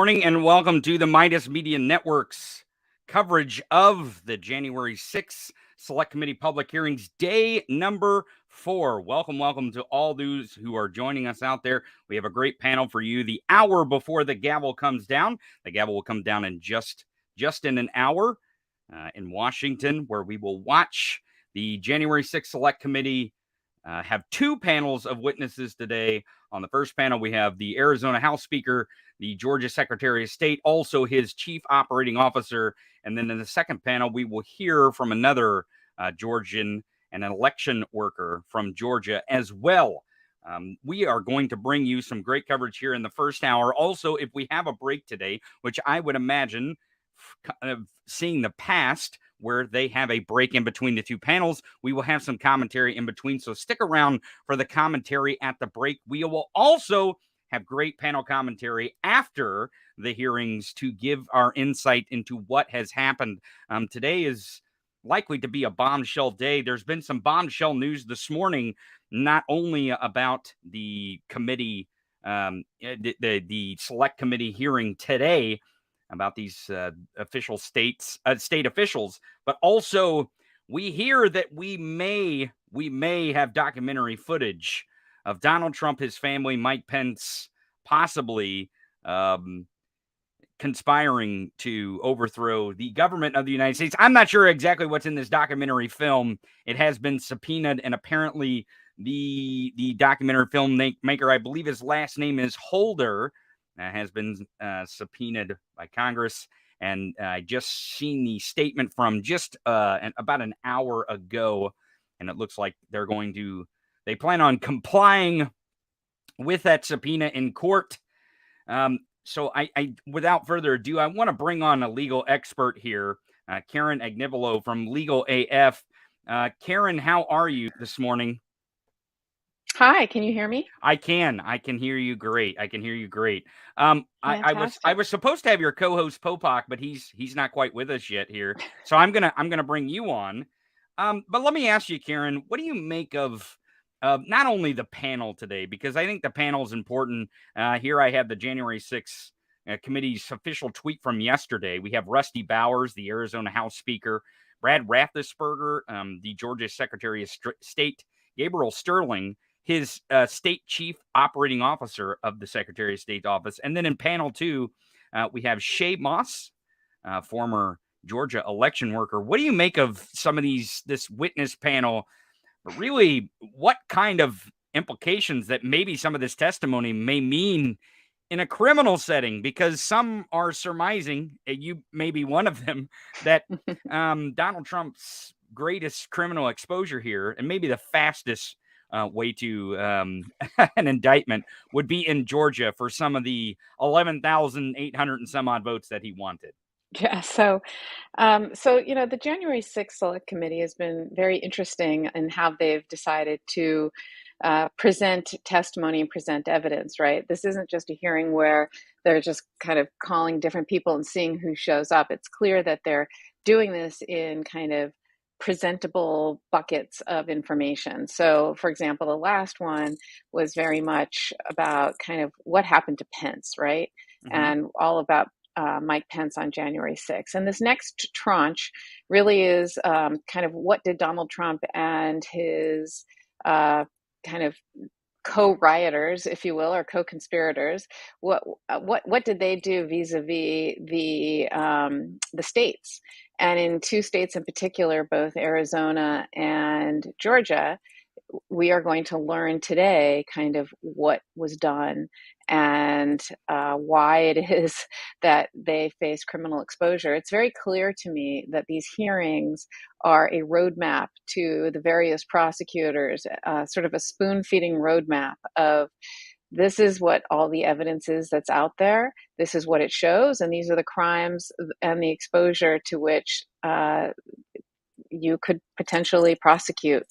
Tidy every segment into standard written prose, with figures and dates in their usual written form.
morning and welcome to the Midas Media Network's coverage of the January 6th Select Committee Public Hearings, day number 4. Welcome to all those who are joining us out there. We have a great panel for you the hour before the gavel comes down. The gavel will come down in just in an hour in Washington, where we will watch the January 6th Select Committee have 2 panels of witnesses today. On the first panel, we have the Arizona House Speaker, the Georgia Secretary of State, also his Chief Operating Officer. And then in the second panel, we will hear from another Georgian, an election worker from Georgia as well. We are going to bring you some great coverage here in the first hour. Also, if we have a break today, which I would imagine seeing the past where they have a break in between the 2 panels, we will have some commentary in between. So stick around for the commentary at the break. We will also have great panel commentary after the hearings to give our insight into what has happened. Today is likely to be a bombshell day. There's been some bombshell news this morning, not only about the committee, the select committee hearing today about these state officials, but also we hear that we may have documentary footage of Donald Trump, his family, Mike Pence, possibly conspiring to overthrow the government of the United States. I'm not sure exactly what's in this documentary film. It has been subpoenaed, and apparently the documentary filmmaker, I believe his last name is Holder, has been subpoenaed by Congress. And I just seen the statement from just about an hour ago, and it looks like they plan on complying with that subpoena in court. So I without further ado, I want to bring on a legal expert here, Karen Agnivolo from Legal AF. Karen, how are you this morning? Hi, can you hear me? I can hear you great. I was supposed to have your co-host Popak, but he's not quite with us yet here. So I'm gonna bring you on. But let me ask you, Karen, what do you make of not only the panel today, because I think the panel is important. Here I have the January 6th committee's official tweet from yesterday. We have Rusty Bowers, the Arizona House Speaker, Brad Raffensperger, the Georgia Secretary of State, Gabriel Sterling, his state chief operating officer of the Secretary of State's office. And then in panel 2, we have Shaye Moss, former Georgia election worker. What do you make of some of this witness panel? But really, what kind of implications that maybe some of this testimony may mean in a criminal setting? Because some are surmising, you may be one of them, that Donald Trump's greatest criminal exposure here, and maybe the fastest way to an indictment, would be in Georgia for some of the 11,800 and some odd votes that he wanted. Yeah, so the January 6th Select Committee has been very interesting in how they've decided to present testimony and present evidence, right? This isn't just a hearing where they're just kind of calling different people and seeing who shows up. It's clear that they're doing this in kind of presentable buckets of information. So, for example, the last one was very much about kind of what happened to Pence, right? Mm-hmm. And all about Mike Pence on January 6th. And this next tranche really is kind of what did Donald Trump and his kind of co-rioters, if you will, or co-conspirators, what did they do vis-a-vis the states? And in 2 states in particular, both Arizona and Georgia, we are going to learn today kind of what was done and why it is that they face criminal exposure. It's very clear to me that these hearings are a roadmap to the various prosecutors, sort of a spoon-feeding roadmap of this is what all the evidence is that's out there. This is what it shows, and these are the crimes and the exposure to which you could potentially prosecute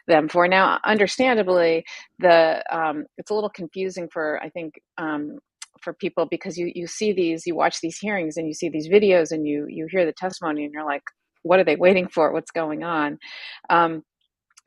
them for. Now, understandably, it's a little confusing for, I think, for people, because you see these, you watch these hearings and you see these videos and you hear the testimony and you're like, what are they waiting for? What's going on?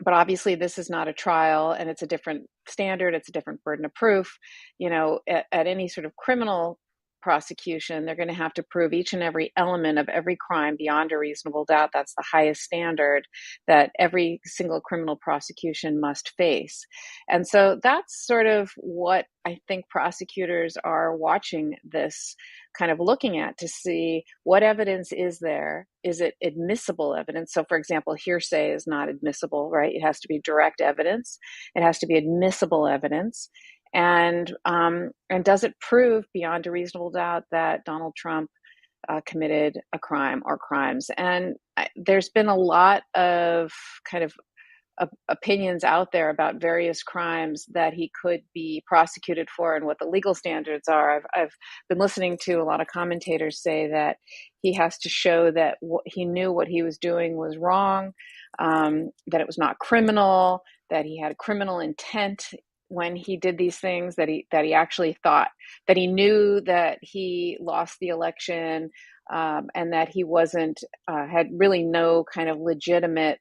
But obviously this is not a trial, and it's a different standard. It's a different burden of proof. You know, at any sort of criminal prosecution, they're going to have to prove each and every element of every crime beyond a reasonable doubt. That's the highest standard that every single criminal prosecution must face. And so that's sort of what I think prosecutors are watching this, kind of looking at, to see what evidence is there. Is it admissible evidence? So, for example, hearsay is not admissible, right? It has to be direct evidence. It has to be admissible evidence. And does it prove beyond a reasonable doubt that Donald Trump committed a crime or crimes? And there's been a lot of kind of opinions out there about various crimes that he could be prosecuted for and what the legal standards are. I've been listening to a lot of commentators say that he has to show that he knew what he was doing was wrong, that it was not criminal, that he had a criminal intent when he did these things, that he actually thought, that he knew that he lost the election, and that he wasn't had really no kind of legitimate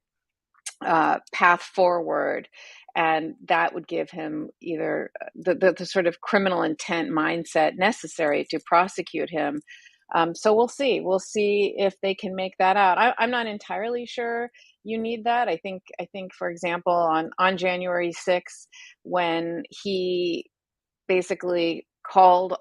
path forward, and that would give him either the sort of criminal intent mindset necessary to prosecute him. So we'll see. We'll see if they can make that out. I'm not entirely sure you need that. I think, for example, on January 6th, when he basically called,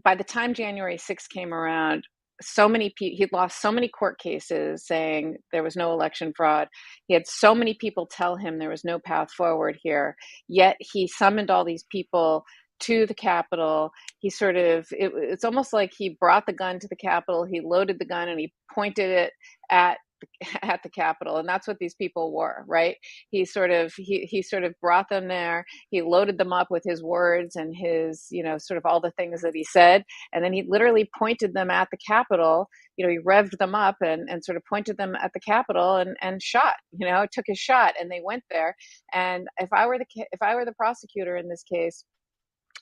by the time January 6th came around, so many people, he'd lost so many court cases saying there was no election fraud. He had so many people tell him there was no path forward here. Yet he summoned all these people to the Capitol. He sort of, it's almost like he brought the gun to the Capitol. He loaded the gun and he pointed it at the Capitol, and that's what these people were, right? He sort of brought them there. He loaded them up with his words and his, sort of all the things that he said, and then he literally pointed them at the Capitol. He revved them up and sort of pointed them at the Capitol and shot. Took his shot, and they went there. And if I were the prosecutor in this case,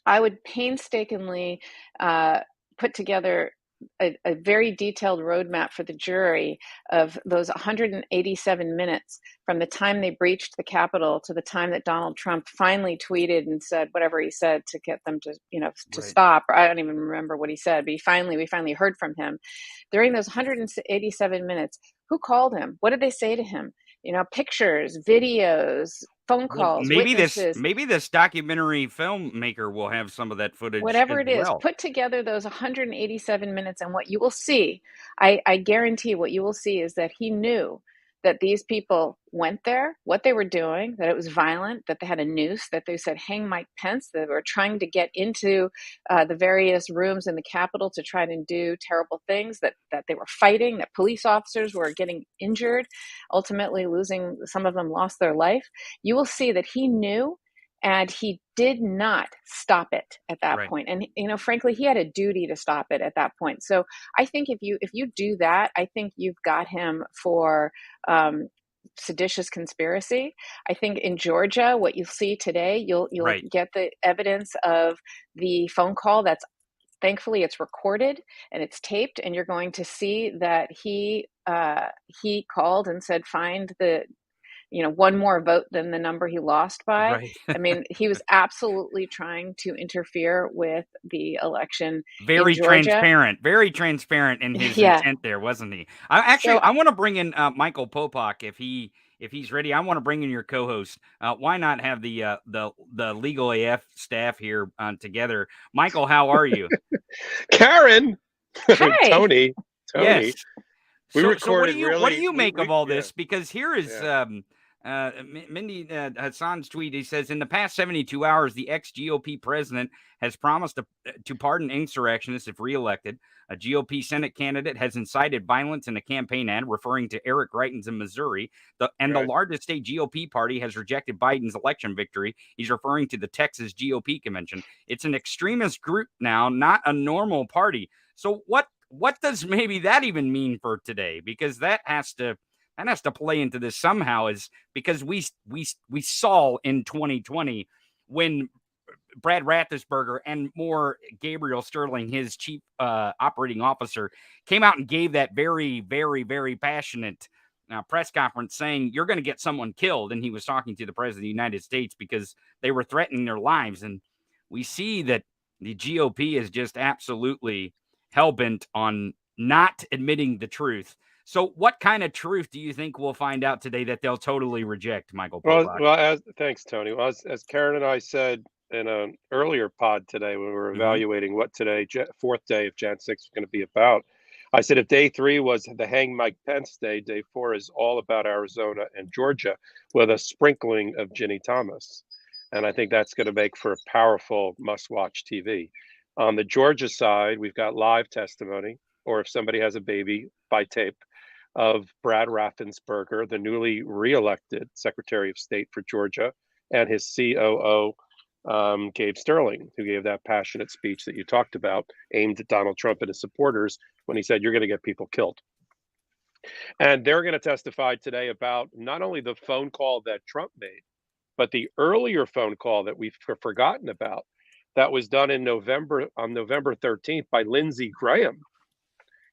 I would painstakingly put together a very detailed roadmap for the jury of those 187 minutes from the time they breached the Capitol to the time that Donald Trump finally tweeted and said whatever he said to get them to, to stop. Or I don't even remember what he said, but we finally heard from him. During those 187 minutes, who called him? What did they say to him? Pictures, videos, phone calls, witnesses. Maybe this documentary filmmaker will have some of that footage. Whatever it is, put together those 187 minutes, and what you will see, I guarantee what you will see is that he knew that these people went there, what they were doing, that it was violent, that they had a noose, that they said, hang Mike Pence, that they were trying to get into the various rooms in the Capitol to try to do terrible things, that they were fighting, that police officers were getting injured, ultimately some of them lost their life. You will see that he knew, and he did not stop it at that point. And, frankly, he had a duty to stop it at that point. So I think if you do that, I think you've got him for seditious conspiracy. I think in Georgia, what you'll see today, you'll get the evidence of the phone call that's, thankfully, it's recorded and it's taped, and you're going to see that he called and said, find the one more vote than the number he lost by. Right. I mean, he was absolutely trying to interfere with the election. Very in Georgia. Very transparent in his intent there, wasn't he? I want to bring in Michael Popok if he's ready. I want to bring in your co-host. Why not have the Legal AF staff here together? Michael, how are you? Karen. Hi. Tony. Yes. We recorded. So what do you make of all this? Because here is Mindy Hassan's tweet. He says, in the past 72 hours, the ex-GOP president has promised to pardon insurrectionists if reelected. A GOP Senate candidate has incited violence in a campaign ad referring to Eric Greitens in Missouri. The largest state GOP party has rejected Biden's election victory. He's referring to the Texas GOP convention. It's an extremist group now, not a normal party. So what does maybe that even mean for today? Because that has to play into this somehow, is because we saw in 2020 when Brad Raffensperger and more Gabriel Sterling, his chief operating officer, came out and gave that very, very, very passionate press conference saying, you're going to get someone killed. And he was talking to the president of the United States because they were threatening their lives. And we see that The GOP is just absolutely hell-bent on not admitting the truth. So what kind of truth do you think we'll find out today that they'll totally reject, Michael Popok? Thanks, Tony. Well, as Karen and I said in an earlier pod today when we were evaluating what today, fourth day of Jan 6 was going to be about, I said if day 3 was the hang Mike Pence day, day 4 is all about Arizona and Georgia with a sprinkling of Ginny Thomas. And I think that's going to make for a powerful must-watch TV. On the Georgia side, we've got live testimony, or if somebody has a baby, by tape, of Brad Raffensperger, the newly reelected Secretary of State for Georgia, and his COO, Gabe Sterling, who gave that passionate speech that you talked about, aimed at Donald Trump and his supporters when he said, "You're going to get people killed." And they're going to testify today about not only the phone call that Trump made, but the earlier phone call that we've forgotten about that was done in November, on November 13th, by Lindsey Graham.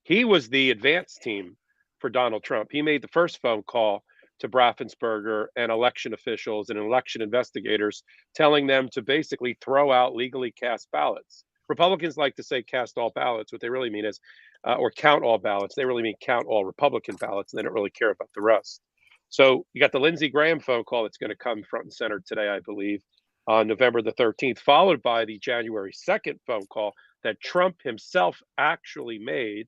He was the advance team for Donald Trump. He made the first phone call to Raffensperger and election officials and election investigators, telling them to basically throw out legally cast ballots. Republicans like to say cast all ballots. What they really mean is, or count all ballots. They really mean count all Republican ballots, and they don't really care about the rest. So you got the Lindsey Graham phone call that's going to come front and center today, I believe, on November the 13th, followed by the January 2nd phone call that Trump himself actually made,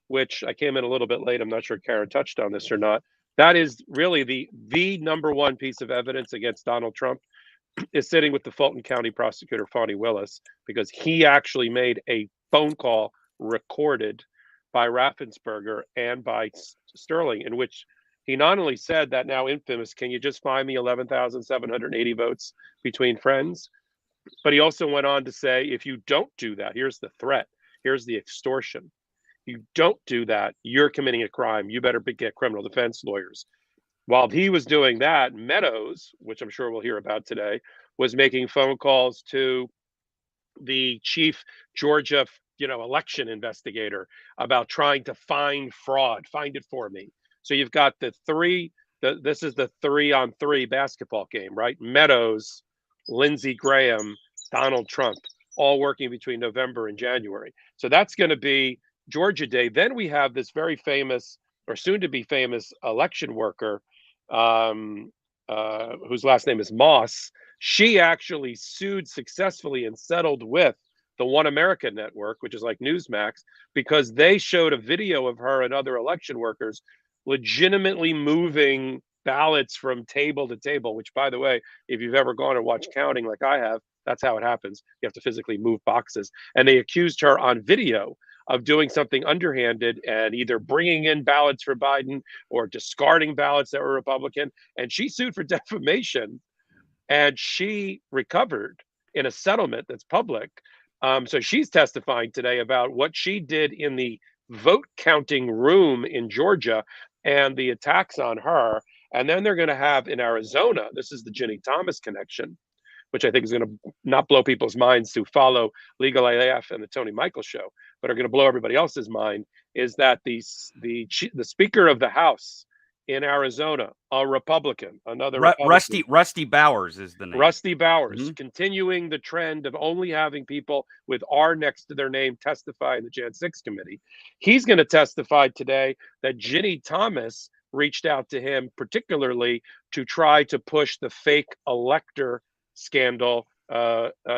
which I came in a little bit late. I'm not sure Karen touched on this or not. That is really the number one piece of evidence against Donald Trump, is sitting with the Fulton County prosecutor, Fani Willis, because he actually made a phone call recorded by Raffensperger and by Sterling, in which he not only said that now infamous, "Can you just find me 11,780 votes between friends?" But he also went on to say, if you don't do that, here's the threat, here's the extortion. You don't do that, you're committing a crime. You better get criminal defense lawyers. While he was doing that, Meadows, which I'm sure we'll hear about today, was making phone calls to the chief Georgia, election investigator about trying to find fraud. Find it for me. So you've got this is the 3-on-3 basketball game, right? Meadows, Lindsey Graham, Donald Trump, all working between November and January. So that's going to be Georgia Day. Then we have this very famous, or soon to be famous, election worker, whose last name is Moss. She actually sued successfully and settled with the One America Network, which is like Newsmax, because they showed a video of her and other election workers legitimately moving ballots from table to table, which, by the way, if you've ever gone and watched counting like I have, that's how it happens. You have to physically move boxes. And they accused her on video of doing something underhanded and either bringing in ballots for Biden or discarding ballots that were Republican. And she sued for defamation, and she recovered in a settlement that's public. So she's testifying today about what she did in the vote counting room in Georgia and the attacks on her. And then they're going to have in Arizona, this is the Ginny Thomas connection, which I think is going to not blow people's minds who follow Legal AF and the Tony Michael show, but are going to blow everybody else's mind, is that the Speaker of the House in Arizona, a Republican, another Republican, Rusty Bowers is the name. Rusty Bowers, continuing the trend of only having people with R next to their name testify in the Jan 6 committee. He's going to testify today that Ginny Thomas reached out to him particularly to try to push the fake elector scandal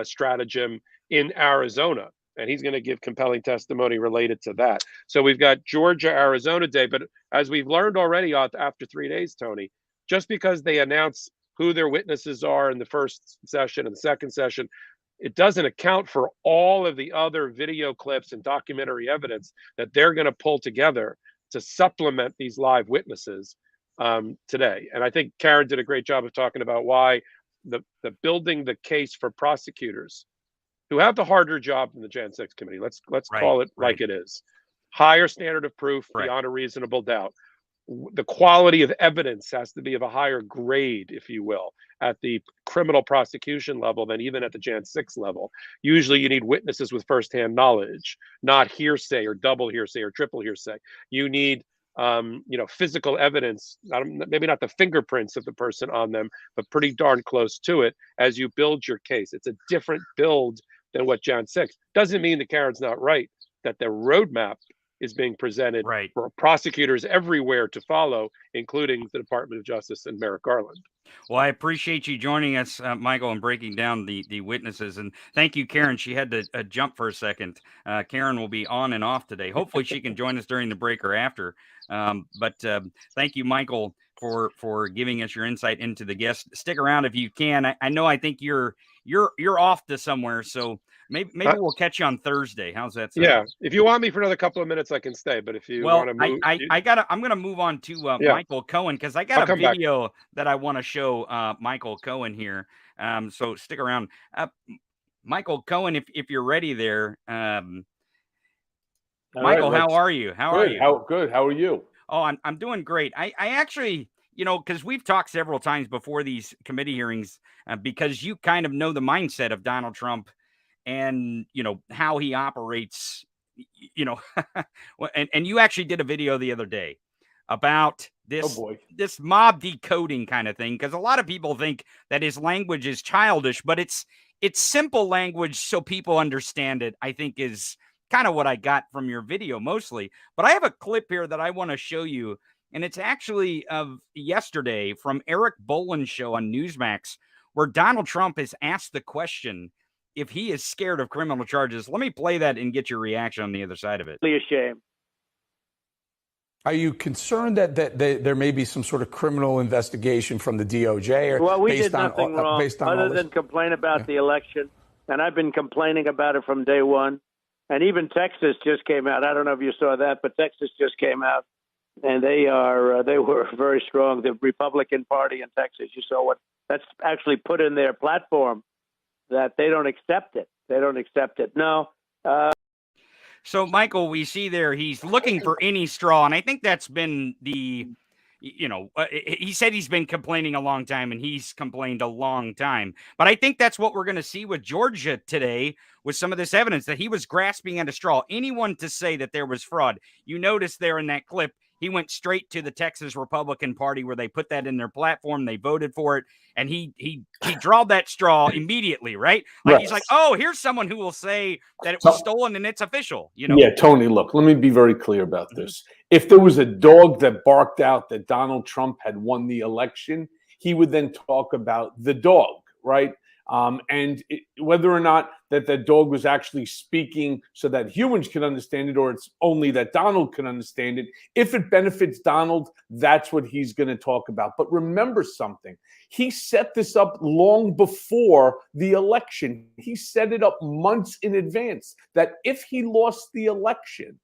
stratagem in Arizona. And he's going to give compelling testimony related to that. So we've got Georgia, Arizona Day. But as we've learned already after 3 days, Tony, just because they announce who their witnesses are in the first session and the second session, it doesn't account for all of the other video clips and documentary evidence that they're going to pull together to supplement these live witnesses today. And I think Karen did a great job of talking about why the building the case for prosecutors who have the harder job than the Jan 6 committee. Let's call it like it is. Higher standard of proof beyond a reasonable doubt. The quality of evidence has to be of a higher grade, if you will, at the criminal prosecution level than even at the Jan 6 level. Usually you need witnesses with firsthand knowledge, not hearsay or double hearsay or triple hearsay. You need physical evidence, maybe not the fingerprints of the person on them, but pretty darn close to it as you build your case. It's a different build than what Jan 6. Doesn't mean that Karen's not right, that the roadmap is being presented Right. for prosecutors everywhere to follow, including the Department of Justice and Merrick Garland. Well, I appreciate you joining us, Michael, and breaking down the witnesses. And thank you, Karen. She had to jump for a second. Karen will be on and off today. Hopefully, she can join us during the break or after. But thank you, Michael, for giving us your insight into the guest. Stick around if you can. I know. I think you're off to somewhere, so maybe we'll catch you on Thursday. How's that sound? Yeah, if you want me for another couple of minutes, I can stay. But if you want to move, I'm gonna move on to Michael Cohen, because I got a video that I want to show Michael Cohen here. So stick around, Michael Cohen, if you're ready there. Michael, how are you? Good. How are you? Oh, I'm doing great. I actually, because we've talked several times before these committee hearings, because you kind of know the mindset of Donald Trump and, how he operates, and you actually did a video the other day about this mob decoding kind of thing, because a lot of people think that his language is childish, but it's simple language so people understand it, I think, is kind of what I got from your video mostly. But I have a clip here that I want to show you, and it's actually of yesterday from Eric Boland's show on Newsmax, where Donald Trump is asked the question if he is scared of criminal charges. Let me play that and get your reaction on the other side of it. Really a shame. Are you concerned that there may be some sort of criminal investigation from the DOJ? Or well, we did nothing wrong other than complain about the election, and I've been complaining about it from day one. And even Texas just came out. I don't know if you saw that, but Texas just came out, and they were very strong. The Republican Party in Texas, you saw what that's actually put in their platform, that they don't accept it. They don't accept it. No. So, Michael, we see there he's looking for any straw, and I think that's been the, he said he's been complaining a long time, and he's complained a long time. But I think that's what we're going to see with Georgia today with some of this evidence, that he was grasping at a straw. Anyone to say that there was fraud. You notice there in that clip, he went straight to the Texas Republican Party, where they put that in their platform. They voted for it. And he drawed that straw immediately, right? Like, he's like, oh, here's someone who will say that it was stolen and it's official. Yeah, Tony, look, let me be very clear about this. If there was a dog that barked out that Donald Trump had won the election, he would then talk about the dog, right? Whether or not that the dog was actually speaking so that humans can understand it, or it's only that Donald can understand it. If it benefits Donald, that's what he's going to talk about. But remember something. He set this up long before the election. He set it up months in advance, that if he lost the election,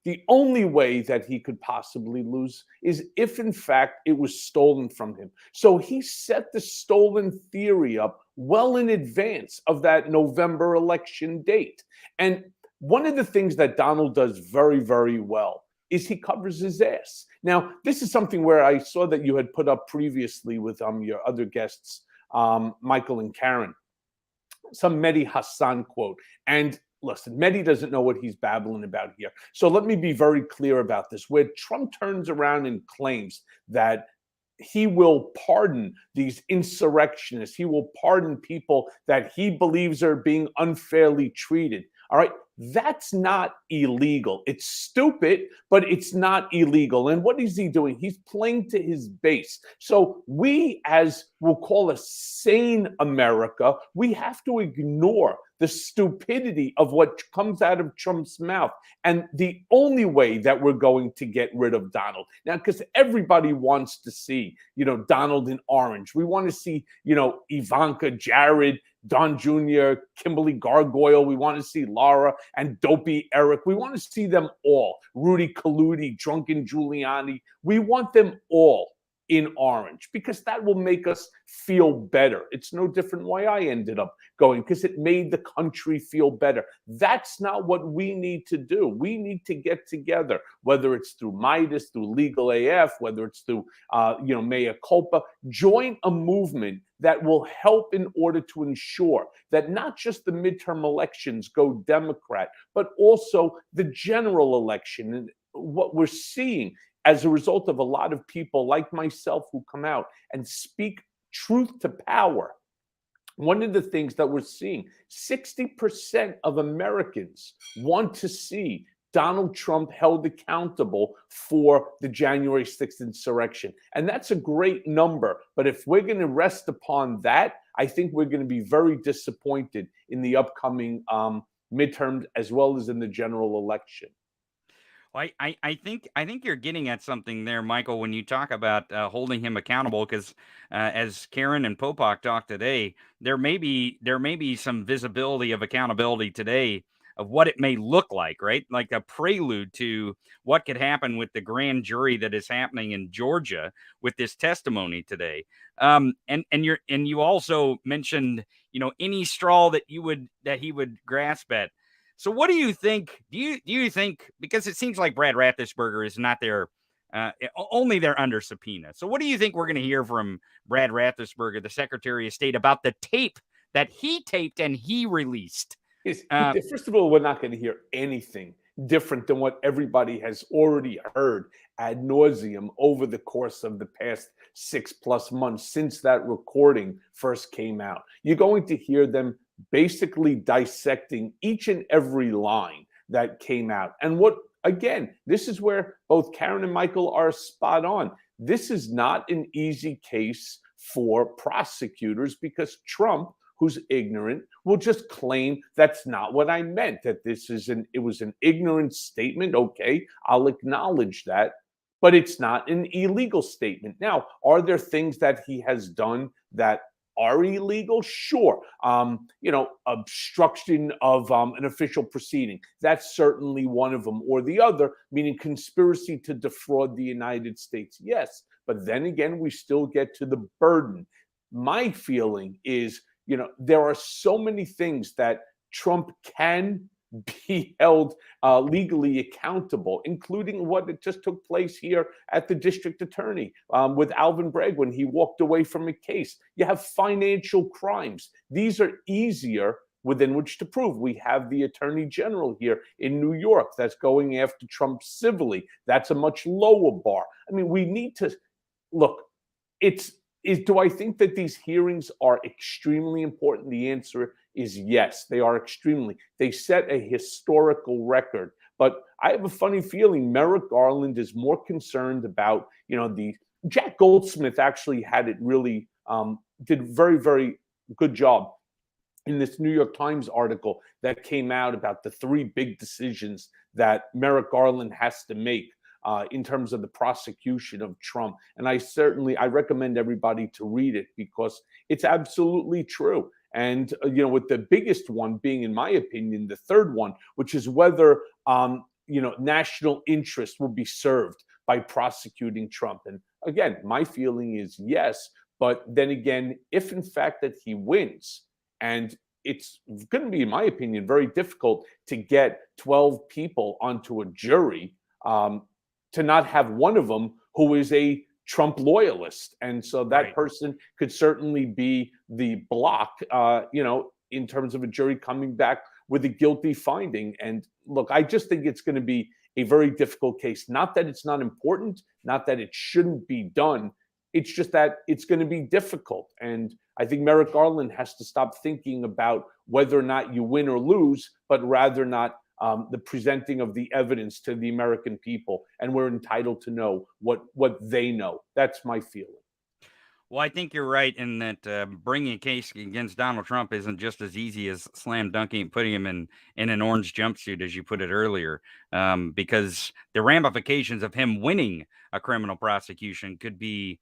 the only way that he could possibly lose is if, in fact, it was stolen from him. So he set the stolen theory up well in advance of that November election date. And one of the things that Donald does very, very well is he covers his ass. Now, this is something where I saw that you had put up previously with your other guests, Michael and Karen, some Mehdi Hassan quote. And listen, Mehdi doesn't know what he's babbling about here. So let me be very clear about this. Where Trump turns around and claims that he will pardon these insurrectionists, he will pardon people that he believes are being unfairly treated. All right, that's not illegal. It's stupid, but it's not illegal. And what is he doing? He's playing to his base. So we, as we'll call a sane America, we have to ignore the stupidity of what comes out of Trump's mouth. And the only way that we're going to get rid of Donald now, because everybody wants to see, Donald in orange. We want to see, Ivanka, Jared, Don Jr., Kimberly Gargoyle. We want to see Laura and Dopey Eric. We want to see them all. Rudy Colludi, Drunken Giuliani. We want them all in orange, because that will make us feel better. It's no different why I ended up going, because it made the country feel better. That's not what we need to do. We need to get together, whether it's through Midas, through Legal AF, whether it's through, Mea Culpa. Join a movement that will help in order to ensure that not just the midterm elections go Democrat, but also the general election. And what we're seeing as a result of a lot of people like myself who come out and speak truth to power, One of the things that we're seeing, 60% of Americans want to see Donald Trump held accountable for the January 6th insurrection. And that's a great number. But if we're going to rest upon that, I think we're going to be very disappointed in the upcoming midterms as well as in the general election. Well, I think you're getting at something there, Michael, when you talk about holding him accountable, because as Karen and Popok talked today, there may be some visibility of accountability today of what it may look like, right? Like a prelude to what could happen with the grand jury that is happening in Georgia with this testimony today. And you also mentioned, any straw that he would grasp at. So what do you think? Do you think, because it seems like Brad Raffensperger is not there, only they're under subpoena. So what do you think we're going to hear from Brad Raffensperger, the Secretary of State, about the tape that he taped and he released? First of all, we're not going to hear anything different than what everybody has already heard ad nauseum over the course of the past 6+ months since that recording first came out. You're going to hear them basically dissecting each and every line that came out. And again, this is where both Karen and Michael are spot on. This is not an easy case for prosecutors because Trump, who's ignorant, will just claim that's not what I meant, that it was an ignorant statement. Okay, I'll acknowledge that, but it's not an illegal statement. Now, are there things that he has done that are illegal? Sure. Obstruction of an official proceeding. That's certainly one of them. Or the other, meaning conspiracy to defraud the United States. Yes. But then again, we still get to the burden. My feeling is, there are so many things that Trump can be held legally accountable, including what just took place here at the district attorney with Alvin Bragg when he walked away from a case. You have financial crimes. These are easier within which to prove. We have the attorney general here in New York that's going after Trump civilly. That's a much lower bar. I mean, we need to look. Do I think that these hearings are extremely important? The answer is yes, they are extremely. They set a historical record. But I have a funny feeling Merrick Garland is more concerned about, Jack Goldsmith actually had it really, did very, very good job in this New York Times article that came out about the 3 big decisions that Merrick Garland has to make in terms of the prosecution of Trump. And I recommend everybody to read it because it's absolutely true. And, with the biggest one being, in my opinion, the third one, which is whether, national interest will be served by prosecuting Trump. And again, my feeling is yes. But then again, if in fact that he wins, and it's going to be, in my opinion, very difficult to get 12 people onto a jury, to not have one of them who is a Trump loyalist. And so that person could certainly be the block, in terms of a jury coming back with a guilty finding. And look, I just think it's going to be a very difficult case. Not that it's not important, not that it shouldn't be done. It's just that it's going to be difficult. And I think Merrick Garland has to stop thinking about whether or not you win or lose, but rather not the presenting of the evidence to the American people. And we're entitled to know what they know. That's my feeling. Well, I think you're right in that bringing a case against Donald Trump isn't just as easy as slam dunking and putting him in an orange jumpsuit, as you put it earlier, because the ramifications of him winning a criminal prosecution could be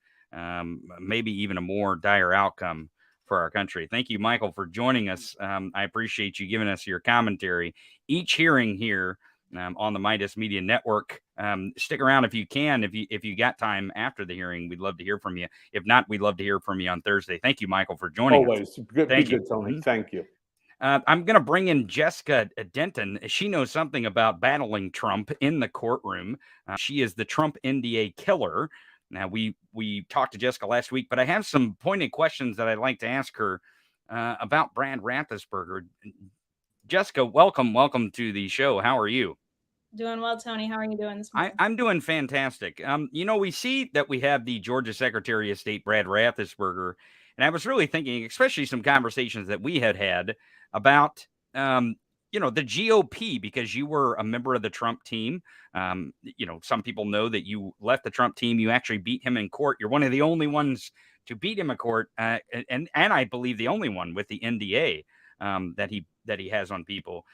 maybe even a more dire outcome for our country. Thank you, Michael, for joining us. I appreciate you giving us your commentary. Each hearing here on the Midas Media Network. Stick around if you can. If you got time after the hearing, we'd love to hear from you. If not, we'd love to hear from you on Thursday. Thank you, Michael, for joining us. Always. Thank you, Tony. Thank you. I'm going to bring in Jessica Denton. She knows something about battling Trump in the courtroom. She is the Trump NDA killer. Now, we talked to Jessica last week, but I have some pointed questions that I'd like to ask her about Brad Raffensperger. Jessica, welcome to the show. How are you? Doing well, Tony. How are you doing this morning? I'm doing fantastic. We see that we have the Georgia Secretary of State, Brad Raffensperger, And I was really thinking, especially some conversations that we had about, you know, the GOP, because you were a member of the Trump team. You know, some people know that you left the Trump team. You actually beat him in court. You're one of the only ones to beat him in court, and I believe the only one with the NDA that he has on people.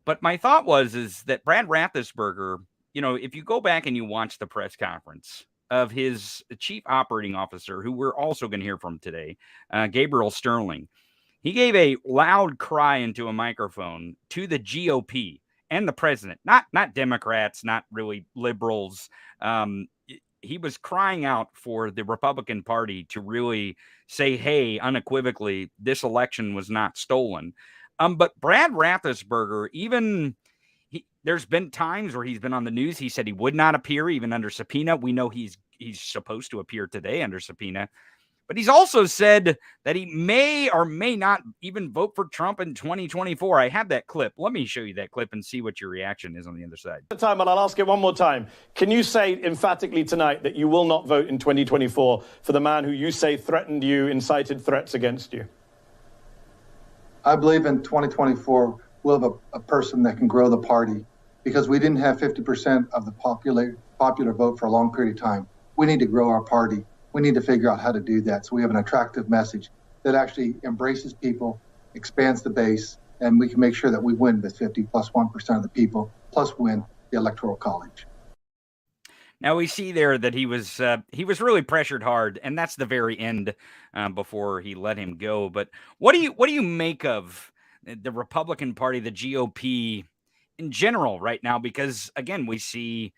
But my thought is that Brad Raffensperger, you know, if you go back and you watch the press conference of his chief operating officer, who we're also going to hear from today, Gabriel Sterling, he gave a loud cry into a microphone to the GOP and the president, not Democrats, not really liberals. He was crying out for the Republican Party to really say, hey, unequivocally, this election was not stolen. But Brad Raffensperger, there's been times where he's been on the news. He said he would not appear even under subpoena. We know he's supposed to appear today under subpoena. But he's also said that he may or may not even vote for Trump in 2024. I have that clip. Let me show you that clip and see what your reaction is on the other side. Time, and I'll ask it one more time. Can you say emphatically tonight that you will not vote in 2024 for the man who you say threatened you, incited threats against you? I believe in 2024 we'll have a person that can grow the party, because we didn't have 50% of the popular vote for a long period of time. We need to grow our party. We need to figure out how to do that so we have an attractive message that actually embraces people, expands the base, and we can make sure that we win with 50 plus 1% of the people, plus win the Electoral College. Now we see there that he was really pressured hard, and that's the very end before he let him go. But what do you make of the Republican Party, the GOP in general right now? Because again, we see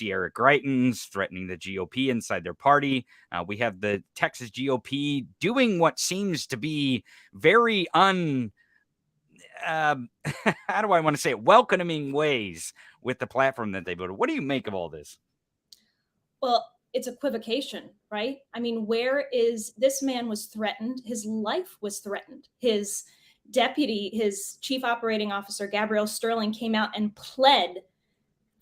Eric Greitens threatening the GOP inside their party. We have the Texas GOP doing what seems to be very how do I want to say it, welcoming ways with the platform that they voted. What do you make of all this? Well, it's equivocation, right? I mean, this man was threatened. His life was threatened. His deputy, his chief operating officer, Gabriel Sterling, came out and pled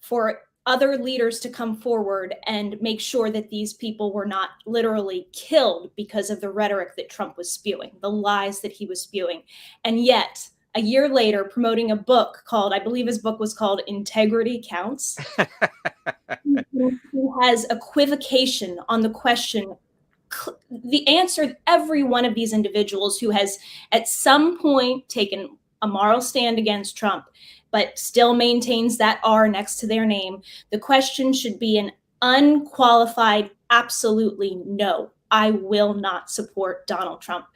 for other leaders to come forward and make sure that these people were not literally killed because of the rhetoric that Trump was spewing, the lies that he was spewing. And yet, a year later, promoting a book called, I believe his book was called Integrity Counts. He has equivocation on the question. The answer, every one of these individuals who has at some point taken a moral stand against Trump, but still maintains that R next to their name, the question should be an unqualified, absolutely no. I will not support Donald Trump.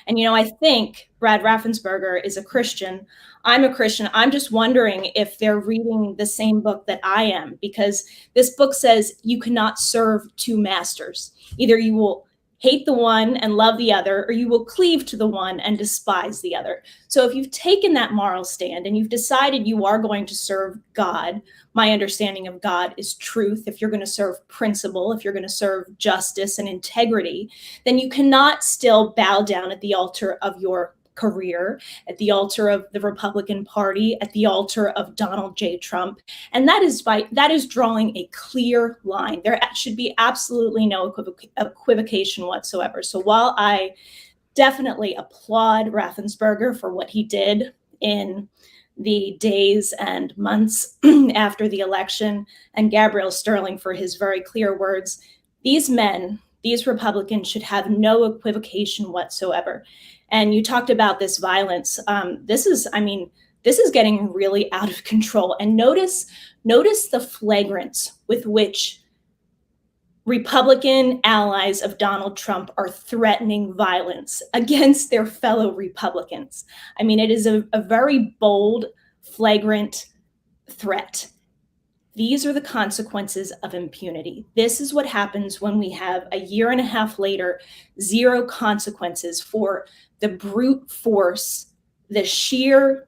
And, you know, I think Brad Raffensperger is a Christian. I'm a Christian. I'm just wondering if they're reading the same book that I am, because this book says you cannot serve two masters. Either you will hate the one and love the other, or you will cleave to the one and despise the other. So if you've taken that moral stand and you've decided you are going to serve God, my understanding of God is truth. If you're going to serve principle, if you're going to serve justice and integrity, then you cannot still bow down at the altar of your career, at the altar of the Republican Party, at the altar of Donald J. Trump. And that is drawing a clear line. There should be absolutely no equivocation whatsoever. So while I definitely applaud Raffensperger for what he did in the days and months after the election, and Gabriel Sterling for his very clear words, these Republicans should have no equivocation whatsoever. And you talked about this violence. This is getting really out of control. And notice the flagrance with which Republican allies of Donald Trump are threatening violence against their fellow Republicans. I mean, it is a very bold, flagrant threat. These are the consequences of impunity. This is what happens when we have a year and a half later, zero consequences for the brute force, the sheer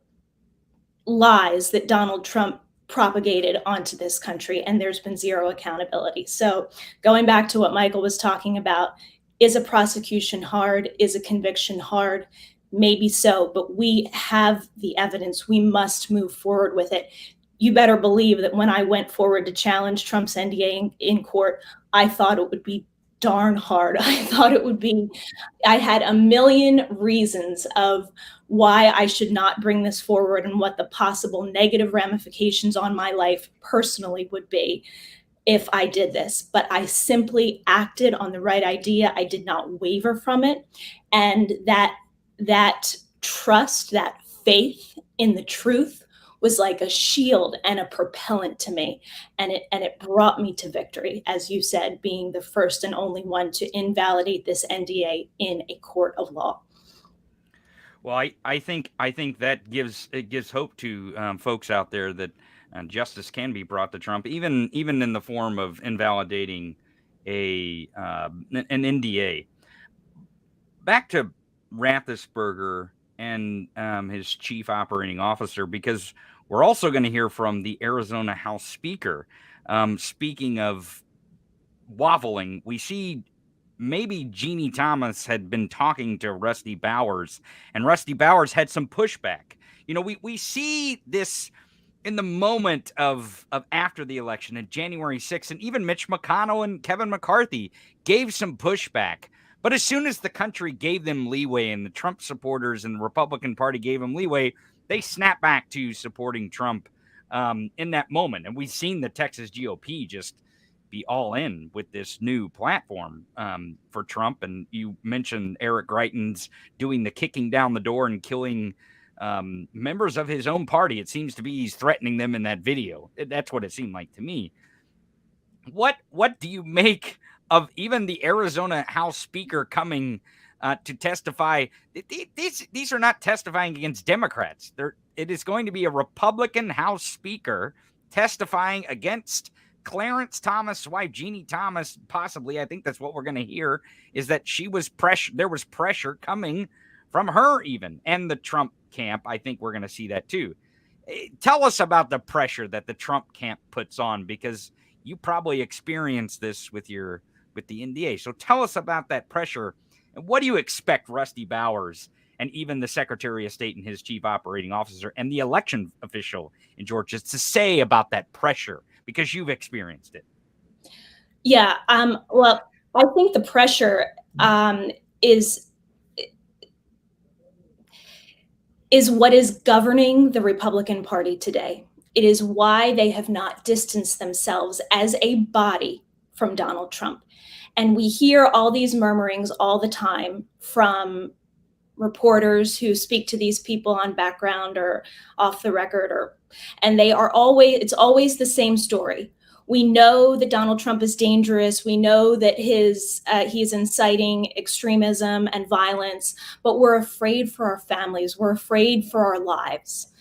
lies that Donald Trump propagated onto this country, and there's been zero accountability. So going back to what Michael was talking about, is a prosecution hard? Is a conviction hard? Maybe so, but we have the evidence. We must move forward with it. You better believe that when I went forward to challenge Trump's NDA in court, I thought it would be darn hard. I thought it would be, I had a million reasons of why I should not bring this forward and what the possible negative ramifications on my life personally would be if I did this. But I simply acted on the right idea. I did not waver from it. And that trust, that faith in the truth was like a shield and a propellant to me. And it brought me to victory, as you said, being the first and only one to invalidate this NDA in a court of law. Well, I think that gives hope to folks out there that justice can be brought to Trump, even in the form of invalidating an NDA. Back to Raffensperger and his chief operating officer, because we're also going to hear from the Arizona House Speaker. Speaking of waffling, we see maybe Jeannie Thomas had been talking to Rusty Bowers, and Rusty Bowers had some pushback. You know, we see this in the moment of after the election in January 6th, and even Mitch McConnell and Kevin McCarthy gave some pushback. But as soon as the country gave them leeway and the Trump supporters and the Republican Party gave them leeway, they snapped back to supporting Trump in that moment. And we've seen the Texas GOP just be all in with this new platform for Trump. And you mentioned Eric Greitens doing the kicking down the door and killing members of his own party. It seems to be he's threatening them in that video. That's what it seemed like to me. What do you make of even the Arizona House Speaker coming to testify? These are not testifying against Democrats. It is going to be a Republican House Speaker testifying against Clarence Thomas' wife, Jeannie Thomas, possibly. I think that's what we're going to hear, is that there was pressure coming from her even, and the Trump camp. I think we're going to see that too. Tell us about the pressure that the Trump camp puts on, because you probably experienced this with the NDA. So tell us about that pressure, and what do you expect Rusty Bowers and even the Secretary of State and his chief operating officer and the election official in Georgia to say about that pressure, because you've experienced it? Yeah. Well, I think the pressure is what is governing the Republican Party today. It is why they have not distanced themselves as a body from Donald Trump. And we hear all these murmurings all the time from reporters who speak to these people on background or off the record, and it's always the same story. We know that Donald Trump is dangerous. We know that he's inciting extremism and violence, but we're afraid for our families. We're afraid for our lives.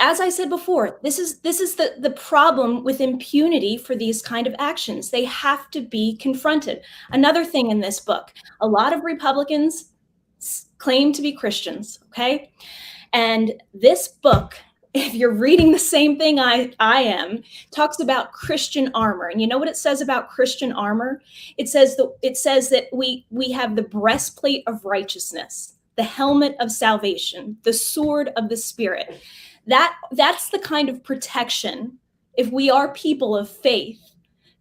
As I said before, this is the problem with impunity for these kind of actions. They have to be confronted. Another thing in this book, a lot of Republicans claim to be Christians, okay? And this book, if you're reading the same thing I am, talks about Christian armor. And you know what it says about Christian armor? It says that we have the breastplate of righteousness, the helmet of salvation, the sword of the Spirit. That's the kind of protection, if we are people of faith,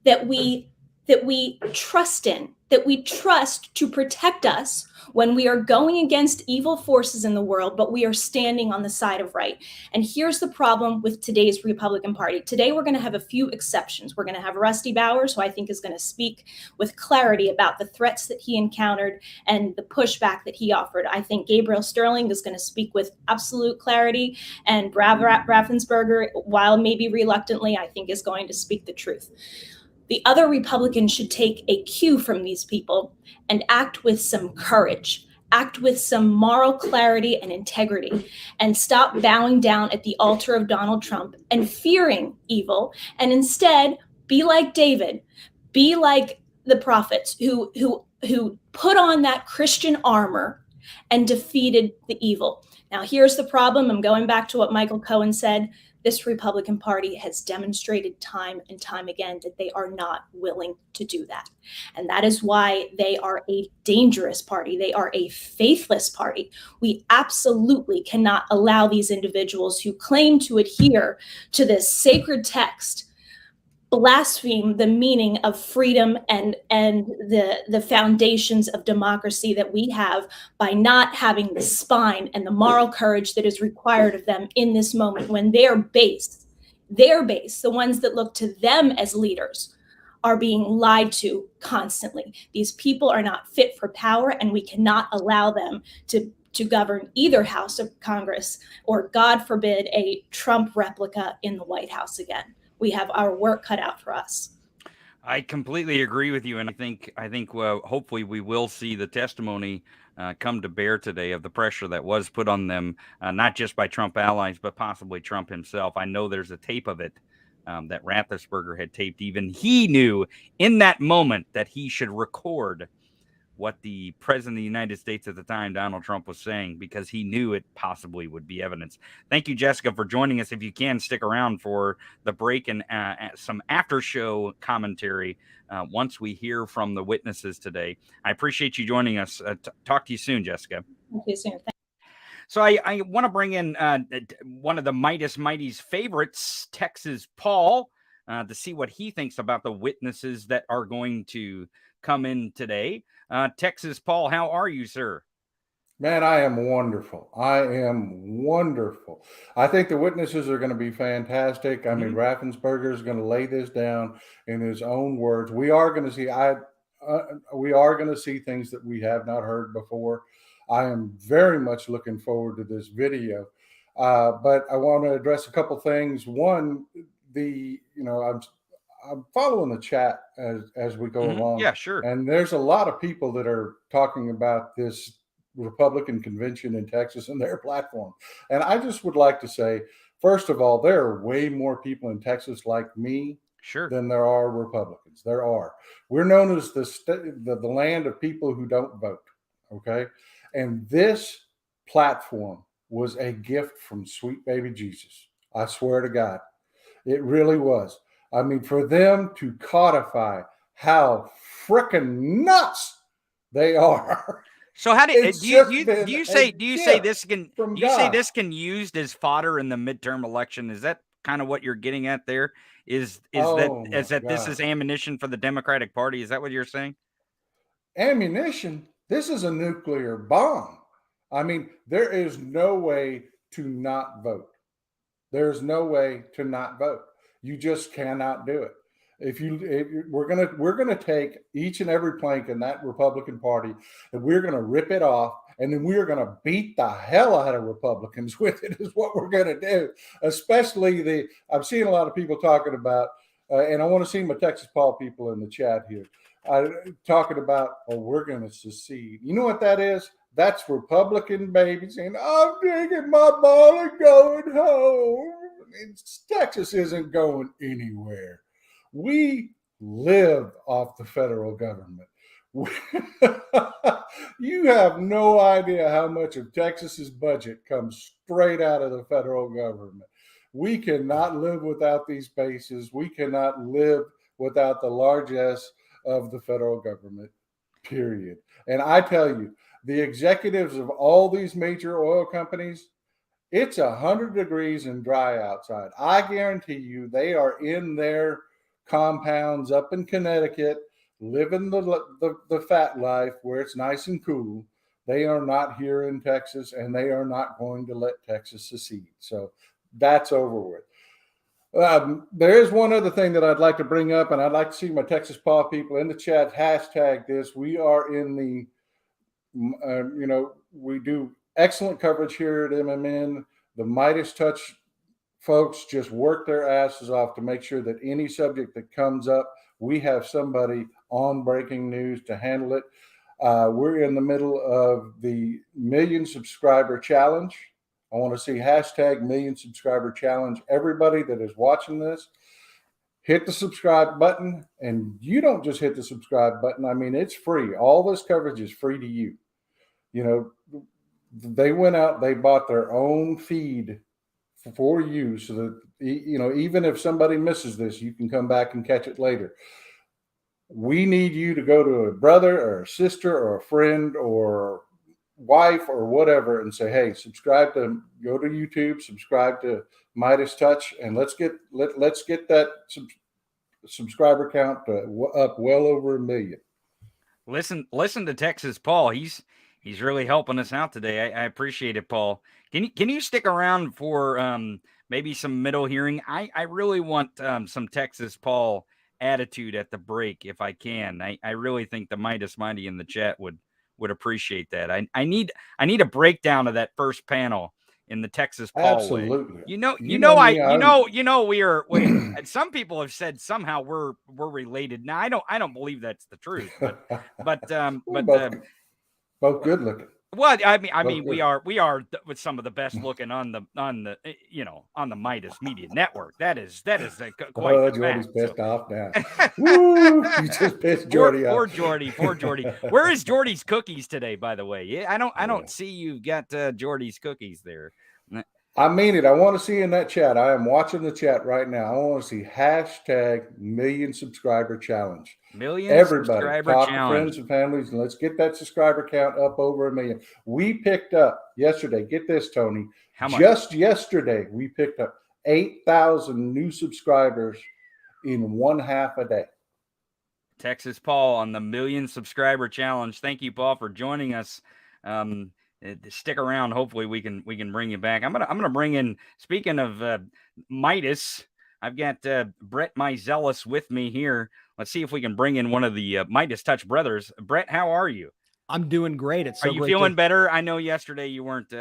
that we trust in, that we trust to protect us when we are going against evil forces in the world, but we are standing on the side of right. And here's the problem with today's Republican Party. Today, we're going to have a few exceptions. We're going to have Rusty Bowers, who I think is going to speak with clarity about the threats that he encountered and the pushback that he offered. I think Gabriel Sterling is going to speak with absolute clarity, and Raffensperger, while maybe reluctantly, I think is going to speak the truth. The other Republicans should take a cue from these people and act with some courage, act with some moral clarity and integrity, and stop bowing down at the altar of Donald Trump and fearing evil, and instead be like David, be like the prophets who put on that Christian armor and defeated the evil. Now, here's the problem. I'm going back to what Michael Cohen said. This Republican Party has demonstrated time and time again that they are not willing to do that. And that is why they are a dangerous party. They are a faithless party. We absolutely cannot allow these individuals who claim to adhere to this sacred text blaspheme the meaning of freedom and the foundations of democracy that we have by not having the spine and the moral courage that is required of them in this moment when their base, the ones that look to them as leaders, are being lied to constantly. These people are not fit for power, and we cannot allow them to govern either house of Congress, or God forbid, a Trump replica in the White House again. We have our work cut out for us. I completely agree with you, and I think hopefully we will see the testimony come to bear today of the pressure that was put on them, not just by Trump allies, but possibly Trump himself. I know there's a tape of it that Raffensperger had taped. Even he knew in that moment that he should record what the president of the United States at the time, Donald Trump, was saying, because he knew it possibly would be evidence. Thank you, Jessica, for joining us. If you can, stick around for the break and some after show commentary once we hear from the witnesses today. I appreciate you joining us. Talk to you soon, Jessica. Talk to you soon. So I want to bring in one of the Mighty's favorites, Texas Paul, to see what he thinks about the witnesses that are going to come in today. Texas Paul, how are you, sir? Man, I am wonderful. I am wonderful. I think the witnesses are going to be fantastic. I mean, Raffensperger is going to lay this down in his own words. We are going to see. We are going to see things that we have not heard before. I am very much looking forward to this video. But I want to address a couple things. One, I'm following the chat as we go along. Yeah, sure. And there's a lot of people that are talking about this Republican convention in Texas and their platform. And I just would like to say, first of all, there are way more people in Texas like me than there are Republicans. There are. We're known as the land of people who don't vote. Okay. And this platform was a gift from sweet baby Jesus. I swear to God, it really was. I mean, for them to codify how frickin' nuts they are. So how do you say this can used as fodder in the midterm election? Is that kind of what you're getting at there? Is that this is ammunition for the Democratic Party? Is that what you're saying? Ammunition? This is a nuclear bomb. I mean, there is no way to not vote. There's no way to not vote. You just cannot do it. We're gonna take each and every plank in that Republican Party, and we're gonna rip it off, and then we're gonna beat the hell out of Republicans with it. Is what we're gonna do. Especially I'm seeing a lot of people talking about, and I want to see my Texas Paul people in the chat here, talking about, we're gonna secede. You know what that is? That's Republican babies saying, "I'm taking my ball and going home." Texas isn't going anywhere. We live off the federal government. You have no idea how much of Texas's budget comes straight out of the federal government. We cannot live without these bases. We cannot live without the largesse of the federal government, period. And I tell you, the executives of all these major oil companies, it's 100 degrees and dry outside. I guarantee you they are in their compounds up in Connecticut, living the fat life where it's nice and cool. They are not here in Texas, and they are not going to let Texas secede. So that's over with. There is one other thing that I'd like to bring up, and I'd like to see my Texas Paw people in the chat hashtag this. We are in the, we do excellent coverage here at MMN. The Midas Touch folks just work their asses off to make sure that any subject that comes up, we have somebody on breaking news to handle it. We're in the middle of the 1 million subscriber challenge. I want to see hashtag 1 million subscriber challenge. Everybody that is watching this, hit the subscribe button. And you don't just hit the subscribe button. I mean, it's free. All this coverage is free to you. They went out, they bought their own feed for you so that, even if somebody misses this, you can come back and catch it later. We need you to go to a brother or a sister or a friend or wife or whatever and say, hey, go to YouTube, subscribe to Midas Touch, and let's get that subscriber count up well over 1 million. Listen to Texas Paul. He's really helping us out today. I appreciate it, Paul. Can you stick around for maybe some middle hearing? I really want some Texas Paul attitude at the break if I can. I really think the Midas Mighty in the chat would appreciate that. I need a breakdown of that first panel in the Texas Paul Absolutely. way. We are. Some people have said somehow we're related. Now I don't believe that's the truth, but both good looking. Well, I mean, we are with some of the best looking on the Midas Media Network. That is quite. Oh, Jordy's pissed off now. Woo! You just pissed Jordy off. Poor Jordy. Where is Jordy's cookies today? By the way, I don't see you've got Jordy's cookies there. I mean it. I want to see in that chat. I am watching the chat right now. I want to see #1,000,000 subscriber challenge. Everybody, talk to friends and families, and let's get that subscriber count up over 1 million. We picked up yesterday. Get this, Tony. How much? Just yesterday, we picked up 8,000 new subscribers in 1/2 a day. Texas Paul on the 1,000,000 subscriber challenge. Thank you, Paul, for joining us. Stick around. Hopefully we can bring you back. I'm gonna bring in, speaking of Midas, I've got Brett Meiselas with me here. Let's see if we can bring in one of the Midas Touch brothers. Brett, how are you? I'm doing great. Are you feeling better? I know yesterday you weren't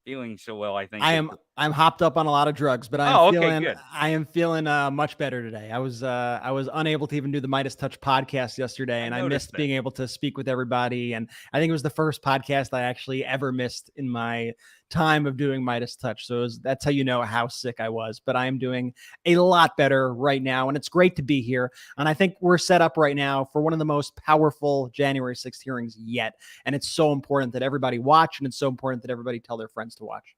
feeling so well. I think I'm hopped up on a lot of drugs, but I am feeling much better today. I was unable to even do the Midas Touch podcast yesterday, and I missed being able to speak with everybody. And I think it was the first podcast I actually ever missed in my time of doing Midas Touch. So that's how you know how sick I was. But I am doing a lot better right now, and it's great to be here. And I think we're set up right now for one of the most powerful January 6th hearings yet. And it's so important that everybody watch, and it's so important that everybody tell their friends to watch.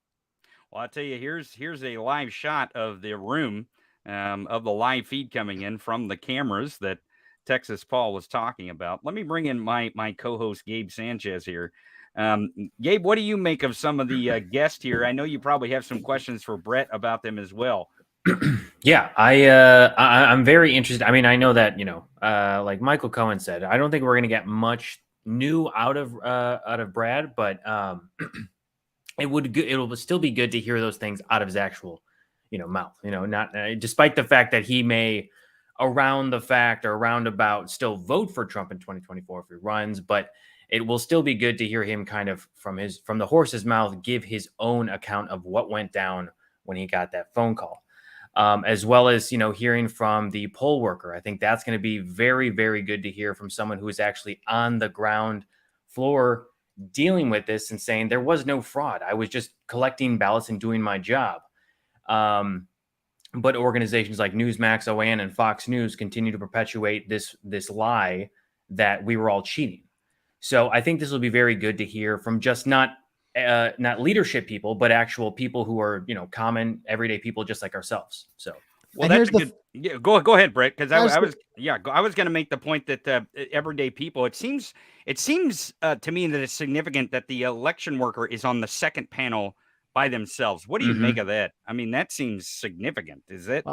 Well, I'll tell you, here's a live shot of the room, of the live feed coming in from the cameras that Texas Paul was talking about. Let me bring in my co-host Gabe Sanchez here. Gabe, what do you make of some of the guests here? I know you probably have some questions for Brett about them as well. Yeah, I'm very interested. I mean, I know that, like Michael Cohen said, I don't think we're going to get much new out of Brad, but it will still be good to hear those things out of his actual, mouth. Not despite the fact that he may around the fact or roundabout still vote for Trump in 2024 if he runs, but it will still be good to hear him kind of from the horse's mouth give his own account of what went down when he got that phone call, as well as hearing from the poll worker. I think that's going to be very, very good to hear from someone who is actually on the ground floor dealing with this and saying there was no fraud. I was just collecting ballots and doing my job. But organizations like Newsmax, OAN, and Fox News continue to perpetuate this lie that we were all cheating. So I think this will be very good to hear from just not leadership people, but actual people who are, common everyday people just like ourselves. So, well, that's go ahead, Brett, because I was going to make the point that everyday people. It seems to me that it's significant that the election worker is on the second panel by themselves. What do you make of that? I mean, that seems significant. Is it?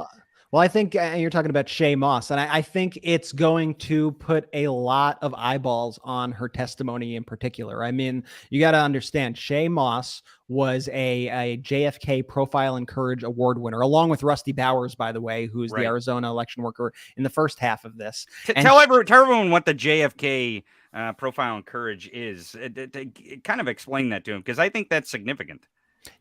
Well, I think you're talking about Shaye Moss, and I think it's going to put a lot of eyeballs on her testimony in particular. I mean, you got to understand, Shaye Moss was a JFK Profile and Courage Award winner, along with Rusty Bowers, by the way, who's the Arizona election worker in the first half of this. Tell everyone what the JFK Profile and Courage is. Kind of explain that to him, because I think that's significant.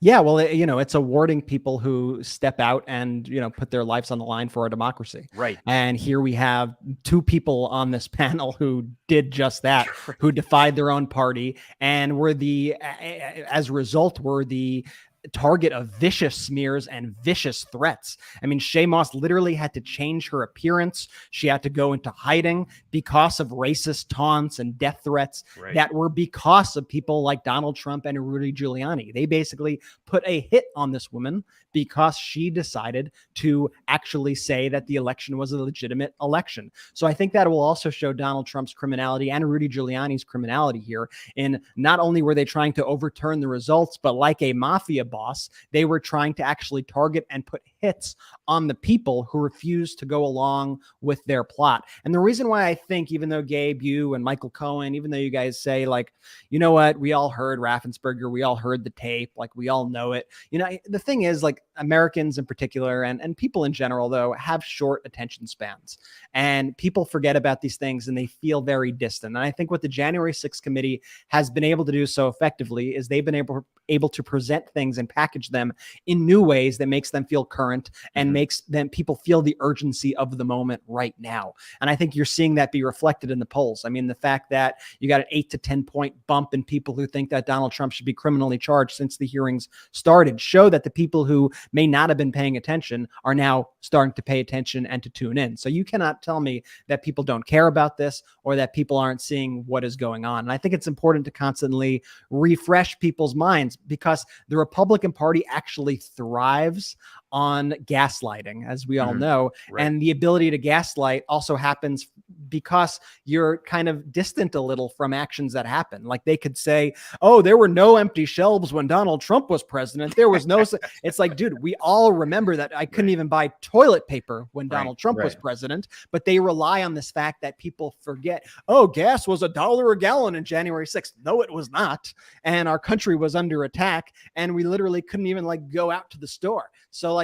Yeah, well, it's awarding people who step out and, put their lives on the line for our democracy. Right. And here we have two people on this panel who did just that, who defied their own party and as a result, were the target of vicious smears and vicious threats. I mean, Shaye Moss literally had to change her appearance. She had to go into hiding because of racist taunts and death threats that were because of people like Donald Trump and Rudy Giuliani. They basically put a hit on this woman because she decided to actually say that the election was a legitimate election. So I think that will also show Donald Trump's criminality and Rudy Giuliani's criminality here. In not only were they trying to overturn the results, but like a mafia boss. They were trying to actually target and put hits on the people who refused to go along with their plot. And the reason why I think, even though Gabe, you and Michael Cohen, even though you guys say, like, you know what, we all heard Raffensperger, we all heard the tape, like, we all know it. You know, the thing is, like, Americans in particular, and people in general, though, have short attention spans. And people forget about these things and they feel very distant. And I think what the January 6th committee has been able to do so effectively is they've been able to present things and package them in new ways that makes them feel current and makes them people feel the urgency of the moment right now. And I think you're seeing that be reflected in the polls. I mean, the fact that you got an 8 to 10 point bump in people who think that Donald Trump should be criminally charged since the hearings started show that the people who may not have been paying attention are now starting to pay attention and to tune in. So you cannot tell me that people don't care about this or that people aren't seeing what is going on. And I think it's important to constantly refresh people's minds, because the Republican Party actually thrives on gaslighting, as we all know. Right. And the ability to gaslight also happens because you're kind of distant a little from actions that happen. Like, they could say, oh, there were no empty shelves when Donald Trump was president. There was no, it's like, dude, we all remember that I couldn't even buy toilet paper when Donald Trump was president, but they rely on this fact that people forget, oh, gas was $1 a gallon in January 6th. No, it was not. And our country was under attack and we literally couldn't even like go out to the store. So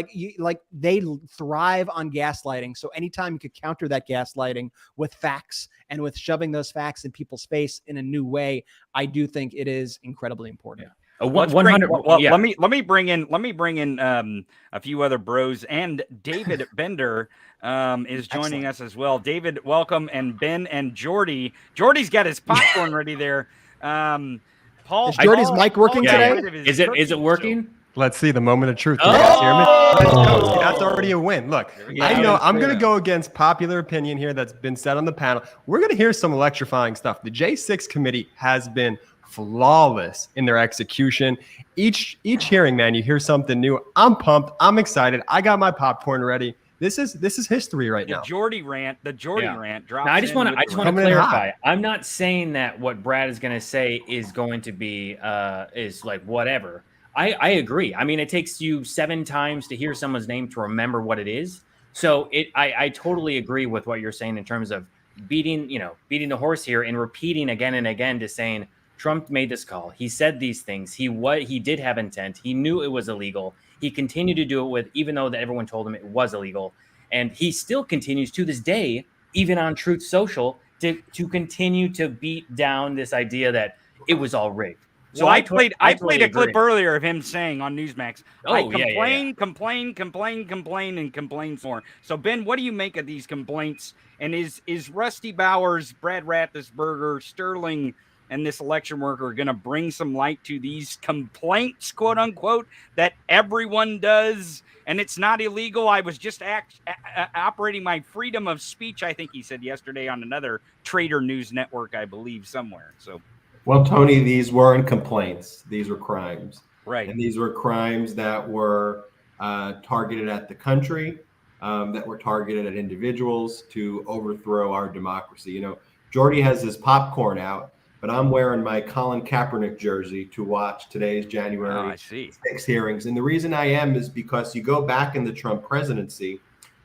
they thrive on gaslighting. So anytime you could counter that gaslighting with facts and with shoving those facts in people's face in a new way, I do think it is incredibly important. Yeah. 100. Well, yeah. Let me bring in a few other bros, and David Bender is joining us as well. David, welcome, and Ben and Jordy. Jordy's got his popcorn ready there. Paul, is Jordy's mic working today? Is it working? Let's see the moment of truth. Let's go. That's already a win. Look, I know I'm going to go against popular opinion here that's been said on the panel. We're going to hear some electrifying stuff. The J6 committee has been flawless in their execution. Each hearing, man, you hear something new. I'm pumped. I'm excited. I got my popcorn ready. This is history right now. The Jordy rant drops. Now, I just want to clarify. I'm not saying that what Brad is going to say is going to be is like whatever. I agree. I mean, it takes you 7 times to hear someone's name to remember what it is. So I totally agree with what you're saying in terms of beating the horse here and repeating again and again to saying Trump made this call. He said these things. He did have intent. He knew it was illegal. He continued to do it even though that everyone told him it was illegal. And he still continues to this day, even on Truth Social, to continue to beat down this idea that it was all rigged. So I played a clip earlier of him saying on Newsmax, complain more. So Ben, what do you make of these complaints? And is Rusty Bowers, Brad Raffensperger, Sterling, and this election worker going to bring some light to these complaints, quote unquote, that everyone does? And it's not illegal. I was just operating my freedom of speech, I think he said yesterday on another Trader News network, I believe, somewhere. So. Well, Tony, these weren't complaints. These were crimes. Right. And these were crimes that were targeted at the country, that were targeted at individuals to overthrow our democracy. You know, Jordy has his popcorn out, but I'm wearing my Colin Kaepernick jersey to watch today's January 6 hearings. And the reason I am is because you go back in the Trump presidency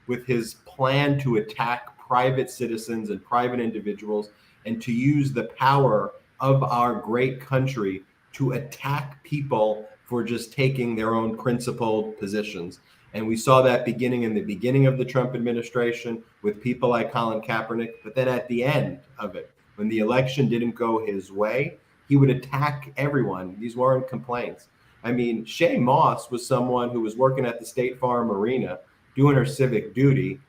with his plan to attack private citizens and private individuals and to use the power of our great country to attack people for just taking their own principled positions. And we saw that beginning in the beginning of the Trump administration with people like Colin Kaepernick. But then at the end of it, when the election didn't go his way, he would attack everyone. These weren't complaints. I mean, Shaye Moss was someone who was working at the State Farm Arena, doing her civic duty,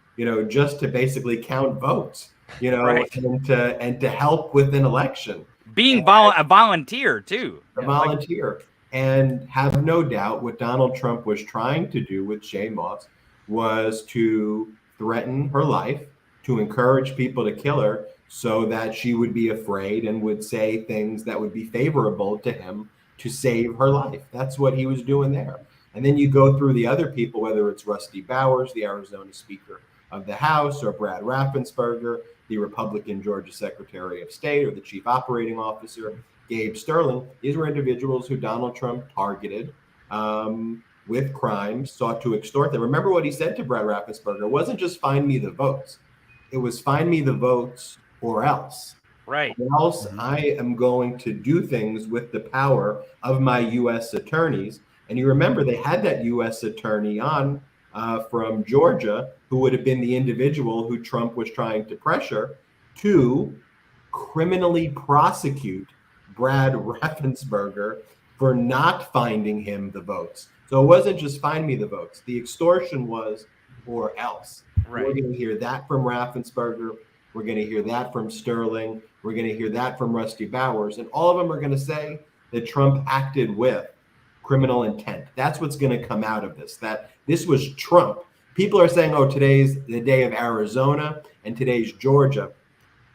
just to basically count votes, right. and to help with an election. Being a volunteer, too. A volunteer. And have no doubt what Donald Trump was trying to do with Shaye Moss was to threaten her life, to encourage people to kill her so that she would be afraid and would say things that would be favorable to him to save her life. That's what he was doing there. And then you go through the other people, whether it's Rusty Bowers, the Arizona Speaker of the House, or Brad Raffensperger, the Republican Georgia Secretary of State, or the Chief Operating Officer, Gabe Sterling. These were individuals who Donald Trump targeted with crimes, sought to extort them. Remember what he said to Brad Raffensperger. It wasn't just find me the votes. It was find me the votes or else. Right. Or else I am going to do things with the power of my U.S. attorneys. And you remember they had that U.S. attorney on from Georgia, who would have been the individual who Trump was trying to pressure to criminally prosecute Brad Raffensperger for not finding him the votes. So it wasn't just find me the votes. The extortion was or else. Right. We're going to hear that from Raffensperger. We're going to hear that from Sterling. We're going to hear that from Rusty Bowers. And all of them are going to say that Trump acted with criminal intent. That's what's going to come out of this, that this was Trump. People are saying, oh, today's the day of Arizona and today's Georgia.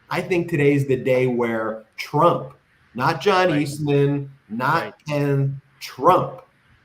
I think today's the day where Trump, not John Eastman, not Penn, Trump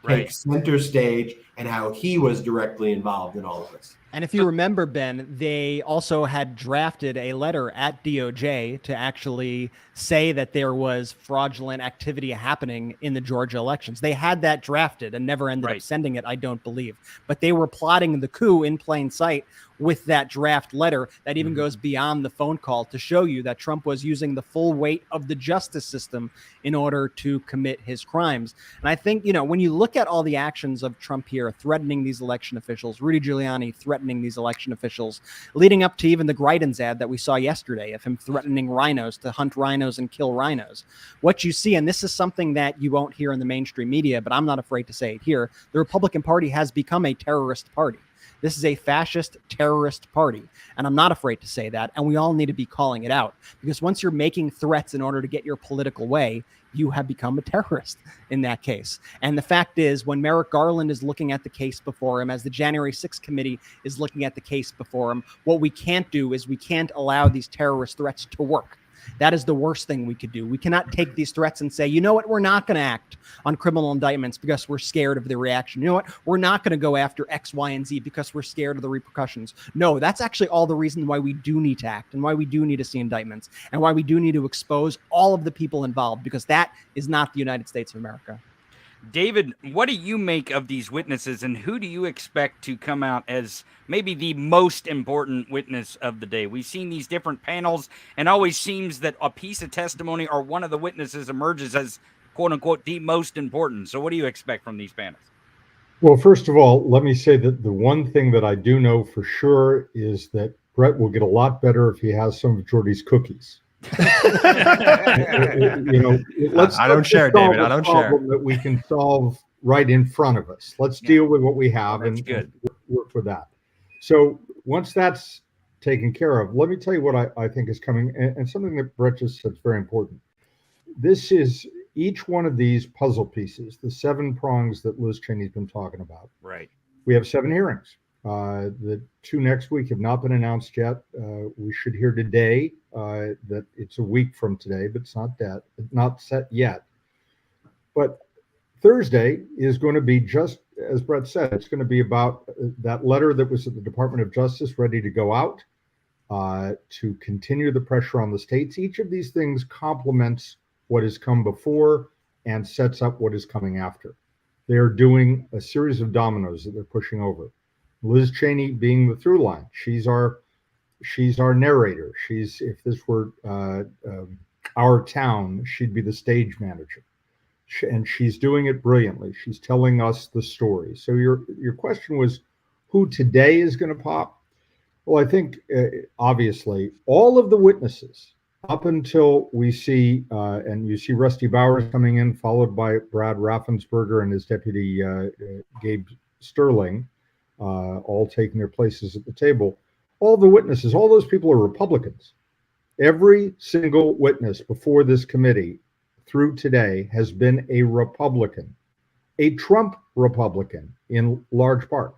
takes center stage and how he was directly involved in all of this. And if you remember, Ben, they also had drafted a letter at DOJ to actually say that there was fraudulent activity happening in the Georgia elections. They had that drafted and never ended up sending it, I don't believe. But they were plotting the coup in plain sight with that draft letter that even goes beyond the phone call to show you that Trump was using the full weight of the justice system in order to commit his crimes. And I think, you know, when you look at all the actions of Trump here, threatening these election officials, Rudy Giuliani threatening these election officials, leading up to even the Greitens ad that we saw yesterday of him threatening rhinos to hunt rhinos and kill rhinos. What you see, and this is something that you won't hear in the mainstream media, but I'm not afraid to say it here, the Republican Party has become a terrorist party. This is a fascist terrorist party. And I'm not afraid to say that. And we all need to be calling it out, because once you're making threats in order to get your political way, you have become a terrorist in that case. And the fact is, when Merrick Garland is looking at the case before him, as the January 6th committee is looking at the case before him, what we can't do is we can't allow these terrorist threats to work. That is the worst thing we could do. We cannot take these threats and say, you know what, we're not going to act on criminal indictments because we're scared of the reaction. You know what, we're not going to go after X, Y, and Z because we're scared of the repercussions. No, that's actually all the reason why we do need to act and why we do need to see indictments and why we do need to expose all of the people involved, because that is not the United States of America. David, what do you make of these witnesses, and who do you expect to come out as maybe the most important witness of the day? We've seen these different panels, and always seems that a piece of testimony or one of the witnesses emerges as, quote unquote, the most important. So what do you expect from these panels? Well, first of all, let me say that the one thing that I do know for sure is that Brett will get a lot better if he has some of Jordy's cookies. You know, I don't share, David. I don't share. That we can solve right in front of us. Let's deal with what we have and work with that. So once that's taken care of, let me tell you what I think is coming, and something that Brett just said is very important. This is each one of these puzzle pieces, the 7 prongs that Liz Cheney's been talking about. Right. We have 7 hearings. The 2 next week have not been announced yet. We should hear today that it's a week from today, but it's not set yet. But Thursday is going to be, just as Brett said, it's going to be about that letter that was at the Department of Justice ready to go out to continue the pressure on the states. Each of these things complements what has come before and sets up what is coming after. They are doing a series of dominoes that they're pushing over. Liz Cheney being the through line. She's our narrator. If this were our town, she'd be the stage manager, and she's doing it brilliantly. She's telling us the story. So your question was, who today is going to pop? Well, I think obviously all of the witnesses up until we see, and you see Rusty Bowers coming in, followed by Brad Raffensperger and his deputy Gabe Sterling. All taking their places at the table. All the witnesses, all those people are Republicans. Every single witness before this committee through today has been a Republican, a Trump Republican in large part.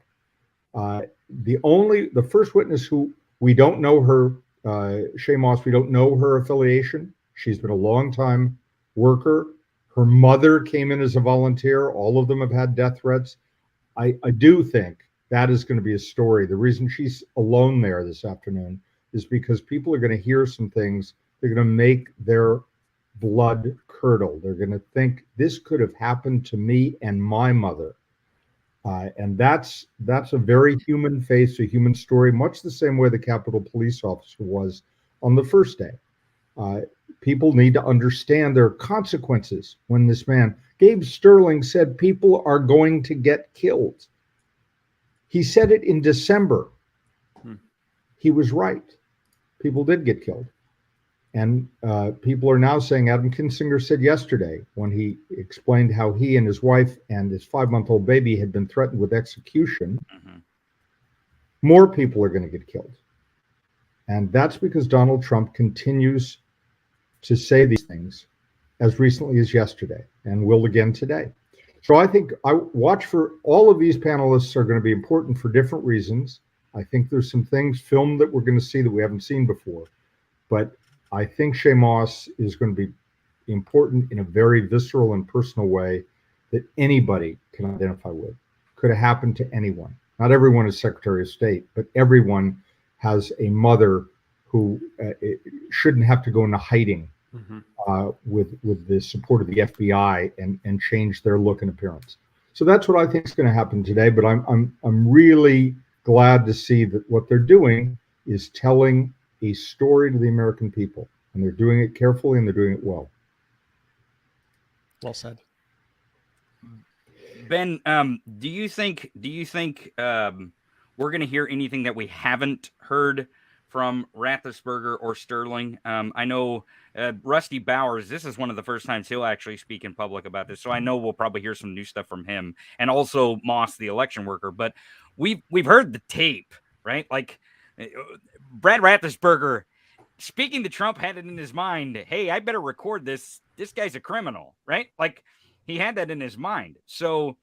The first witness who we don't know her, Shaye Moss, we don't know her affiliation. She's been a long-time worker. Her mother came in as a volunteer. All of them have had death threats. I do think that is going to be a story. The reason she's alone there this afternoon is because people are going to hear some things. They're going to make their blood curdle. They're going to think this could have happened to me and my mother. And that's a very human face, a human story, much the same way the Capitol Police officer was on the first day. People need to understand there are consequences when this man, Gabe Sterling, said people are going to get killed. He said it in December. He was right. People did get killed. And people are now saying, Adam Kinzinger said yesterday when he explained how he and his wife and his 5-month-old baby had been threatened with execution, more people are going to get killed. And that's because Donald Trump continues to say these things as recently as yesterday and will again today. So I think I watch for all of these panelists are going to be important for different reasons. I think there's some things filmed that we're going to see that we haven't seen before. But I think Shaye Moss is going to be important in a very visceral and personal way that anybody can identify with. Could have happened to anyone. Not everyone is Secretary of State, but everyone has a mother who shouldn't have to go into hiding with the support of the FBI and change their look and appearance. So that's what I think is going to happen today. But I'm really glad to see that what they're doing is telling a story to the American people, and they're doing it carefully and they're doing it well. Well said. Ben, do you think we're going to hear anything that we haven't heard from Raffensperger or Sterling? I know Rusty Bowers, this is one of the first times he'll actually speak in public about this, so I know we'll probably hear some new stuff from him, and also Moss, the election worker. But we've heard the tape, right? Like Brad Raffensperger speaking to Trump had it in his mind, hey, I better record this. This guy's a criminal, right? Like he had that in his mind. So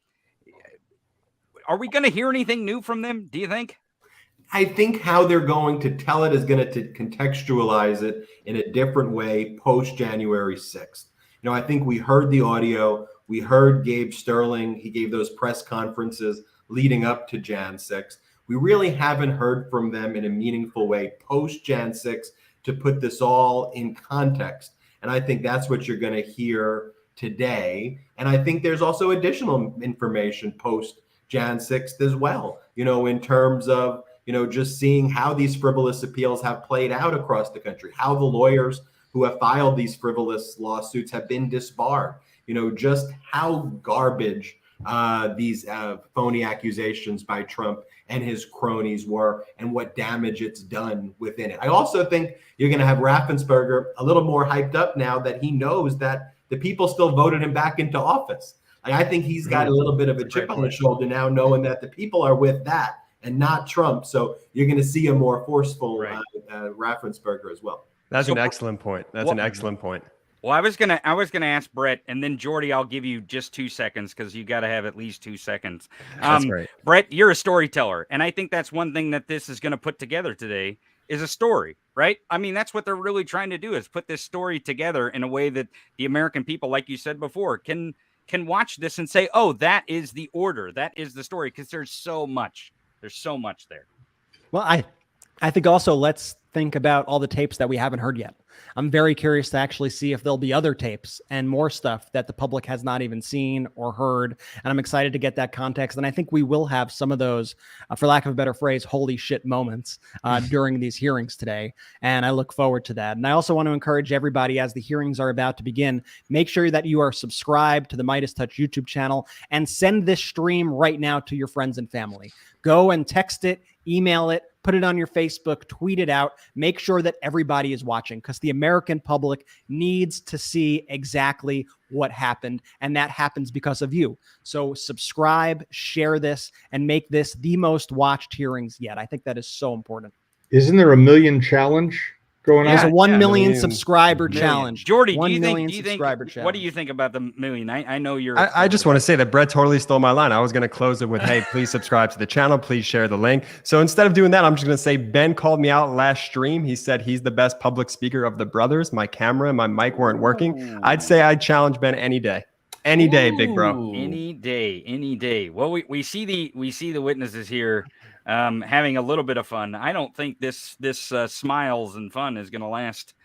are we going to hear anything new from them, do you think? I think how they're going to tell it is going to contextualize it in a different way post January 6th. You know, I think we heard the audio. We heard Gabe Sterling. He gave those press conferences leading up to Jan 6th. We really haven't heard from them in a meaningful way post Jan 6th to put this all in context. And I think that's what you're going to hear today. And I think there's also additional information post Jan 6th as well, you know, in terms of, you know, just seeing how these frivolous appeals have played out across the country, how the lawyers who have filed these frivolous lawsuits have been disbarred, you know, just how garbage these phony accusations by Trump and his cronies were and what damage it's done within it. I also think you're going to have Raffensperger a little more hyped up now that he knows that the people still voted him back into office. Like, I think he's got a little bit of a chip on his shoulder now, knowing that the people are with that and not Trump. So you're going to see a more forceful Raffensperger as well. That's an excellent point. That's an excellent point. Well, I was gonna ask Brett, and then Jordy, I'll give you just 2 seconds because you got to have at least 2 seconds. That's right. Brett, you're a storyteller, and I think that's one thing that this is going to put together today is a story, right? I mean, that's what they're really trying to do is put this story together in a way that the American people, like you said before, can watch this and say, "Oh, that is the order, that is the story," because there's so much. There's so much there. Well, I think also let's think about all the tapes that we haven't heard yet. I'm very curious to actually see if there'll be other tapes and more stuff that the public has not even seen or heard. And I'm excited to get that context. And I think we will have some of those, for lack of a better phrase, holy shit moments during these hearings today. And I look forward to that. And I also want to encourage everybody as the hearings are about to begin, make sure that you are subscribed to the Midas Touch YouTube channel and send this stream right now to your friends and family. Go and text it, email it, put it on your Facebook, tweet it out, make sure that everybody is watching because the American public needs to see exactly what happened. And that happens because of you. So subscribe, share this, and make this the most watched hearings yet. I think that is so important. Isn't there a million challenge going on? There's a 1 million subscriber challenge. Jordy, what do you think about the million? I know you're. I just want to say that Brett totally stole my line. I was going to close it with, hey, please subscribe to the channel. Please share the link. So instead of doing that, I'm just going to say Ben called me out last stream. He said he's the best public speaker of the brothers. My camera and my mic weren't working. I'd say I'd challenge Ben any day. Any day, big bro. Any day. Well, we see the witnesses here having a little bit of fun. I don't think this smiles and fun is going to last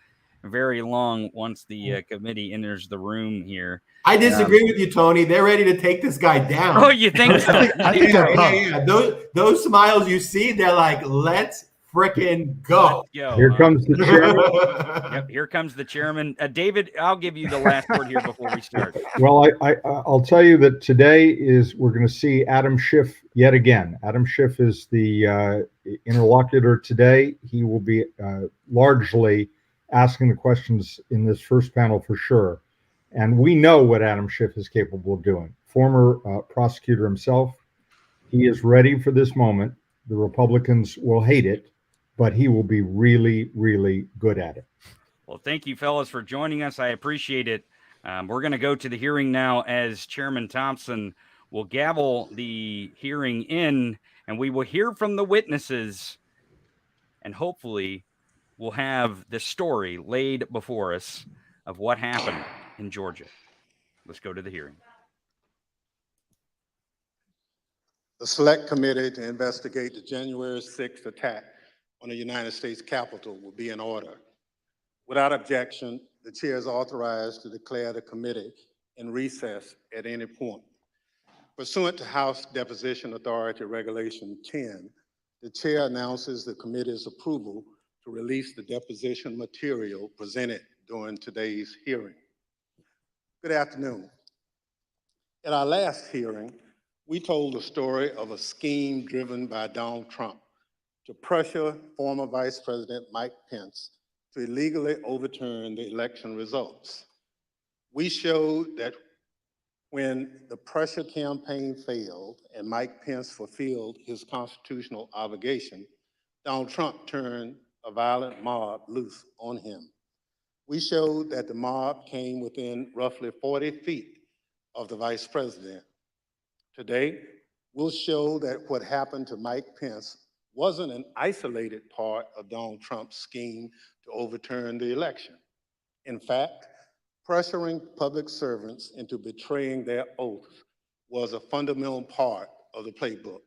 very long once the committee enters the room here. I disagree with you, Tony. They're ready to take this guy down. Oh, you think so? I think they're pumped. Yeah. Those smiles you see, they're like, let's frickin' go. Let's go. Here comes the chairman. Yep, here comes the chairman. David, I'll give you the last word here before we start. Well, I'll tell you that today we're going to see Adam Schiff yet again. Adam Schiff is the interlocutor today. He will be largely asking the questions in this first panel for sure. And we know what Adam Schiff is capable of doing. Former prosecutor himself, he is ready for this moment. The Republicans will hate it, but he will be really, really good at it. Well, thank you, fellas, for joining us. I appreciate it. We're going to go to the hearing now as Chairman Thompson will gavel the hearing in, and we will hear from the witnesses, and hopefully we'll have the story laid before us of what happened in Georgia. Let's go to the hearing. The Select Committee to investigate the January 6th attack on the United States Capitol will be in order. Without objection, the chair is authorized to declare the committee in recess at any point. Pursuant to House Deposition Authority Regulation 10, the chair announces the committee's approval to release the deposition material presented during today's hearing. Good afternoon. At our last hearing, we told the story of a scheme driven by Donald Trump to pressure former Vice President Mike Pence to illegally overturn the election results. We showed that when the pressure campaign failed and Mike Pence fulfilled his constitutional obligation, Donald Trump turned a violent mob loose on him. We showed that the mob came within roughly 40 feet of the Vice President. Today, we'll show that what happened to Mike Pence wasn't an isolated part of Donald Trump's scheme to overturn the election. In fact, pressuring public servants into betraying their oaths was a fundamental part of the playbook.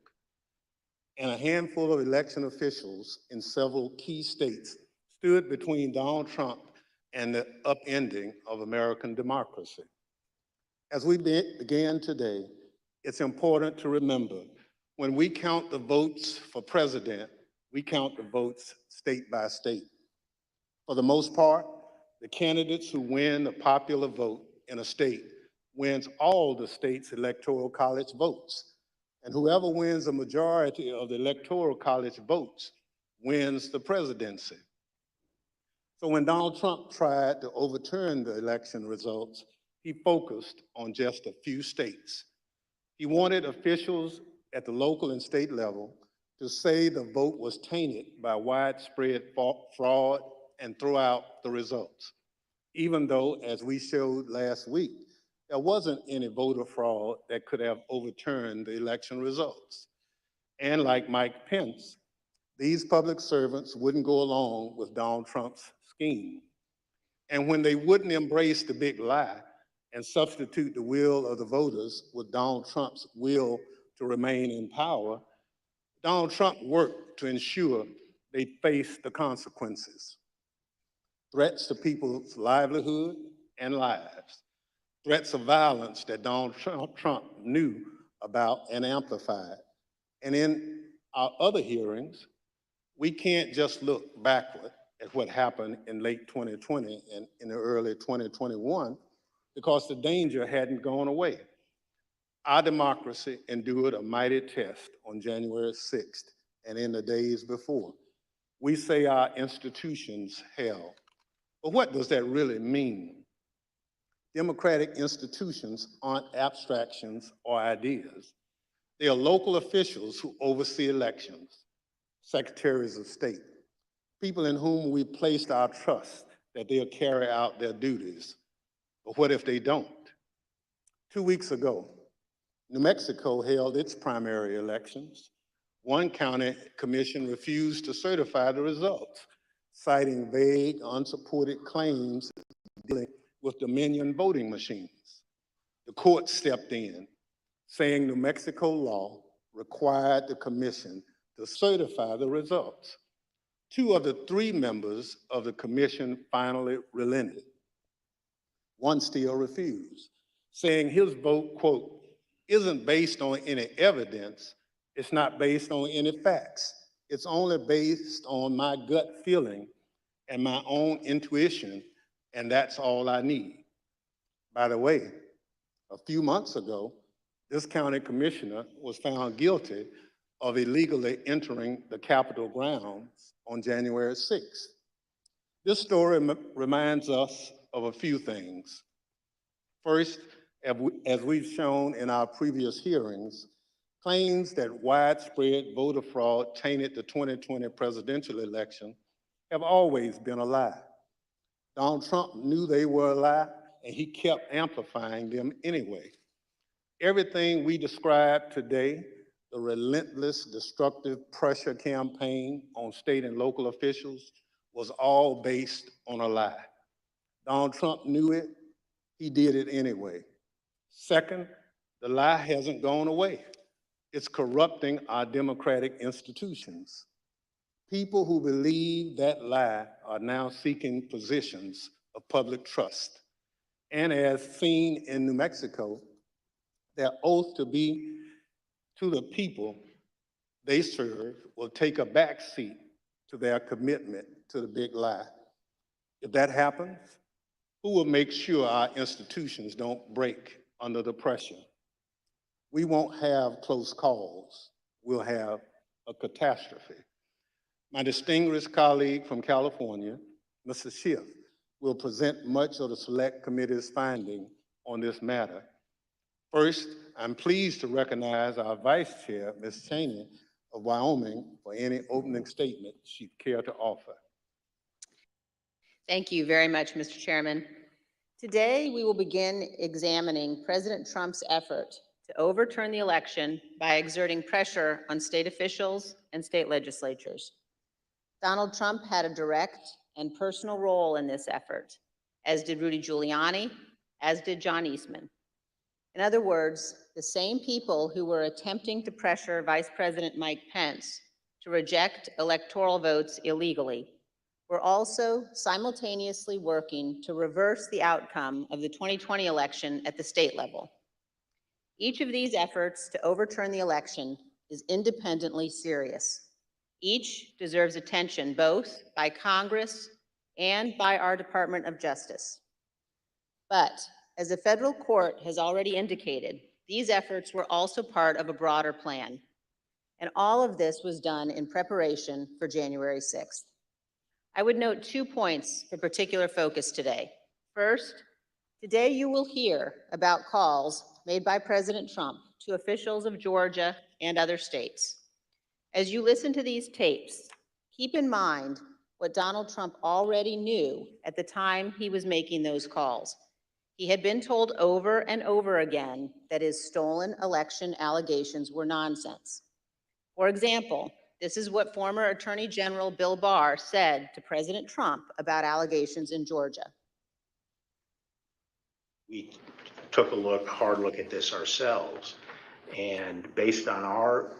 And a handful of election officials in several key states stood between Donald Trump and the upending of American democracy. As we begin today, it's important to remember when we count the votes for president, we count the votes state by state. For the most part, the candidates who win the popular vote in a state wins all the state's electoral college votes. And whoever wins a majority of the electoral college votes wins the presidency. So when Donald Trump tried to overturn the election results, he focused on just a few states. He wanted officials at the local and state level to say the vote was tainted by widespread fraud and throw out the results, even though, as we showed last week, there wasn't any voter fraud that could have overturned the election results. And like Mike Pence, these public servants wouldn't go along with Donald Trump's scheme. And when they wouldn't embrace the big lie and substitute the will of the voters with Donald Trump's will to remain in power, Donald Trump worked to ensure they faced the consequences. Threats to people's livelihood and lives, threats of violence that Donald Trump knew about and amplified. And in our other hearings, we can't just look backward at what happened in late 2020 and in the early 2021 because the danger hadn't gone away. Our democracy endured a mighty test on January 6th and in the days before. We say our institutions held. But what does that really mean? Democratic institutions aren't abstractions or ideas. They are local officials who oversee elections, secretaries of state, people in whom we placed our trust that they'll carry out their duties. But what if they don't? 2 weeks ago, New Mexico held its primary elections. One county commission refused to certify the results, citing vague, unsupported claims dealing with Dominion voting machines. The court stepped in, saying New Mexico law required the commission to certify the results. 2 of the 3 members of the commission finally relented. One still refused, saying his vote, quote, isn't based on any evidence, it's not based on any facts, it's only based on my gut feeling and my own intuition, and that's all I need. By the way, a few months ago, this county commissioner was found guilty of illegally entering the Capitol grounds on January 6th. This story reminds us of a few things. First, as we've shown in our previous hearings, claims that widespread voter fraud tainted the 2020 presidential election have always been a lie. Donald Trump knew they were a lie, and he kept amplifying them anyway. Everything we described today, the relentless, destructive pressure campaign on state and local officials, was all based on a lie. Donald Trump knew it, he did it anyway. Second, the lie hasn't gone away. It's corrupting our democratic institutions. People who believe that lie are now seeking positions of public trust. And as seen in New Mexico, their oath to be to the people they serve will take a back seat to their commitment to the big lie. If that happens, who will make sure our institutions don't break under the pressure? We won't have close calls, we'll have a catastrophe. My distinguished colleague from California, Mr. Schiff, will present much of the Select Committee's finding on this matter. First, I'm pleased to recognize our Vice Chair, Ms. Cheney of Wyoming, for any opening statement she'd care to offer. Thank you very much, Mr. Chairman. Today, we will begin examining President Trump's effort to overturn the election by exerting pressure on state officials and state legislatures. Donald Trump had a direct and personal role in this effort, as did Rudy Giuliani, as did John Eastman. In other words, the same people who were attempting to pressure Vice President Mike Pence to reject electoral votes illegally were also simultaneously working to reverse the outcome of the 2020 election at the state level. Each of these efforts to overturn the election is independently serious. Each deserves attention both by Congress and by our Department of Justice. But as the federal court has already indicated, these efforts were also part of a broader plan. And all of this was done in preparation for January 6th. I would note 2 points for particular focus today. First, today you will hear about calls made by President Trump to officials of Georgia and other states. As you listen to these tapes, keep in mind what Donald Trump already knew at the time he was making those calls. He had been told over and over again that his stolen election allegations were nonsense. For example, this is what former Attorney General Bill Barr said to President Trump about allegations in Georgia. We took a hard look at this ourselves, and based on our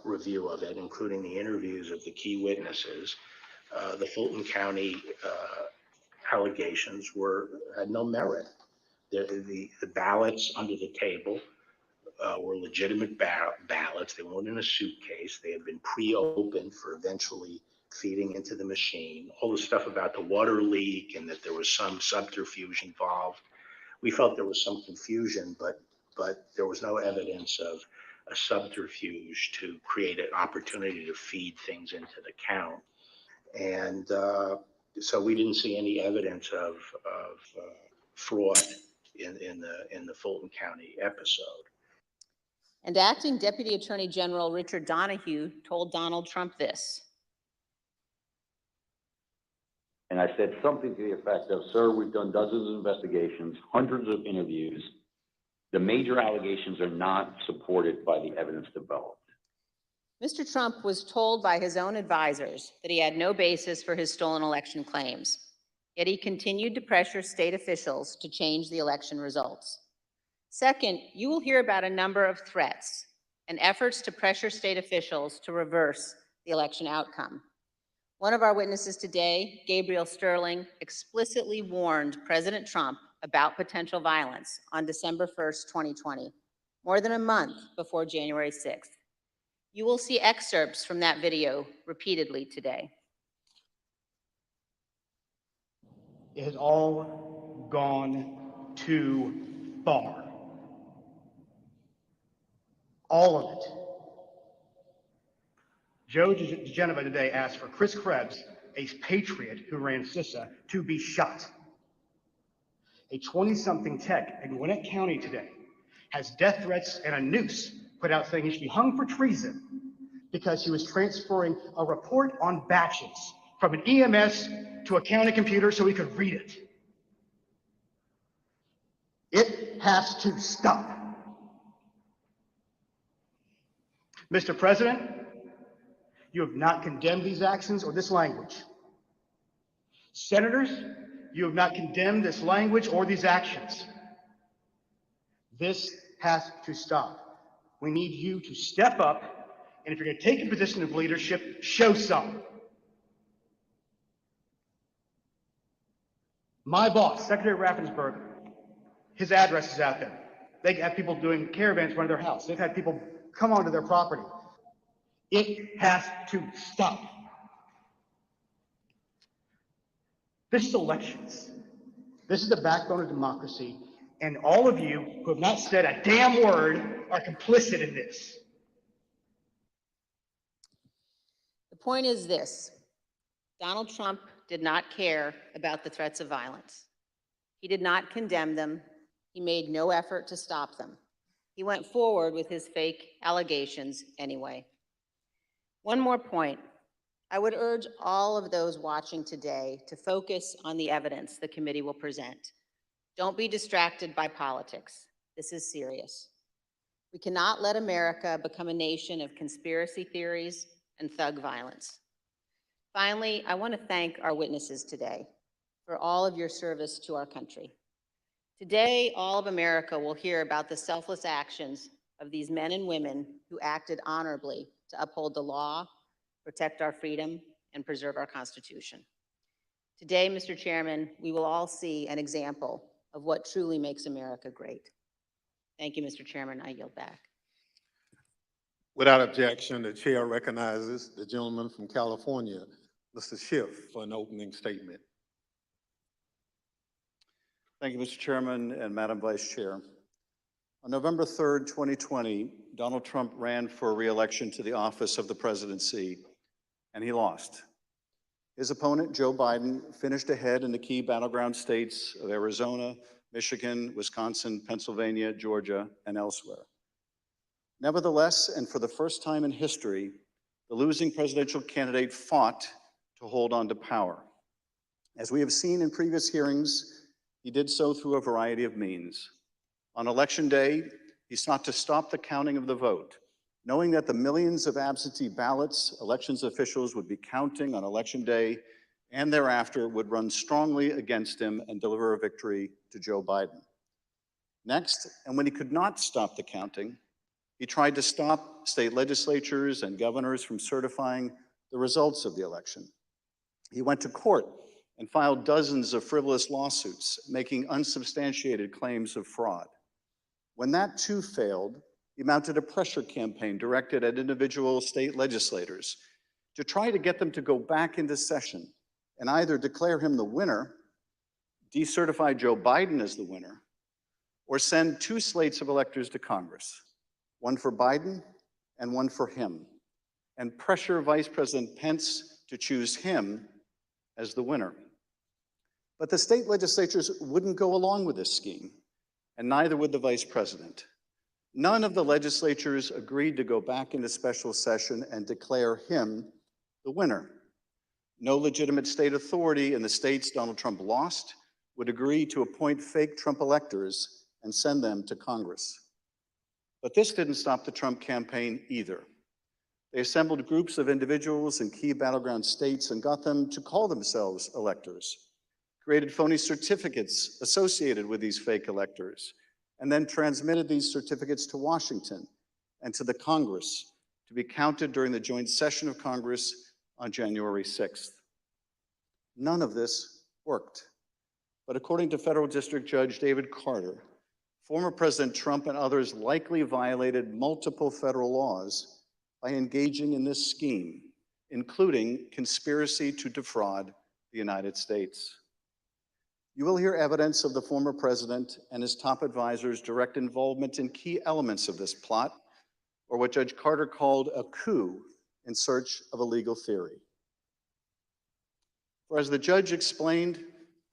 review of it, including the interviews of the key witnesses, the Fulton County allegations had no merit. The ballots under the table were legitimate ballots. They weren't in a suitcase. They had been pre-opened for eventually feeding into the machine. All the stuff about the water leak and that there was some subterfuge involved. We felt there was some confusion, but there was no evidence of a subterfuge to create an opportunity to feed things into the count. And so we didn't see any evidence of fraud in the Fulton County episode. And Acting Deputy Attorney General Richard Donahue told Donald Trump this. And I said something to the effect of, sir, we've done dozens of investigations, hundreds of interviews. The major allegations are not supported by the evidence developed. Mr. Trump was told by his own advisors that he had no basis for his stolen election claims, yet he continued to pressure state officials to change the election results. Second, you will hear about a number of threats and efforts to pressure state officials to reverse the election outcome. One of our witnesses today, Gabriel Sterling, explicitly warned President Trump about potential violence on December 1st, 2020, more than a month before January 6th. You will see excerpts from that video repeatedly today. It has all gone too far. All of it. Joe DeGenova today asked for Chris Krebs, a patriot who ran CISA, to be shot. A 20-something tech in Gwinnett County today has death threats and a noose put out saying he should be hung for treason because he was transferring a report on batches from an EMS to a county computer so he could read it. It has to stop. Mr. President, you have not condemned these actions or this language. Senators, you have not condemned this language or these actions. This has to stop. We need you to step up, and if you're going to take a position of leadership, show some. My boss, Secretary Raffensperger, his address is out there. They have people doing caravans around their house. They've had people come onto their property. It has to stop. This is elections. This is the backbone of democracy, and all of you who have not said a damn word are complicit in this. The point is this: Donald Trump did not care about the threats of violence. He did not condemn them. He made no effort to stop them. He went forward with his fake allegations anyway. One more point. I would urge all of those watching today to focus on the evidence the committee will present. Don't be distracted by politics. This is serious. We cannot let America become a nation of conspiracy theories and thug violence. Finally, I want to thank our witnesses today for all of your service to our country. Today, all of America will hear about the selfless actions of these men and women who acted honorably to uphold the law, protect our freedom, and preserve our Constitution. Today, Mr. Chairman, we will all see an example of what truly makes America great. Thank you, Mr. Chairman. I yield back. Without objection, the chair recognizes the gentleman from California, Mr. Schiff, for an opening statement. Thank you, Mr. Chairman and Madam Vice Chair. On November 3rd, 2020, Donald Trump ran for re-election to the office of the presidency, and he lost. His opponent, Joe Biden, finished ahead in the key battleground states of Arizona, Michigan, Wisconsin, Pennsylvania, Georgia, and elsewhere. Nevertheless, and for the first time in history, the losing presidential candidate fought to hold on to power. As we have seen in previous hearings, he did so through a variety of means. On Election Day, he sought to stop the counting of the vote, knowing that the millions of absentee ballots elections officials would be counting on Election Day and thereafter would run strongly against him and deliver a victory to Joe Biden. Next, and when he could not stop the counting, he tried to stop state legislatures and governors from certifying the results of the election. He went to court and filed dozens of frivolous lawsuits, making unsubstantiated claims of fraud. When that too failed, he mounted a pressure campaign directed at individual state legislators to try to get them to go back into session and either declare him the winner, decertify Joe Biden as the winner, or send two slates of electors to Congress, one for Biden and one for him, and pressure Vice President Pence to choose him as the winner. But the state legislatures wouldn't go along with this scheme, and neither would the vice president. None of the legislatures agreed to go back into special session and declare him the winner. No legitimate state authority in the states Donald Trump lost would agree to appoint fake Trump electors and send them to Congress. But this didn't stop the Trump campaign either. They assembled groups of individuals in key battleground states and got them to call themselves electors, created phony certificates associated with these fake electors, and then transmitted these certificates to Washington and to the Congress to be counted during the joint session of Congress on January 6th. None of this worked. But according to Federal District Judge David Carter, former President Trump and others likely violated multiple federal laws by engaging in this scheme, including conspiracy to defraud the United States. You will hear evidence of the former president and his top advisors' direct involvement in key elements of this plot, or what Judge Carter called a coup in search of a legal theory. For as the judge explained,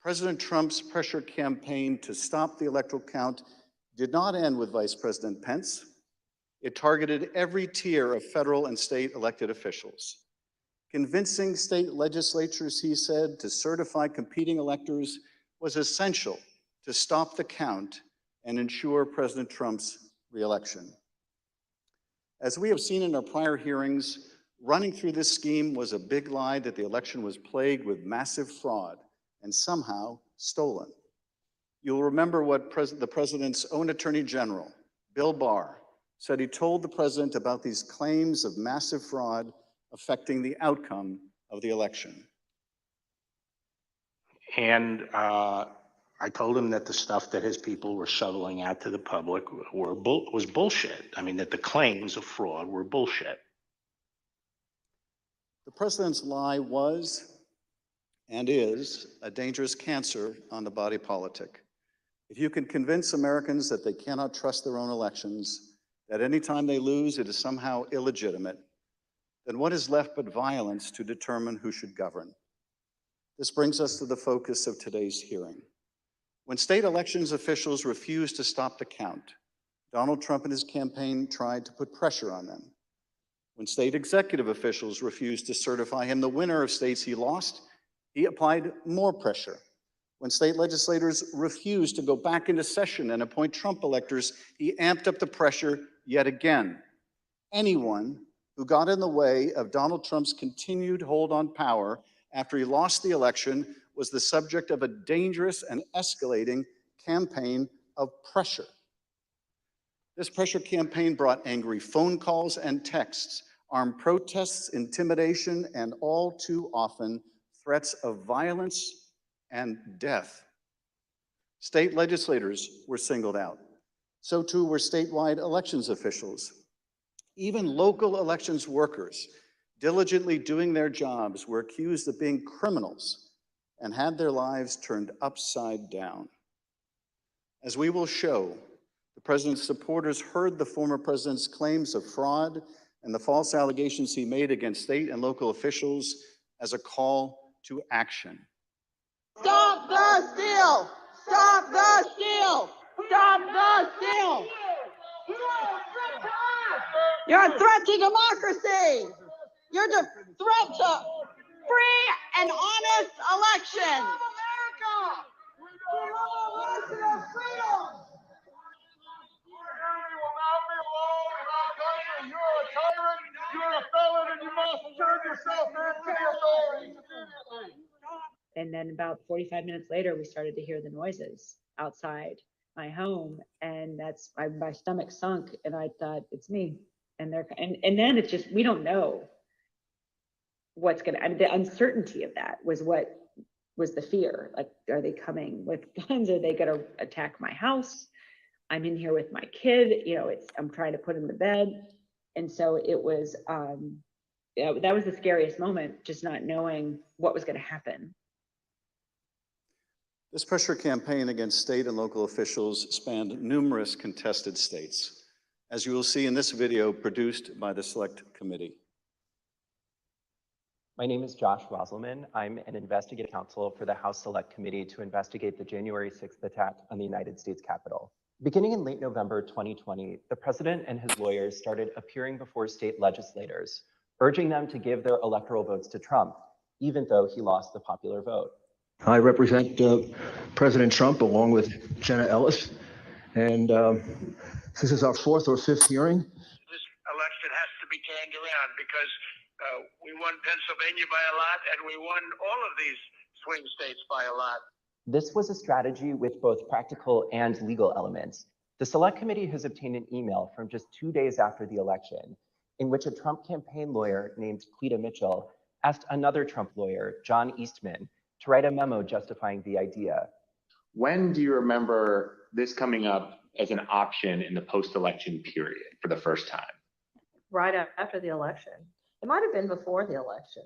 President Trump's pressure campaign to stop the electoral count did not end with Vice President Pence. It targeted every tier of federal and state elected officials, convincing state legislatures, he said, to certify competing electors was essential to stop the count and ensure President Trump's reelection. As we have seen in our prior hearings, running through this scheme was a big lie that the election was plagued with massive fraud and somehow stolen. You'll remember what the president's own attorney general, Bill Barr, said he told the president about these claims of massive fraud affecting the outcome of the election. And I told him that the stuff that his people were shoveling out to the public was bullshit. I mean, that the claims of fraud were bullshit. The president's lie was and is a dangerous cancer on the body politic. If you can convince Americans that they cannot trust their own elections, that any time they lose it is somehow illegitimate, then what is left but violence to determine who should govern? This brings us to the focus of today's hearing. When state elections officials refused to stop the count, Donald Trump and his campaign tried to put pressure on them. When state executive officials refused to certify him the winner of states he lost, he applied more pressure. When state legislators refused to go back into session and appoint Trump electors, he amped up the pressure yet again. Anyone who got in the way of Donald Trump's continued hold on power after he lost the election was the subject of a dangerous and escalating campaign of pressure. This pressure campaign brought angry phone calls and texts, armed protests, intimidation, and all too often, threats of violence and death. State legislators were singled out. So too were statewide elections officials. Even local elections workers, diligently doing their jobs, were accused of being criminals and had their lives turned upside down. As we will show, the president's supporters heard the former president's claims of fraud and the false allegations he made against state and local officials as a call to action. Stop the steal! Stop the steal! Stop the steal! You're a threat to democracy! You're a threat to free and honest elections! And then about 45 minutes later, we started to hear the noises outside my home, and that's my stomach sunk, and I thought, it's me. And then it's just, we don't know what's gonna. I mean, the uncertainty of that was what was the fear. Like, are they coming with guns? Are they gonna attack my house? I'm in here with my kid. You know, I'm trying to put him to bed, and so it was. That was the scariest moment, just not knowing what was going to happen. This pressure campaign against state and local officials spanned numerous contested states, as you will see in this video produced by the Select Committee. My name is Josh Roselman. I'm an investigative counsel for the House Select Committee to investigate the January 6th attack on the United States Capitol. Beginning in late November 2020, the president and his lawyers started appearing before state legislators, urging them to give their electoral votes to Trump, even though he lost the popular vote. I represent President Trump along with Jenna Ellis, and this is our fourth or fifth hearing. This election has to be turned around because we won Pennsylvania by a lot, and we won all of these swing states by a lot. This was a strategy with both practical and legal elements. The Select Committee has obtained an email from just 2 days after the election in which a Trump campaign lawyer named Cleta Mitchell asked another Trump lawyer, John Eastman, to write a memo justifying the idea. When do you remember this coming up as an option in the post-election period for the first time? Right after the election. It might have been before the election.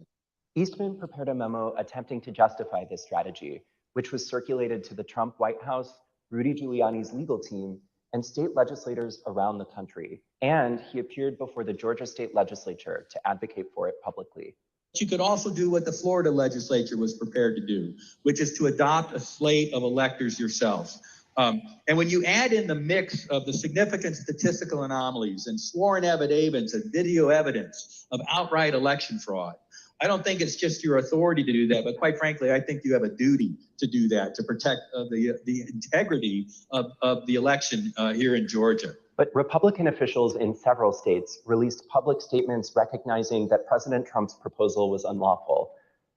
Eastman prepared a memo attempting to justify this strategy, which was circulated to the Trump White House, Rudy Giuliani's legal team, and state legislators around the country. And he appeared before the Georgia state legislature to advocate for it publicly. You could also do what the Florida legislature was prepared to do, which is to adopt a slate of electors yourselves. And when you add in the mix of the significant statistical anomalies and sworn affidavits and video evidence of outright election fraud, I don't think it's just your authority to do that, but quite frankly, I think you have a duty to do that, to protect the integrity of the election here in Georgia. But Republican officials in several states released public statements recognizing that President Trump's proposal was unlawful.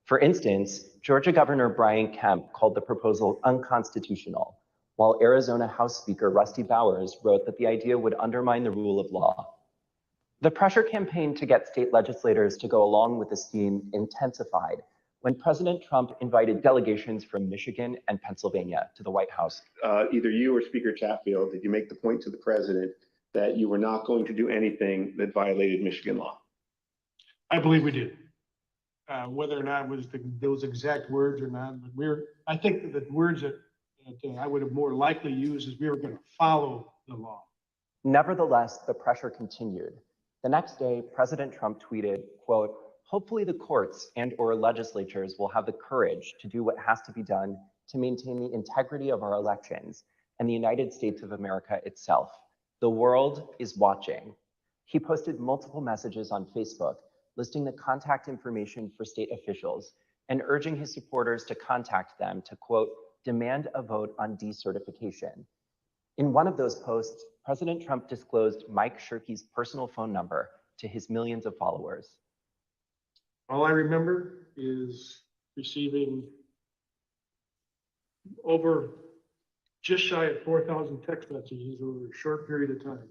For instance, Georgia Governor Brian Kemp called the proposal unconstitutional, while Arizona House Speaker Rusty Bowers wrote that the idea would undermine the rule of law. The pressure campaign to get state legislators to go along with the scheme intensified when President Trump invited delegations from Michigan and Pennsylvania to the White House. Either you or Speaker Chatfield, did you make the point to the president that you were not going to do anything that violated Michigan law? I believe we did. Whether or not it was those exact words or not, but I think that the words that I would have more likely used is we were going to follow the law. Nevertheless, the pressure continued. The next day, President Trump tweeted, quote, "Hopefully the courts and/or legislatures will have the courage to do what has to be done to maintain the integrity of our elections and the United States of America itself. The world is watching." He posted multiple messages on Facebook listing the contact information for state officials and urging his supporters to contact them to, quote, "demand a vote on decertification." In one of those posts, President Trump disclosed Mike Shirkey's personal phone number to his millions of followers. All I remember is receiving over just shy of 4,000 text messages over a short period of time,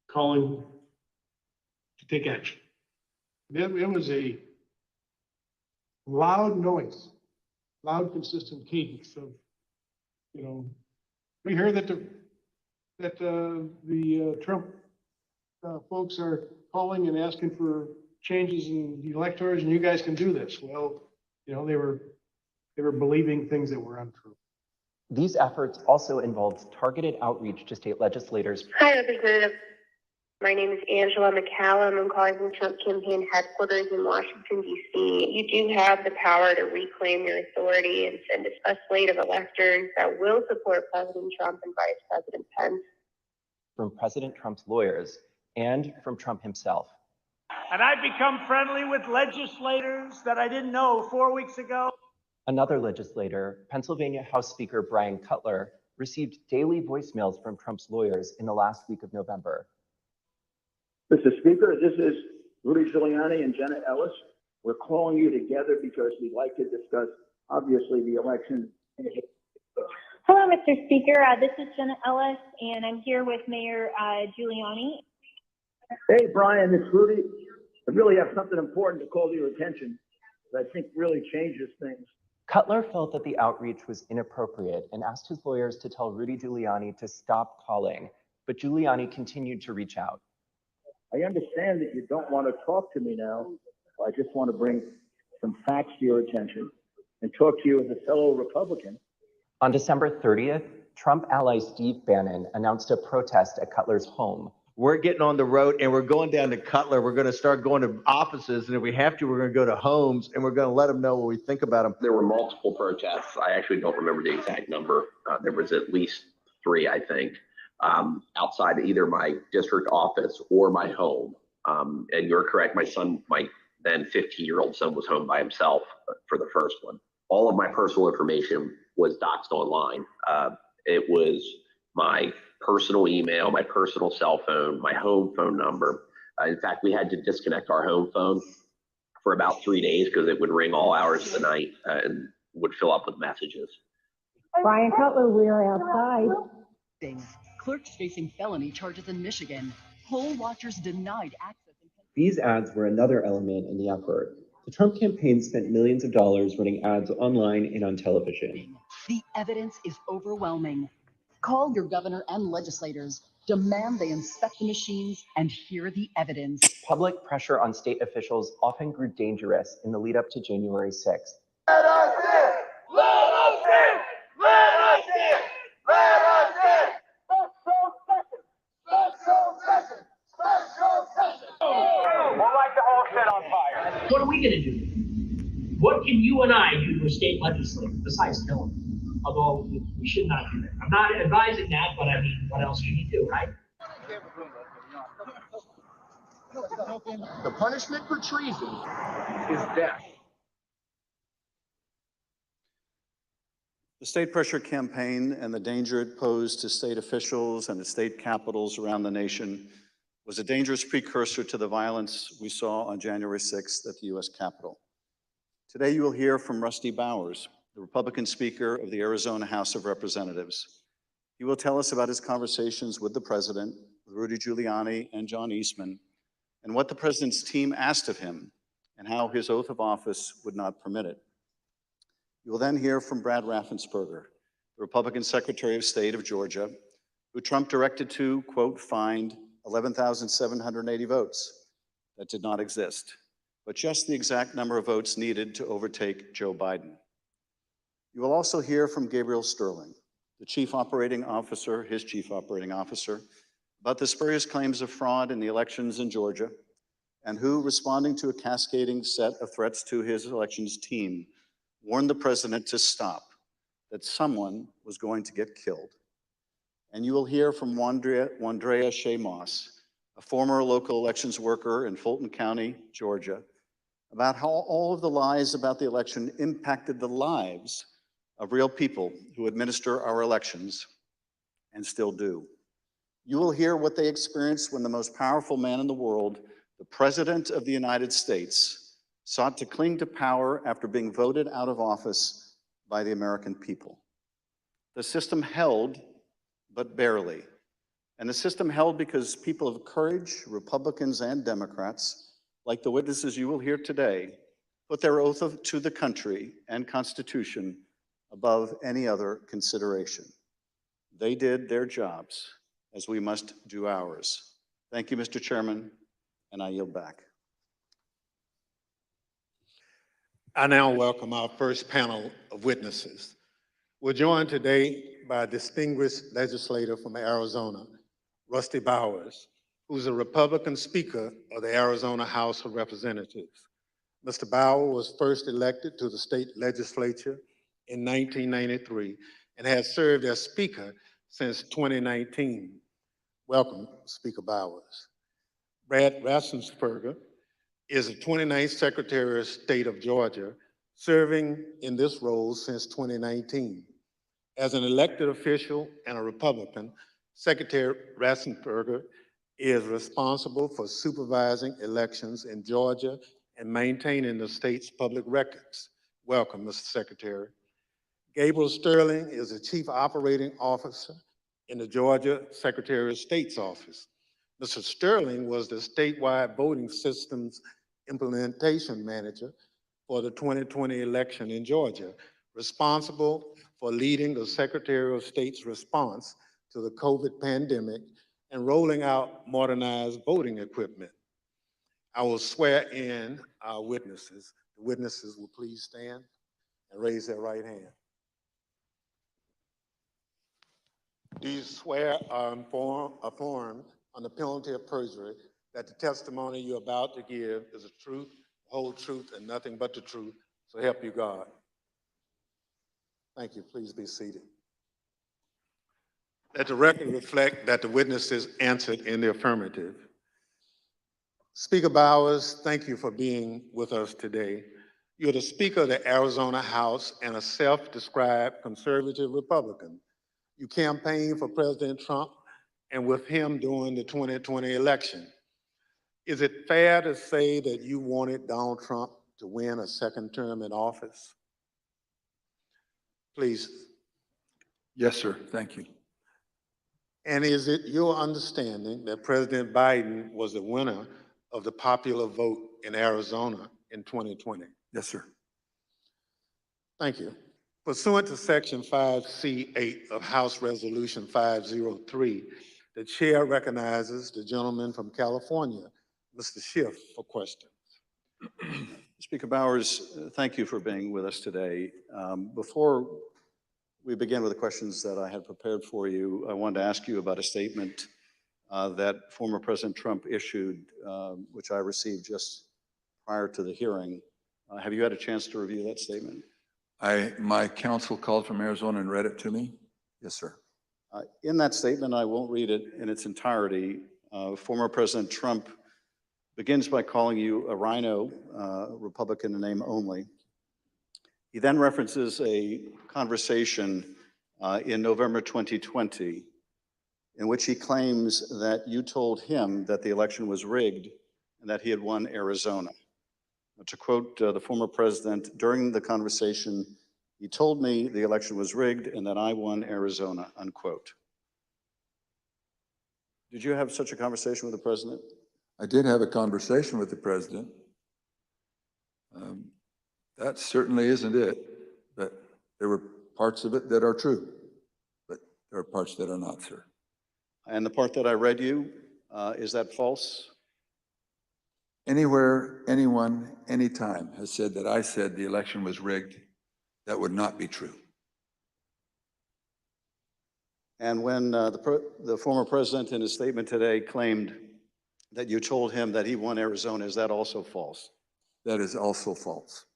calling to take action. It was a loud noise, loud, consistent cadence of, we hear that the Trump folks are calling and asking for changes in the electors, and you guys can do this. Well, they were believing things that were untrue. These efforts also involved targeted outreach to state legislators. Hi, Representative. My name is Angela McCallum. I'm calling from Trump campaign headquarters in Washington, D.C. You do have the power to reclaim your authority and send a slate of electors that will support President Trump and Vice President Pence. From President Trump's lawyers and from Trump himself. And I've become friendly with legislators that I didn't know 4 weeks ago. Another legislator, Pennsylvania House Speaker Brian Cutler, received daily voicemails from Trump's lawyers in the last week of November. Mr. Speaker, this is Rudy Giuliani and Jenna Ellis. We're calling you together because we'd like to discuss, obviously, the election. Hello, Mr. Speaker. This is Jenna Ellis, and I'm here with Mayor Giuliani. Hey, Brian, it's Rudy. I really have something important to call to your attention that I think really changes things. Cutler felt that the outreach was inappropriate and asked his lawyers to tell Rudy Giuliani to stop calling, but Giuliani continued to reach out. I understand that you don't want to talk to me now. I just want to bring some facts to your attention and talk to you as a fellow Republican. On December 30th, Trump ally Steve Bannon announced a protest at Cutler's home. We're getting on the road and we're going down to Cutler. We're going to start going to offices, and if we have to, we're going to go to homes, and we're going to let them know what we think about them. There were multiple protests. I actually don't remember the exact number. There was at least 3, I think, outside either my district office or my home. And you're correct, my son, my then 15-year-old son, was home by himself for the first one. All of my personal information was doxed online. It was my personal email, my personal cell phone, my home phone number. In fact, we had to disconnect our home phone for about 3 days because it would ring all hours of the night and would fill up with messages. Brian Cutler, we're outside. Clerks facing felony charges in Michigan. Poll watchers denied access. These ads were another element in the effort. The Trump campaign spent millions of dollars running ads online and on television. The evidence is overwhelming. Call your governor and legislators. Demand they inspect the machines and hear the evidence. Public pressure on state officials often grew dangerous in the lead up to January 6th. Let us in! Let us in! Let us in! Let us in! Special session! Special session! We'll light the whole shit on fire. What are we gonna do? What can you and I do to a state legislator besides tell them? Although we should not do that. I'm not advising that, but I mean, what else can you do, right? The punishment for treason is death. The state pressure campaign and the danger it posed to state officials and the state capitals around the nation was a dangerous precursor to the violence we saw on January 6th at the US Capitol. Today you will hear from Rusty Bowers, the Republican Speaker of the Arizona House of Representatives. He will tell us about his conversations with the President, with Rudy Giuliani and John Eastman, and what the President's team asked of him and how his oath of office would not permit it. You will then hear from Brad Raffensperger, the Republican Secretary of State of Georgia, who Trump directed to, quote, find 11,780 votes that did not exist, but just the exact number of votes needed to overtake Joe Biden. You will also hear from Gabriel Sterling, the chief operating officer, his chief operating officer, about the spurious claims of fraud in the elections in Georgia, and who, responding to a cascading set of threats to his elections team, warned the president to stop, that someone was going to get killed. And you will hear from Wandrea Shaye Moss, a former local elections worker in Fulton County, Georgia, about how all of the lies about the election impacted the lives of real people who administer our elections and still do. You will hear what they experienced when the most powerful man in the world, the President of the United States, sought to cling to power after being voted out of office by the American people. The system held, but barely. And the system held because people of courage, Republicans and Democrats, like the witnesses you will hear today, put their oath to the country and Constitution above any other consideration. They did their jobs, as we must do ours. Thank you, Mr. Chairman, and I yield back. I now welcome our first panel of witnesses. We're joined today by a distinguished legislator from Arizona, Rusty Bowers, who's a Republican Speaker of the Arizona House of Representatives. Mr. Bowers was first elected to the state legislature in 1993 and has served as Speaker since 2019. Welcome, Speaker Bowers. Brad Raffensperger is the 29th Secretary of State of Georgia, serving in this role since 2019. As an elected official and a Republican, Secretary Raffensperger is responsible for supervising elections in Georgia and maintaining the state's public records. Welcome, Mr. Secretary. Gabriel Sterling is the Chief Operating Officer in the Georgia Secretary of State's office. Mr. Sterling was the statewide voting systems implementation manager for the 2020 election in Georgia, responsible for leading the Secretary of State's response to the COVID pandemic and rolling out modernized voting equipment. I will swear in our witnesses. The witnesses will please stand and raise their right hand. Do you swear or affirm on the penalty of perjury that the testimony you're about to give is the truth, the whole truth, and nothing but the truth, so help you God? Thank you. Please be seated. Let the record reflect that the witnesses answered in the affirmative. Speaker Bowers, thank you for being with us today. You're the Speaker of the Arizona House and a self-described conservative Republican. You campaigned for President Trump and with him during the 2020 election. Is it fair to say that you wanted Donald Trump to win a second term in office? Please. Yes, sir. Thank you. And is it your understanding that President Biden was the winner of the popular vote in Arizona in 2020? Yes, sir. Thank you. Pursuant to Section 5C8 of House Resolution 503, the chair recognizes the gentleman from California, Mr. Schiff, for questions. Speaker Bowers, thank you for being with us today. Before we begin with the questions that I had prepared for you, I wanted to ask you about a statement that former President Trump issued, which I received just prior to the hearing. Have you had a chance to review that statement? My counsel called from Arizona and read it to me. Yes, sir. In that statement, I won't read it in its entirety. Former President Trump begins by calling you a rhino, Republican in name only. He then references a conversation in November 2020 in which he claims that you told him that the election was rigged and that he had won Arizona. To quote the former president, during the conversation, he told me the election was rigged and that I won Arizona, unquote. Did you have such a conversation with the president? I did have a conversation with the president. That certainly isn't it, but there were parts of it that are true, but there are parts that are not, sir. And the part that I read you, is that false? Anywhere, anyone, anytime has said that I said the election was rigged, that would not be true. And when the former president in his statement today claimed that you told him that he won Arizona, is that also false? That is also false.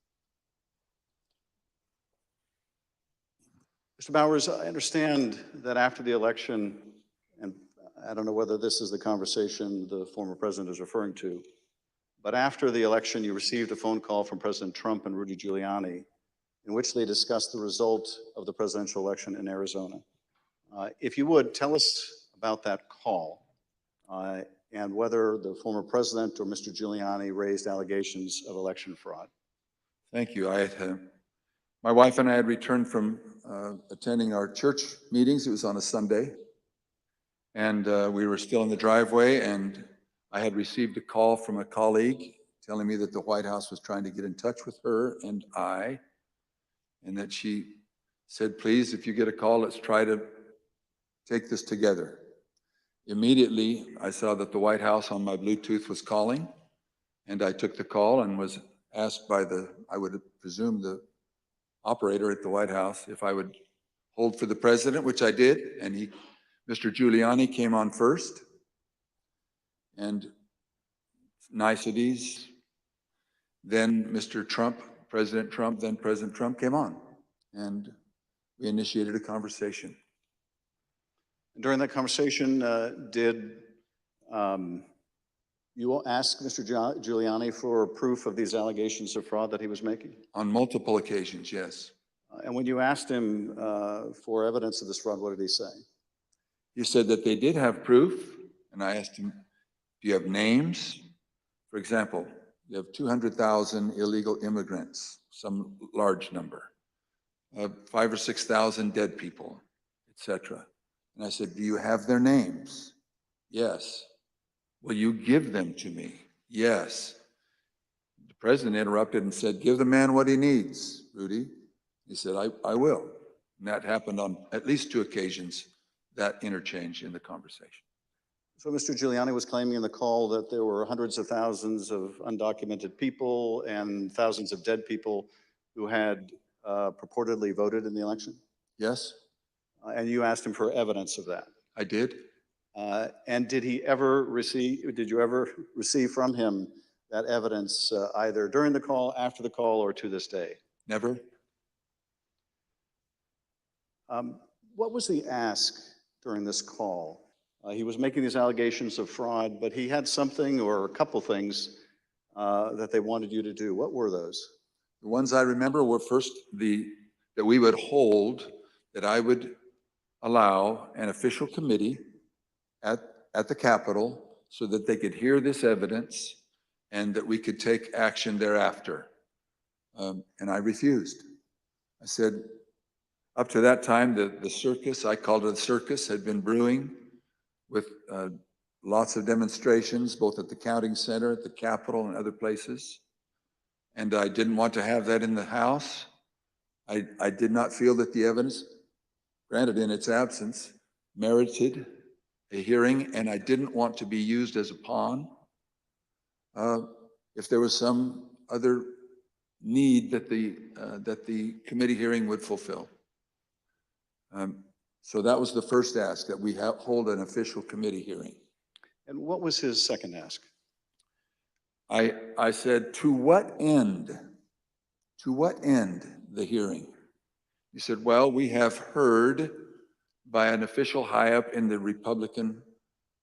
Mr. Bowers, I understand that after the election, and I don't know whether this is the conversation the former president is referring to, but after the election, you received a phone call from President Trump and Rudy Giuliani in which they discussed the result of the presidential election in Arizona. If you would, tell us about that call and whether the former president or Mr. Giuliani raised allegations of election fraud. Thank you. My wife and I had returned from attending our church meetings. It was on a Sunday. And we were still in the driveway, and I had received a call from a colleague telling me that the White House was trying to get in touch with her and I, and that she said, please, if you get a call, let's try to take this together. Immediately, I saw that the White House on my Bluetooth was calling, and I took the call and was asked by I would presume the operator at the White House if I would hold for the president, which I did, and Mr. Giuliani came on first, and niceties. Then Mr. Trump, President Trump, then President Trump came on, and we initiated a conversation. During that conversation, did you ask Mr. Giuliani for proof of these allegations of fraud that he was making? On multiple occasions, yes. And when you asked him for evidence of this fraud, what did he say? He said that they did have proof, and I asked him, do you have names? For example, you have 200,000 illegal immigrants, some large number, 5,000 or 6,000 dead people, etc. And I said, do you have their names? Yes. Will you give them to me? Yes. The president interrupted and said, give the man what he needs, Rudy. He said, I will. And that happened on at least 2 occasions, that interchange in the conversation. So Mr. Giuliani was claiming in the call that there were hundreds of thousands of undocumented people and thousands of dead people who had purportedly voted in the election? Yes. And you asked him for evidence of that? I did. And did you ever receive from him that evidence either during the call, after the call, or to this day? Never. What was the ask during this call? He was making these allegations of fraud, but he had something or a couple things that they wanted you to do. What were those? The ones I remember were first that we would hold, that I would allow an official committee at the Capitol so that they could hear this evidence and that we could take action thereafter. And I refused. I said, up to that time, the circus, I called it a circus, had been brewing with lots of demonstrations, both at the counting center, at the Capitol, and other places. and I didn't want to have that in the House. I did not feel that the evidence, granted in its absence, merited a hearing, and I didn't want to be used as a pawn if there was some other need that the committee hearing would fulfill. So that was the first ask, that we hold an official committee hearing. And what was his second ask? I said, to what end? To what end the hearing? He said, well, we have heard by an official high up in the Republican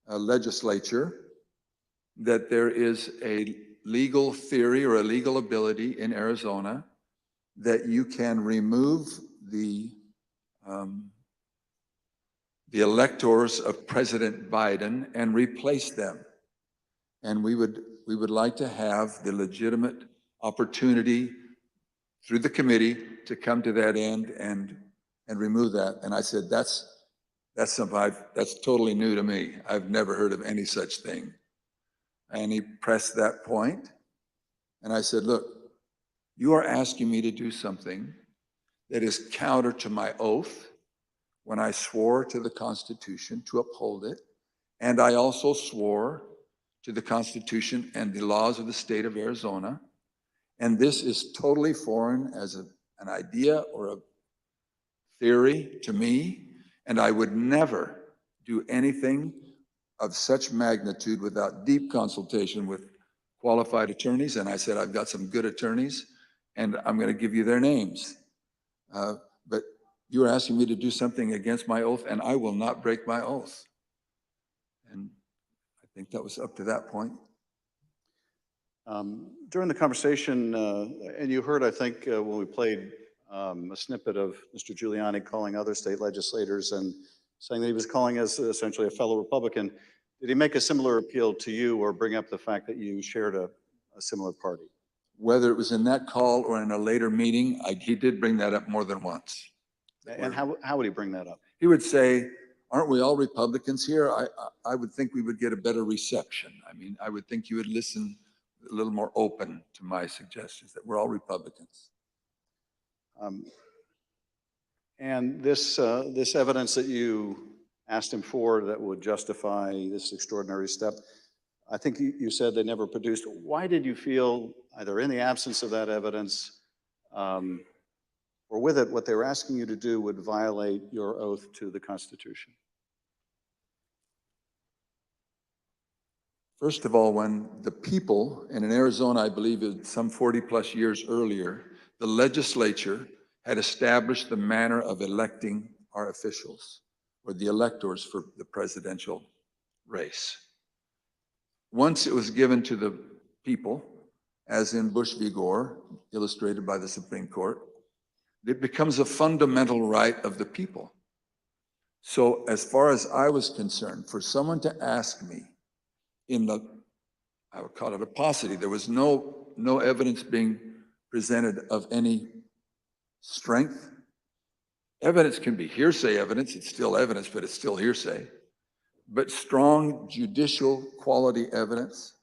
legislature that there is a legal theory or a legal ability in Arizona that you can remove the electors of President Biden and replace them. And we would like to have the legitimate opportunity through the committee to come to that end and remove that. And I said, that's something that's totally new to me. I've never heard of any such thing. And he pressed that point. And I said, look, you are asking me to do something that is counter to my oath when I swore to the Constitution to uphold it. And I also swore to the Constitution and the laws of the state of Arizona. And this is totally foreign as an idea or a theory to me. And I would never do anything of such magnitude without deep consultation with qualified attorneys. And I said, I've got some good attorneys and I'm going to give you their names. But you are asking me to do something against my oath, and I will not break my oath. And I think that was up to that point. During the conversation, and you heard, I think, when we played a snippet of Mr. Giuliani calling other state legislators and saying that he was calling us essentially a fellow Republican, did he make a similar appeal to you or bring up the fact that you shared a similar party? Whether it was in that call or in a later meeting, he did bring that up more than once. And how would he bring that up? He would say, aren't we all Republicans here? I would think we would get a better reception. I mean, I would think you would listen a little more open to my suggestions that we're all Republicans. And this evidence that you asked him for that would justify this extraordinary step, I think you said they never produced. Why did you feel, either in the absence of that evidence or with it, what they were asking you to do would violate your oath to the Constitution? First of all, when the people, and in Arizona, I believe it's some 40 plus years earlier, the legislature had established the manner of electing our officials, or the electors for the presidential race. Once it was given to the people, as in Bush v. Gore, illustrated by the Supreme Court, it becomes a fundamental right of the people. So as far as I was concerned, for someone to ask me I would call it a paucity, there was no evidence being presented of any strength. Evidence can be hearsay evidence, it's still evidence, but it's still hearsay. But strong judicial quality evidence,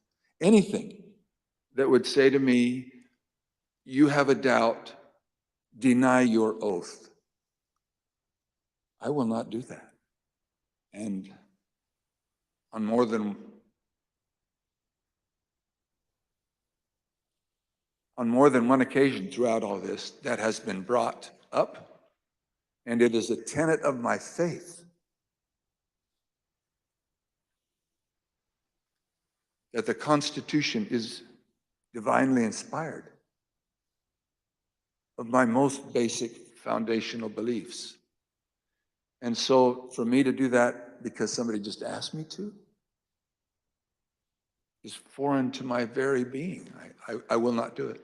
anything that would say to me, you have a doubt, deny your oath. I will not do that. And on more than one occasion throughout all this, that has been brought up, and it is a tenet of my faith that the Constitution is divinely inspired of my most basic foundational beliefs. And so for me to do that because somebody just asked me to is foreign to my very being. I will not do it.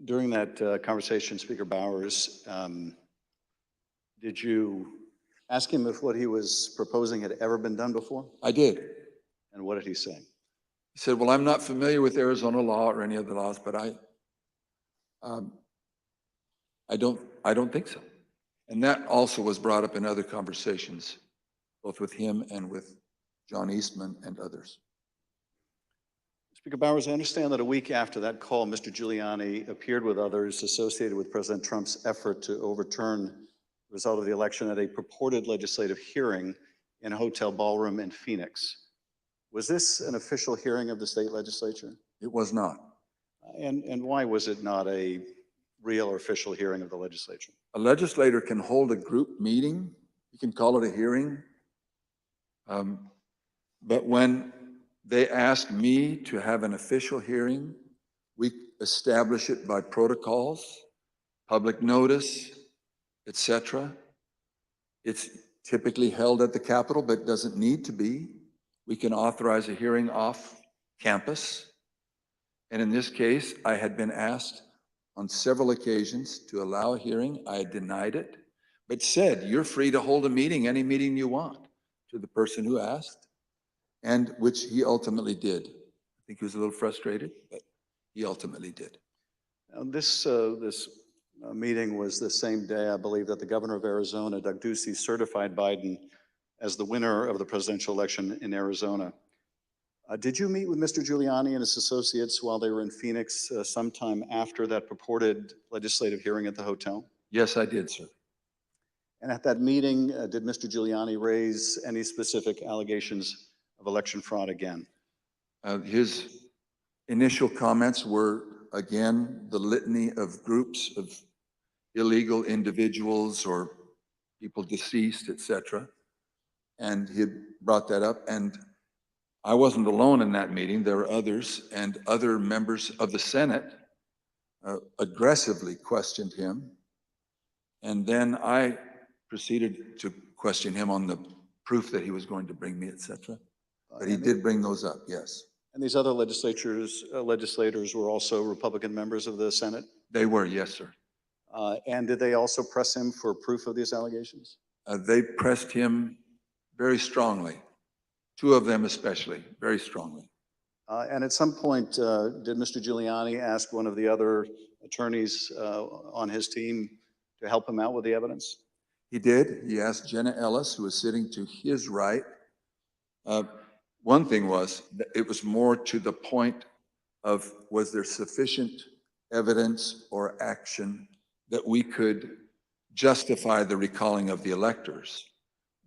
During that conversation, Speaker Bowers, did you ask him if what he was proposing had ever been done before? I did. And what did he say? He said, well, I'm not familiar with Arizona law or any other laws, but I don't think so. And that also was brought up in other conversations, both with him and with John Eastman and others. Speaker Bowers, I understand that a week after that call, Mr. Giuliani appeared with others associated with President Trump's effort to overturn the result of the election at a purported legislative hearing in a hotel ballroom in Phoenix. Was this an official hearing of the state legislature? It was not. And why was it not a real or official hearing of the legislature? A legislator can hold a group meeting. You can call it a hearing. But when they ask me to have an official hearing, we establish it by protocols, public notice, etc. It's typically held at the Capitol, but doesn't need to be. We can authorize a hearing off campus. And in this case, I had been asked on several occasions to allow a hearing. I had denied it, but said, you're free to hold a meeting, any meeting you want, to the person who asked, and which he ultimately did. I think he was a little frustrated, but he ultimately did. Now, this meeting was the same day, I believe, that the governor of Arizona, Doug Ducey, certified Biden as the winner of the presidential election in Arizona. Did you meet with Mr. Giuliani and his associates while they were in Phoenix sometime after that purported legislative hearing at the hotel? Yes, I did, sir. And at that meeting, did Mr. Giuliani raise any specific allegations of election fraud again? His initial comments were, again, the litany of groups of illegal individuals or people deceased, etc. And he had brought that up. And I wasn't alone in that meeting. There were others, and other members of the Senate aggressively questioned him. And then I proceeded to question him on the proof that he was going to bring me, etc. But he did bring those up, yes. And these other legislators were also Republican members of the Senate? They were, yes, sir. And did they also press him for proof of these allegations? They pressed him very strongly. Two of them especially, very strongly. And at some point, did Mr. Giuliani ask one of the other attorneys on his team to help him out with the evidence? He did. He asked Jenna Ellis, who was sitting to his right. One thing was, that it was more to the point of, was there sufficient evidence or action that we could justify the recalling of the electors?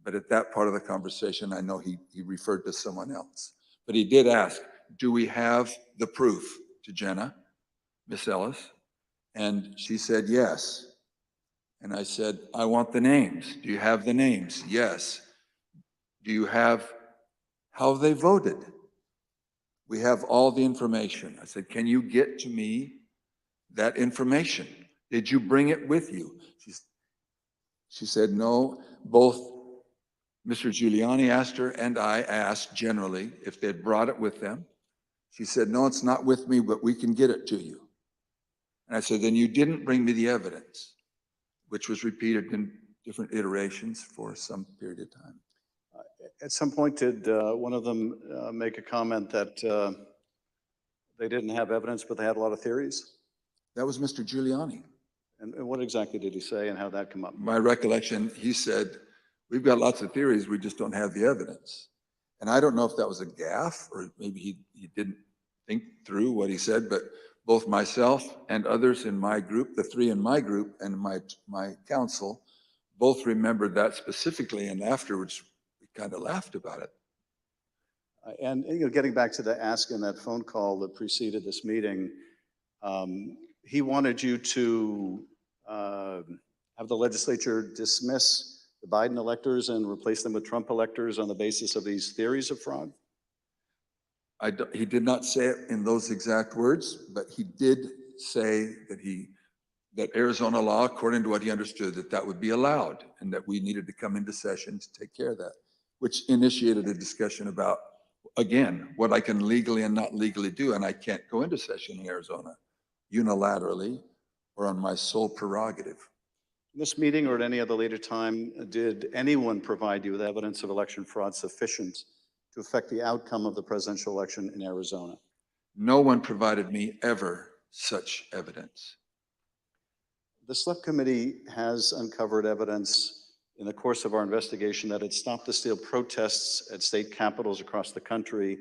But at that part of the conversation, I know he referred to someone else. But he did ask, do we have the proof, to Jenna, Miss Ellis? And she said, yes. And I said, I want the names. Do you have the names? Yes. Do you have how they voted? We have all the information. I said, can you get to me that information? Did you bring it with you? She said, no. Both Mr. Giuliani asked her and I asked generally if they'd brought it with them. She said, no, it's not with me, but we can get it to you. And I said, then you didn't bring me the evidence, which was repeated in different iterations for some period of time. At some point, did one of them make a comment that they didn't have evidence, but they had a lot of theories? That was Mr. Giuliani. And what exactly did he say and how that come up? My recollection, he said, we've got lots of theories, we just don't have the evidence. And I don't know if that was a gaffe or maybe he didn't think through what he said, but both myself and others in my group, the three in my group and my council, both remembered that specifically, and afterwards we kind of laughed about it. And you know, getting back to the ask in that phone call that preceded this meeting, he wanted you to have the legislature dismiss the Biden electors and replace them with Trump electors on the basis of these theories of fraud? He did not say it in those exact words, but he did say that Arizona law, according to what he understood, that would be allowed and that we needed to come into session to take care of that, which initiated a discussion about, again, what I can legally and not legally do. And I can't go into session in Arizona unilaterally or on my sole prerogative. In this meeting or at any other later time, did anyone provide you with evidence of election fraud sufficient to affect the outcome of the presidential election in Arizona? No one provided me ever such evidence. The Select Committee has uncovered evidence in the course of our investigation that had stopped the steal protests at state capitals across the country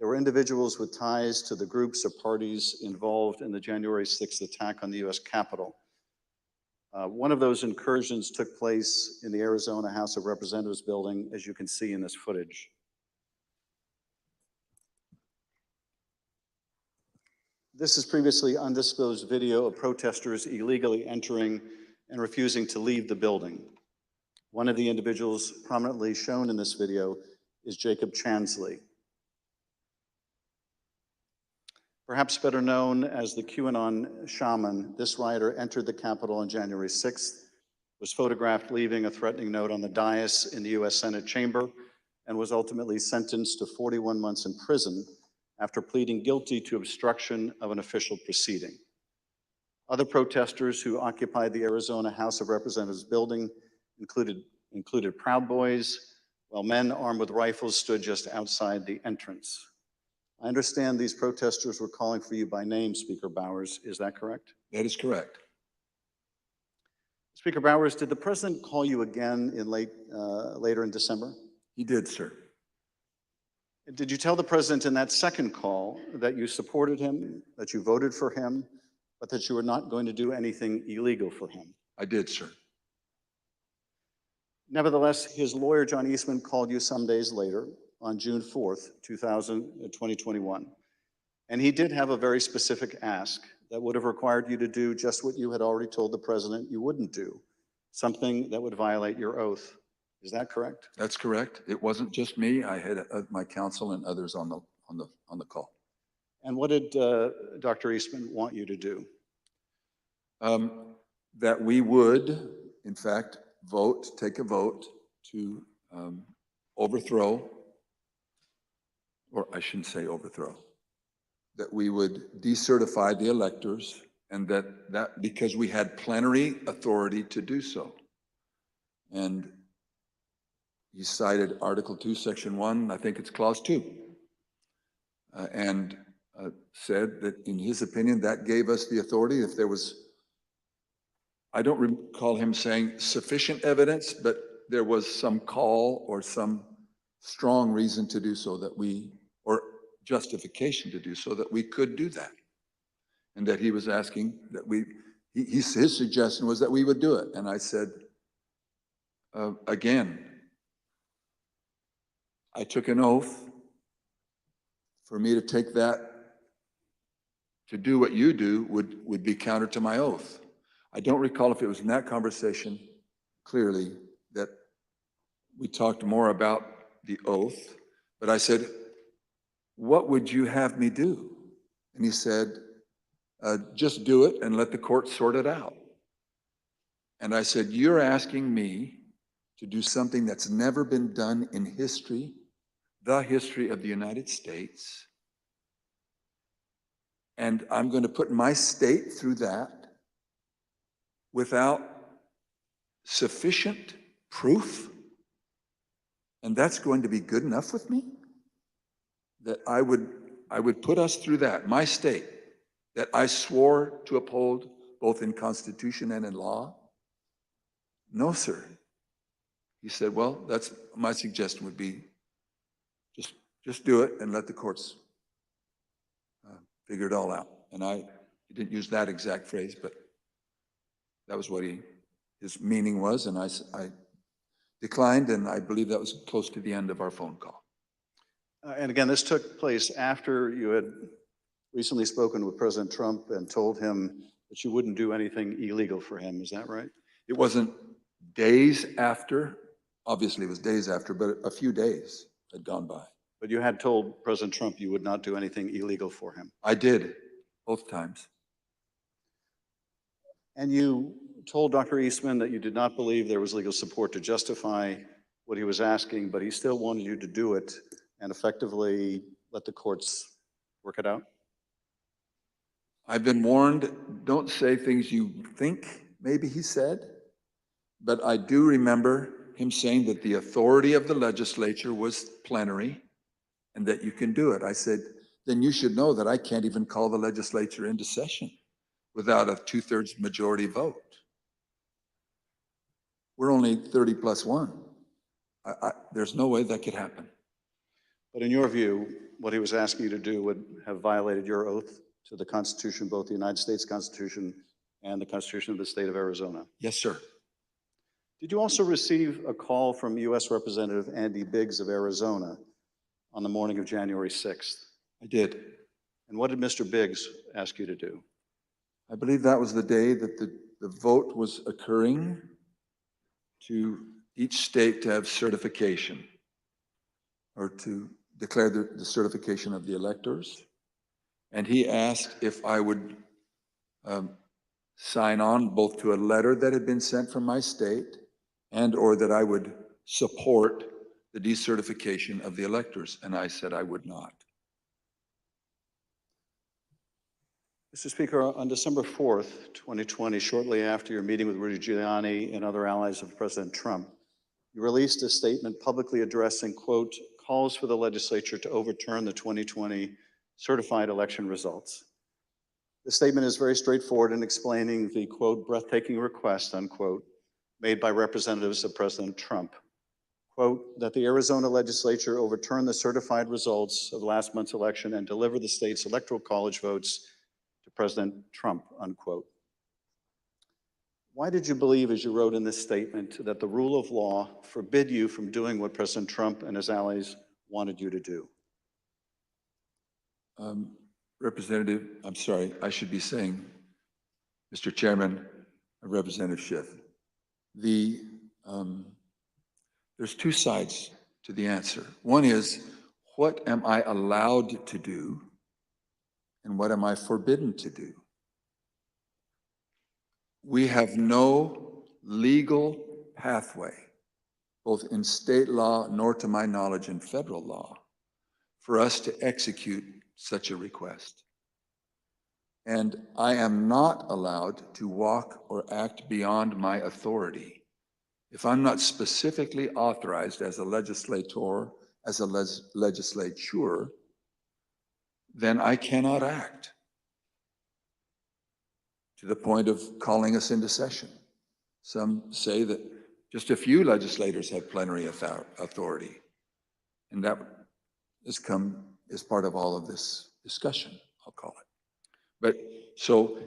There were individuals with ties to the groups or parties involved in the January 6th attack on the US Capitol. One of those incursions took place in the Arizona House of Representatives building, as you can see in this footage. This is previously undisclosed video of protesters illegally entering and refusing to leave the building. One of the individuals prominently shown in this video is Jacob Chansley. Perhaps better known as the QAnon shaman, this rioter entered the Capitol on January 6th, was photographed leaving a threatening note on the dais in the US Senate chamber, and was ultimately sentenced to 41 months in prison after pleading guilty to obstruction of an official proceeding. Other protesters who occupied the Arizona House of Representatives building included Proud Boys, while men armed with rifles stood just outside the entrance. I understand these protesters were calling for you by name, Speaker Bowers. Is that correct? That is correct. Speaker Bowers, did the president call you again in later in December? He did, sir. Did you tell the president in that second call that you supported him, that you voted for him, but that you were not going to do anything illegal for him? I did, sir. Nevertheless, his lawyer, John Eastman, called you some days later on June 4th, 2021. And he did have a very specific ask that would have required you to do just what you had already told the president you wouldn't do, something that would violate your oath. Is that correct? That's correct. It wasn't just me. I had my counsel and others on the call. And what did Dr. Eastman want you to do? That we would, in fact, take a vote to overthrow, or I shouldn't say overthrow, that we would decertify the electors, and that because we had plenary authority to do so. And he cited Article 2, Section 1, I think it's Clause 2, and said that in his opinion, that gave us the authority if there was, I don't recall him saying sufficient evidence, but there was some call or some strong reason to do so that we, or justification to do so that we could do that. And that he was asking that his suggestion was that we would do it. And I said, again, I took an oath. For me to take that, to do what you do would be counter to my oath. I don't recall if it was in that conversation, clearly, that we talked more about the oath, but I said, what would you have me do? And he said, just do it and let the court sort it out. And I said, you're asking me to do something that's never been done in history, the history of the United States, and I'm going to put my state through that without sufficient proof, and that's going to be good enough with me? That I would put us through that, my state, that I swore to uphold both in Constitution and in law? No, sir. He said, well, that's my suggestion would be just do it and let the courts figure it all out. And he didn't use that exact phrase, but that was what his meaning was, and I declined, and I believe that was close to the end of our phone call. And again, this took place after you had recently spoken with President Trump and told him that you wouldn't do anything illegal for him. Is that right? It wasn't days after. Obviously, it was days after, but a few days had gone by. But you had told President Trump you would not do anything illegal for him. I did, both times. And you told Dr. Eastman that you did not believe there was legal support to justify what he was asking, but he still wanted you to do it and effectively let the courts work it out? I've been warned, don't say things you think, maybe he said, but I do remember him saying that the authority of the legislature was plenary and that you can do it. I said, then you should know that I can't even call the legislature into session without a 2/3 majority vote. We're only 30 plus 1. There's no way that could happen. But in your view, what he was asking you to do would have violated your oath to the Constitution, both the United States Constitution and the Constitution of the state of Arizona. Yes, sir. Did you also receive a call from U.S. Representative Andy Biggs of Arizona on the morning of January 6th? I did. And what did Mr. Biggs ask you to do? I believe that was the day that the vote was occurring to each state to have certification, or to declare the certification of the electors. And he asked if I would sign on both to a letter that had been sent from my state and or that I would support the decertification of the electors. And I said I would not. Mr. Speaker, on December 4th, 2020, shortly after your meeting with Rudy Giuliani and other allies of President Trump, you released a statement publicly addressing, quote, calls for the legislature to overturn the 2020 certified election results. The statement is very straightforward in explaining the, quote, breathtaking request, unquote, made by representatives of President Trump. Quote, that the Arizona legislature overturn the certified results of last month's election and deliver the state's electoral college votes to President Trump, unquote. Why did you believe, as you wrote in this statement, that the rule of law forbid you from doing what President Trump and his allies wanted you to do? Representative, I'm sorry, I should be saying, Mr. Chairman, Representative Schiff, there's two sides to the answer. One is, what am I allowed to do, and what am I forbidden to do? We have no legal pathway, both in state law nor to my knowledge in federal law, for us to execute such a request. And I am not allowed to walk or act beyond my authority. If I'm not specifically authorized as a legislator, as a legislature, then I cannot act to the point of calling us into session. Some say that just a few legislators have plenary authority, and that has come as part of all of this discussion, I'll call it. But so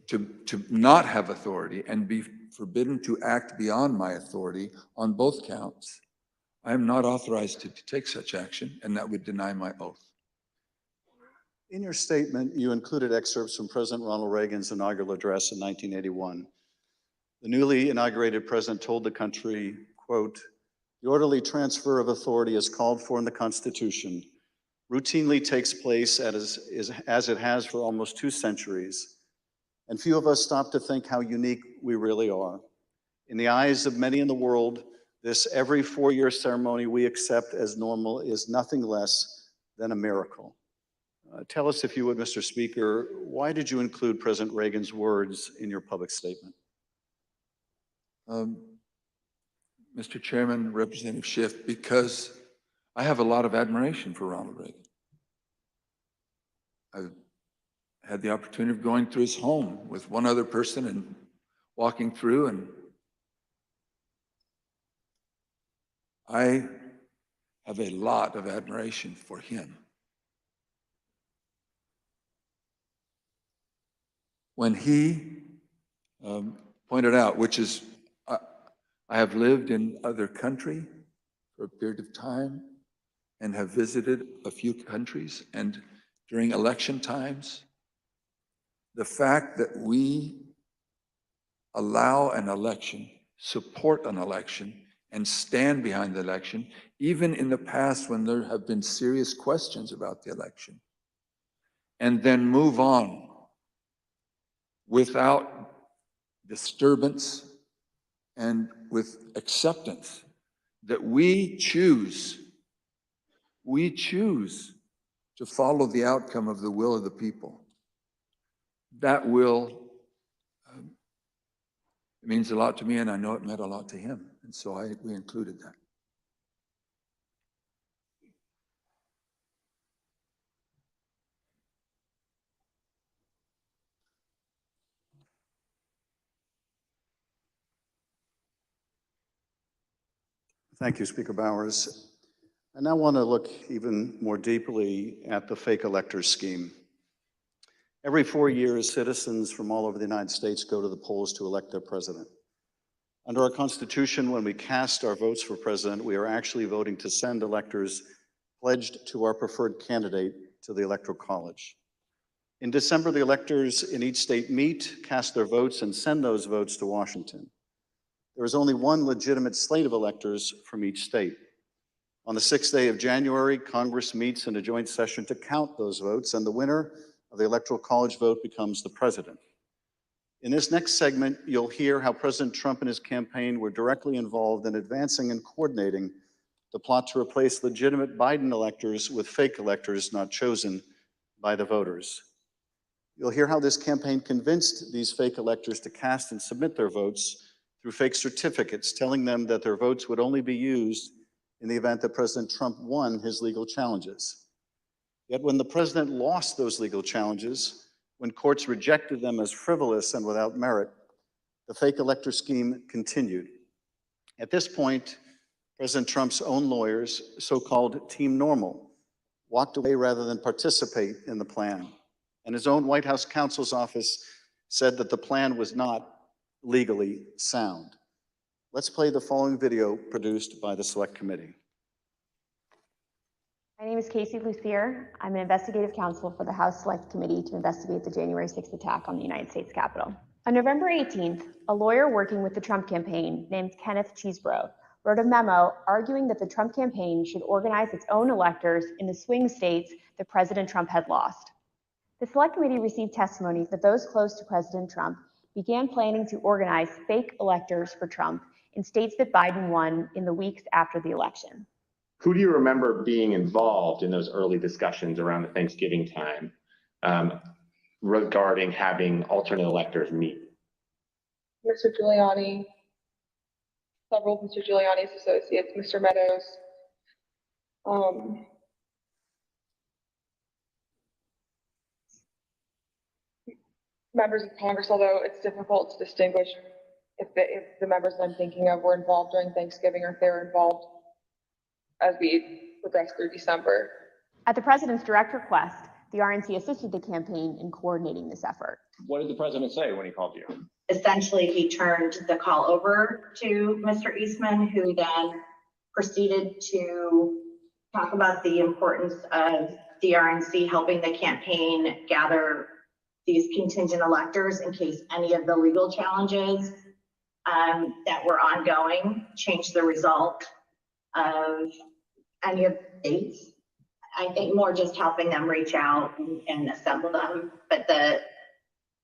to not have authority and be forbidden to act beyond my authority on both counts, I am not authorized to take such action, and that would deny my oath. In your statement, you included excerpts from President Ronald Reagan's inaugural address in 1981. The newly inaugurated president told the country, quote, the orderly transfer of authority as called for in the Constitution routinely takes place as it has for almost 2 centuries, and few of us stop to think how unique we really are. In the eyes of many in the world, this every 4-year ceremony we accept as normal is nothing less than a miracle. Tell us, if you would, Mr. Speaker, why did you include President Reagan's words in your public statement? Mr. Chairman, Representative Schiff, because I have a lot of admiration for Ronald Reagan. I've had the opportunity of going through his home with one other person and walking through, and I have a lot of admiration for him. When he pointed out, which is, I have lived in other country for a period of time and have visited a few countries, and during election times, the fact that we allow an election, support an election, and stand behind the election, even in the past when there have been serious questions about the election, and then move on without disturbance and with acceptance that we choose to follow the outcome of the will of the people. That will, it means a lot to me, and I know it meant a lot to him, and so we included that. Thank you, Speaker Bowers. I now want to look even more deeply at the fake electors scheme. Every 4 years, citizens from all over the United States go to the polls to elect their president. Under our Constitution, when we cast our votes for president, we are actually voting to send electors pledged to our preferred candidate to the Electoral College. In December, the electors in each state meet, cast their votes, and send those votes to Washington. There is only one legitimate slate of electors from each state. On the 6th day of January, Congress meets in a joint session to count those votes, and the winner of the Electoral College vote becomes the president. In this next segment, you'll hear how President Trump and his campaign were directly involved in advancing and coordinating the plot to replace legitimate Biden electors with fake electors not chosen by the voters. You'll hear how this campaign convinced these fake electors to cast and submit their votes through fake certificates, telling them that their votes would only be used in the event that President Trump won his legal challenges. Yet when the president lost those legal challenges, when courts rejected them as frivolous and without merit, the fake elector scheme continued. At this point, President Trump's own lawyers, so-called Team Normal, walked away rather than participate in the plan. And his own White House counsel's office said that the plan was not legally sound. Let's play the following video produced by the Select Committee. My name is Casey Lucier. I'm an investigative counsel for the House Select Committee to investigate the January 6th attack on the United States Capitol. On November 18th, a lawyer working with the Trump campaign named Kenneth Cheeseborough wrote a memo arguing that the Trump campaign should organize its own electors in the swing states that President Trump had lost. The Select Committee received testimony that those close to President Trump began planning to organize fake electors for Trump in states that Biden won in the weeks after the election. Who do you remember being involved in those early discussions around the Thanksgiving time regarding having alternate electors meet? Mr. Giuliani, several of Mr. Giuliani's associates, Mr. Meadows. Members of Congress, although it's difficult to distinguish if the members that I'm thinking of were involved during Thanksgiving or if they were involved as we progressed through December. At the president's direct request, the RNC assisted the campaign in coordinating this effort. What did the president say when he called you? Essentially, he turned the call over to Mr. Eastman, who then proceeded to talk about the importance of the RNC helping the campaign gather these contingent electors in case any of the legal challenges that were ongoing changed the result of any of the states. I think more just helping them reach out and assemble them. But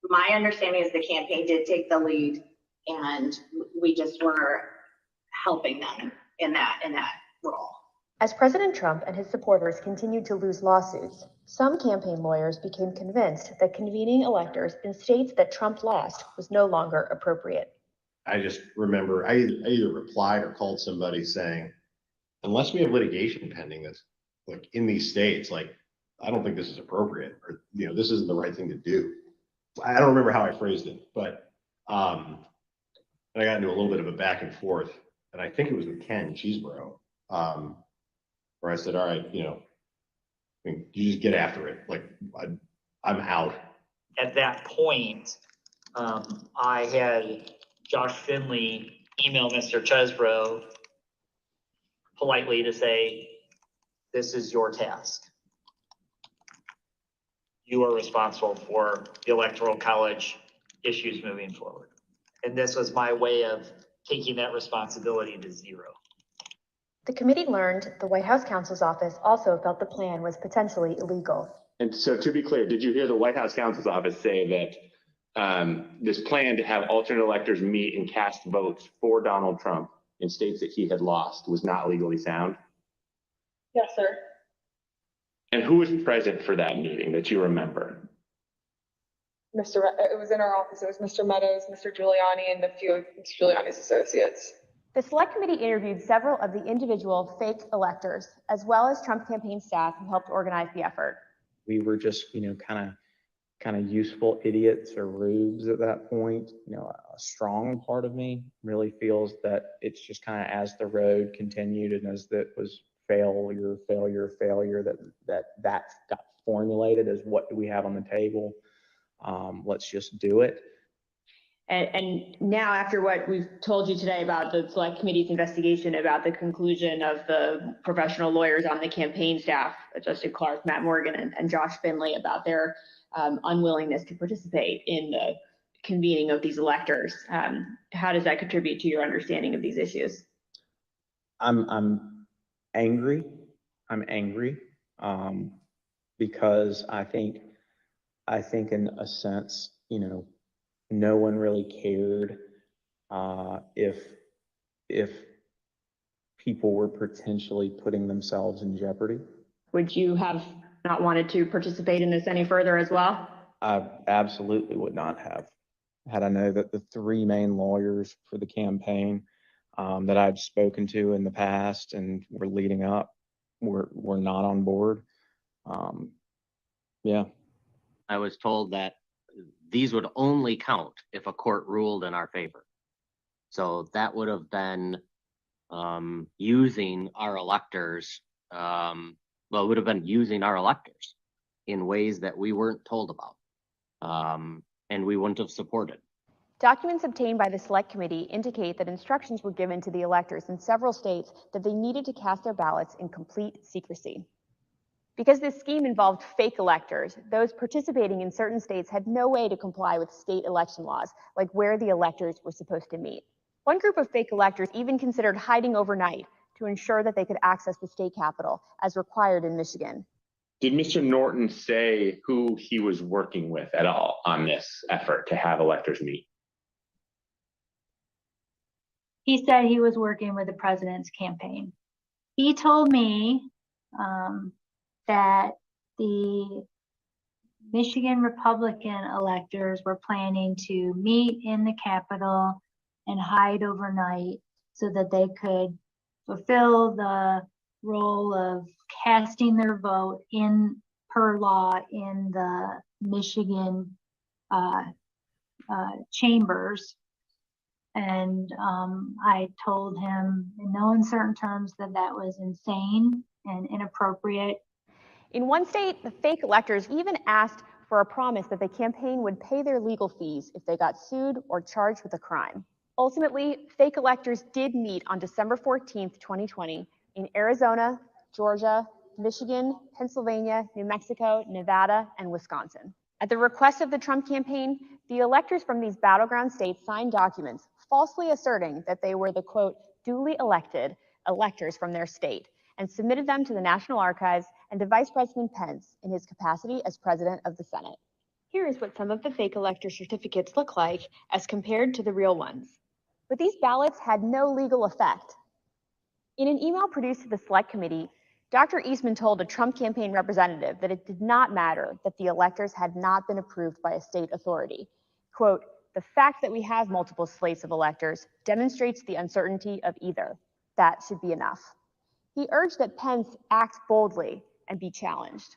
my understanding is the campaign did take the lead, and we just were helping them in that role. As President Trump and his supporters continued to lose lawsuits, some campaign lawyers became convinced that convening electors in states that Trump lost was no longer appropriate. I just remember I either replied or called somebody saying, unless we have litigation pending that's like in these states, like, I don't think this is appropriate, or, you know, this isn't the right thing to do. I don't remember how I phrased it, but I got into a little bit of a back and forth, and I think it was with Ken Cheeseborough, where I said, all right, you know, I mean, you just get after it. Like, I'm out. At that point, I had Josh Finley email Mr. Chesbrough politely to say, this is your task. You are responsible for the Electoral College issues moving forward. And this was my way of taking that responsibility to zero. The committee learned the White House counsel's office also felt the plan was potentially illegal. And so, to be clear, did you hear the White House counsel's office say that this plan to have alternate electors meet and cast votes for Donald Trump in states that he had lost was not legally sound? Yes, sir. And who was present for that meeting that you remember? It was in our office. It was Mr. Meadows, Mr. Giuliani, and a few of Mr. Giuliani's associates. The Select Committee interviewed several of the individual fake electors, as well as Trump campaign staff who helped organize the effort. We were just, kind of useful idiots or rubes at that point. A strong part of me really feels that it's just kind of as the road continued and as that was failure that got formulated as what do we have on the table. Let's just do it. And now, after what we've told you today about the Select Committee's investigation, about the conclusion of the professional lawyers on the campaign staff, Justin Clark, Matt Morgan, and Josh Finley, about their unwillingness to participate in the convening of these electors, how does that contribute to your understanding of these issues? I'm angry. Because I think in a sense, no one really cared if people were potentially putting themselves in jeopardy. Would you have not wanted to participate in this any further as well? I absolutely would not have, had I known that the three main lawyers for the campaign that I've spoken to in the past and were leading up were not on board. Yeah. I was told that these would only count if a court ruled in our favor. So that would have been using our electors, it would have been using our electors in ways that we weren't told about, and we wouldn't have supported. Documents obtained by the Select Committee indicate that instructions were given to the electors in several states that they needed to cast their ballots in complete secrecy. Because this scheme involved fake electors, those participating in certain states had no way to comply with state election laws, like where the electors were supposed to meet. One group of fake electors even considered hiding overnight to ensure that they could access the state capitol, as required in Michigan. Did Mr. Norton say who he was working with at all on this effort to have electors meet? He said he was working with the president's campaign. He told me that the Michigan Republican electors were planning to meet in the Capitol and hide overnight so that they could fulfill the role of casting their vote in per law in the Michigan chambers. And I told him in no uncertain terms that that was insane and inappropriate. In one state, the fake electors even asked for a promise that the campaign would pay their legal fees if they got sued or charged with a crime. Ultimately, fake electors did meet on December 14th, 2020 in Arizona, Georgia, Michigan, Pennsylvania, New Mexico, Nevada, and Wisconsin. At the request of the Trump campaign, the electors from these battleground states signed documents falsely asserting that they were the, quote, duly elected electors from their state, and submitted them to the National Archives and to Vice President Pence in his capacity as President of the Senate. Here is what some of the fake elector certificates look like as compared to the real ones. But these ballots had no legal effect. In an email produced to the Select Committee, Dr. Eastman told a Trump campaign representative that it did not matter that the electors had not been approved by a state authority. Quote, the fact that we have multiple slates of electors demonstrates the uncertainty of either. That should be enough. He urged that Pence act boldly and be challenged.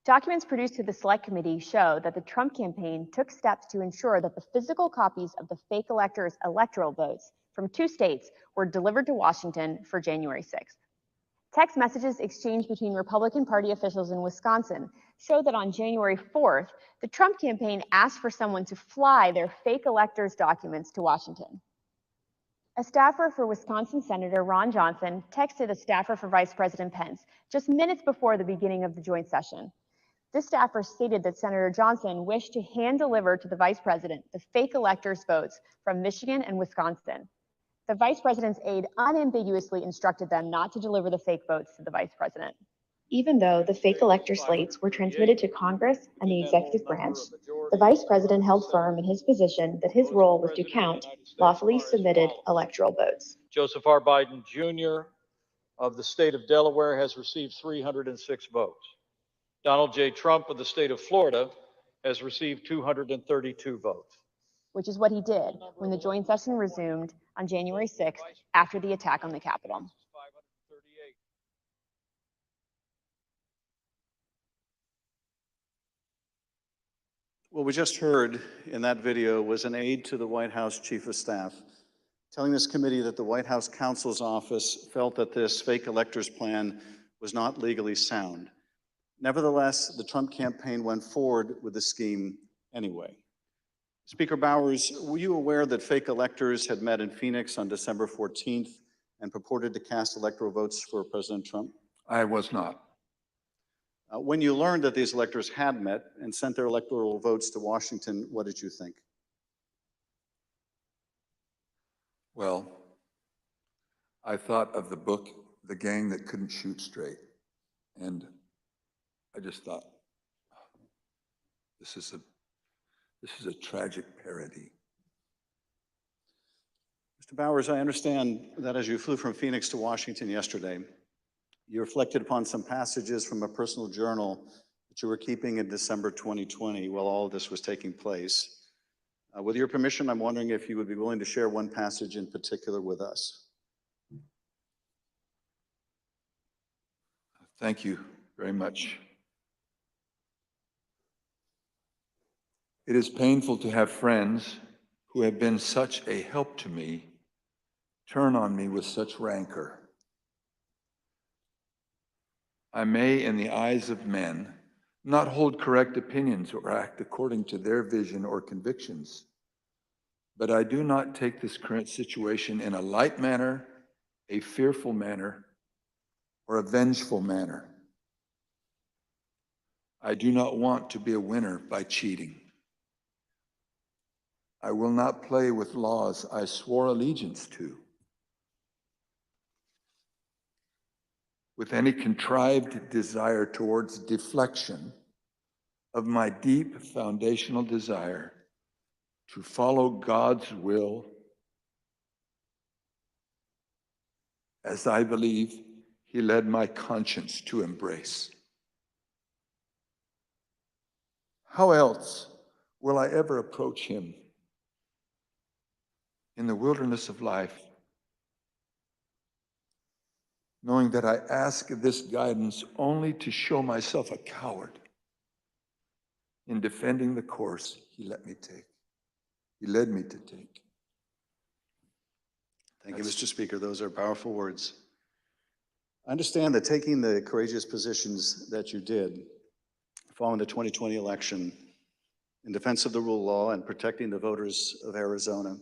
Documents produced to the Select Committee show that the Trump campaign took steps to ensure that the physical copies of the fake electors' electoral votes from 2 states were delivered to Washington for January 6th. Text messages exchanged between Republican Party officials in Wisconsin show that on January 4th, the Trump campaign asked for someone to fly their fake electors' documents to Washington. A staffer for Wisconsin Senator Ron Johnson texted a staffer for Vice President Pence just minutes before the beginning of the joint session. This staffer stated that Senator Johnson wished to hand-deliver to the Vice President the fake electors' votes from Michigan and Wisconsin. The Vice President's aide unambiguously instructed them not to deliver the fake votes to the Vice President. Even though the fake elector slates were transmitted to Congress and the executive branch, the Vice President held firm in his position that his role was to count lawfully submitted electoral votes. Joseph R. Biden Jr. of the state of Delaware has received 306 votes. Donald J. Trump of the state of Florida has received 232 votes. Which is what he did when the joint session resumed on January 6th after the attack on the Capitol. What we just heard in that video was an aide to the White House Chief of Staff telling this committee that the White House counsel's office felt that this fake electors plan was not legally sound. Nevertheless, the Trump campaign went forward with the scheme anyway. Speaker Bowers, were you aware that fake electors had met in Phoenix on December 14th and purported to cast electoral votes for President Trump? I was not. When you learned that these electors had met and sent their electoral votes to Washington, what did you think? Well, I thought of the book, The Gang That Couldn't Shoot Straight. And I just thought, this is a tragic parody. Mr. Bowers, I understand that as you flew from Phoenix to Washington yesterday, you reflected upon some passages from a personal journal that you were keeping in December 2020 while all of this was taking place. With your permission, I'm wondering if you would be willing to share one passage in particular with us. Thank you very much. It is painful to have friends who have been such a help to me turn on me with such rancor. I may, in the eyes of men, not hold correct opinions or act according to their vision or convictions, but I do not take this current situation in a light manner, a fearful manner, or a vengeful manner. I do not want to be a winner by cheating. I will not play with laws I swore allegiance to with any contrived desire towards deflection of my deep foundational desire to follow God's will as I believe He led my conscience to embrace. How else will I ever approach Him in the wilderness of life, knowing that I ask this guidance only to show myself a coward in defending the course He let me take. He led me to take. Thank you, Mr. Speaker. Those are powerful words. I understand that taking the courageous positions that you did following the 2020 election in defense of the rule of law and protecting the voters of Arizona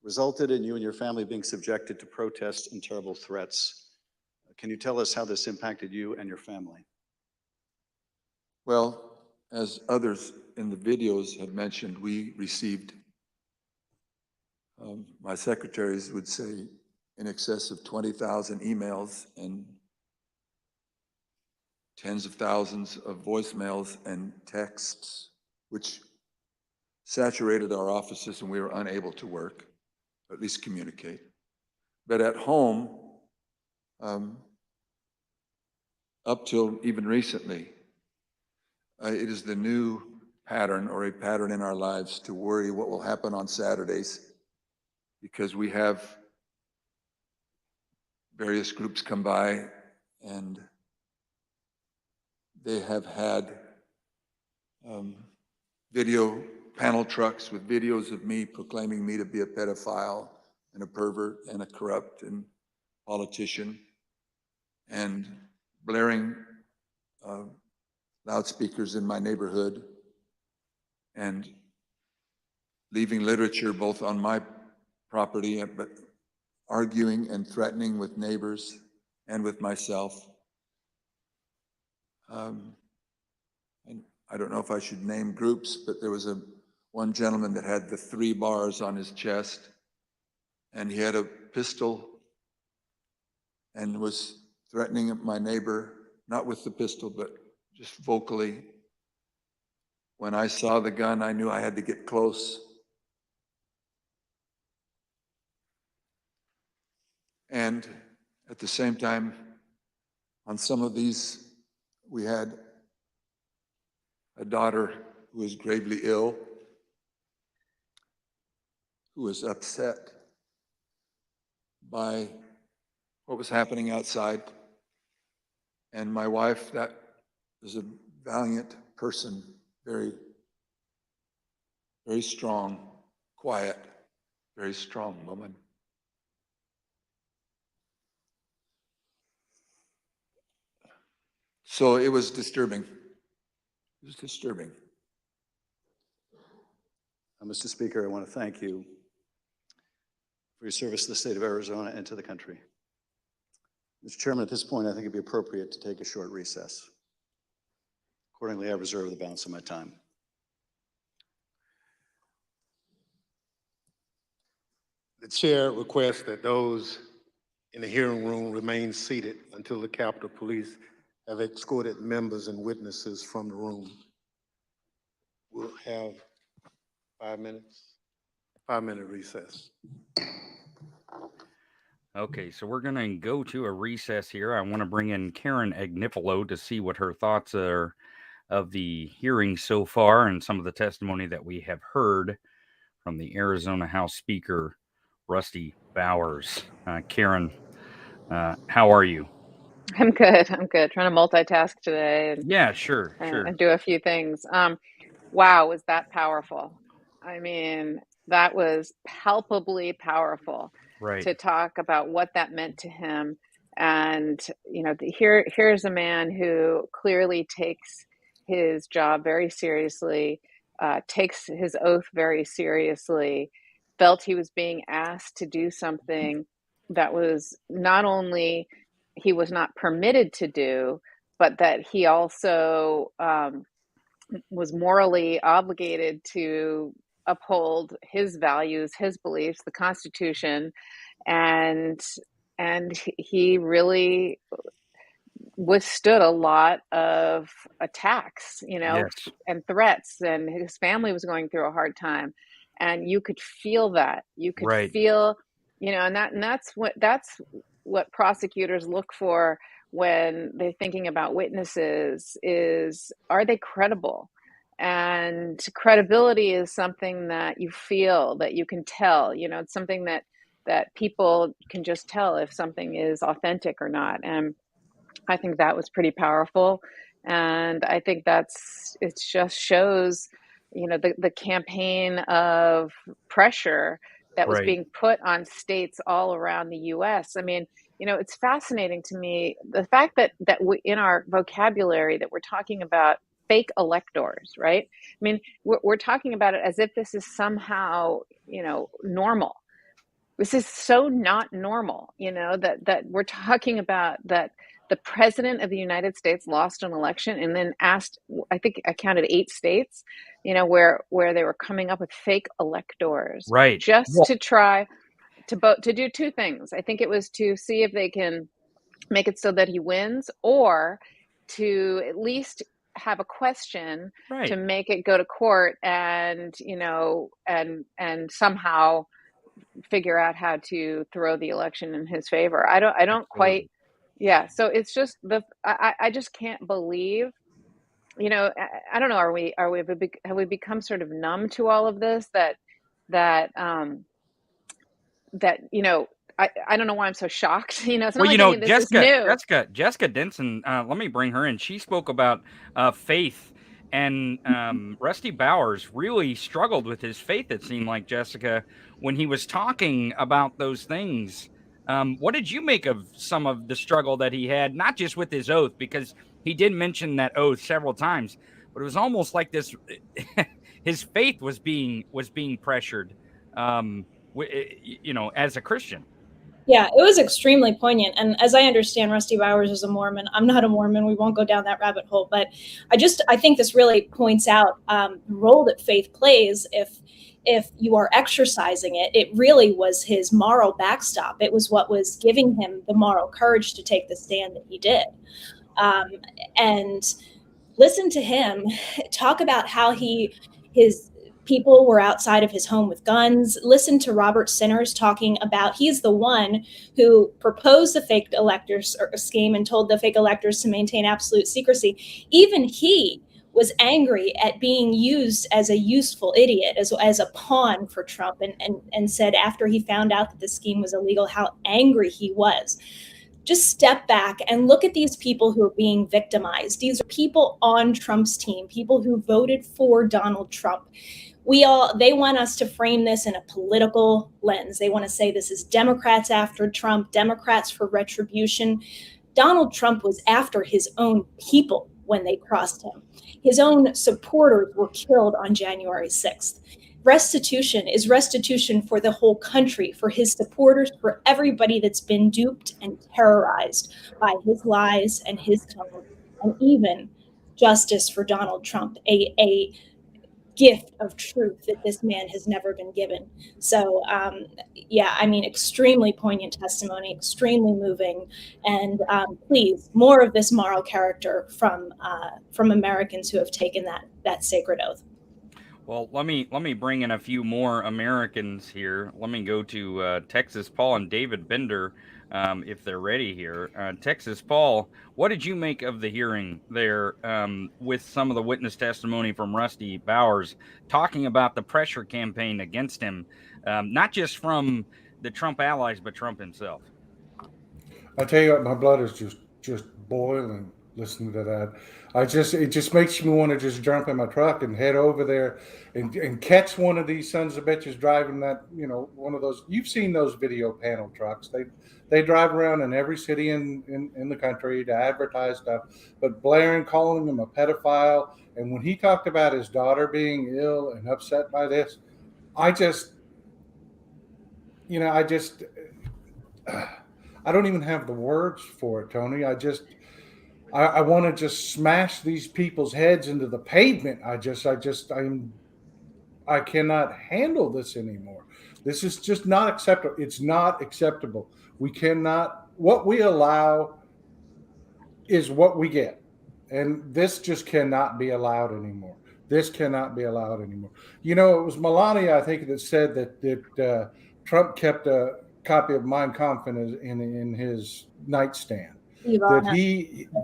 resulted in you and your family being subjected to protests and terrible threats. Can you tell us how this impacted you and your family? Well, as others in the videos have mentioned, we received, my secretaries would say, in excess of 20,000 emails and tens of thousands of voicemails and texts, which saturated our offices and we were unable to work, or at least communicate. But at home, up till even recently, it is the new pattern or a pattern in our lives to worry what will happen on Saturdays, because we have various groups come by and they have had video panel trucks with videos of me proclaiming me to be a pedophile and a pervert and a corrupt and politician, and blaring loudspeakers in my neighborhood and leaving literature both on my property, but arguing and threatening with neighbors and with myself. And I don't know if I should name groups, but there was one gentleman that had the 3 bars on his chest, and he had a pistol and was threatening my neighbor, not with the pistol, but just vocally. When I saw the gun, I knew I had to get close. And at the same time, on some of these, we had a daughter who was gravely ill, who was upset by what was happening outside. And my wife, that was a valiant person, very, very strong, quiet, very strong woman. So it was disturbing. It was disturbing. Mr. Speaker, I want to thank you for your service to the state of Arizona and to the country. Mr. Chairman, at this point, I think it'd be appropriate to take a short recess. Accordingly, I reserve the balance of my time. The chair requests that those in the hearing room remain seated until the Capitol Police have escorted members and witnesses from the room. We'll have 5 minutes, 5-minute recess. Okay, so we're going to go to a recess here. I want to bring in Karen Agnifilo to see what her thoughts are of the hearing so far and some of the testimony that we have heard from the Arizona House Speaker, Rusty Bowers. Karen, how are you? I'm good. I'm good. Trying to multitask today and Yeah, sure. and do a few things. Wow, was that powerful? I mean, that was palpably powerful Right. to talk about what that meant to him. And, you know, here's a man who clearly takes his job very seriously, takes his oath very seriously, felt he was being asked to do something that was not only he was not permitted to do, but that he also was morally obligated to uphold his values, his beliefs, the Constitution, and he really withstood a lot of attacks, you know, Yes. and threats, and his family was going through a hard time, and you could feel that. You could Right. feel, you know, and that's what prosecutors look for when they're thinking about witnesses is, are they credible? And credibility is something that you feel, that you can tell, you know, it's something that people can just tell if something is authentic or not. And I think that was pretty powerful. And I think it just shows, you know, the campaign of pressure that was Right. being put on states all around the US. I mean, you know, it's fascinating to me, the fact that we, in our vocabulary, that we're talking about fake electors, right? I mean, we're talking about it as if this is somehow, you know, normal. This is so not normal, you know, that we're talking about that the president of the United States lost an election and then asked, I think I counted 8 states, you know, where they were coming up with fake electors Right. just to try to do 2 things. I think it was to see if they can make it so that he wins, or to at least have a question Right. to make it go to court and, you know, and somehow figure out how to throw the election in his favor. I don't quite, yeah. So it's just I just can't believe, you know, I don't know. Have we become sort of numb to all of this that, you know, I don't know why I'm so shocked. You know, it's not Well, like any of this is new. Jessica Denson, let me bring her in. She spoke about faith, and Rusty Bowers really struggled with his faith, it seemed like, Jessica, when he was talking about those things. What did you make of some of the struggle that he had, not just with his oath, because he did mention that oath several times, but it was almost like this, his faith was being pressured, you know, as a Christian. Yeah, it was extremely poignant. And as I understand, Rusty Bowers is a Mormon. I'm not a Mormon. We won't go down that rabbit hole. But I think this really points out the role that faith plays if you are exercising it. It really was his moral backstop. It was what was giving him the moral courage to take the stand that he did. And listen to him talk about how his people were outside of his home with guns. Listen to Robert Sinners talking about, he's the one who proposed the fake electors scheme and told the fake electors to maintain absolute secrecy. Even he was angry at being used as a useful idiot, as a pawn for Trump, and said after he found out that the scheme was illegal, how angry he was. Just step back and look at these people who are being victimized. These are people on Trump's team, people who voted for Donald Trump. They want us to frame this in a political lens. They want to say this is Democrats after Trump, Democrats for retribution. Donald Trump was after his own people when they crossed him. His own supporters were killed on January 6th. Restitution is restitution for the whole country, for his supporters, for everybody that's been duped and terrorized by his lies and his tone, and even justice for Donald Trump, a gift of truth that this man has never been given. So, yeah, I mean, extremely poignant testimony, extremely moving, and please, more of this moral character from Americans who have taken that sacred oath. Well, let me bring in a few more Americans here. Let me go to Texas Paul and David Bender, if they're ready here. Texas Paul, what did you make of the hearing there with some of the witness testimony from Rusty Bowers talking about the pressure campaign against him, not just from the Trump allies, but Trump himself? I tell you what, my blood is just boiling listening to that. It just makes me want to just jump in my truck and head over there and catch one of these sons of bitches driving that, one of those. You've seen those video panel trucks. They drive around in every city in the country to advertise stuff, but blaring, calling him a pedophile. And when he talked about his daughter being ill and upset by this, I don't even have the words for it, Tony. I want to just smash these people's heads into the pavement. I cannot handle this anymore. This is just not acceptable. It's not acceptable. We cannot, what we allow is what we get. And this just cannot be allowed anymore. This cannot be allowed anymore. It was Melania, I think, that said that Trump kept a copy of Mein Kampf in his nightstand.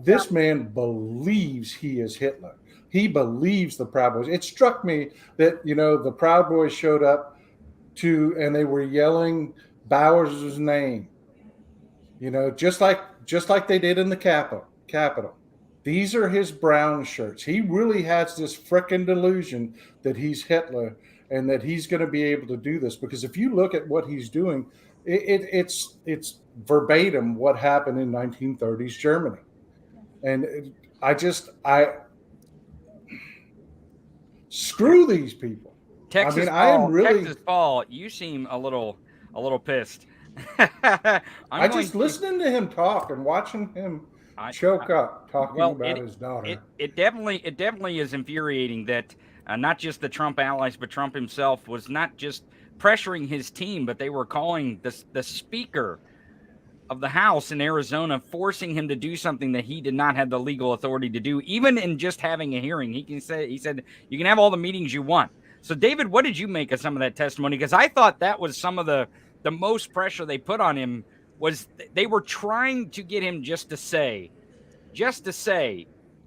This man believes he is Hitler. He believes the Proud Boys. It struck me that, the Proud Boys showed up and they were yelling Bowers' name, just like they did in the Capitol. These are his brown shirts. He really has this frickin' delusion that he's Hitler and that he's going to be able to do this. Because if you look at what he's doing, it's verbatim what happened in 1930s Germany. And I screw these people. Texas Paul, you seem a little pissed. Listening to him talk and watching him choke up talking about his daughter. It definitely is infuriating that not just the Trump allies, but Trump himself was not just pressuring his team, but they were calling the Speaker of the House in Arizona, forcing him to do something that he did not have the legal authority to do, even in just having a hearing. He said, you can have all the meetings you want. So, David, what did you make of some of that testimony? Because I thought that was some of the most pressure they put on him, was they were trying to get him just to say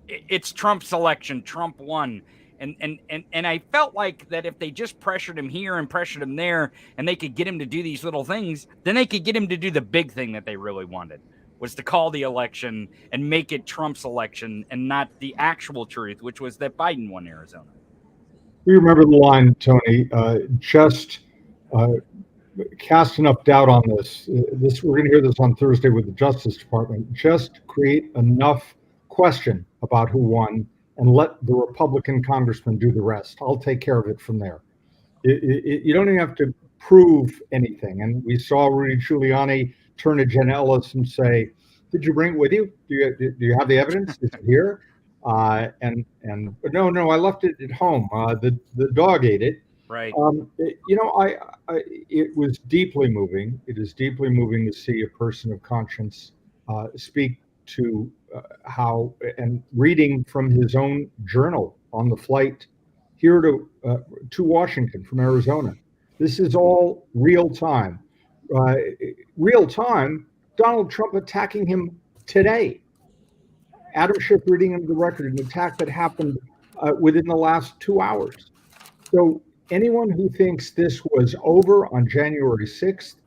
it's Trump's election, Trump won. And I felt like that if they just pressured him here and pressured him there, and they could get him to do these little things, then they could get him to do the big thing that they really wanted, was to call the election and make it Trump's election and not the actual truth, which was that Biden won Arizona. We remember the line, Tony, just cast enough doubt on this. We're going to hear this on Thursday with the Justice Department. Just create enough question about who won and let the Republican congressman do the rest. I'll take care of it from there. You don't even have to prove anything. And we saw Rudy Giuliani turn to Jen Ellis and say, "Did you bring it with you? Do you have the evidence? Is it here?" And no, I left it at home. The dog ate it. Right. It was deeply moving. It is deeply moving to see a person of conscience speak to how, and reading from his own journal on the flight here to Washington from Arizona. This is all real time. Real time, Donald Trump attacking him today. Adam Schiff reading him the record, an attack that happened within the last 2 hours. So anyone who thinks this was over on January 6th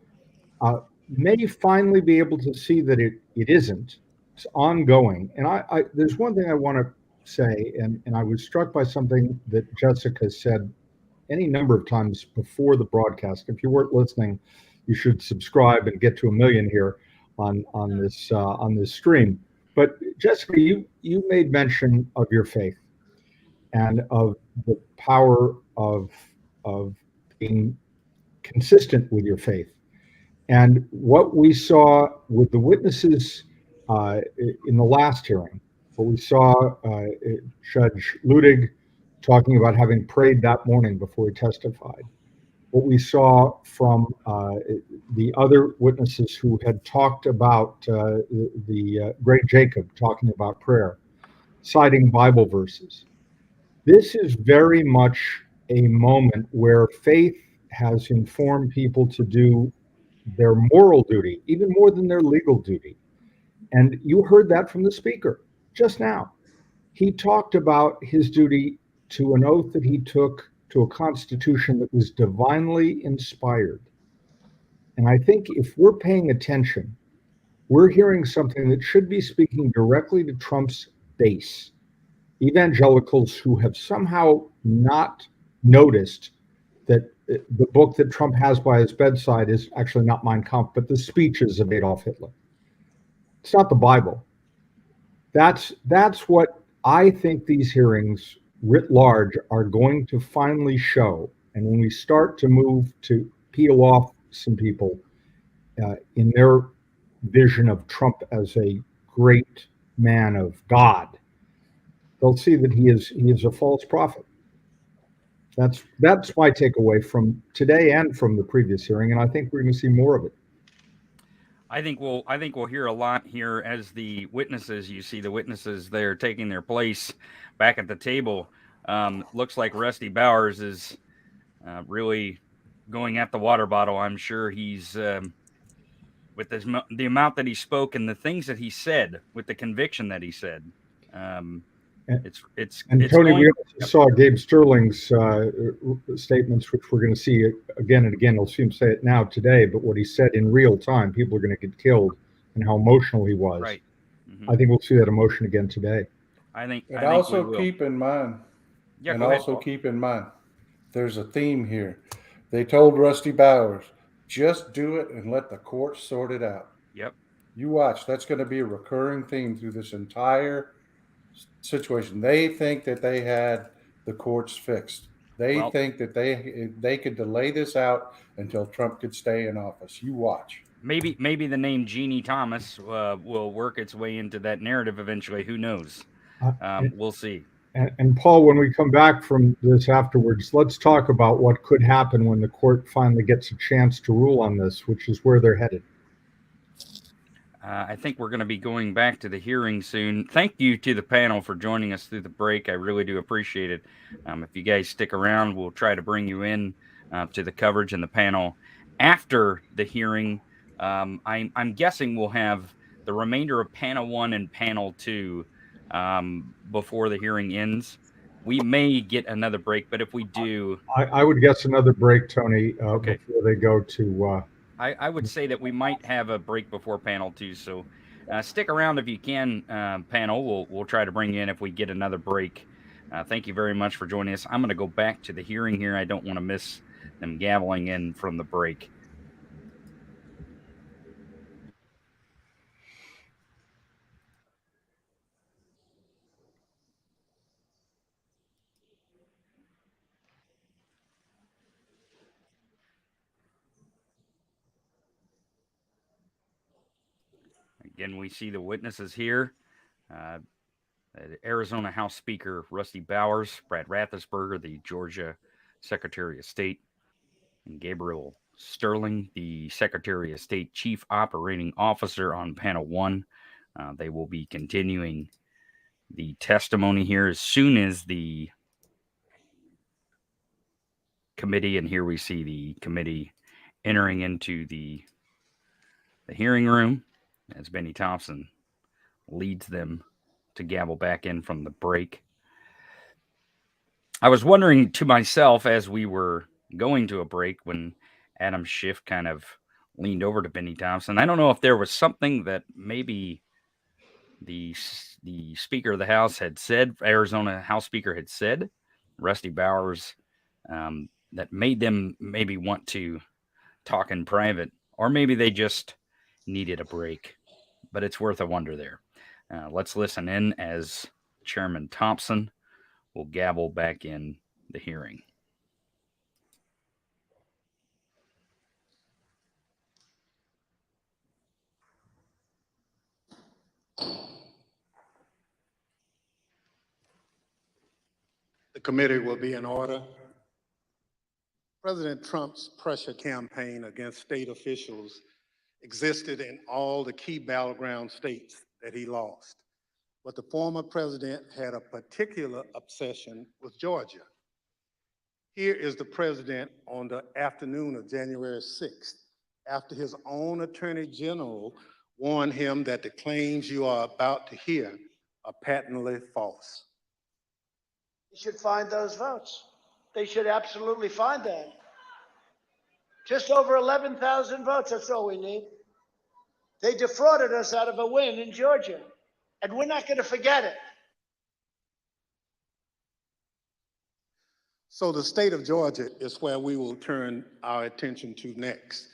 may finally be able to see that it isn't. It's ongoing. And there's one thing I want to say, and I was struck by something that Jessica said any number of times before the broadcast. If you weren't listening, you should subscribe and get to 1 million here on this stream. But Jessica, you made mention of your faith and of the power of being consistent with your faith. And what we saw with the witnesses in the last hearing, what we saw Judge Ludig talking about having prayed that morning before he testified, what we saw from the other witnesses who had talked about the great Jacob talking about prayer, citing Bible verses. This is very much a moment where faith has informed people to do their moral duty, even more than their legal duty. And you heard that from the speaker just now. He talked about his duty to an oath that he took to a constitution that was divinely inspired. And I think if we're paying attention, we're hearing something that should be speaking directly to Trump's base, evangelicals who have somehow not noticed that the book that Trump has by his bedside is actually not Mein Kampf, but the speeches of Adolf Hitler. It's not the Bible. That's what I think these hearings writ large are going to finally show. And when we start to move to peel off some people in their vision of Trump as a great man of God, they'll see that he is a false prophet. That's my takeaway from today and from the previous hearing, and I think we're going to see more of it. I think we'll hear a lot here as the witnesses. You see the witnesses there taking their place back at the table. Looks like Rusty Bowers is really going at the water bottle. I'm sure he's with the amount that he spoke and the things that he said, with the conviction that he said. It's Tony, we also Yep. saw Gabe Sterling's statements, which we're going to see again and again. You'll see him say it now today, but what he said in real time, people are going to get killed, and how emotional he was. Right. I think we'll see that emotion again today. I think also we will. keep in mind, Yeah, and go ahead, also Paul. keep in mind, there's a theme here. They told Rusty Bowers, just do it and let the courts sort it out. Yep. You watch. That's going to be a recurring theme through this entire situation. They think that they had the courts fixed. They think that they could delay this out until Trump could stay in office. You watch. Maybe the name Jeannie Thomas will work its way into that narrative eventually. Who knows? We'll see. And Paul, when we come back from this afterwards, let's talk about what could happen when the court finally gets a chance to rule on this, which is where they're headed. I think we're going to be going back to the hearing soon. Thank you to the panel for joining us through the break. I really do appreciate it. If you guys stick around, we'll try to bring you in to the coverage and the panel after the hearing. I'm guessing we'll have the remainder of panel 1 and panel 2 before the hearing ends. We may get another break, but if we do, I would guess another break, Tony, before they go to. I would say that we might have a break before panel 2. So stick around if you can, panel. We'll try to bring you in if we get another break. Thank you very much for joining us. I'm going to go back to the hearing here. I don't want to miss them gaveling in from the break. Again, we see the witnesses here. Arizona House Speaker Rusty Bowers, Brad Raffensperger, the Georgia Secretary of State, and Gabriel Sterling, the Secretary of State Chief Operating Officer on panel 1. They will be continuing the testimony here as soon as the committee, and here we see the committee entering into the hearing room as Benny Thompson leads them to gavel back in from the break. I was wondering to myself as we were going to a break when Adam Schiff kind of leaned over to Benny Thompson. I don't know if there was something that maybe the Speaker of the House had said, Arizona House Speaker had said, Rusty Bowers, that made them maybe want to talk in private, or maybe they just needed a break, but it's worth a wonder there. Let's listen in as Chairman Thompson will gavel back in the hearing. The committee will be in order. President Trump's pressure campaign against state officials existed in all the key battleground states that he lost. But the former president had a particular obsession with Georgia. Here is the president on the afternoon of January 6th, after his own attorney general warned him that the claims you are about to hear are patently false. They should find those votes. They should absolutely find them. Just over 11,000 votes, that's all we need. They defrauded us out of a win in Georgia, and we're not going to forget it. So the state of Georgia is where we will turn our attention to next.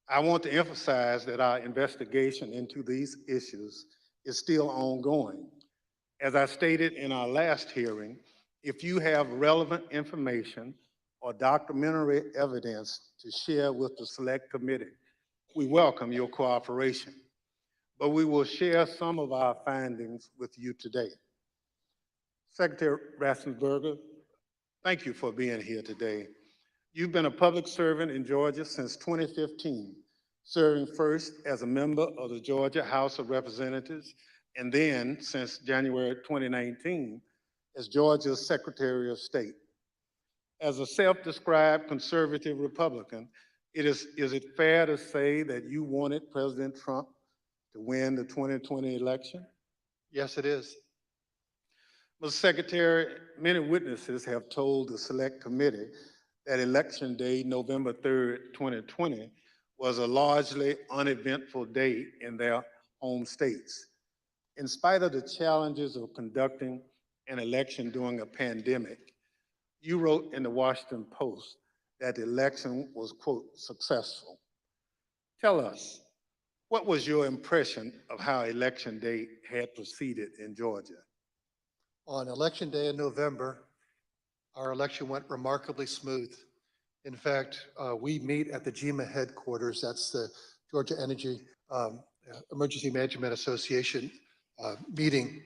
I want to emphasize that our investigation into these issues is still ongoing. As I stated in our last hearing, if you have relevant information or documentary evidence to share with the Select Committee, we welcome your cooperation. But we will share some of our findings with you today. Secretary Raffensperger, thank you for being here today. You've been a public servant in Georgia since 2015, serving first as a member of the Georgia House of Representatives, and then since January 2019, as Georgia's Secretary of State. As a self-described conservative Republican, is it fair to say that you wanted President Trump to win the 2020 election? Yes, it is. Mr. Secretary, many witnesses have told the Select Committee that Election Day, November 3rd, 2020, was a largely uneventful day in their home states. In spite of the challenges of conducting an election during a pandemic, you wrote in the Washington Post that the election was, quote, successful. Tell us, what was your impression of how Election Day had proceeded in Georgia? On Election Day in November, our election went remarkably smooth. In fact, we meet at the GEMA headquarters. That's the Georgia Energy Emergency Management Association meeting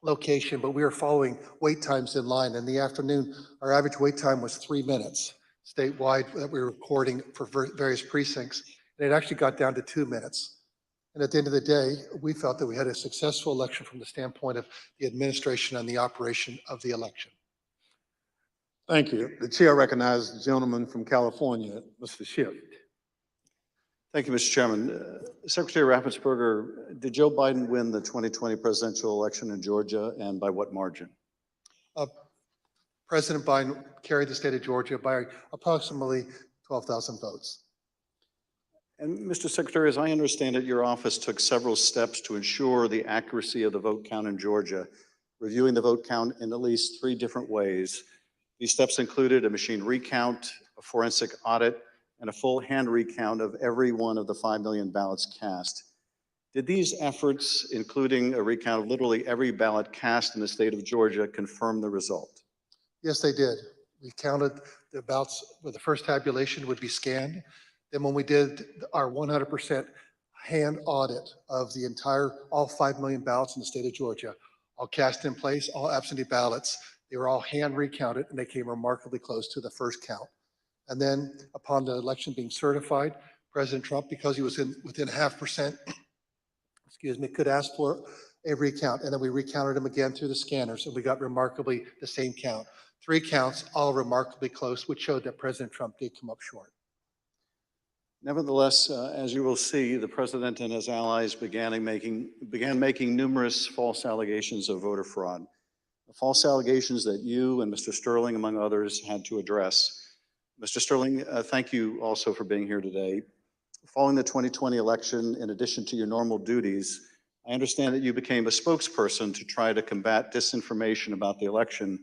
location, but we were following wait times in line. In the afternoon, our average wait time was 3 minutes statewide that we were recording for various precincts. And it actually got down to 2 minutes. And at the end of the day, we felt that we had a successful election from the standpoint of the administration and the operation of the election. Thank you. The chair recognizes the gentleman from California, Mr. Schiff. Thank you, Mr. Chairman. Secretary Raffensperger, did Joe Biden win the 2020 presidential election in Georgia, and by what margin? President Biden carried the state of Georgia by approximately 12,000 votes. And Mr. Secretary, as I understand it, your office took several steps to ensure the accuracy of the vote count in Georgia, reviewing the vote count in at least 3 different ways. These steps included a machine recount, a forensic audit, and a full hand recount of every one of the 5 million ballots cast. Did these efforts, including a recount of literally every ballot cast in the state of Georgia, confirm the result? Yes, they did. We counted the ballots where the first tabulation would be scanned. Then when we did our 100% hand audit of the all 5 million ballots in the state of Georgia, all cast in place, all absentee ballots, they were all hand recounted and they came remarkably close to the first count. And then upon the election being certified, President Trump, because he was within 0.5%, could ask for a recount. And then we recounted them again through the scanners and we got remarkably the same count. 3 counts, all remarkably close, which showed that President Trump did come up short. Nevertheless, as you will see, the president and his allies began making numerous false allegations of voter fraud. The false allegations that you and Mr. Sterling, among others, had to address. Mr. Sterling, thank you also for being here today. Following the 2020 election, in addition to your normal duties, I understand that you became a spokesperson to try to combat disinformation about the election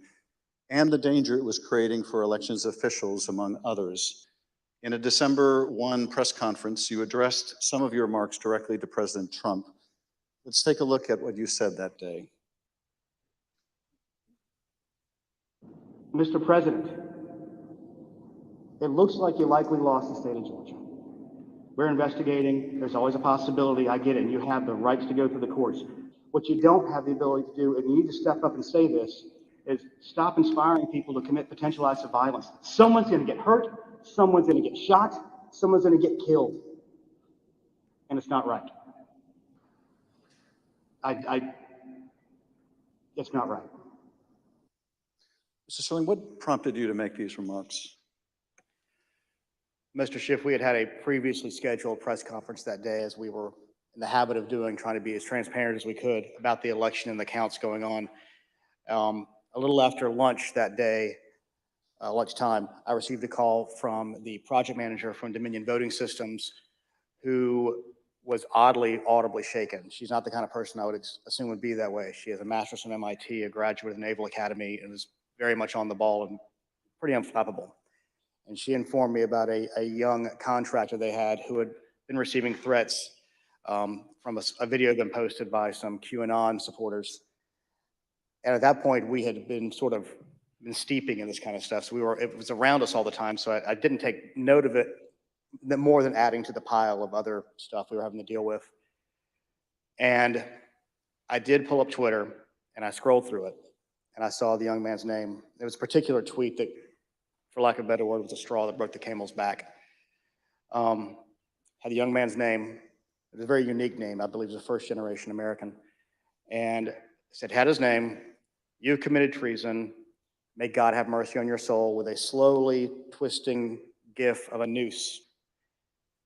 and the danger it was creating for elections officials, among others. In a December 1 press conference, you addressed some of your remarks directly to President Trump. Let's take a look at what you said that day. Mr. President, it looks like you likely lost the state of Georgia. We're investigating. There's always a possibility. I get it. And you have the rights to go through the courts. What you don't have the ability to do, and you need to step up and say this, is stop inspiring people to commit potential acts of violence. Someone's going to get hurt. Someone's going to get shot. Someone's going to get killed. And it's not right. It's not right. Mr. Sterling, what prompted you to make these remarks? Mr. Schiff, we had a previously scheduled press conference that day, as we were in the habit of doing, trying to be as transparent as we could about the election and the counts going on. A little after lunch that day, lunchtime, I received a call from the project manager from Dominion Voting Systems, who was oddly, audibly shaken. She's not the kind of person I would assume would be that way. She has a master's from MIT, a graduate of the Naval Academy, and is very much on the ball and pretty unflappable. And she informed me about a young contractor they had who had been receiving threats from a video been posted by some QAnon supporters. And at that point, we had been steeping in this kind of stuff. So it was around us all the time. So I didn't take note of it more than adding to the pile of other stuff we were having to deal with. And I did pull up Twitter and I scrolled through it and I saw the young man's name. There was a particular tweet that, for lack of a better word, was a straw that broke the camel's back. Had the young man's name. It was a very unique name. I believe it was a first-generation American. And said, had his name, "You committed treason. May God have mercy on your soul," with a slowly twisting gif of a noose.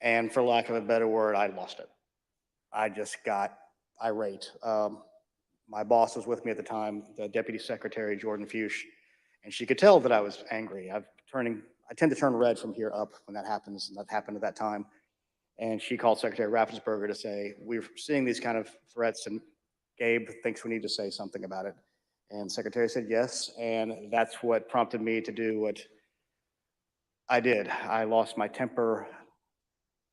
And for lack of a better word, I lost it. I just got irate. My boss was with me at the time, the Deputy Secretary, Jordan Fuchs, and she could tell that I was angry. I tend to turn red from here up when that happens, and that happened at that time. And she called Secretary Raffensperger to say, "We're seeing these kind of threats, and Gabe thinks we need to say something about it." And the Secretary said yes, and that's what prompted me to do what I did. I lost my temper,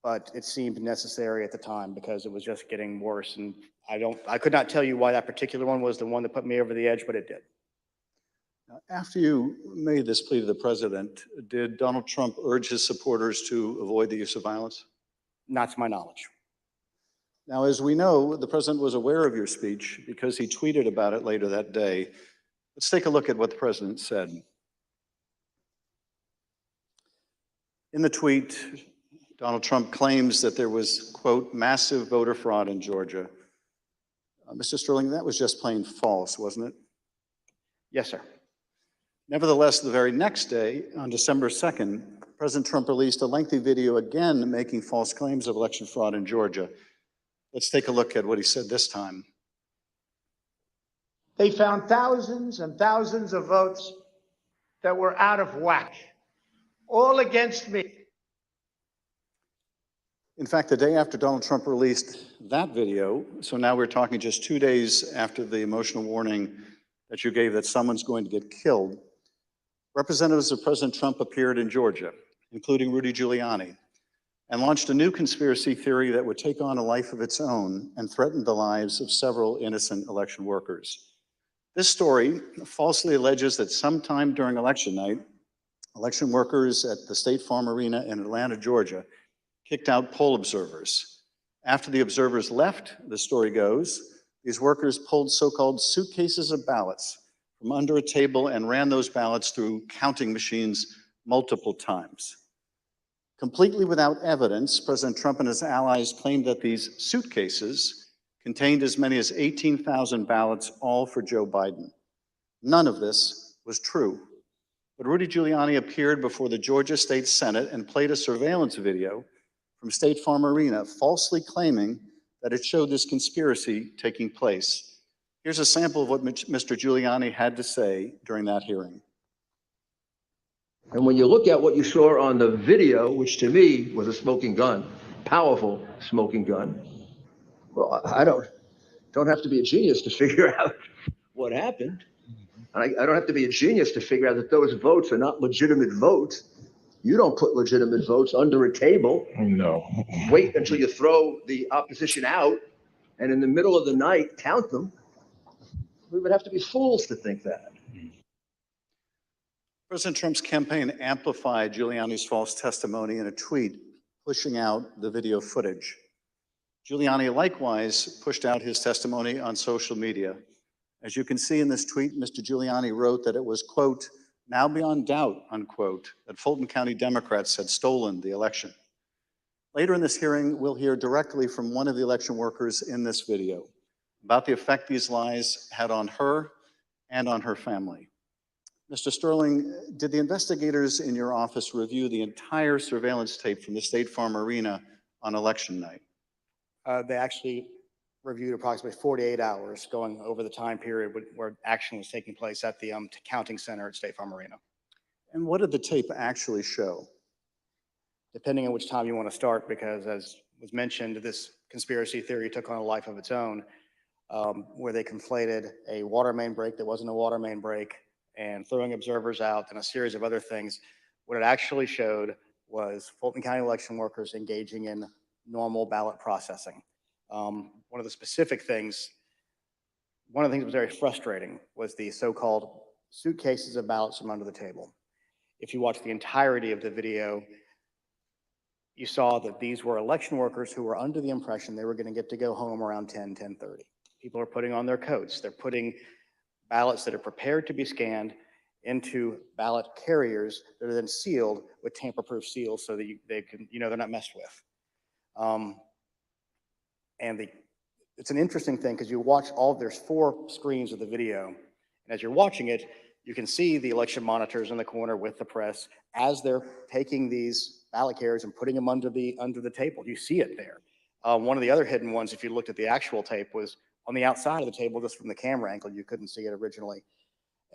but it seemed necessary at the time because it was just getting worse. And I could not tell you why that particular one was the one that put me over the edge, but it did. After you made this plea to the president, did Donald Trump urge his supporters to avoid the use of violence? Not to my knowledge. Now, as we know, the president was aware of your speech because he tweeted about it later that day. Let's take a look at what the president said. In the tweet, Donald Trump claims that there was, quote, "massive voter fraud in Georgia." Mr. Sterling, that was just plain false, wasn't it? Yes, sir. Nevertheless, the very next day, on December 2nd, President Trump released a lengthy video again making false claims of election fraud in Georgia. Let's take a look at what he said this time. They found thousands and thousands of votes that were out of whack, all against me. In fact, the day after Donald Trump released that video, so now we're talking just 2 days after the emotional warning that you gave that someone's going to get killed, representatives of President Trump appeared in Georgia, including Rudy Giuliani, and launched a new conspiracy theory that would take on a life of its own and threaten the lives of several innocent election workers. This story falsely alleges that sometime during election night, election workers at the State Farm Arena in Atlanta, Georgia, kicked out poll observers. After the observers left, the story goes, these workers pulled so-called suitcases of ballots from under a table and ran those ballots through counting machines multiple times. Completely without evidence, President Trump and his allies claimed that these suitcases contained as many as 18,000 ballots, all for Joe Biden. None of this was true. But Rudy Giuliani appeared before the Georgia State Senate and played a surveillance video from State Farm Arena, falsely claiming that it showed this conspiracy taking place. Here's a sample of what Mr. Giuliani had to say during that hearing. And when you look at what you saw on the video, which to me was a smoking gun, powerful smoking gun, well, I don't have to be a genius to figure out what happened. And I don't have to be a genius to figure out that those votes are not legitimate votes. You don't put legitimate votes under a table. No. Wait until you throw the opposition out and in the middle of the night count them. We would have to be fools to think that. President Trump's campaign amplified Giuliani's false testimony in a tweet, pushing out the video footage. Giuliani likewise pushed out his testimony on social media. As you can see in this tweet, Mr. Giuliani wrote that it was, quote, now beyond doubt, unquote, that Fulton County Democrats had stolen the election. Later in this hearing, we'll hear directly from one of the election workers in this video about the effect these lies had on her and on her family. Mr. Sterling, did the investigators in your office review the entire surveillance tape from the State Farm Arena on election night? They actually reviewed approximately 48 hours going over the time period where action was taking place at the counting center at State Farm Arena. And what did the tape actually show? Depending on which time you want to start, because as was mentioned, this conspiracy theory took on a life of its own, where they conflated a water main break that wasn't a water main break and throwing observers out and a series of other things. What it actually showed was Fulton County election workers engaging in normal ballot processing. One of the specific things, one of the things that was very frustrating was the so-called suitcases of ballots from under the table. If you watch the entirety of the video, you saw that these were election workers who were under the impression they were going to get to go home around 10:30. People are putting on their coats. They're putting ballots that are prepared to be scanned into ballot carriers that are then sealed with tamper-proof seals so that they can, they're not messed with. It's an interesting thing because you watch there's 4 screens of the video, and as you're watching it, you can see the election monitors in the corner with the press as they're taking these ballot carriers and putting them under the table. You see it there. One of the other hidden ones, if you looked at the actual tape, was on the outside of the table, just from the camera angle. You couldn't see it originally.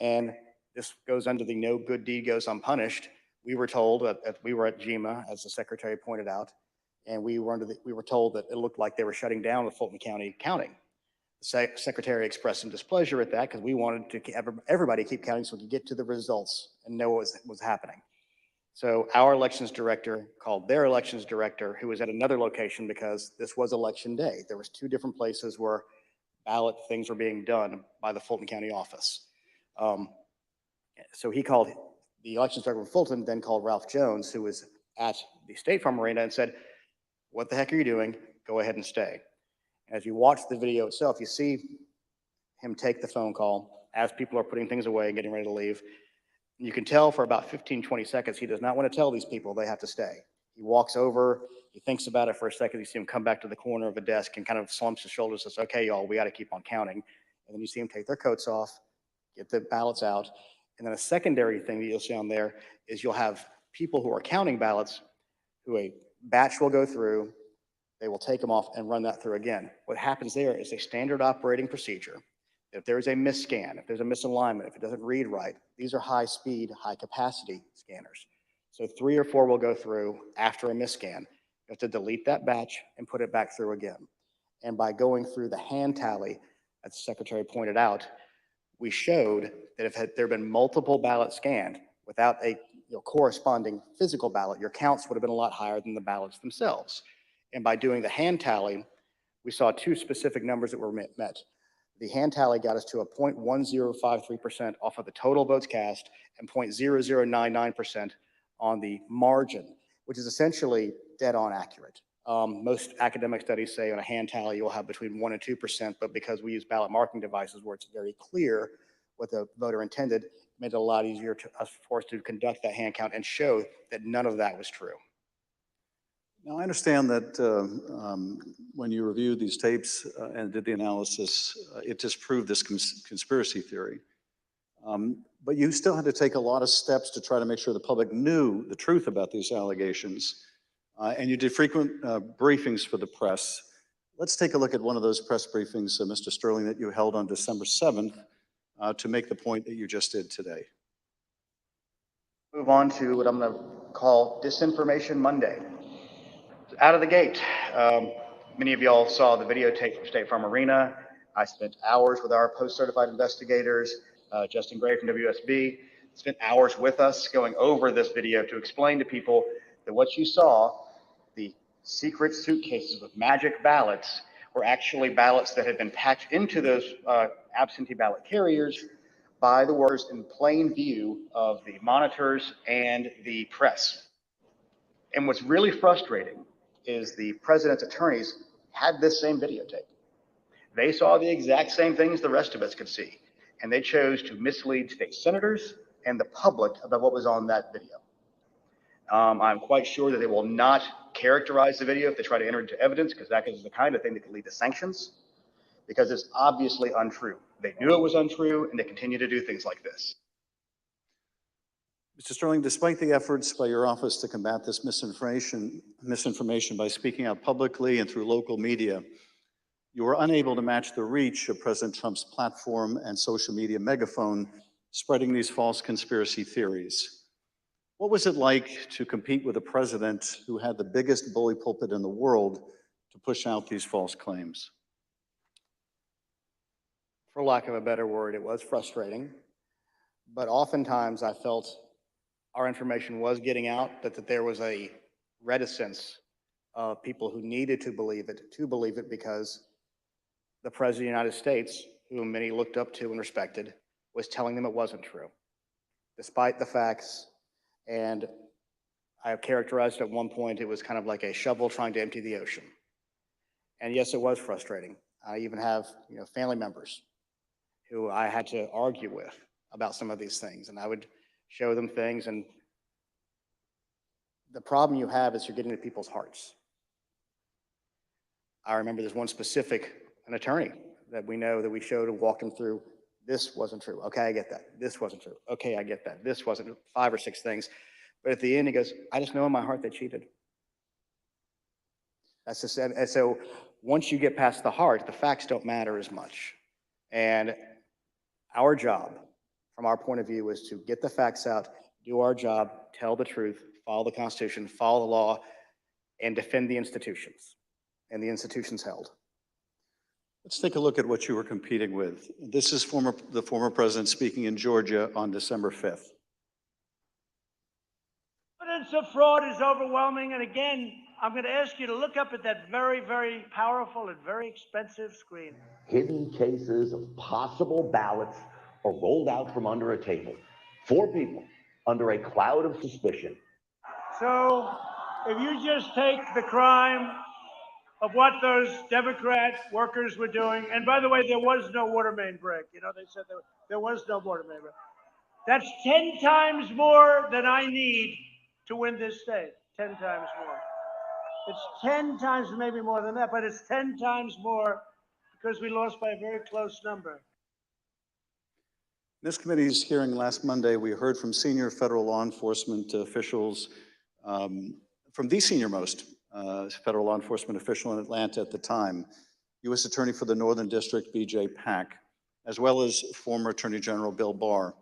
And this goes under the no good deed goes unpunished. We were told that we were at GEMA, as the secretary pointed out, and we were told that it looked like they were shutting down the Fulton County counting. The secretary expressed some displeasure at that because we wanted to everybody keep counting so we could get to the results and know what was happening. So our elections director called their elections director, who was at another location because this was election day. There was 2 different places where ballot things were being done by the Fulton County office. So he called the elections director from Fulton, then called Ralph Jones, who was at the State Farm Arena, and said, what the heck are you doing? Go ahead and stay. As you watch the video itself, you see him take the phone call as people are putting things away and getting ready to leave. You can tell for about 15, 20 seconds, he does not want to tell these people they have to stay. He walks over, he thinks about it for a second, you see him come back to the corner of a desk and kind of slumps his shoulders and says, okay, y'all, we got to keep on counting. And then you see him take their coats off, get the ballots out. And then a secondary thing that you'll see on there is you'll have people who are counting ballots who a batch will go through, they will take them off and run that through again. What happens there is a standard operating procedure. If there's a misscan, if there's a misalignment, if it doesn't read right, these are high speed, high capacity scanners. So 3 or 4 will go through after a misscan. You have to delete that batch and put it back through again. And by going through the hand tally, as the secretary pointed out, we showed that if there had been multiple ballots scanned without a corresponding physical ballot, your counts would have been a lot higher than the ballots themselves. And by doing the hand tally, we saw 2 specific numbers that were met. The hand tally got us to a 0.1053% off of the total votes cast and 0.0099% on the margin, which is essentially dead on accurate. Most academic studies say on a hand tally you'll have between 1% and 2%, but because we use ballot marking devices where it's very clear what the voter intended, it made it a lot easier for us to conduct that hand count and show that none of that was true. Now, I understand that when you reviewed these tapes and did the analysis, it disproved this conspiracy theory. But you still had to take a lot of steps to try to make sure the public knew the truth about these allegations. And you did frequent briefings for the press. Let's take a look at one of those press briefings, Mr. Sterling, that you held on December 7th to make the point that you just did today. Move on to what I'm going to call Disinformation Monday. Out of the gate, many of y'all saw the videotape from State Farm Arena. I spent hours with our post-certified investigators, Justin Gray from WSB, spent hours with us going over this video to explain to people that what you saw, the secret suitcases with magic ballots, were actually ballots that had been packed into those absentee ballot carriers by the workers in plain view of the monitors and the press. And what's really frustrating is the president's attorneys had this same videotape. They saw the exact same things the rest of us could see, and they chose to mislead state senators and the public about what was on that video. I'm quite sure that they will not characterize the video if they try to enter into evidence, because that is the kind of thing that could lead to sanctions, because it's obviously untrue. They knew it was untrue, and they continue to do things like this. Mr. Sterling, despite the efforts by your office to combat this misinformation by speaking out publicly and through local media, you were unable to match the reach of President Trump's platform and social media megaphone spreading these false conspiracy theories. What was it like to compete with a president who had the biggest bully pulpit in the world to push out these false claims? For lack of a better word, it was frustrating, but oftentimes I felt our information was getting out, that there was a reticence of people who needed to believe it because the President of the United States, whom many looked up to and respected, was telling them it wasn't true, despite the facts. And I have characterized at one point, it was kind of like a shovel trying to empty the ocean. And yes, it was frustrating. I even have, family members who I had to argue with about some of these things, and I would show them things, and the problem you have is you're getting to people's hearts. I remember there's one specific, an attorney that we know that we showed and walked him through. This wasn't true. Okay, I get that. This wasn't true. Okay, I get that. This wasn't 5 or 6 things. But at the end, he goes, I just know in my heart they cheated. That's just, and so once you get past the heart, the facts don't matter as much. And our job, from our point of view, is to get the facts out, do our job, tell the truth, follow the Constitution, follow the law, and defend the institutions and the institutions held. Let's take a look at what you were competing with. This is the former president speaking in Georgia on December 5th. Evidence of fraud is overwhelming. And again, I'm going to ask you to look up at that very, very powerful and very expensive screen. Hidden cases of possible ballots are rolled out from under a table. 4 people under a cloud of suspicion. So if you just take the crime of what those Democrat workers were doing, and by the way, there was no water main break. They said there was no water main break. That's 10 times more than I need to win this state. 10 times more. It's 10 times, maybe more than that, but it's 10 times more because we lost by a very close number. In this committee's hearing last Monday, we heard from senior federal law enforcement officials, from the senior-most federal law enforcement official in Atlanta at the time, U.S. Attorney for the Northern District, B.J. Pack, as well as former Attorney General Bill Barr.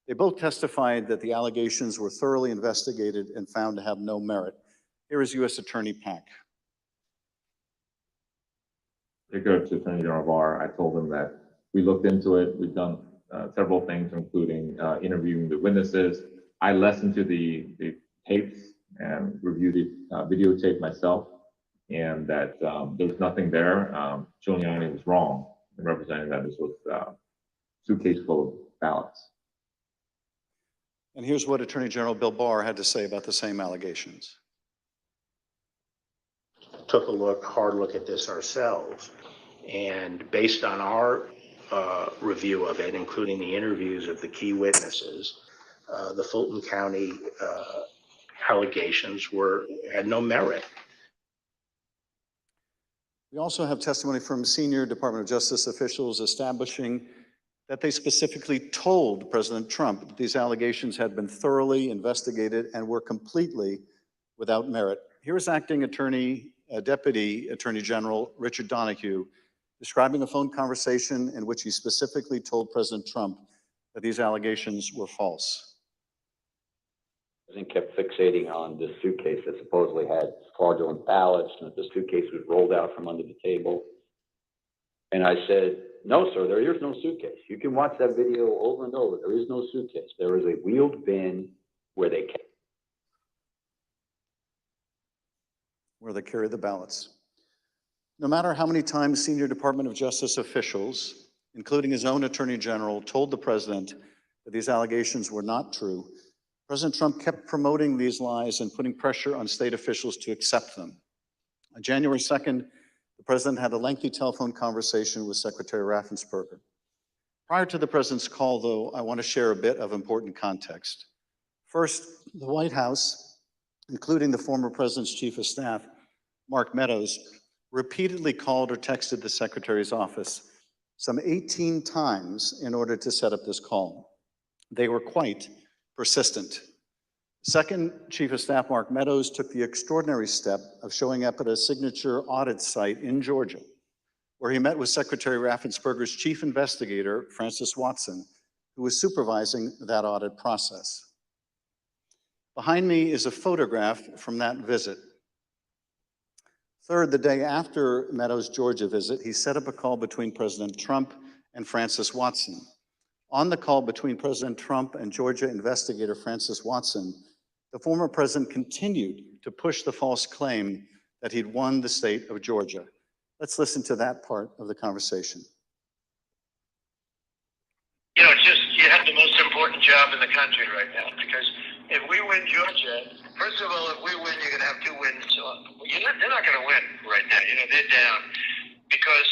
They both testified that the allegations were thoroughly investigated and found to have no merit. Here is U.S. Attorney Pack. To go to Attorney General Barr, I told him that we looked into it. We've done several things, including interviewing the witnesses. I listened to the tapes and reviewed the videotape myself, and that there was nothing there. Giuliani was wrong in representing that this was a suitcase full of ballots. And here's what Attorney General Bill Barr had to say about the same allegations. Took a hard look at this ourselves, and based on our review of it, including the interviews of the key witnesses, the Fulton County allegations had no merit. We also have testimony from senior Department of Justice officials establishing that they specifically told President Trump that these allegations had been thoroughly investigated and were completely without merit. Here is Acting Deputy Attorney General Richard Donahue describing a phone conversation in which he specifically told President Trump that these allegations were false. The president kept fixating on this suitcase that supposedly had fraudulent ballots, and that the suitcase was rolled out from under the table. And I said, no, sir, there is no suitcase. You can watch that video over and over. There is no suitcase. There is a wheeled bin where they carry the ballots. No matter how many times senior Department of Justice officials, including his own Attorney General, told the president that these allegations were not true, President Trump kept promoting these lies and putting pressure on state officials to accept them. On January 2nd, the president had a lengthy telephone conversation with Secretary Raffensperger. Prior to the president's call, though, I want to share a bit of important context. First, the White House, including the former president's chief of staff, Mark Meadows, repeatedly called or texted the secretary's office some 18 times in order to set up this call. They were quite persistent. Second, Chief of Staff Mark Meadows took the extraordinary step of showing up at a signature audit site in Georgia, where he met with Secretary Raffensperger's chief investigator, Francis Watson, who was supervising that audit process. Behind me is a photograph from that visit. Third, the day after Meadows' Georgia visit, he set up a call between President Trump and Francis Watson. On the call between President Trump and Georgia investigator Francis Watson, the former president continued to push the false claim that he'd won the state of Georgia. Let's listen to that part of the conversation. You know, it's just, you have the most important job in the country right now, because if we win Georgia, first of all, if we win, you're going to have two wins. So they're not going to win right now. You know, they're down because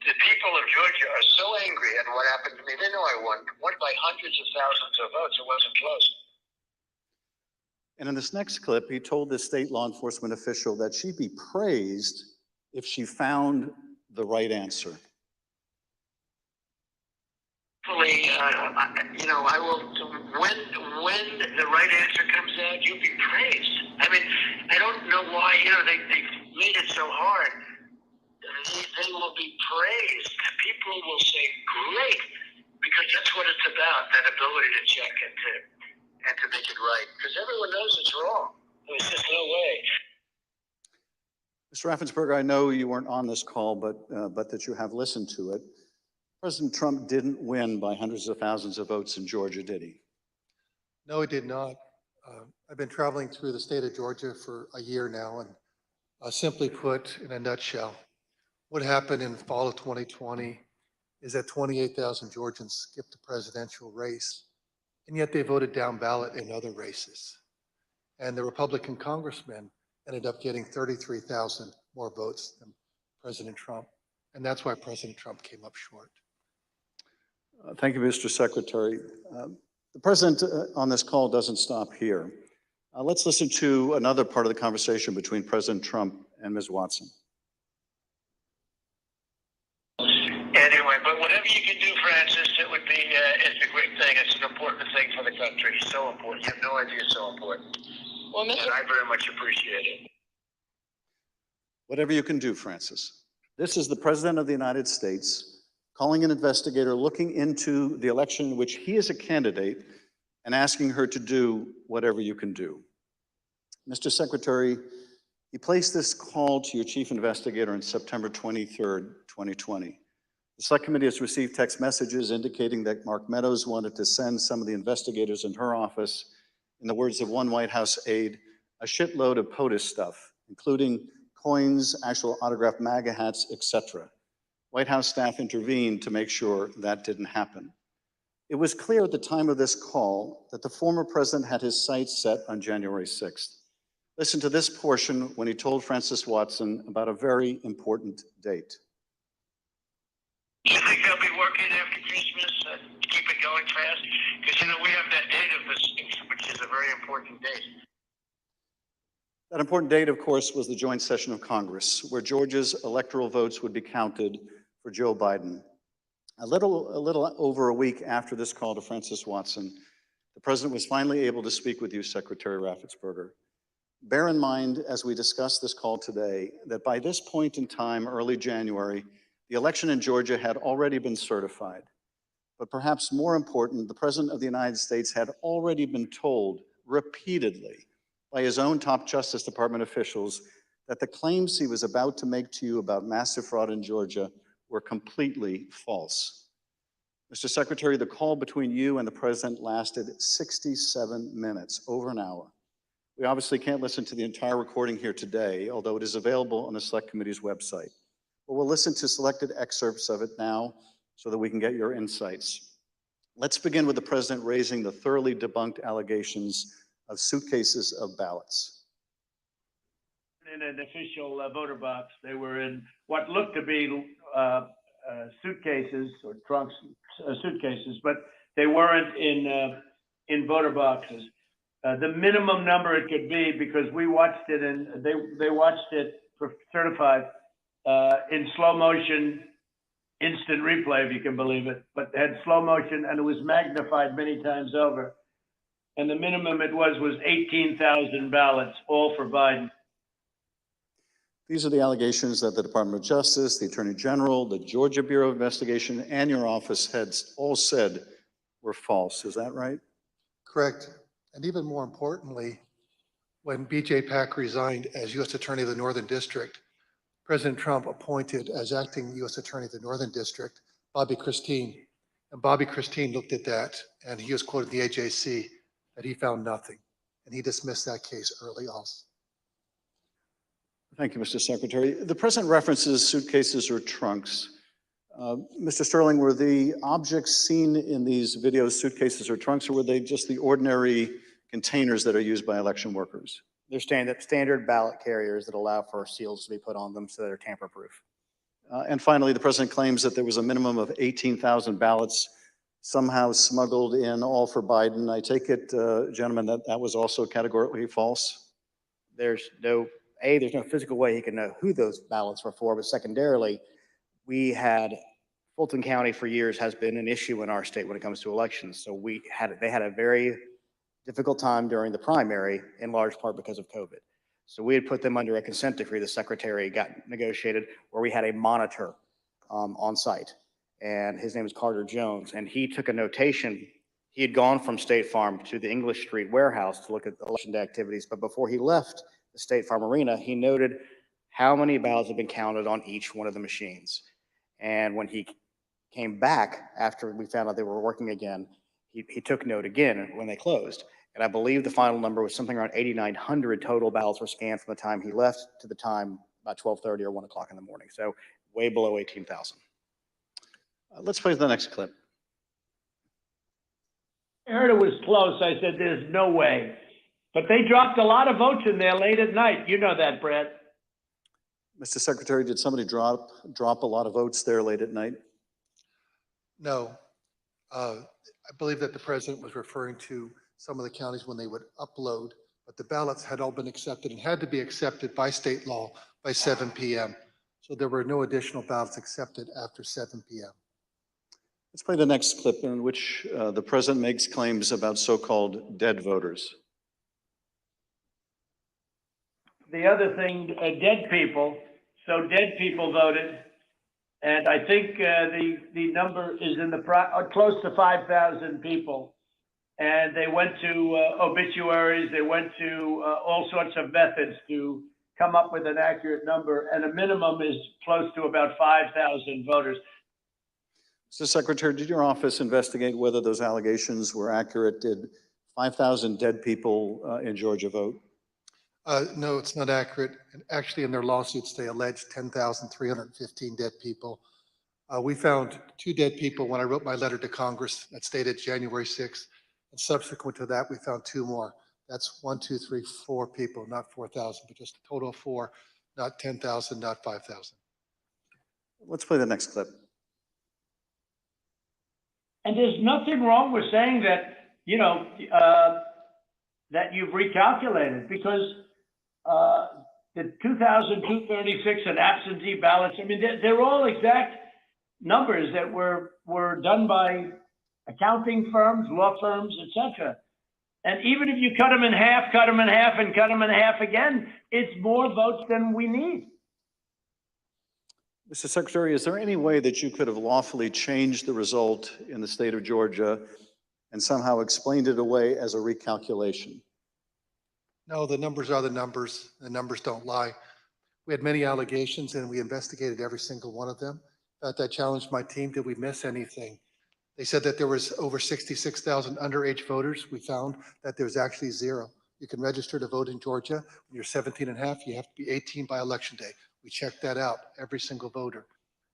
the people of Georgia are so angry at what happened to me. They know I won by hundreds of thousands of votes. It wasn't close. And in this next clip, he told this state law enforcement official that she'd be praised if she found the right answer. Hopefully, you know, I will, when the right answer comes out, you'll be praised. I mean, I don't know why, you know, they made it so hard. They will be praised. People will say, great, because that's what it's about, that ability to check and to make it right. Because everyone knows it's wrong. There's just no way. Mr. Raffensperger, I know you weren't on this call, but that you have listened to it. President Trump didn't win by hundreds of thousands of votes in Georgia, did he? No, he did not. I've been traveling through the state of Georgia for a year now, and simply put, in a nutshell, what happened in fall of 2020 is that 28,000 Georgians skipped the presidential race, and yet they voted down ballot in other races. And the Republican congressman ended up getting 33,000 more votes than President Trump. And that's why President Trump came up short. Thank you, Mr. Secretary. The president on this call doesn't stop here. Let's listen to another part of the conversation between President Trump and Ms. Watson. Anyway, but whatever you can do, Francis, it would be, it's a great thing. It's an important thing for the country. So important. You have no idea it's so important. Well, and I very much appreciate it. Whatever you can do, Francis. This is the President of the United States calling an investigator looking into the election in which he is a candidate and asking her to do whatever you can do. Mr. Secretary, he placed this call to your chief investigator on September 23rd, 2020. The Select Committee has received text messages indicating that Mark Meadows wanted to send some of the investigators in her office, in the words of one White House aide, a shitload of POTUS stuff, including coins, actual autographed MAGA hats, etc. White House staff intervened to make sure that didn't happen. It was clear at the time of this call that the former president had his sights set on January 6th. Listen to this portion when he told Francis Watson about a very important date. Do you think they'll be working after Christmas to keep it going fast? Because, you know, we have that date of the 6th, which is a very important date. That important date, of course, was the joint session of Congress, where Georgia's electoral votes would be counted for Joe Biden. A little over a week after this call to Francis Watson, the president was finally able to speak with you, Secretary Raffensperger. Bear in mind, as we discuss this call today, that by this point in time, early January, the election in Georgia had already been certified. But perhaps more important, the President of the United States had already been told repeatedly by his own top Justice Department officials that the claims he was about to make to you about massive fraud in Georgia were completely false. Mr. Secretary, the call between you and the president lasted 67 minutes, over an hour. We obviously can't listen to the entire recording here today, although it is available on the Select Committee's website. But we'll listen to selected excerpts of it now so that we can get your insights. Let's begin with the president raising the thoroughly debunked allegations of suitcases of ballots. In an official voter box, they were in what looked to be suitcases or trunks, suitcases, but they weren't in voter boxes. The minimum number it could be, because we watched it and they watched it certified in slow motion, instant replay, if you can believe it, but had slow motion and it was magnified many times over. And the minimum it was 18,000 ballots, all for Biden. These are the allegations that the Department of Justice, the Attorney General, the Georgia Bureau of Investigation, and your office heads all said were false. Is that right? Correct. And even more importantly, when B.J. Pack resigned as U.S. Attorney of the Northern District, President Trump appointed as acting U.S. Attorney of the Northern District, Bobby Christine. And Bobby Christine looked at that and he was quoted in the AJC that he found nothing. And he dismissed that case early also. Thank you, Mr. Secretary. The president references suitcases or trunks. Mr. Sterling, were the objects seen in these videos suitcases or trunks, or were they just the ordinary containers that are used by election workers? They're standard ballot carriers that allow for seals to be put on them so they're tamper-proof. And finally, the president claims that there was a minimum of 18,000 ballots somehow smuggled in, all for Biden. I take it, gentlemen, that was also categorically false? There's no physical way he can know who those ballots were for, but secondarily, Fulton County for years has been an issue in our state when it comes to elections. So they had a very difficult time during the primary, in large part because of COVID. So we had put them under a consent decree the secretary got negotiated, where we had a monitor on site. And his name is Carter Jones. And he took a notation. He had gone from State Farm to the English Street warehouse to look at election day activities. But before he left the State Farm Arena, he noted how many ballots had been counted on each one of the machines. And when he came back after we found out they were working again, he took note again when they closed. And I believe the final number was something around 8,900 total ballots were scanned from the time he left to the time about 12:30 or 1 o'clock in the morning. So way below 18,000. Let's play the next clip. I heard it was close. I said, there's no way. But they dropped a lot of votes in there late at night. You know that, Brad. Mr. Secretary, did somebody drop a lot of votes there late at night? No. I believe that the president was referring to some of the counties when they would upload, but the ballots had all been accepted and had to be accepted by state law by 7 p.m. So there were no additional ballots accepted after 7 p.m. Let's play the next clip in which the president makes claims about so-called dead voters. The other thing, dead people. So dead people voted. And I think the number is in the close to 5,000 people. And they went to obituaries. They went to all sorts of methods to come up with an accurate number. And a minimum is close to about 5,000 voters. Mr. Secretary, did your office investigate whether those allegations were accurate? Did 5,000 dead people in Georgia vote? No, it's not accurate. And actually, in their lawsuits, they alleged 10,315 dead people. We found 2 dead people when I wrote my letter to Congress that stated January 6th. And subsequent to that, we found 2 more. That's 1, 2, 3, 4 people, not 4,000, but just a total of 4, not 10,000, not 5,000. Let's play the next clip. And there's nothing wrong with saying that, you know, that you've recalculated, because the 2,236 and absentee ballots, I mean, they're all exact numbers that were done by accounting firms, law firms, etc. And even if you cut them in half, cut them in half, and cut them in half again, it's more votes than we need. Mr. Secretary, is there any way that you could have lawfully changed the result in the state of Georgia and somehow explained it away as a recalculation? No, the numbers are the numbers. The numbers don't lie. We had many allegations and we investigated every single one of them. In fact, I challenged my team, did we miss anything? They said that there was over 66,000 underage voters. We found that there's actually zero. You can register to vote in Georgia. When you're 17 and a half, you have to be 18 by election day. We checked that out, every single voter.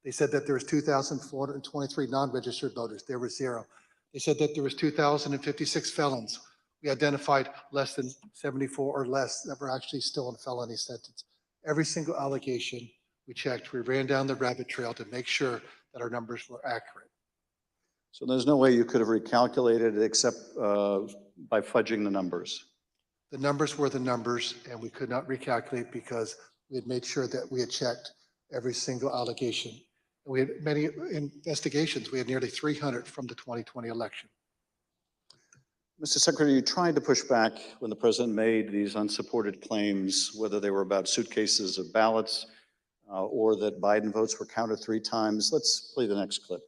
They said that there was 2,423 non-registered voters. There was zero. They said that there was 2,056 felons. We identified less than 74 or less that were actually still in felony sentence. Every single allegation we checked, we ran down the rabbit trail to make sure that our numbers were accurate. So there's no way you could have recalculated it except by fudging the numbers. The numbers were the numbers, and we could not recalculate because we had made sure that we had checked every single allegation. And we had many investigations. We had nearly 300 from the 2020 election. Mr. Secretary, you tried to push back when the president made these unsupported claims, whether they were about suitcases of ballots or that Biden votes were counted 3 times. Let's play the next clip.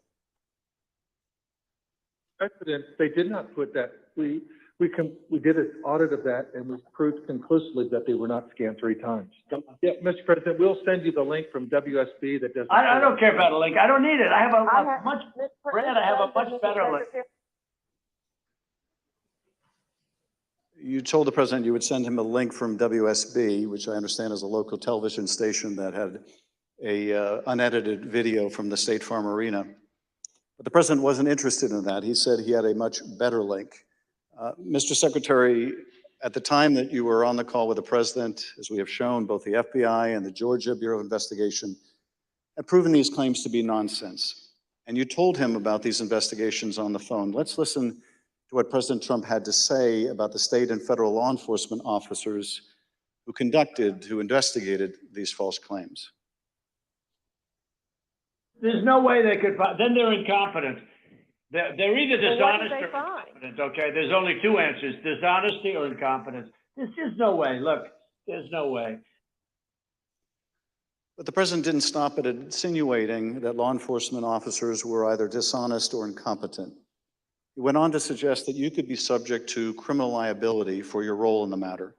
President, they did not put that. We did an audit of that, and we proved conclusively that they were not scanned 3 times. Yeah, Mr. President, we'll send you the link from WSB that does. I don't care about a link. I don't need it. I have a much, Brad, I have a much better link. You told the president you would send him a link from WSB, which I understand is a local television station that had a unedited video from the State Farm Arena. But the president wasn't interested in that. He said he had a much better link. Mr. Secretary, at the time that you were on the call with the president, as we have shown, both the FBI and the Georgia Bureau of Investigation have proven these claims to be nonsense. And you told him about these investigations on the phone. Let's listen to what President Trump had to say about the state and federal law enforcement officers who investigated these false claims. There's no way they could find, then they're incompetent. They're either dishonest or incompetent, okay? There's only 2 answers, dishonesty or incompetence. There's just no way, look, there's no way. But the president didn't stop at insinuating that law enforcement officers were either dishonest or incompetent. He went on to suggest that you could be subject to criminal liability for your role in the matter.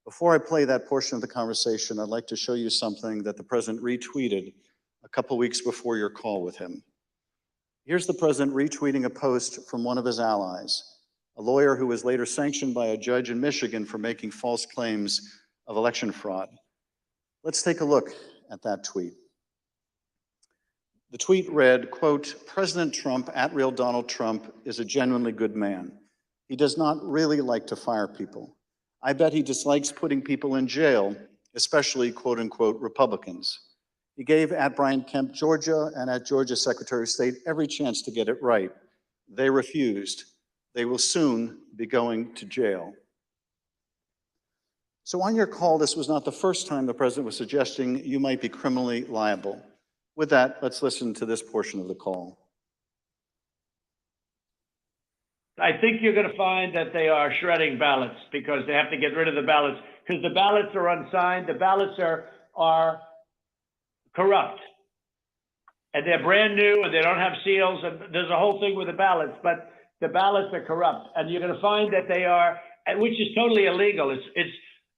Before I play that portion of the conversation, I'd like to show you something that the president retweeted a couple weeks before your call with him. Here's the president retweeting a post from one of his allies, a lawyer who was later sanctioned by a judge in Michigan for making false claims of election fraud. Let's take a look at that tweet. The tweet read, quote, President Trump, @real Donald Trump, is a genuinely good man. He does not really like to fire people. I bet he dislikes putting people in jail, especially quote unquote Republicans. He gave @Brian Kemp, Georgia, and @Georgia Secretary of State every chance to get it right. They refused. They will soon be going to jail. So on your call, this was not the first time the president was suggesting you might be criminally liable. With that, let's listen to this portion of the call. I think you're going to find that they are shredding ballots because they have to get rid of the ballots because the ballots are unsigned. The ballots are corrupt. And they're brand new and they don't have seals. And there's a whole thing with the ballots, but the ballots are corrupt. And you're going to find that they are, which is totally illegal.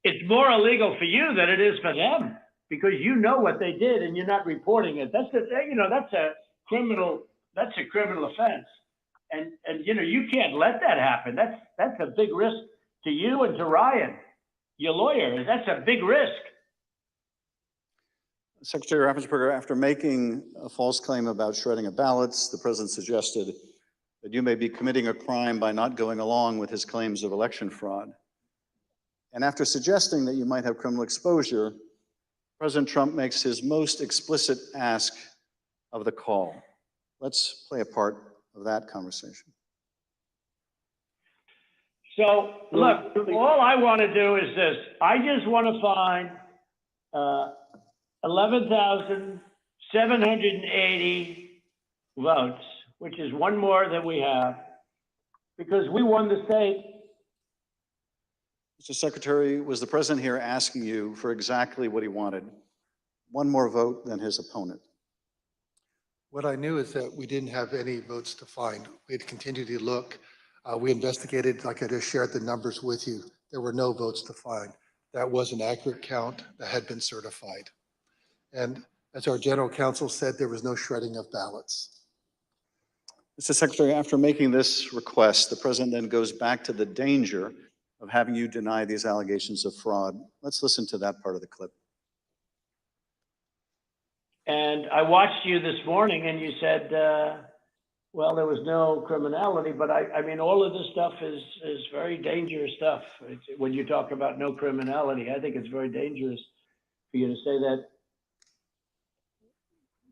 It's more illegal for you than it is for them because you know what they did and you're not reporting it. That's a criminal offense. And you can't let that happen. That's a big risk to you and to Ryan, your lawyer. That's a big risk. Secretary Raffensperger, after making a false claim about shredding of ballots, the president suggested that you may be committing a crime by not going along with his claims of election fraud. And after suggesting that you might have criminal exposure, President Trump makes his most explicit ask of the call. Let's play a part of that conversation. So, look, all I want to do is this. I just want to find 11,780 votes, which is one more than we have, because we won the state. Mr. Secretary, was the president here asking you for exactly what he wanted? One more vote than his opponent. What I knew is that we didn't have any votes to find. We had continued to look. We investigated, like I just shared the numbers with you. There were no votes to find. That was an accurate count that had been certified. And As our general counsel said, there was no shredding of ballots. Mr. Secretary, after making this request, the president then goes back to the danger of having you deny these allegations of fraud. Let's listen to that part of the clip. And I watched you this morning and you said, well, there was no criminality, but I mean, all of this stuff is very dangerous stuff. When you talk about no criminality, I think it's very dangerous for you to say that.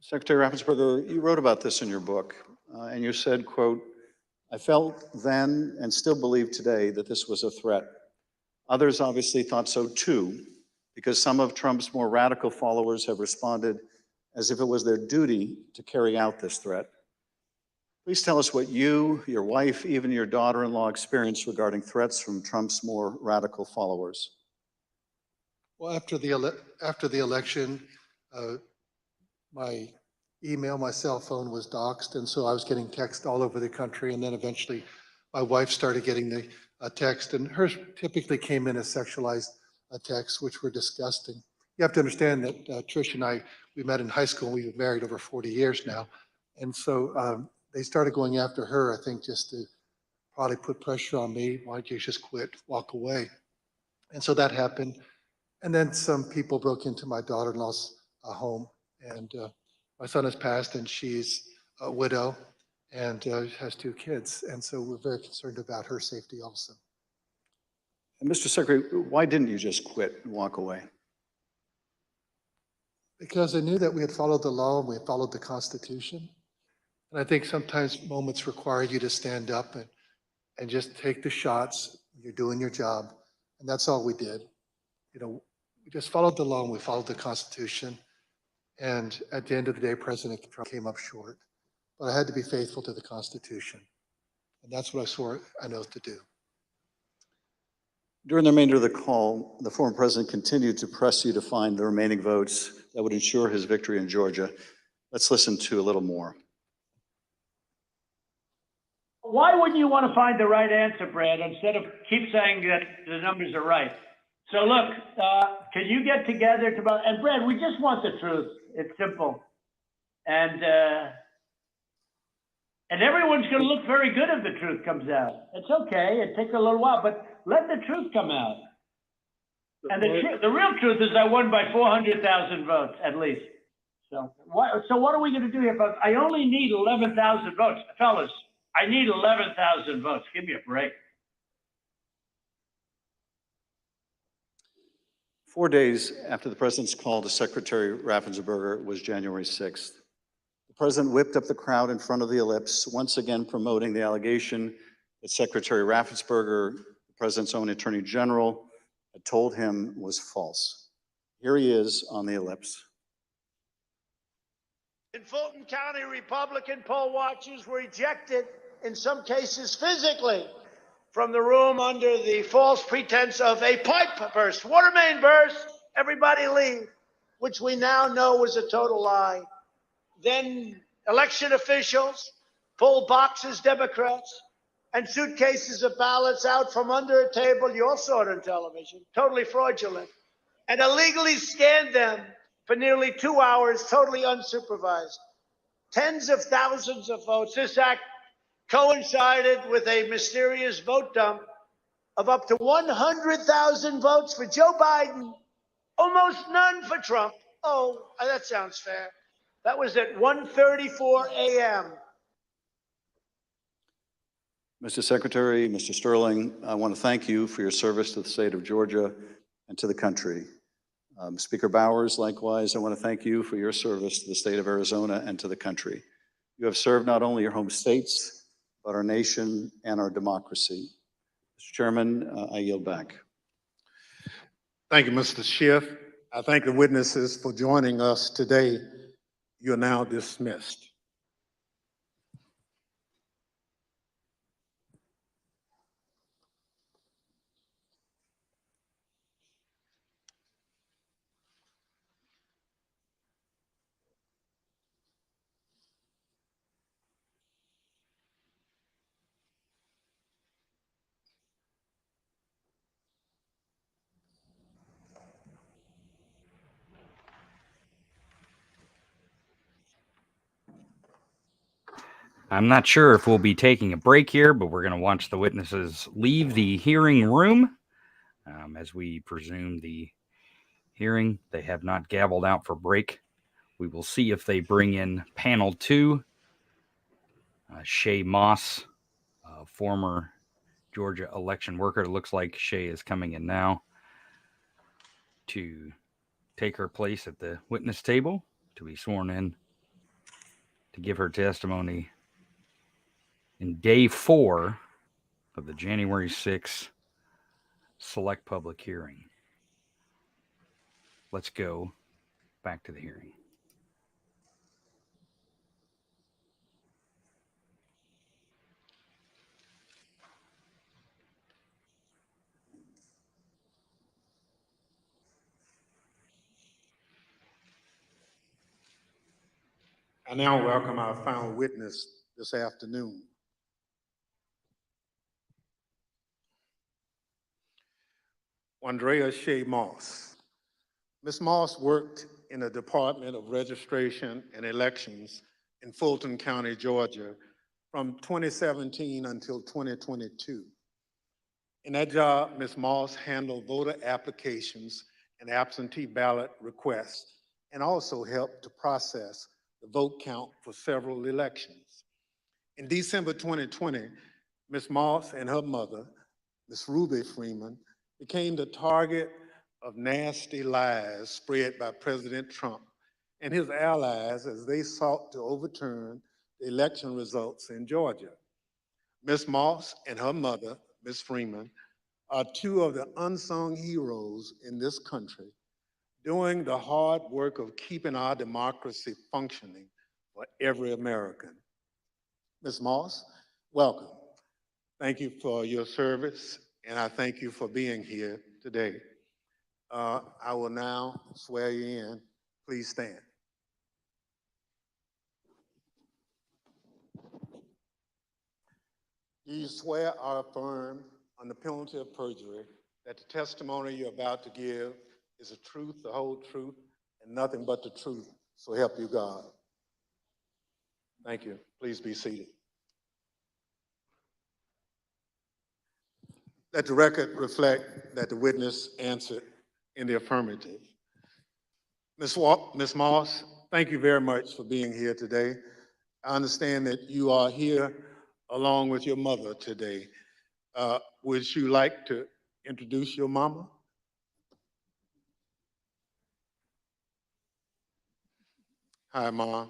Secretary Raffensperger, you wrote about this in your book, and you said, quote, I felt then and still believe today that this was a threat. Others obviously thought so too, because some of Trump's more radical followers have responded as if it was their duty to carry out this threat. Please tell us what you, your wife, even your daughter-in-law experienced regarding threats from Trump's more radical followers. Well, after the election, my email, my cell phone was doxxed, and so I was getting texts all over the country. And then eventually, my wife started getting the text, and hers typically came in as sexualized texts, which were disgusting. You have to understand that Trish and I, we met in high school. We've been married over 40 years now, and so they started going after her. I think just to probably put pressure on me. Why don't you just quit, walk away? And so that happened. And then some people broke into my daughter-in-law's home, and my son has passed, and she's a widow and has 2 kids. And so we're very concerned about her safety also. And Mr. Secretary, why didn't you just quit and walk away? Because I knew that we had followed the law and we had followed the Constitution. And I think sometimes moments require you to stand up and just take the shots. You're doing your job. And that's all we did. You know, we just followed the law and we followed the Constitution. And at the end of the day, President Trump came up short. But I had to be faithful to the Constitution. And that's what I swore an oath to do. During the remainder of the call, the former president continued to press you to find the remaining votes that would ensure his victory in Georgia. Let's listen to a little more. Why wouldn't you want to find the right answer, Brad, instead of keep saying that the numbers are right? So look, can you get together and Brad, we just want the truth. It's simple. And everyone's going to look very good if the truth comes out. It's okay. It takes a little while, but let the truth come out. And the real truth is I won by 400,000 votes, at least. So what are we going to do here, folks? I only need 11,000 votes. Fellas, I need 11,000 votes. Give me a break. 4 days after the president's call to Secretary Raffensperger was January 6th. The president whipped up the crowd in front of the ellipse, once again promoting the allegation that Secretary Raffensperger, the president's own attorney general, had told him was false. Here he is on the ellipse. In Fulton County, Republican poll watchers were ejected, in some cases physically, from the room under the false pretense of a pipe burst, water main burst, everybody leave, which we now know was a total lie. Then election officials pulled boxes, Democrats, and suitcases of ballots out from under a table. You all saw it on television, totally fraudulent, and illegally scanned them for nearly 2 hours, totally unsupervised. Tens of thousands of votes. This act coincided with a mysterious vote dump of up to 100,000 votes for Joe Biden, almost none for Trump. Oh, that sounds fair. That was at 1:34 a.m. Mr. Secretary, Mr. Sterling, I want to thank you for your service to the state of Georgia and to the country. Speaker Bowers, likewise, I want to thank you for your service to the state of Arizona and to the country. You have served not only your home states, but our nation and our democracy. Mr. Chairman, I yield back. Thank you, Mr. Schiff. I thank the witnesses for joining us today. You are now dismissed. I'm not sure if we'll be taking a break here, but we're going to watch the witnesses leave the hearing room as we presume the hearing. They have not gavelled out for break. We will see if they bring in panel 2, Shaye Moss, former Georgia election worker. It looks like Shaye is coming in now to take her place at the witness table to be sworn in to give her testimony in day 4 of the January 6th select public hearing. Let's go back to the hearing. I now welcome our final witness this afternoon. Andrea Shaye Moss. Ms. Moss worked in the Department of Registration and Elections in Fulton County, Georgia, from 2017 until 2022. In that job, Ms. Moss handled voter applications and absentee ballot requests, and also helped to process the vote count for several elections. In December 2020, Ms. Moss and her mother, Ms. Ruby Freeman, became the target of nasty lies spread by President Trump and his allies as they sought to overturn the election results in Georgia. Ms. Moss and her mother, Ms. Freeman, are 2 of the unsung heroes in this country, doing the hard work of keeping our democracy functioning for every American. Ms. Moss, welcome. Thank you for your service, and I thank you for being here today. I will now swear you in. Please stand. Do you swear or affirm on the penalty of perjury that the testimony you're about to give is the truth, the whole truth, and nothing but the truth, so help you God? Thank you. Please be seated. Let the record reflect that the witness answered in the affirmative. Ms. Moss, thank you very much for being here today. I understand that you are here along with your mother today. Would you like to introduce your mama? Hi, Mom.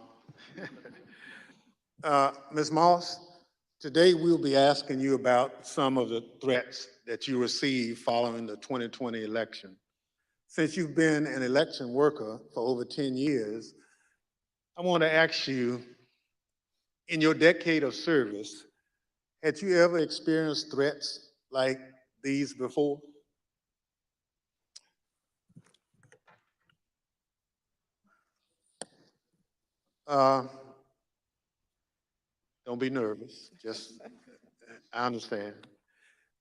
Ms. Moss, today we'll be asking you about some of the threats that you received following the 2020 election. Since you've been an election worker for over 10 years, I want to ask you, in your decade of service, had you ever experienced threats like these before? Don't be nervous, just, I understand.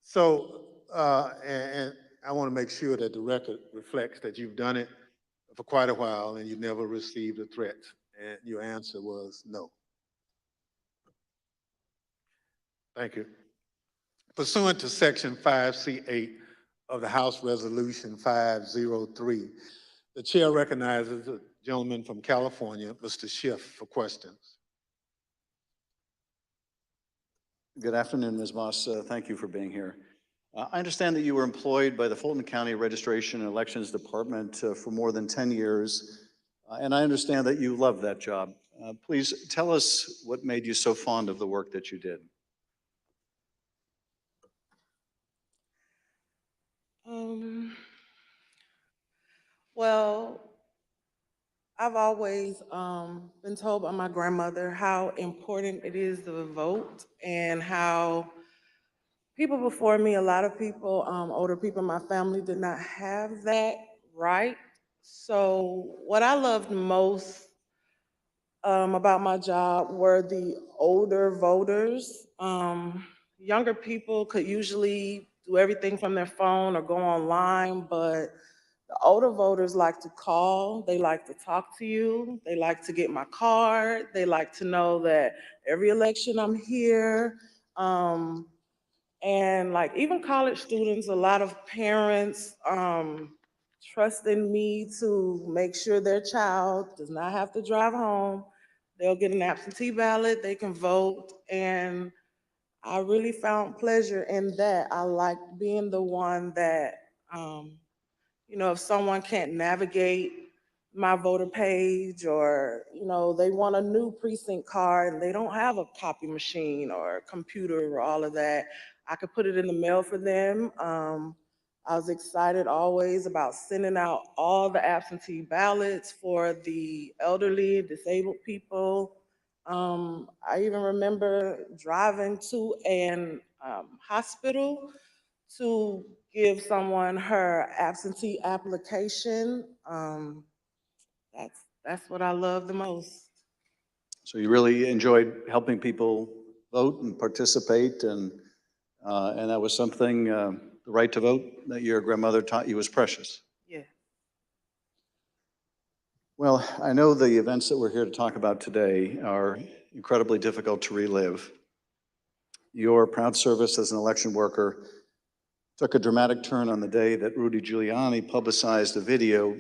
So, and I want to make sure that the record reflects that you've done it for quite a while and you never received a threat, and your answer was no. Thank you. Pursuant to Section 5C8 of the House Resolution 503, the chair recognizes the gentleman from California, Mr. Schiff, for questions. Good afternoon, Ms. Moss. Thank you for being here. I understand that you were employed by the Fulton County Registration and Elections Department for more than 10 years, and I understand that you love that job. Please tell us what made you so fond of the work that you did. Well, I've always been told by my grandmother how important it is to vote, and how people before me, a lot of people, older people in my family, did not have that right. So what I loved most about my job were the older voters. Younger people could usually do everything from their phone or go online, but The older voters like to call, they like to talk to you, they like to get my card, they like to know that every election I'm here. And like even college students, a lot of parents trust in me to make sure their child does not have to drive home. They'll get an absentee ballot, they can vote, and I really found pleasure in that. I like being the one that, if someone can't navigate my voter page or, they want a new precinct card and they don't have a copy machine or a computer or all of that, I could put it in the mail for them. I was excited always about sending out all the absentee ballots for the elderly, disabled people. I even remember driving to an hospital to give someone her absentee application. That's what I love the most. So you really enjoyed helping people vote and participate, and that was something, the right to vote that your grandmother taught you was precious. Yeah. Well, I know the events that we're here to talk about today are incredibly difficult to relive. Your proud service as an election worker took a dramatic turn on the day that Rudy Giuliani publicized a video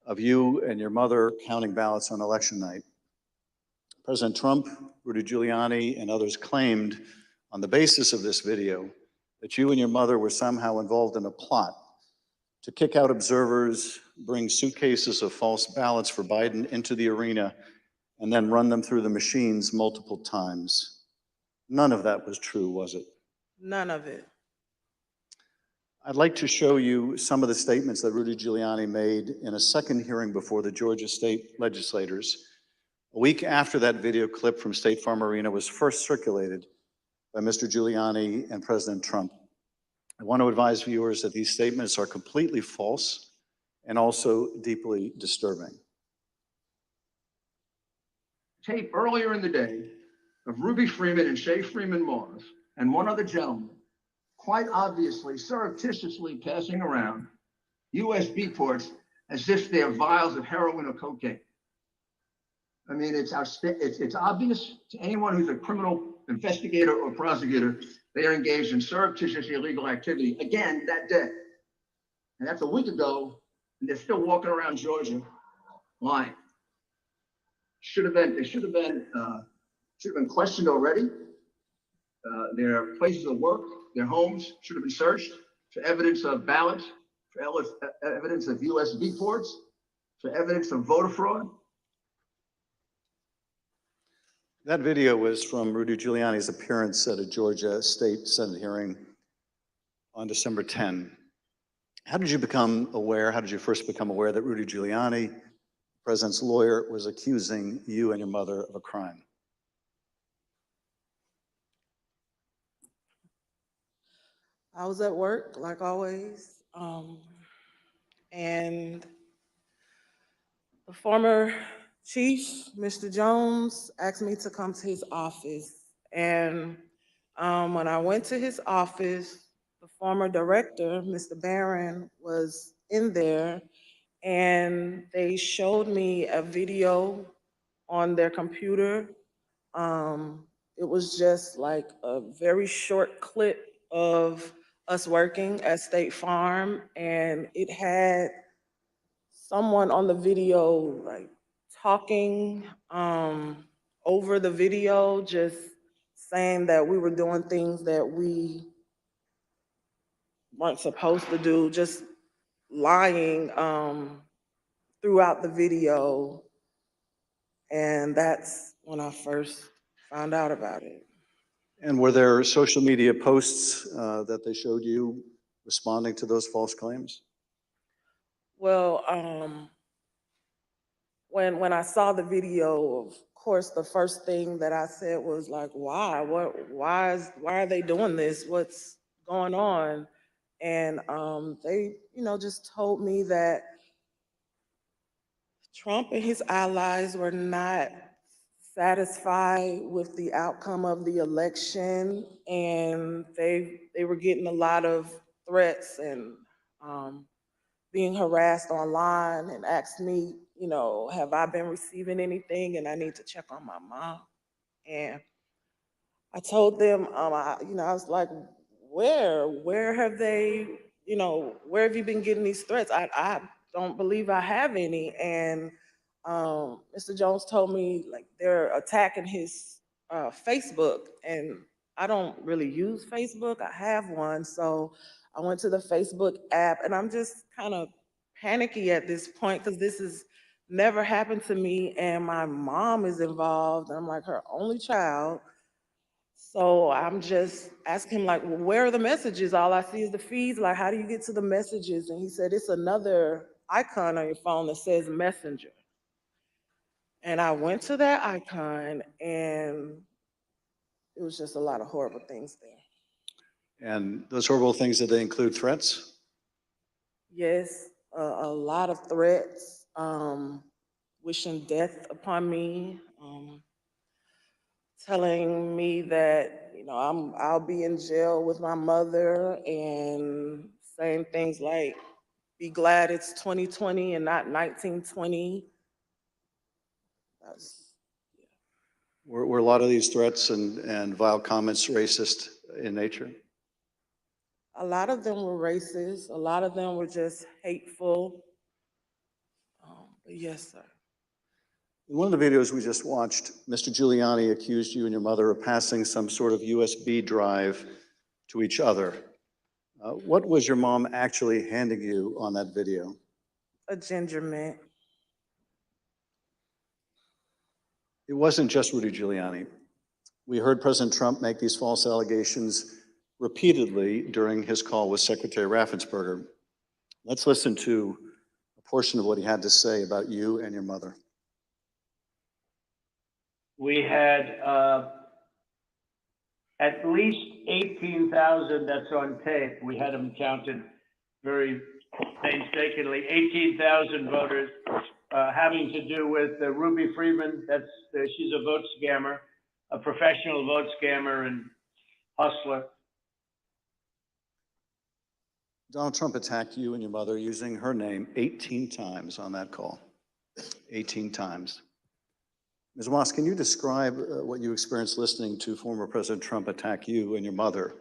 of you and your mother counting ballots on election night. President Trump, Rudy Giuliani, and others claimed on the basis of this video that you and your mother were somehow involved in a plot to kick out observers, bring suitcases of false ballots for Biden into the arena, and then run them through the machines multiple times. None of that was true, was it? None of it. I'd like to show you some of the statements that Rudy Giuliani made in a second hearing before the Georgia state legislators, a week after that video clip from State Farm Arena was first circulated by Mr. Giuliani and President Trump. I want to advise viewers that these statements are completely false and also deeply disturbing. Tape earlier in the day of Ruby Freeman and Shaye Moss and one other gentleman quite obviously surreptitiously passing around USB ports as if they're vials of heroin or cocaine. I mean, it's obvious to anyone who's a criminal investigator or prosecutor, they are engaged in surreptitious illegal activity again that day. And that's a week ago, and they're still walking around Georgia lying. They should have been questioned already. Their places of work, their homes should have been searched for evidence of ballots, for evidence of USB ports, for evidence of voter fraud. That video was from Rudy Giuliani's appearance at a Georgia State Senate hearing on December 10. How did you first become aware that Rudy Giuliani, the president's lawyer, was accusing you and your mother of a crime? I was at work, like always, and the former chief, Mr. Jones, asked me to come to his office. And when I went to his office, the former director, Mr. Barron, was in there, and they showed me a video on their computer. It was just like a very short clip of us working at State Farm, and it had someone on the video like talking over the video, just saying that we were doing things that we weren't supposed to do, just lying throughout the video. And that's when I first found out about it. And were there social media posts that they showed you responding to those false claims? Well, when I saw the video, of course, the first thing that I said was like, why? Why are they doing this? What's going on? And they, just told me that Trump and his allies were not satisfied with the outcome of the election, and they were getting a lot of threats and being harassed online and asked me, have I been receiving anything and I need to check on my mom. And I told them, I was like, where have they, where have you been getting these threats? I don't believe I have any. And Mr. Jones told me like they're attacking his Facebook, and I don't really use Facebook. I have one, so I went to the Facebook app, and I'm just kind of panicky at this point because this has never happened to me, and my mom is involved. And I'm like her only child. So I'm just asking him, like, well, where are the messages? All I see is the feeds. Like, how do you get to the messages? And he said, it's another icon on your phone that says Messenger. And I went to that icon, and it was just a lot of horrible things there. And those horrible things, did they include threats? Yes, a lot of threats, wishing death upon me, telling me that I'll be in jail with my mother, and saying things like, "Be glad it's 2020 and not 1920." Were a lot of these threats and vile comments racist in nature? A lot of them were racist. A lot of them were just hateful. But yes, sir. In one of the videos we just watched, Mr. Giuliani accused you and your mother of passing some sort of USB drive to each other. What was your mom actually handing you on that video? A ginger mint. It wasn't just Rudy Giuliani. We heard President Trump make these false allegations repeatedly during his call with Secretary Raffensperger. Let's listen to a portion of what he had to say about you and your mother. We had at least 18,000, that's on tape. We had them counted very painstakingly, 18,000 voters having to do with Ruby Freeman. She's a vote scammer, a professional vote scammer and hustler. Donald Trump attacked you and your mother using her name 18 times on that call. 18 times. Ms. Moss, can you describe what you experienced listening to former President Trump attack you and your mother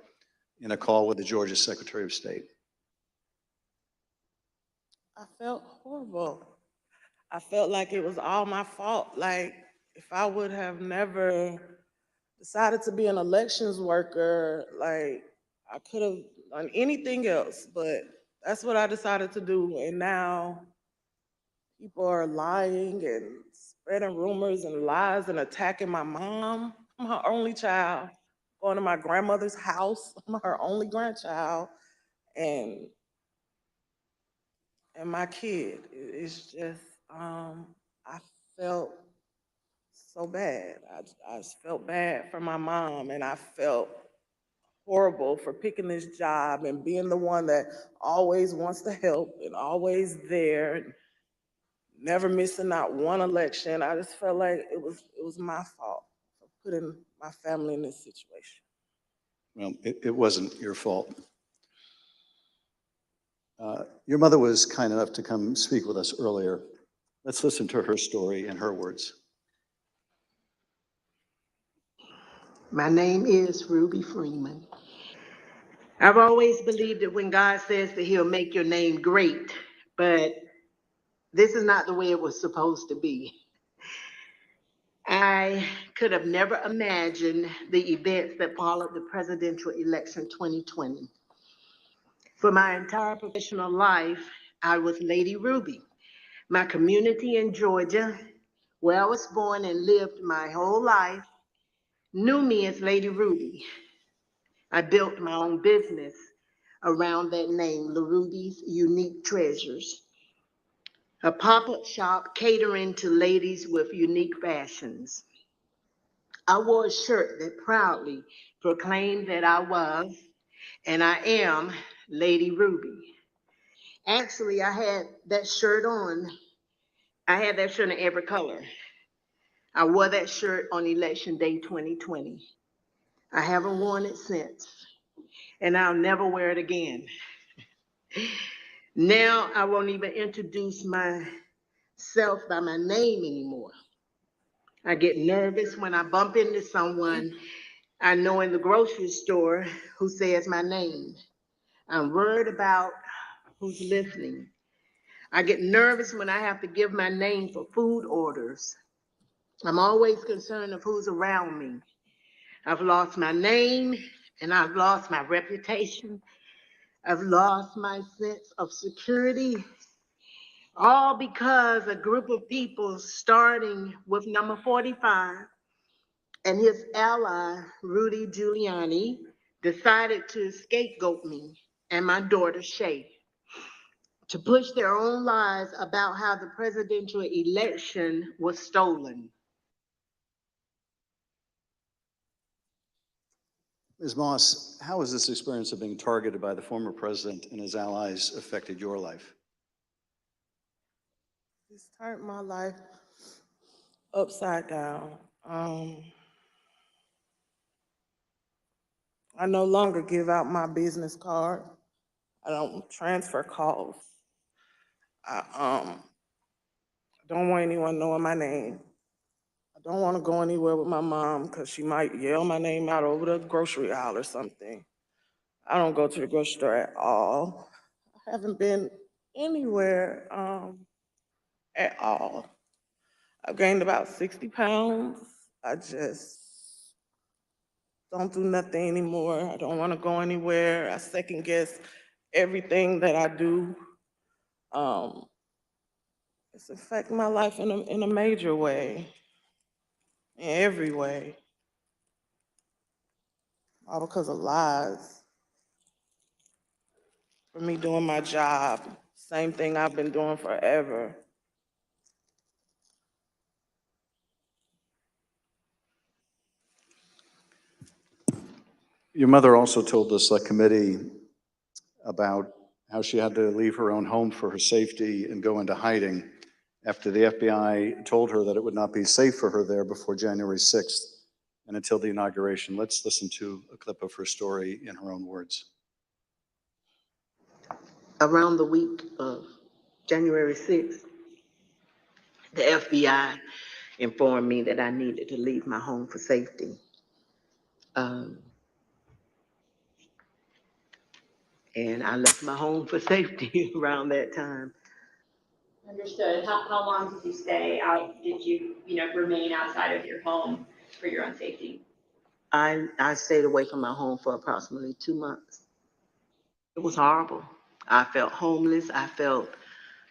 in a call with the Georgia Secretary of State? I felt horrible. I felt like it was all my fault. Like, if I would have never decided to be an elections worker, like, I could have done anything else, but that's what I decided to do. And now people are lying and spreading rumors and lies and attacking my mom. I'm her only child. Going to my grandmother's house. I'm her only grandchild. And my kid. It's just, I felt so bad. I just felt bad for my mom, and I felt horrible for picking this job and being the one that always wants to help and always there, and never missing out one election. I just felt like it was my fault for putting my family in this situation. Well, it wasn't your fault. Your mother was kind enough to come speak with us earlier. Let's listen to her story in her words. My name is Ruby Freeman. I've always believed that when God says that he'll make your name great, but this is not the way it was supposed to be. I could have never imagined the events that followed the presidential election 2020. For my entire professional life, I was Lady Ruby. My community in Georgia, where I was born and lived my whole life, knew me as Lady Ruby. I built my own business around that name, LaRuby's Unique Treasures, a pop-up shop catering to ladies with unique fashions. I wore a shirt that proudly proclaimed that I was, and I am, Lady Ruby. Actually, I had that shirt on. I had that shirt in every color. I wore that shirt on Election Day 2020. I haven't worn it since, and I'll never wear it again. Now I won't even introduce myself by my name anymore. I get nervous when I bump into someone I know in the grocery store who says my name. I'm worried about who's listening. I get nervous when I have to give my name for food orders. I'm always concerned of who's around me. I've lost my name and I've lost my reputation. I've lost my sense of security, all because a group of people, starting with number 45 and his ally, Rudy Giuliani, decided to scapegoat me and my daughter, Shaye, to push their own lies about how the presidential election was stolen. Ms. Moss, how has this experience of being targeted by the former president and his allies affected your life? It's turned my life upside down. I no longer give out my business card. I don't transfer calls. I don't want anyone knowing my name. I don't want to go anywhere with my mom because she might yell my name out over the grocery aisle or something. I don't go to the grocery store at all. I haven't been anywhere at all. I've gained about 60 pounds. I just don't do nothing anymore. I don't want to go anywhere. I second guess everything that I do. It's affecting my life in a major way, in every way, all because of lies. For me doing my job, same thing I've been doing forever. Your mother also told the select committee about how she had to leave her own home for her safety and go into hiding after the FBI told her that it would not be safe for her there before January 6th and until the inauguration. Let's listen to a clip of her story in her own words. Around the week of January 6th, the FBI informed me that I needed to leave my home for safety. And I left my home for safety around that time. Understood. How long did you stay out? Did you, remain outside of your home for your own safety? I stayed away from my home for approximately 2 months. It was horrible. I felt homeless. I felt,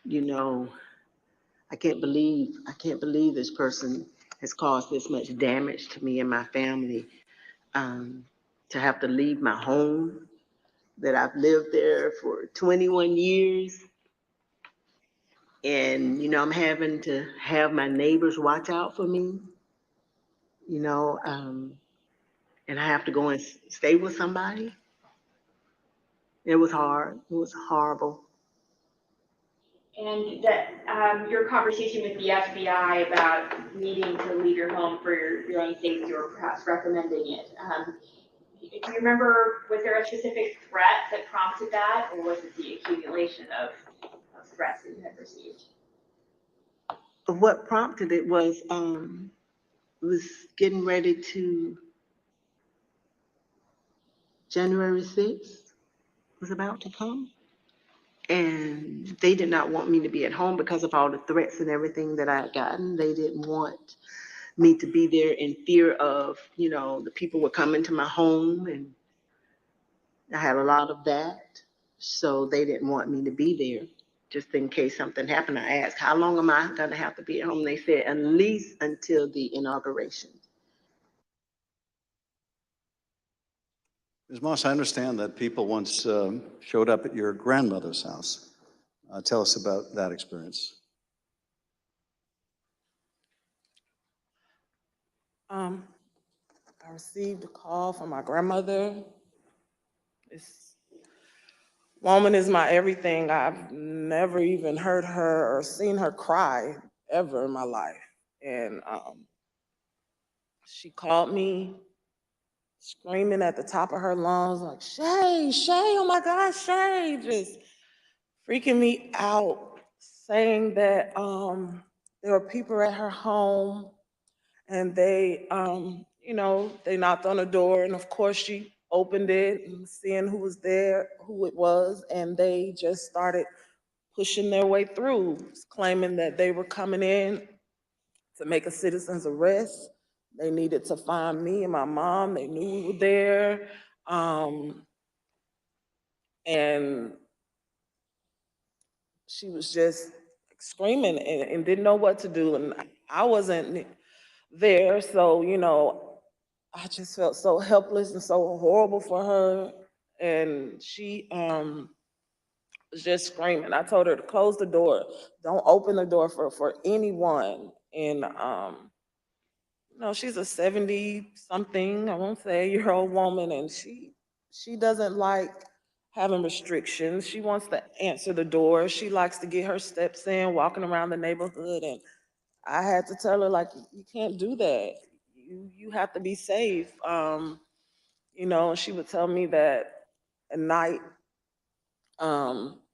I can't believe this person has caused this much damage to me and my family. To have to leave my home that I've lived there for 21 years. And, I'm having to have my neighbors watch out for me, and I have to go and stay with somebody. It was hard. It was horrible. And that your conversation with the FBI about needing to leave your home for your own safety or perhaps recommending it. Do you remember, was there a specific threat that prompted that, or was it the accumulation of threats that you had received? What prompted it was getting ready to January 6th was about to come. And they did not want me to be at home because of all the threats and everything that I had gotten. They didn't want me to be there in fear of, the people would come into my home, and I had a lot of that. So they didn't want me to be there just in case something happened. I asked, how long am I going to have to be at home? They said, at least until the inauguration. Ms. Moss, I understand that people once showed up at your grandmother's house. Tell us about that experience. I received a call from my grandmother. This woman is my everything. I've never even heard her or seen her cry ever in my life. And she called me screaming at the top of her lungs, like, Shaye, Shaye, oh my God, Shaye, just freaking me out, saying that there were people at her home and they, they knocked on the door, and of course she opened it and seeing who was there, who it was, and they just started pushing their way through, claiming that they were coming in to make a citizen's arrest. They needed to find me and my mom. They knew we were there. And she was just screaming and didn't know what to do. And I wasn't there. So, I just felt so helpless and so horrible for her. And she was just screaming. I told her to close the door. Don't open the door for anyone. And, she's a 70-something, I won't say year-old woman, and she doesn't like having restrictions. She wants to answer the door. She likes to get her steps in, walking around the neighborhood. And I had to tell her, like, you can't do that. You have to be safe. And she would tell me that at night,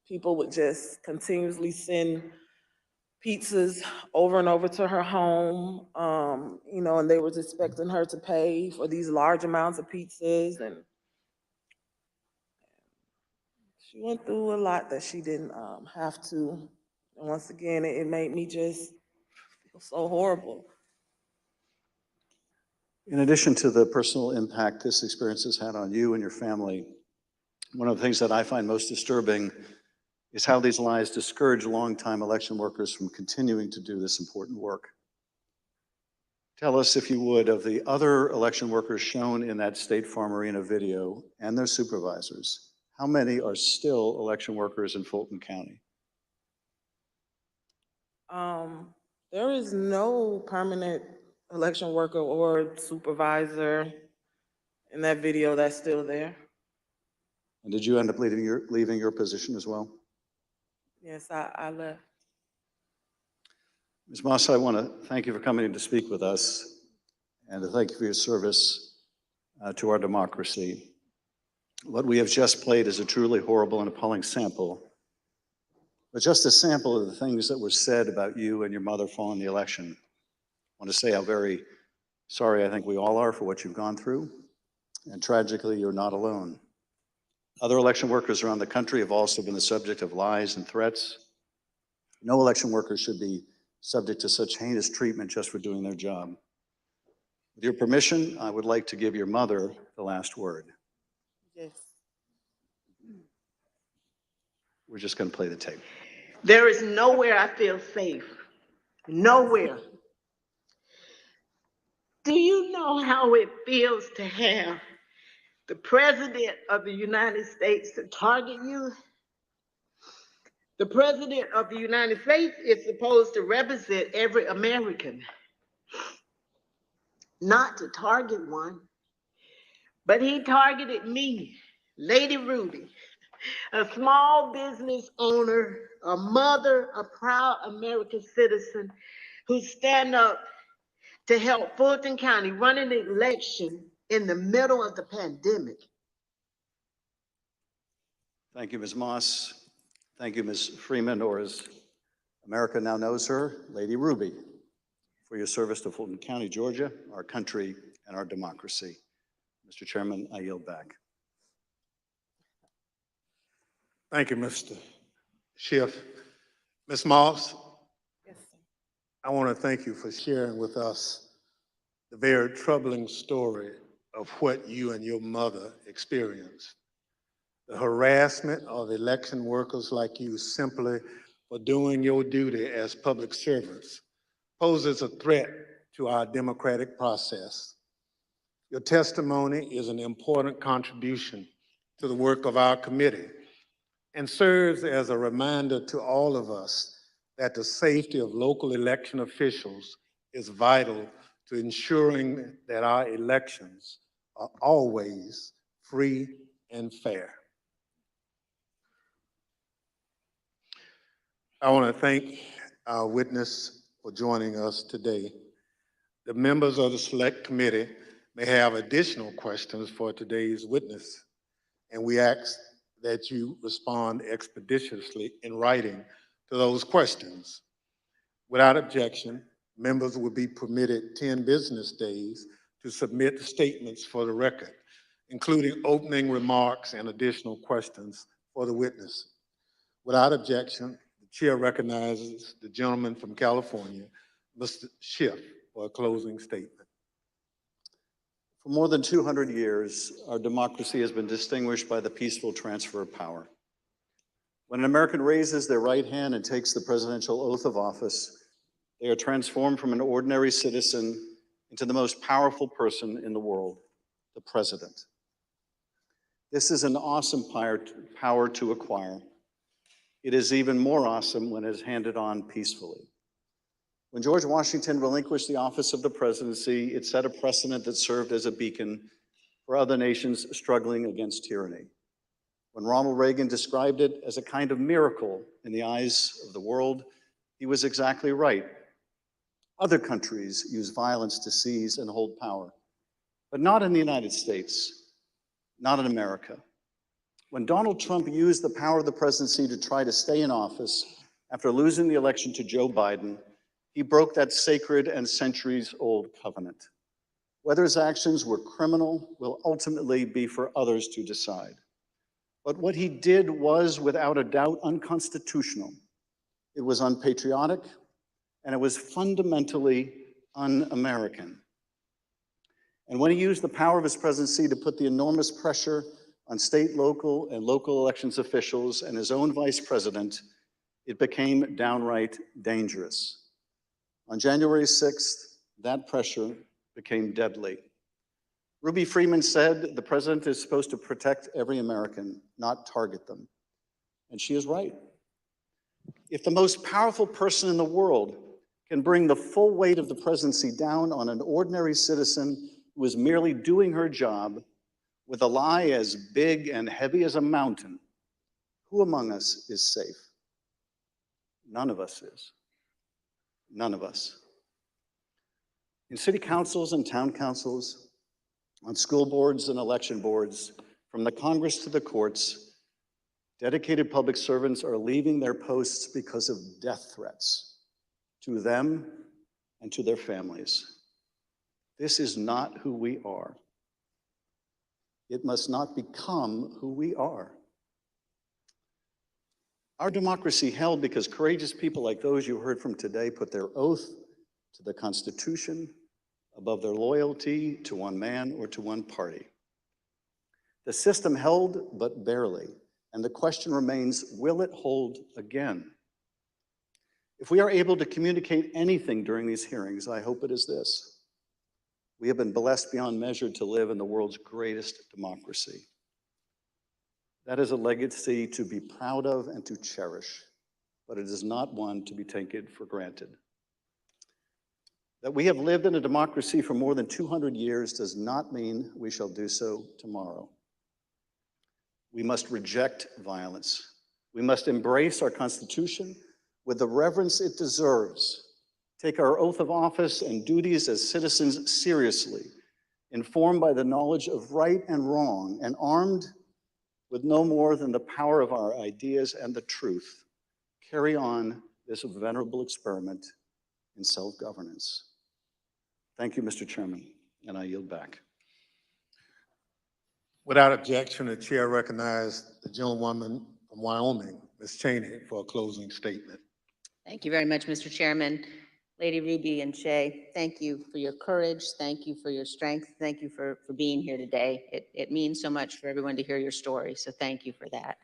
people would just continuously send pizzas over and over to her home, and they was expecting her to pay for these large amounts of pizzas, and she went through a lot that she didn't have to. And once again, it made me just feel so horrible. In addition to the personal impact this experience has had on you and your family, one of the things that I find most disturbing is how these lies discourage longtime election workers from continuing to do this important work. Tell us, if you would, of the other election workers shown in that State Farm Arena video and their supervisors. How many are still election workers in Fulton County? There is no permanent election worker or supervisor in that video that's still there. And did you end up leaving your position as well? Yes, I left. Ms. Moss, I want to thank you for coming in to speak with us and to thank you for your service to our democracy. What we have just played is a truly horrible and appalling sample, but just a sample of the things that were said about you and your mother following the election. I want to say how very sorry I think we all are for what you've gone through, and tragically, you're not alone. Other election workers around the country have also been the subject of lies and threats. No election worker should be subject to such heinous treatment just for doing their job. With your permission, I would like to give your mother the last word. Yes. We're just going to play the tape. There is nowhere I feel safe. Nowhere. Do you know how it feels to have the President of the United States to target you? The President of the United States is supposed to represent every American, not to target one. But he targeted me, Lady Ruby, a small business owner, a mother, a proud American citizen who stand up to help Fulton County run an election in the middle of the pandemic. Thank you, Ms. Moss. Thank you, Ms. Freeman, or as America now knows her, Lady Ruby, for your service to Fulton County, Georgia, our country, and our democracy. Mr. Chairman, I yield back. Thank you, Mr. Schiff. Ms. Moss, Yes, sir. I want to thank you for sharing with us the very troubling story of what you and your mother experienced. The harassment of election workers like you simply for doing your duty as public servants poses a threat to our democratic process. Your testimony is an important contribution to the work of our committee and serves as a reminder to all of us that the safety of local election officials is vital to ensuring that our elections are always free and fair. I want to thank our witness for joining us today. The members of the Select Committee may have additional questions for today's witness, and we ask that you respond expeditiously in writing to those questions. Without objection, members will be permitted 10 business days to submit statements for the record, including opening remarks and additional questions for the witness. Without objection, the chair recognizes the gentleman from California, Mr. Schiff, for a closing statement. For more than 200 years, our democracy has been distinguished by the peaceful transfer of power. When an American raises their right hand and takes the presidential oath of office, they are transformed from an ordinary citizen into the most powerful person in the world, the president. This is an awesome power to acquire. It is even more awesome when it is handed on peacefully. When George Washington relinquished the office of the presidency, it set a precedent that served as a beacon for other nations struggling against tyranny. When Ronald Reagan described it as a kind of miracle in the eyes of the world, he was exactly right. Other countries use violence to seize and hold power, but not in the United States, not in America. When Donald Trump used the power of the presidency to try to stay in office after losing the election to Joe Biden, he broke that sacred and centuries-old covenant. Whether his actions were criminal will ultimately be for others to decide. But what he did was, without a doubt, unconstitutional. It was unpatriotic, and it was fundamentally un-American. And when he used the power of his presidency to put the enormous pressure on state, local, and local elections officials and his own vice president, it became downright dangerous. On January 6th, that pressure became deadly. Ruby Freeman said the president is supposed to protect every American, not target them. And she is right. If the most powerful person in the world can bring the full weight of the presidency down on an ordinary citizen who is merely doing her job with a lie as big and heavy as a mountain, who among us is safe? None of us is. None of us. In city councils and town councils, on school boards and election boards, from the Congress to the courts, dedicated public servants are leaving their posts because of death threats to them and to their families. This is not who we are. It must not become who we are. Our democracy held because courageous people like those you heard from today put their oath to the Constitution above their loyalty to one man or to one party. The system held, but barely, and the question remains, will it hold again? If we are able to communicate anything during these hearings, I hope it is this: we have been blessed beyond measure to live in the world's greatest democracy. That is a legacy to be proud of and to cherish, but it is not one to be taken for granted. That we have lived in a democracy for more than 200 years does not mean we shall do so tomorrow. We must reject violence. We must embrace our Constitution with the reverence it deserves, take our oath of office and duties as citizens seriously, informed by the knowledge of right and wrong, and armed with no more than the power of our ideas and the truth, carry on this venerable experiment in self-governance. Thank you, Mr. Chairman, and I yield back. Without objection, the chair recognizes the gentlewoman from Wyoming, Ms. Cheney, for a closing statement. Thank you very much, Mr. Chairman. Lady Ruby and Shaye, thank you for your courage. Thank you for your strength. Thank you for being here today. It means so much for everyone to hear your story, so thank you for that.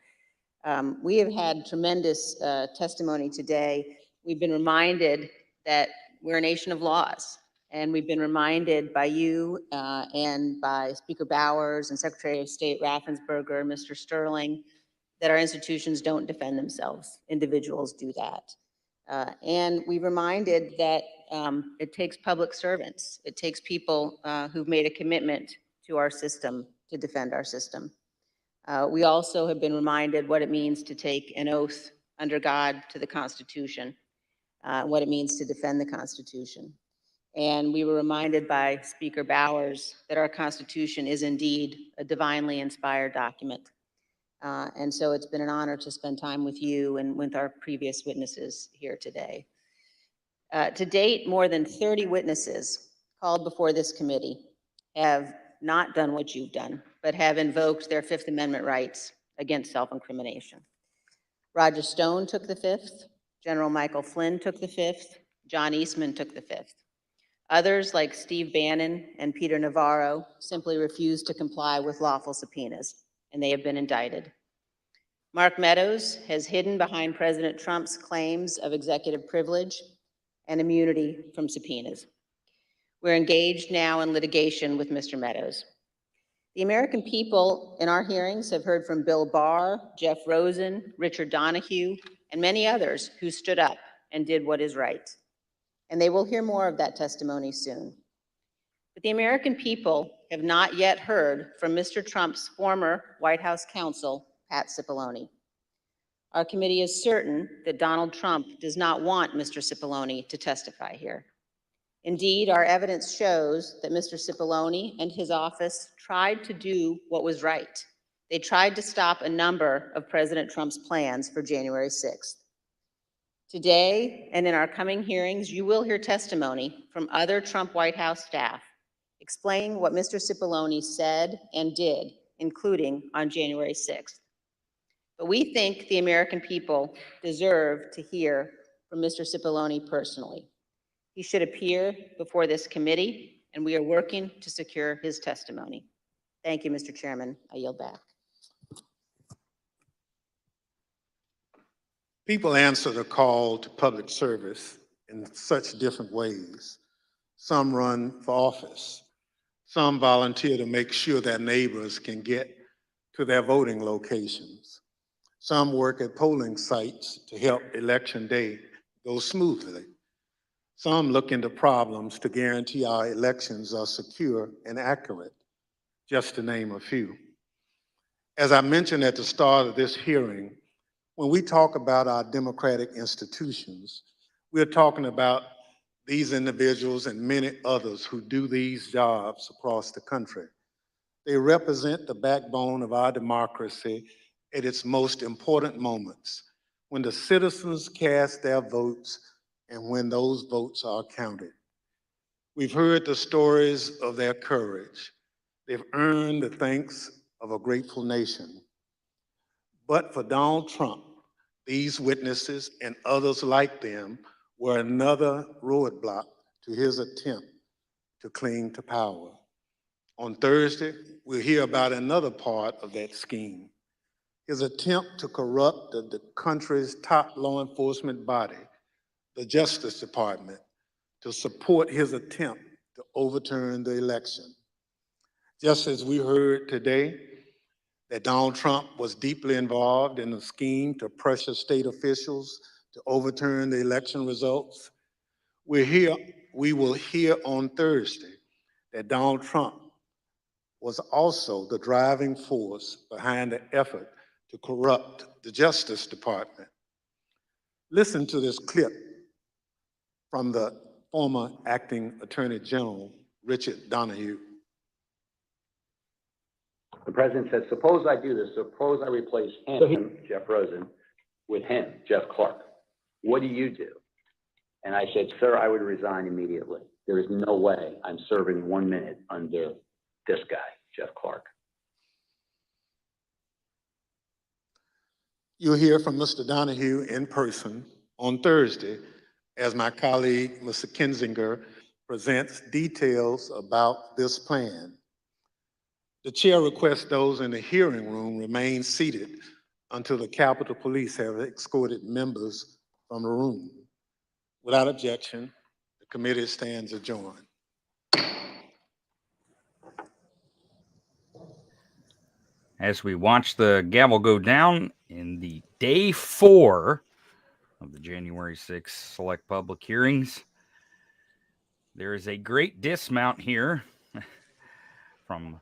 We have had tremendous testimony today. We've been reminded that we're a nation of laws, and we've been reminded by you and by Speaker Bowers and Secretary of State Raffensperger, Mr. Sterling, that our institutions don't defend themselves. Individuals do that. And we reminded that it takes public servants. It takes people who've made a commitment to our system to defend our system. We also have been reminded what it means to take an oath under God to the Constitution, what it means to defend the Constitution. And we were reminded by Speaker Bowers that our Constitution is indeed a divinely inspired document. And so it's been an honor to spend time with you and with our previous witnesses here today. To date, more than 30 witnesses called before this committee have not done what you've done, but have invoked their Fifth Amendment rights against self-incrimination. Roger Stone took the fifth, General Michael Flynn took the fifth, John Eastman took the fifth. Others, like Steve Bannon and Peter Navarro, simply refused to comply with lawful subpoenas, and they have been indicted. Mark Meadows has hidden behind President Trump's claims of executive privilege and immunity from subpoenas. We're engaged now in litigation with Mr. Meadows. The American people in our hearings have heard from Bill Barr, Jeff Rosen, Richard Donahue, and many others who stood up and did what is right. And they will hear more of that testimony soon. But the American people have not yet heard from Mr. Trump's former White House counsel, Pat Cipollone. Our committee is certain that Donald Trump does not want Mr. Cipollone to testify here. Indeed, our evidence shows that Mr. Cipollone and his office tried to do what was right. They tried to stop a number of President Trump's plans for January 6th. Today, and in our coming hearings, you will hear testimony from other Trump White House staff explaining what Mr. Cipollone said and did, including on January 6th. But we think the American people deserve to hear from Mr. Cipollone personally. He should appear before this committee, and we are working to secure his testimony. Thank you, Mr. Chairman. I yield back. People answer the call to public service in such different ways. Some run for office. Some volunteer to make sure their neighbors can get to their voting locations. Some work at polling sites to help election day go smoothly. Some look into problems to guarantee our elections are secure and accurate, just to name a few. As I mentioned at the start of this hearing, when we talk about our democratic institutions, we're talking about these individuals and many others who do these jobs across the country. They represent the backbone of our democracy at its most important moments, when the citizens cast their votes and when those votes are counted. We've heard the stories of their courage. They've earned the thanks of a grateful nation. But for Donald Trump, these witnesses and others like them were another roadblock to his attempt to cling to power. On Thursday, we'll hear about another part of that scheme, his attempt to corrupt the country's top law enforcement body, the Justice Department, to support his attempt to overturn the election. Just as we heard today that Donald Trump was deeply involved in a scheme to pressure state officials to overturn the election results, we will hear on Thursday that Donald Trump was also the driving force behind the effort to corrupt the Justice Department. Listen to this clip from the former acting Attorney General, Richard Donahue. The president said, suppose I do this, suppose I replace him, Jeff Rosen, with him, Jeff Clark. What do you do? And I said, sir, I would resign immediately. There is no way I'm serving 1 minute under this guy, Jeff Clark. You'll hear from Mr. Donahue in person on Thursday as my colleague, Mr. Kinzinger, presents details about this plan. The chair requests those in the hearing room remain seated until the Capitol Police have escorted members from the room. Without objection, the committee stands adjourned. As we watch the gavel go down in the day 4 of the January 6th select public hearings, there is a great dismount here from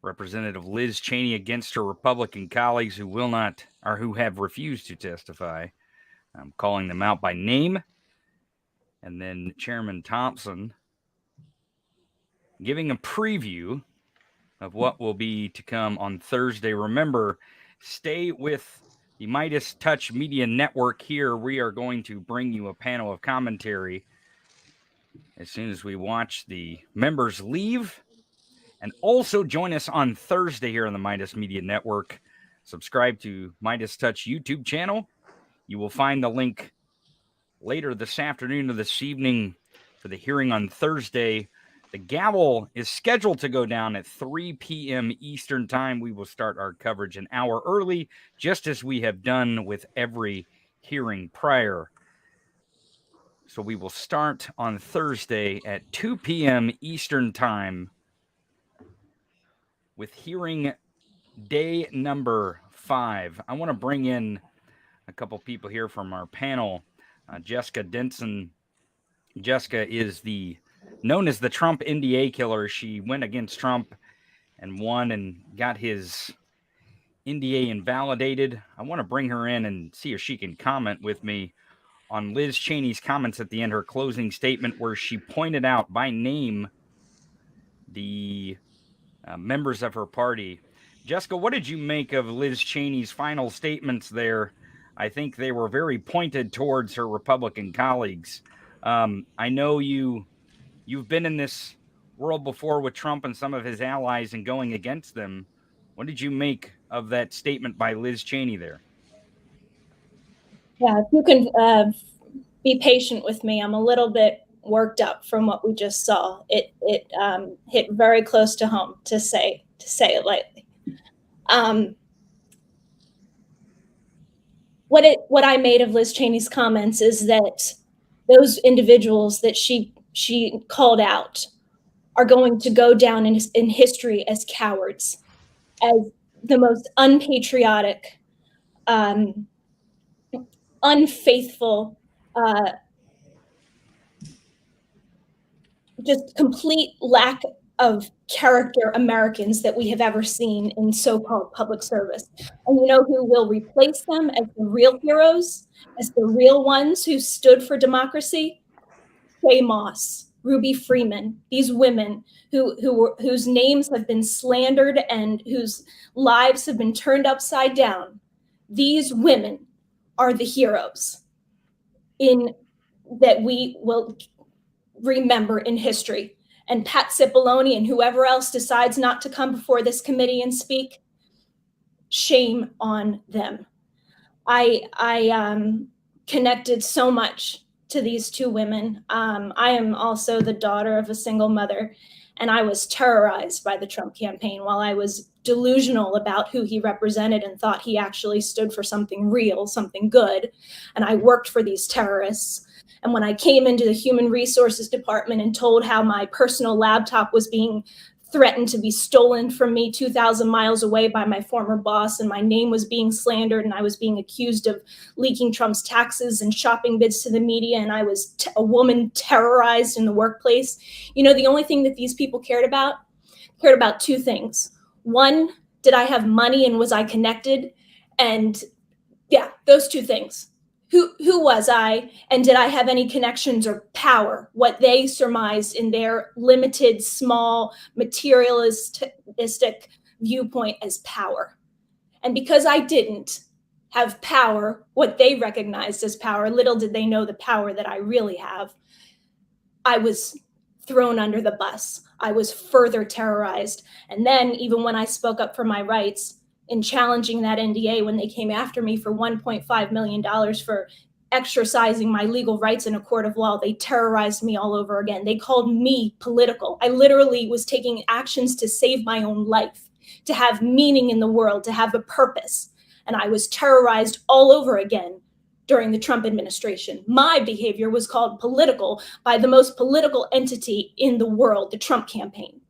Representative Liz Cheney against her Republican colleagues who will not, or who have refused to testify. I'm calling them out by name. And then Chairman Thompson giving a preview of what will be to come on Thursday. Remember, Stay with the Midas Touch Media Network here. We are going to bring you a panel of commentary as soon as we watch the members leave. And also join us on Thursday here on the Midas Media Network. Subscribe to Midas Touch YouTube channel. You will find the link later this afternoon or this evening for the hearing on Thursday. The gavel is scheduled to go down at 3 p.m. Eastern time. We will start our coverage an hour early, just as we have done with every hearing prior. So we will start on Thursday at 2 p.m. Eastern time with hearing day number 5. I want to bring in a couple people here from our panel. Jessica Denson. Jessica is known as the Trump NDA killer. She went against Trump and won and got his NDA invalidated. I want to bring her in and see if she can comment with me on Liz Cheney's comments at the end, her closing statement, where she pointed out by name the members of her party. Jessica, what did you make of Liz Cheney's final statements there? I think they were very pointed towards her Republican colleagues. I know you've been in this world before with Trump and some of his allies and going against them. What did you make of that statement by Liz Cheney there? Yeah, if you can be patient with me, I'm a little bit worked up from what we just saw. It hit very close to home, to say it lightly. What I made of Liz Cheney's comments is that those individuals that she called out are going to go down in history as cowards, as the most unpatriotic, unfaithful, just complete lack of character Americans that we have ever seen in so-called public service. And you know who will replace them as the real heroes, as the real ones who stood for democracy? Shaye Moss, Ruby Freeman, these women whose names have been slandered and whose lives have been turned upside down. These women are the heroes that we will remember in history. And Pat Cipollone and whoever else decides not to come before this committee and speak, shame on them. I connected so much to these two women. I am also the daughter of a single mother, and I was terrorized by the Trump campaign while I was delusional about who he represented and thought he actually stood for something real, something good. And I worked for these terrorists. And when I came into the Human Resources Department and told how my personal laptop was being threatened to be stolen from me 2,000 miles away by my former boss, and my name was being slandered, and I was being accused of leaking Trump's taxes and shopping bids to the media, and I was a woman terrorized in the workplace. You know, the only thing that these people cared about two things. One, did I have money and was I connected? And yeah, those two things. Who was I, and did I have any connections or power? What they surmised in their limited, small, materialistic viewpoint as power. And because I didn't have power, what they recognized as power, little did they know the power that I really have, I was thrown under the bus. I was further terrorized. And then even when I spoke up for my rights, in challenging that NDA, when they came after me for $1.5 million for exercising my legal rights in a court of law, they terrorized me all over again. They called me political. I literally was taking actions to save my own life, to have meaning in the world, to have a purpose. And I was terrorized all over again during the Trump administration. My behavior was called political by the most political entity in the world, the Trump campaign.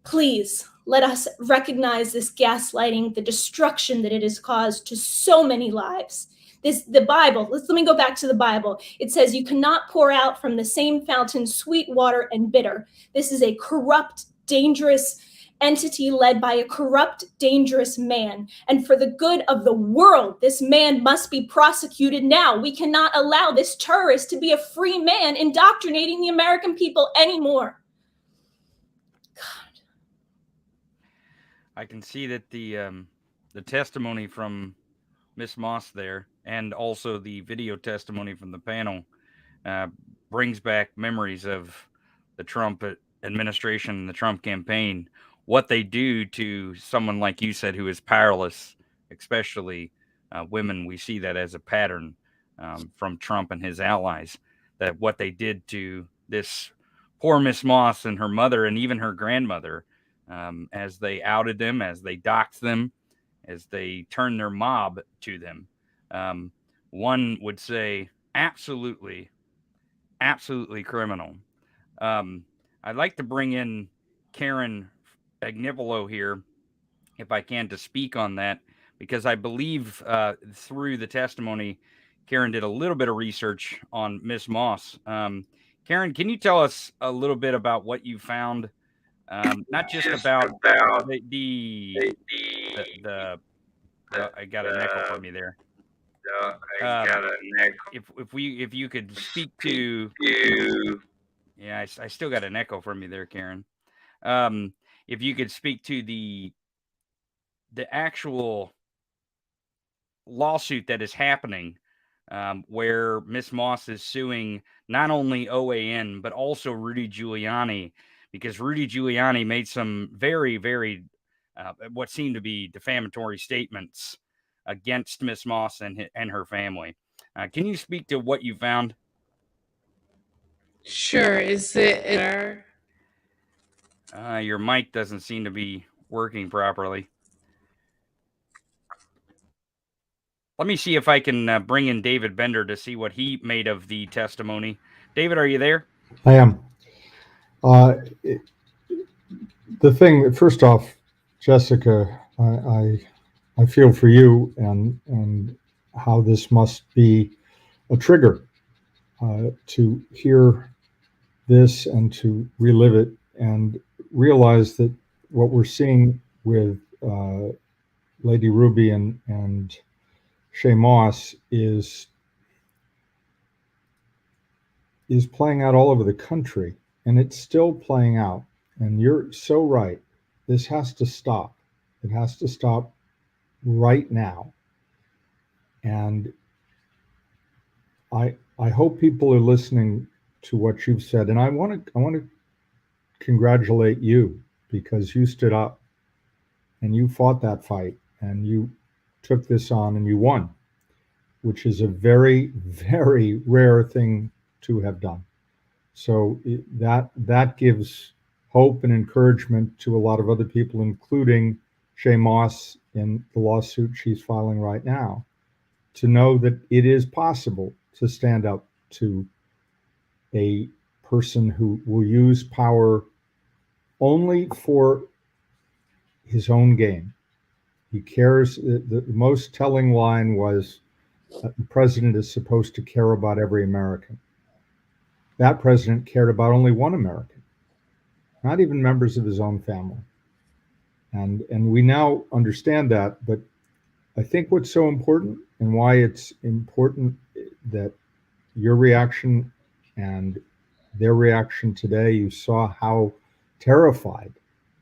Please, let us recognize this gaslighting, the destruction that it has caused to so many lives. The Bible, let me go back to the Bible. It says you cannot pour out from the same fountain sweet water and bitter. This is a corrupt, dangerous entity led by a corrupt, dangerous man. And for the good of the world, this man must be prosecuted now. We cannot allow this terrorist to be a free man indoctrinating the American people anymore. I can see that the testimony from Miss Moss there, and also the video testimony from the panel, brings back memories of the Trump administration and the Trump campaign, what they do to someone like you said who is powerless, especially women. We see that as a pattern from Trump and his allies, that what they did to this poor Miss Moss and her mother and even her grandmother, as they outed them, as they doxed them, as they turned their mob to them. One would say absolutely criminal. I'd like to bring in Karen Agnivolo here, if I can, to speak on that, because I believe through the testimony, Karen did a little bit of research on Miss Moss. Karen, can you tell us a little bit about what you found? Not just about the I got an echo from you there. If you could speak to, yeah, I still got an echo from you there, Karen. If you could speak to the actual lawsuit that is happening, where Miss Moss is suing not only OAN but also Rudy Giuliani, because Rudy Giuliani made some very, very what seemed to be defamatory statements against Miss Moss and her family. Can you speak to what you found? Sure. Is it in our? Your mic doesn't seem to be working properly. Let me see if I can bring in David Bender to see what he made of the testimony. David, are you there? I am. The thing, first off, Jessica, I feel for you and how this must be a trigger to hear this and to relive it and realize that what we're seeing with Lady Ruby and Shaye Moss is playing out all over the country, and it's still playing out. And you're so right. This has to stop. It has to stop right now. And I hope people are listening to what you've said. And I want to congratulate you, because you stood up and you fought that fight and you took this on and you won, which is a very, very rare thing to have done. So that gives hope and encouragement to a lot of other people, including Shaye Moss in the lawsuit she's filing right now, to know that it is possible to stand up to a person who will use power only for his own gain. He cares. The most telling line was, the president is supposed to care about every American. That president cared about only one American, not even members of his own family. And we now understand that, but I think what's so important and why it's important that your reaction and their reaction today, you saw how terrified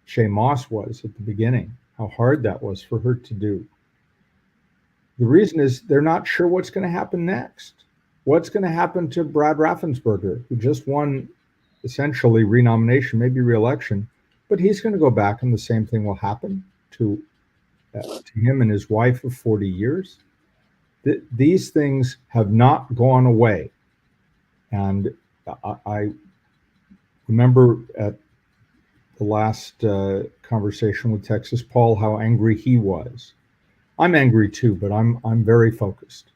Shaye Moss was at the beginning, how hard that was for her to do. The reason is they're not sure what's going to happen next. What's going to happen to Brad Raffensperger, who just won essentially renomination, maybe re-election, but he's going to go back and the same thing will happen to him and his wife of 40 years. These things have not gone away. And I remember at the last conversation with Texas Paul, how angry he was. I'm angry too, but I'm very focused.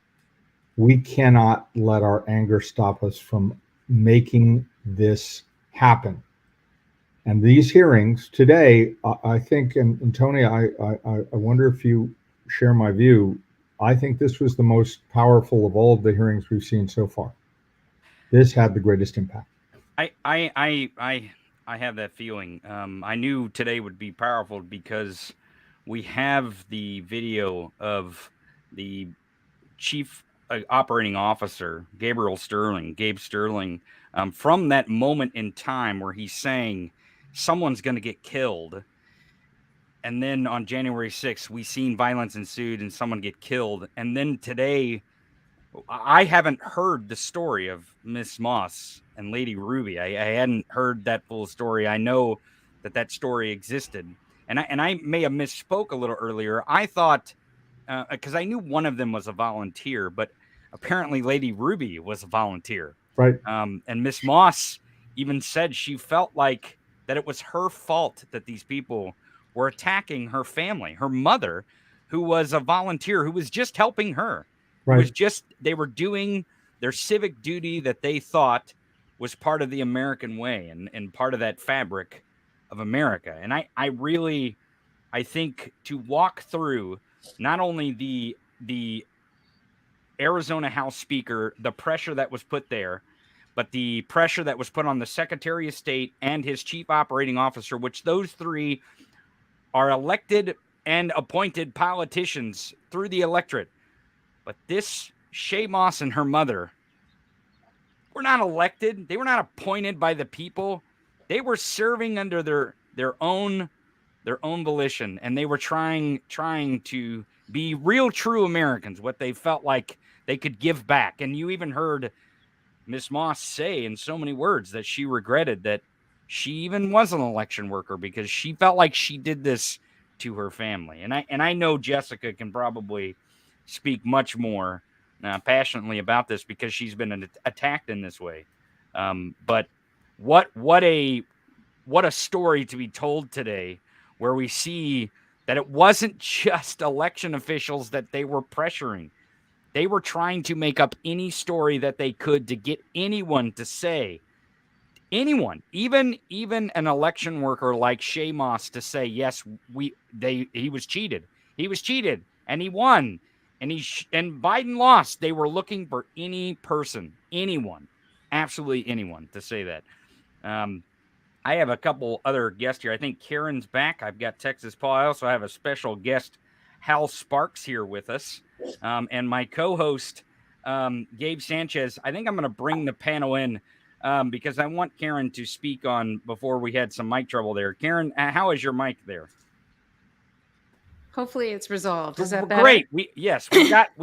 We cannot let our anger stop us from making this happen. And these hearings today, I think, and Tony, I wonder if you share my view. I think this was the most powerful of all of the hearings we've seen so far. This had the greatest impact. I have that feeling. I knew today would be powerful because we have the video of the chief operating officer, Gabe Sterling, from that moment in time where he's saying someone's going to get killed. And then on January 6th, we seen violence ensued and someone get killed. And then today, I haven't heard the story of Miss Moss and Lady Ruby. I hadn't heard that full story. I know that story existed. And I may have misspoke a little earlier. I thought, because I knew one of them was a volunteer, but apparently Lady Ruby was a volunteer. Right. And Miss Moss even said she felt like that it was her fault that these people were attacking her family, her mother, who was a volunteer, who was just helping her. It was just, they were doing their civic duty that they thought was part of the American way and part of that fabric of America. And I think to walk through not only the Arizona House Speaker, the pressure that was put there, but the pressure that was put on the Secretary of State and his Chief Operating Officer, which those three are elected and appointed politicians through the electorate. But this Shaye Moss and her mother were not elected. They were not appointed by the people. They were serving under their own volition, and they were trying to be real, true Americans, what they felt like they could give back. And you even heard Miss Moss say in so many words that she regretted that she even was an election worker because she felt like she did this to her family. And I know Jessica can probably speak much more passionately about this because she's been attacked in this way. But what a story to be told today, where we see that it wasn't just election officials that they were pressuring. They were trying to make up any story that they could to get anyone to say, anyone, even an election worker like Shaye Moss, to say, yes, he was cheated. He was cheated and he won and and Biden lost. They were looking for any person, anyone, absolutely anyone to say that. I have a couple other guests here. I think Karen's back. I've got Texas Paul. I also have a special guest, Hal Sparks, here with us. And my co-host, Gabe Sanchez. I think I'm going to bring the panel in because I want Karen to speak on before we had some mic trouble there. Karen, how is your mic there? Hopefully it's resolved. Is that better? Great. We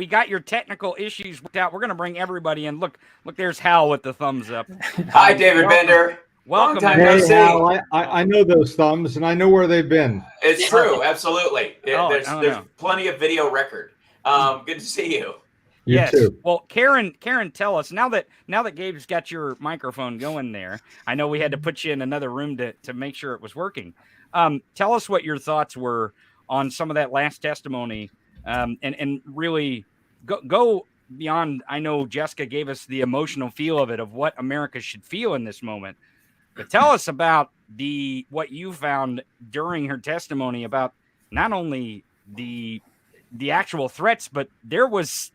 got your technical issues worked out. We're going to bring everybody in. Look, there's Hal with the thumbs up. Hi, David Bender. Welcome. Hey, Hal, I know those thumbs and I know where they've been. It's true. Absolutely. There's plenty of video record. Good to see you. Yes. Too. Well, Karen, tell us now that Gabe's got your microphone going there. I know we had to put you in another room to make sure it was working. Tell us what your thoughts were on some of that last testimony, and really go beyond. I know Jessica gave us the emotional feel of it, of what America should feel in this moment. But tell us about what you found during her testimony about not only the actual threats, but there's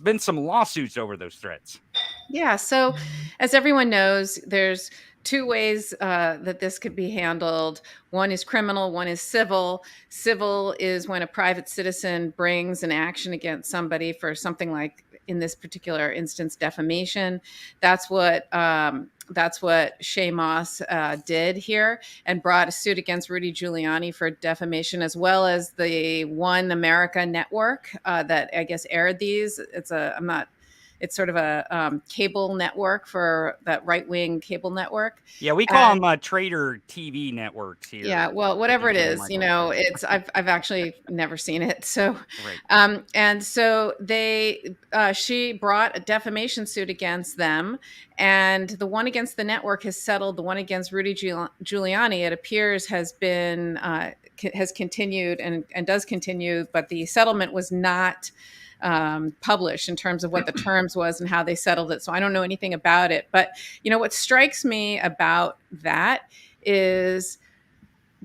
been some lawsuits over those threats. Yeah. So as everyone knows, there's two ways that this could be handled. One is criminal, one is civil. Civil is when a private citizen brings an action against somebody for something like, in this particular instance, defamation. That's what Shaye Moss did here, and brought a suit against Rudy Giuliani for defamation, as well as the One America network that I guess aired these. It's sort of a cable network, for that right-wing cable network. Yeah, we call them Trader TV networks here. Yeah, well, whatever it is, I've actually never seen it. So, right. And so she brought a defamation suit against them, and the one against the network has settled. The one against Rudy Giuliani, it appears, has continued and does continue, but the settlement was not published in terms of what the terms was and how they settled it. So I don't know anything about it. But, what strikes me about that is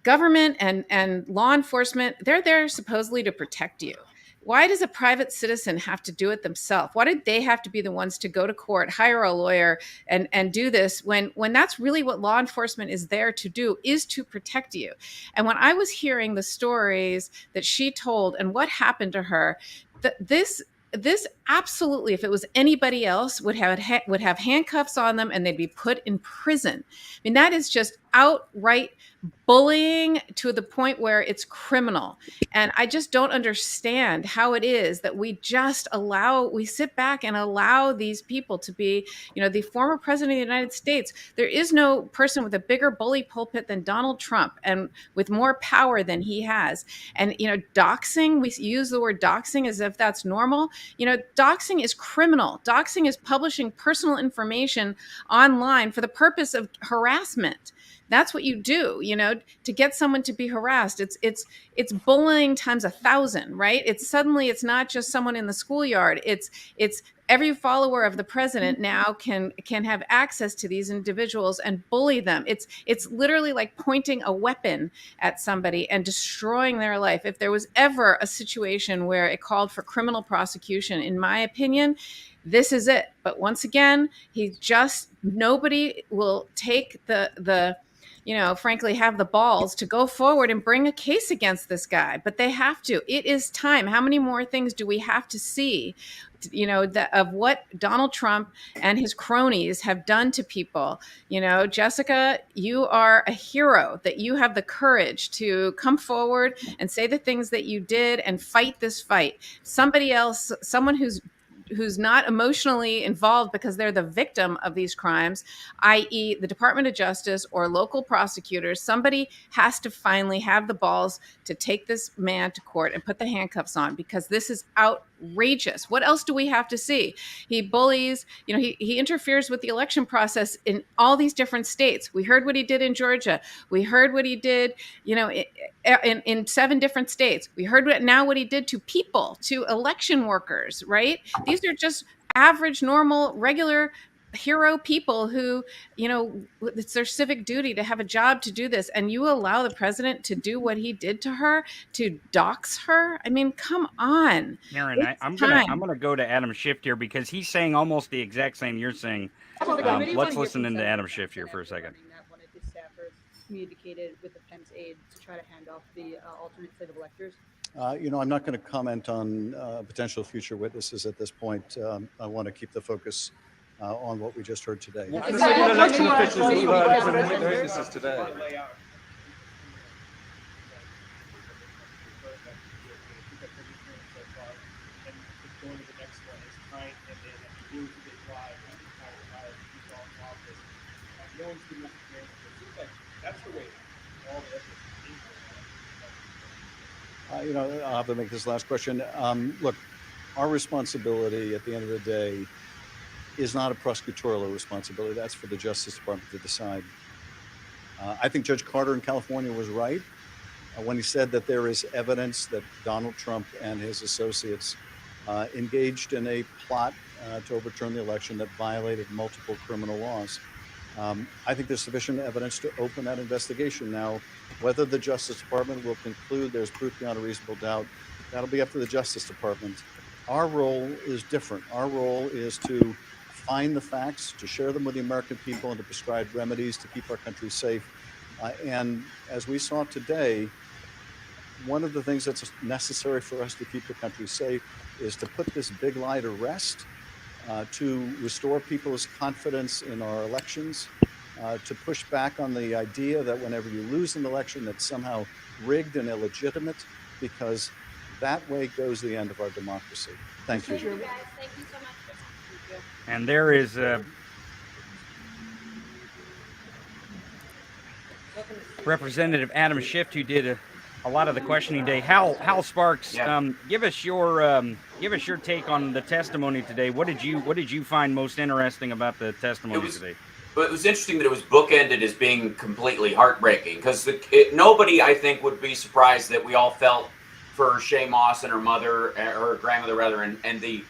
government and law enforcement, they're there supposedly to protect you. Why does a private citizen have to do it themselves? Why did they have to be the ones to go to court, hire a lawyer, and do this when that's really what law enforcement is there to do, is to protect you? And when I was hearing the stories that she told and what happened to her, this absolutely, if it was anybody else, would have handcuffs on them and they'd be put in prison. I mean, that is just outright bullying to the point where it's criminal. And I just don't understand how it is that we sit back and allow these people to be, the former president of the United States. There is no person with a bigger bully pulpit than Donald Trump and with more power than he has. And, doxing, we use the word doxing as if that's normal. Doxing is criminal. Doxing is publishing personal information online for the purpose of harassment. That's what you do, to get someone to be harassed. It's bullying times 1,000, right? It's not just someone in the schoolyard. It's every follower of the president now can have access to these individuals and bully them. It's literally like pointing a weapon at somebody and destroying their life. If there was ever a situation where it called for criminal prosecution, in my opinion, this is it. But once again, nobody will take the frankly, have the balls to go forward and bring a case against this guy. But they have to. It is time. How many more things do we have to see, of what Donald Trump and his cronies have done to people? Jessica, you are a hero, that you have the courage to come forward and say the things that you did and fight this fight. Somebody else, someone who's not emotionally involved because they're the victim of these crimes, i.e. the Department of Justice or local prosecutors, somebody has to finally have the balls to take this man to court and put the handcuffs on, because this is outrageous. What else do we have to see? He bullies, he interferes with the election process in all these different states. We heard what he did in Georgia. We heard what he did, in 7 different states. We heard what he did to people, to election workers, right? These are just average, normal, regular hero people who, it's their civic duty to have a job to do this. And you allow the president to do what he did to her, to dox her. I mean, come on. Aaron, I'm gonna go to Adam Schiff here, because he's saying almost the exact same you're saying. Let's listen into Adam Schiff here for a second. One of his staffers communicated with the Pence aide to try to hand off the alternate slate of electors. I'm not going to comment on potential future witnesses at this point. I want to keep the focus on what we just heard today. Election officials witnesses today. I'll have to make this last question. Look, our responsibility at the end of the day is not a prosecutorial responsibility. That's for the Justice Department to decide. I think Judge Carter in California was right when he said that there is evidence that Donald Trump and his associates engaged in a plot to overturn the election that violated multiple criminal laws. I think there's sufficient evidence to open that investigation. Now, whether the Justice Department will conclude there's proof beyond a reasonable doubt, that'll be up to the Justice Department. Our role is different. Our role is to find the facts, to share them with the American people, and to prescribe remedies to keep our country safe. And as we saw today, one of the things that's necessary for us to keep the country safe is to put this big lie to rest, to restore people's confidence in our elections, to push back on the idea that whenever you lose an election, that's somehow rigged and illegitimate, because that way goes the end of our democracy. Thank you. Thank you, guys. Thank you so much. And there is Representative Adam Schiff, who did a lot of the questioning today. Hal Sparks, give us your take on the testimony today. What did you find most interesting about the testimony today? But it was interesting that it was bookended as being completely heartbreaking, because nobody, I think, would be surprised that we all felt for Shaye Moss and her mother, or her grandmother rather, and the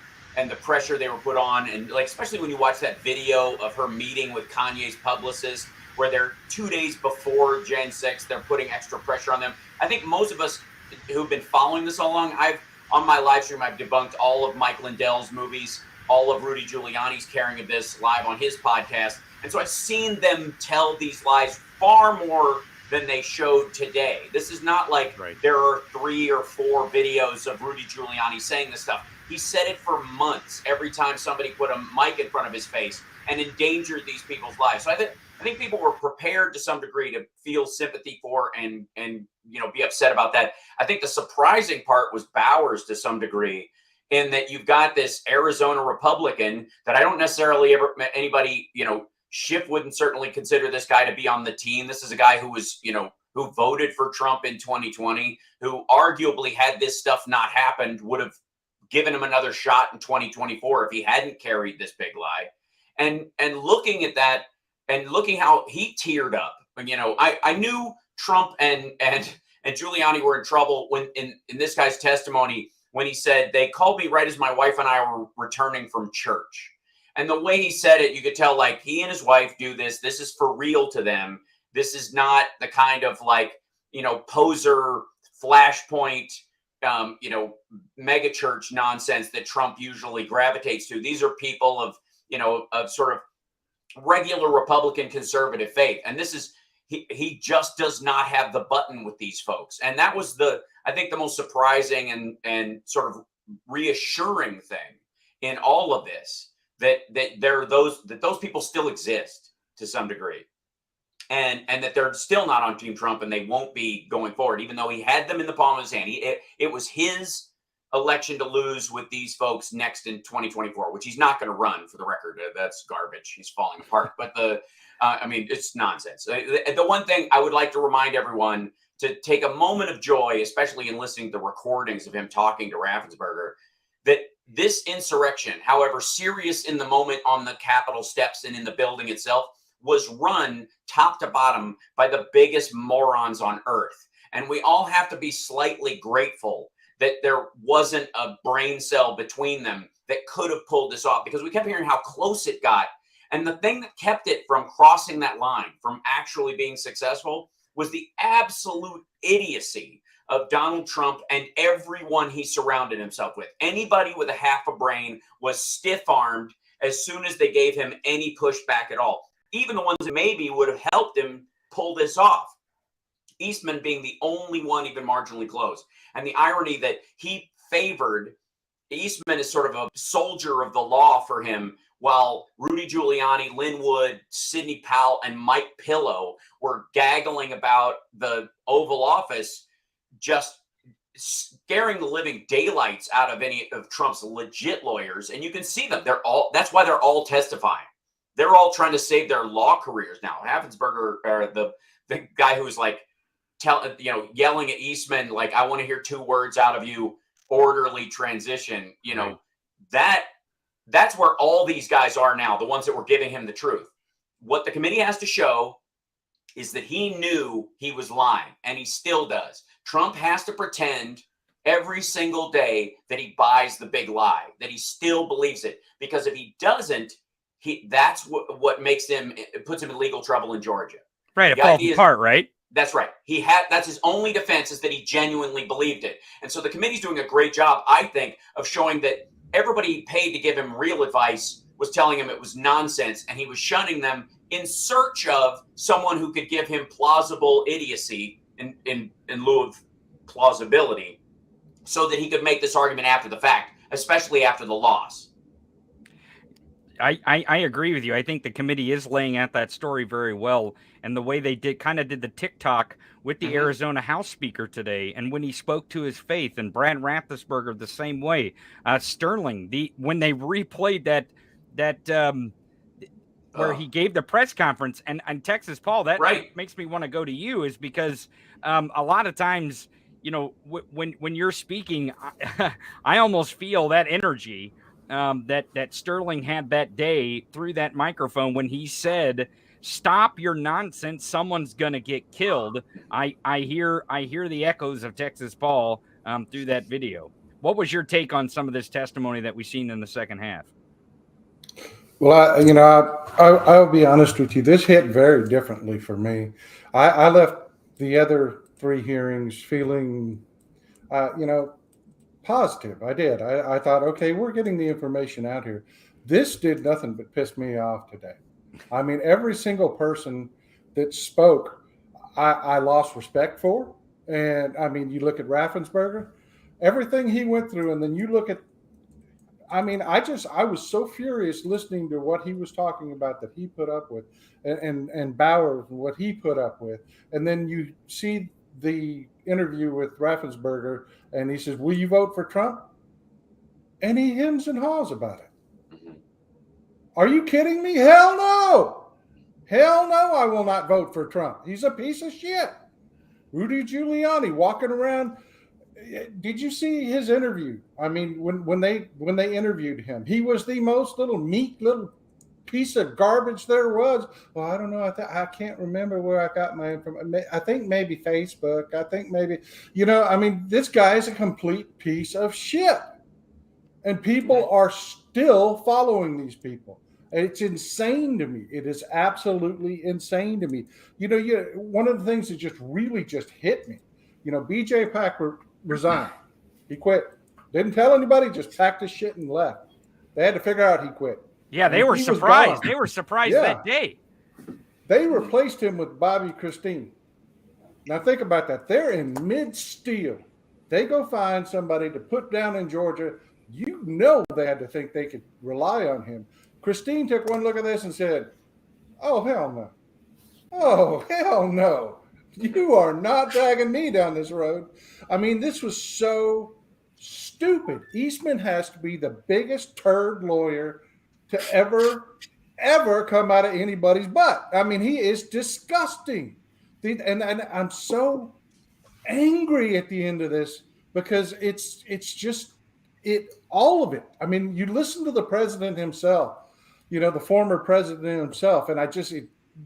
pressure they were put on, and like especially when you watch that video of her meeting with Kanye's publicist, where they're 2 days before Jan 6, they're putting extra pressure on them. I think most of us who've been following this all along, on my live stream, I've debunked all of Mike Lindell's movies, all of Rudy Giuliani's Carrying Abyss live on his podcast. And so I've seen them tell these lies far more than they showed today. This is not like there are 3 or 4 videos of Rudy Giuliani saying this stuff. He said it for months every time somebody put a mic in front of his face and endangered these people's lives. So I think people were prepared to some degree to feel sympathy for and be upset about that. I think the surprising part was Bowers to some degree, in that you've got this Arizona Republican that I don't necessarily ever met anybody, Schiff wouldn't certainly consider this guy to be on the team. This is a guy who was, who voted for Trump in 2020, who arguably, had this stuff not happened, would have given him another shot in 2024 if he hadn't carried this big lie. And looking at that and looking how he teared up, I knew Trump and Giuliani were in trouble when in this guy's testimony, when he said, they called me right as my wife and I were returning from church. And the way he said it, you could tell, like, he and his wife do this. This is for real to them. This is not the kind of, like, poser, flashpoint, mega church nonsense that Trump usually gravitates to. These are people of, of sort of regular Republican conservative faith. And this is, he just does not have the button with these folks. And that was I think the most surprising and sort of reassuring thing in all of this, that those people still exist to some degree. And that they're still not on Team Trump, and they won't be going forward, even though he had them in the palm of his hand. It was his election to lose with these folks next in 2024, which he's not going to run, for the record. That's garbage. He's falling apart. But it's nonsense. The one thing I would like to remind everyone to take a moment of joy, especially in listening to the recordings of him talking to Raffensperger, that this insurrection, however serious in the moment on the Capitol steps and in the building itself, was run top to bottom by the biggest morons on earth. And we all have to be slightly grateful that there wasn't a brain cell between them that could have pulled this off, because we kept hearing how close it got. And the thing that kept it from crossing that line, from actually being successful, was the absolute idiocy of Donald Trump and everyone he surrounded himself with. Anybody with a half a brain was stiff-armed as soon as they gave him any pushback at all. Even the ones that maybe would have helped him pull this off. Eastman being the only one even marginally close. And the irony that he favored Eastman as sort of a soldier of the law for him, while Rudy Giuliani, Lin Wood, Sidney Powell, and Mike Pillow were gaggling about the Oval Office, just scaring the living daylights out of any of Trump's legit lawyers. And you can see them. That's why they're all testifying. They're all trying to save their law careers now. Raffensperger, or the guy who was like, yelling at Eastman, like, I want to hear 2 words out of you, orderly transition. That's where all these guys are now, the ones that were giving him the truth. What the committee has to show is that he knew he was lying, and he still does. Trump has to pretend every single day that he buys the big lie, that he still believes it. Because if he doesn't, that's what makes him, it puts him in legal trouble in Georgia. Right, it falls apart, right? That's right. That's his only defense, is that he genuinely believed it. And so the committee's doing a great job, I think, of showing that everybody he paid to give him real advice was telling him it was nonsense, and he was shunning them in search of someone who could give him plausible idiocy in lieu of plausibility, so that he could make this argument after the fact, especially after the loss. I agree with you. I think the committee is laying out that story very well, and the way they did the TikTok with the Arizona House Speaker today, and when he spoke to his faith, and Brad Raffensperger the same way. Sterling, when they replayed that where he gave the press conference, and Texas Paul, that makes me want to go to you, is because a lot of times, when you're speaking, I almost feel that energy that Sterling had that day through that microphone when he said, "Stop your nonsense! Someone's gonna get killed." I hear the echoes of Texas Paul through that video. What was your take on some of this testimony that we've seen in the second half? Well, I'll be honest with you. This hit very differently for me. I left the other 3 hearings feeling, positive. I did. I thought, okay, we're getting the information out here. This did nothing but piss me off today. I mean, every single person that spoke, I lost respect for. And I mean, you look at Raffensperger, everything he went through, and then you look at I mean, I was so furious listening to what he was talking about that he put up with, and Bauer, what he put up with. And then you see the interview with Raffensperger, and he says, "Will you vote for Trump?" And he hems and haws about it. Are you kidding me? Hell no! Hell no, I will not vote for Trump. He's a piece of shit. Rudy Giuliani walking around. Did you see his interview? I mean, when they interviewed him, he was the most meek little piece of garbage there was. Well, I don't know. I can't remember where I got my information. I think maybe Facebook. I think maybe, I mean, this guy is a complete piece of shit. And people are still following these people. It's insane to me. It is absolutely insane to me. One of the things that just really hit me, BJ Packer resigned. He quit. Didn't tell anybody, just packed his shit and left. They had to figure out he quit. Yeah, they were surprised. They were surprised that day. They replaced him with Bobby Christine. Now think about that. They're in mid-steal. They go find somebody to put down in Georgia. They had to think they could rely on him. Christine took one look at this and said, "Oh, hell no. Oh, hell no. You are not dragging me down this road." I mean, this was so stupid. Eastman has to be the biggest turd lawyer to ever come out of anybody's butt. I mean, he is disgusting. And I'm so angry at the end of this because it's just all of it. I mean, you listen to the president himself, the former president himself, and I just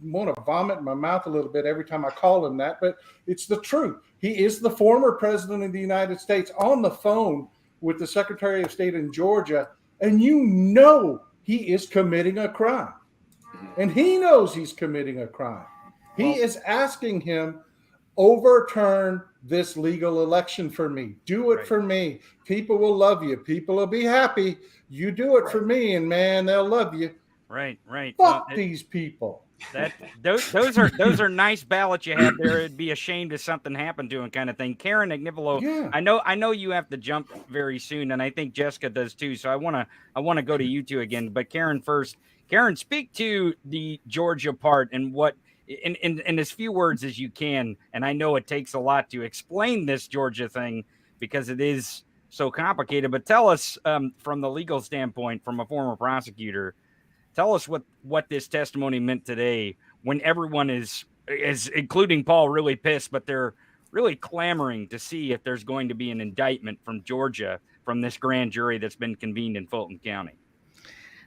want to vomit in my mouth a little bit every time I call him that, but it's the truth. He is the former president of the United States on the phone with the Secretary of State in Georgia, and he is committing a crime. And he knows he's committing a crime. He is asking him, overturn this legal election for me. Do it for me. People will love you. People will be happy. You do it for me, and man, they'll love you. Right. Fuck these people. Those are nice ballots you have there. It'd be a shame if something happened to him, kind of thing. Karen Agnivolo, yeah. I know you have to jump very soon, and I think Jessica does too. So I wanna go to you two again. But Karen first. Karen, speak to the Georgia part and what in as few words as you can. And I know it takes a lot to explain this Georgia thing because it is so complicated. But tell us from the legal standpoint, from a former prosecutor. Tell us what this testimony meant today when everyone is including Paul, really pissed, but they're really clamoring to see if there's going to be an indictment from Georgia from this grand jury that's been convened in Fulton County.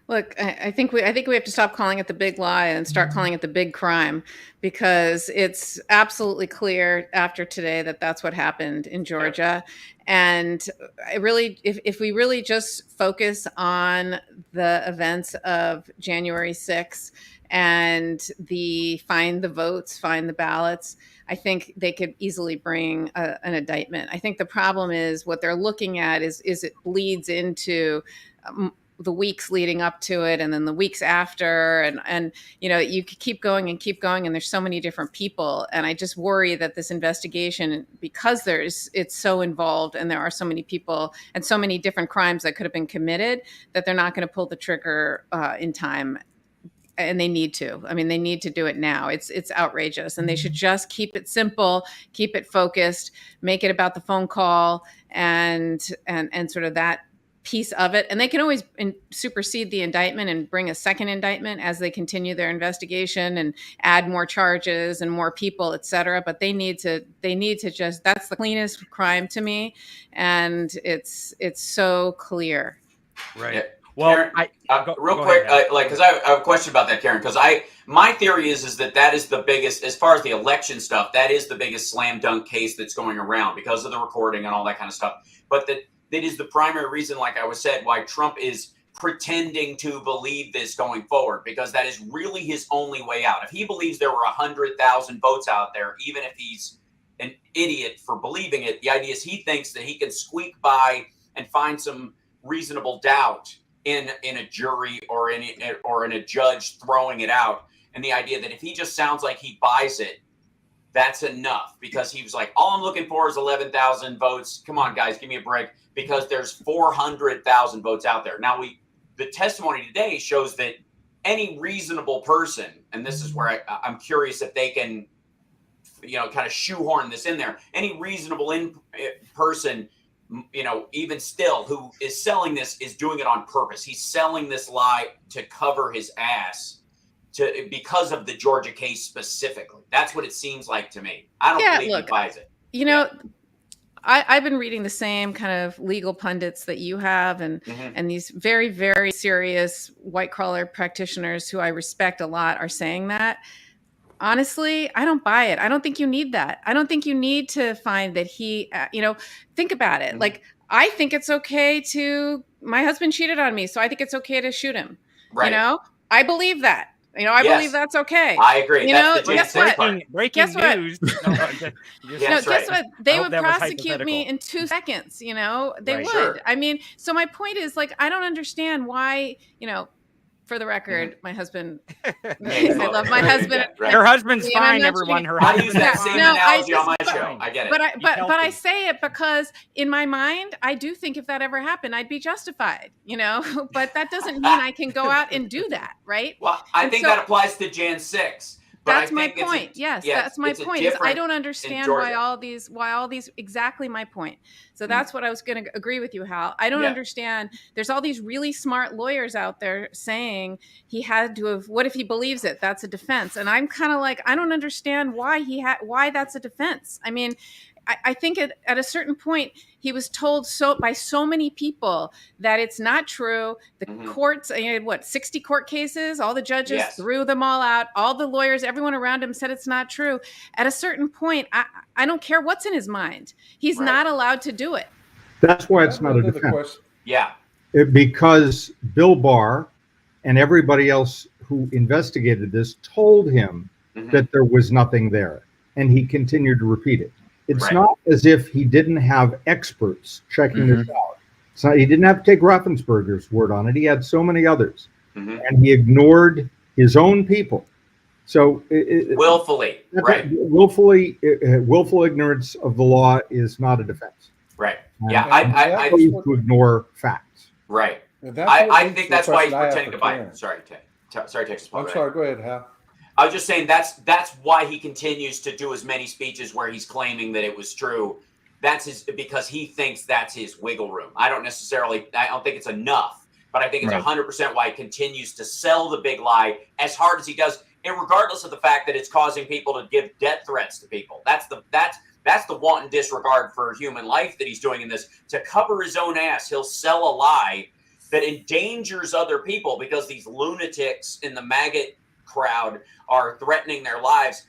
Look, I think we have to stop calling it the big lie and start calling it the big crime, because it's absolutely clear after today that that's what happened in Georgia. And if we really just focus on the events of January 6th and the find the votes, find the ballots, I think they could easily bring an indictment. I think the problem is what they're looking at is it bleeds into the weeks leading up to it and then the weeks after, and you could keep going and there's so many different people, and I just worry that this investigation, because it's so involved and there are so many people and so many different crimes that could have been committed, that they're not going to pull the trigger in time. And they need to. I mean, they need to do it now. It's outrageous, and they should just keep it simple, keep it focused, make it about the phone call and sort of that piece of it. And they can always supersede the indictment and bring a second indictment as they continue their investigation and add more charges and more people, et cetera. But they need to just, that's the cleanest crime to me. And it's so clear. Right. Yeah. Well, Karen, real quick, because I have a question about that, Karen, because my theory is that is the biggest, as far as the election stuff, that is the biggest slam dunk case that's going around because of the recording and all that kind of stuff. But that is the primary reason, like I was said, why Trump is pretending to believe this going forward, because that is really his only way out. If he believes there were 100,000 votes out there, even if he's an idiot for believing it, the idea is he thinks that he can squeak by and find some reasonable doubt in a jury or in a judge throwing it out. And the idea that if he just sounds like he buys it, that's enough, because he was like, all I'm looking for is 11,000 votes. Come on, guys, give me a break. because there's 400,000 votes out there. Now the testimony today shows that any reasonable person, and this is where I'm curious if they can, kind of shoehorn this in there. Any reasonable person, even still, who is selling this is doing it on purpose. He's selling this lie to cover his ass because of the Georgia case specifically. That's what it seems like to me. I don't believe he buys it. I've been reading the same kind of legal pundits that you have, and these very, very serious white collar practitioners who I respect a lot are saying that. Honestly, I don't buy it. I don't think you need that. I don't think you need to find that he, think about it. Like, I think it's okay my husband cheated on me, so I think it's okay to shoot him. Right. I believe that. I believe that's okay. I agree. That's the guess what? Breaking Guess what? news. Guess what? They would prosecute me in 2 seconds. They would. Sure. I mean, so my point is, I don't understand why, for the record, my husband, I love my husband. Her husband's fine, everyone. Her I use that same analogy on my show. I get it. But I say it because in my mind, I do think if that ever happened, I'd be justified, but that doesn't mean I can go out and do that. Right. Well, I think that applies to Jan 6. That's my point. That's my point. Is I don't understand why all these, exactly my point. So that's what I was going to agree with you, Hal. I don't understand. There's all these really smart lawyers out there saying he had to have, what if he believes it? That's a defense. And I'm kind of like, I don't understand why why that's a defense. I mean, I think at a certain point, he was told by so many people that it's not true. The courts, 60 court cases, all the judges threw them all out. All the lawyers, everyone around him said it's not true. At a certain point, I don't care what's in his mind. He's not allowed to do it. That's why it's not a defense. Yeah. Because Bill Barr and everybody else who investigated this told him that there was nothing there. And he continued to repeat it. It's not as if he didn't have experts checking this out. So he didn't have to take Raffensperger's word on it. He had so many others, and he ignored his own people. So willfully, willful ignorance of the law is not a defense. Right. Yeah. I to ignore facts. Right. I think that's why he's pretending to buy it. Sorry, Texas Paul. I'm sorry. Go ahead, Hal. I was just saying that's why he continues to do as many speeches where he's claiming that it was true. Because he thinks that's his wiggle room. I don't think it's enough, but I think it's 100% why he continues to sell the big lie as hard as he does, and regardless of the fact that it's causing people to give death threats to people. That's the wanton disregard for human life that he's doing in this. To cover his own ass, he'll sell a lie that endangers other people because these lunatics in the maggot crowd are threatening their lives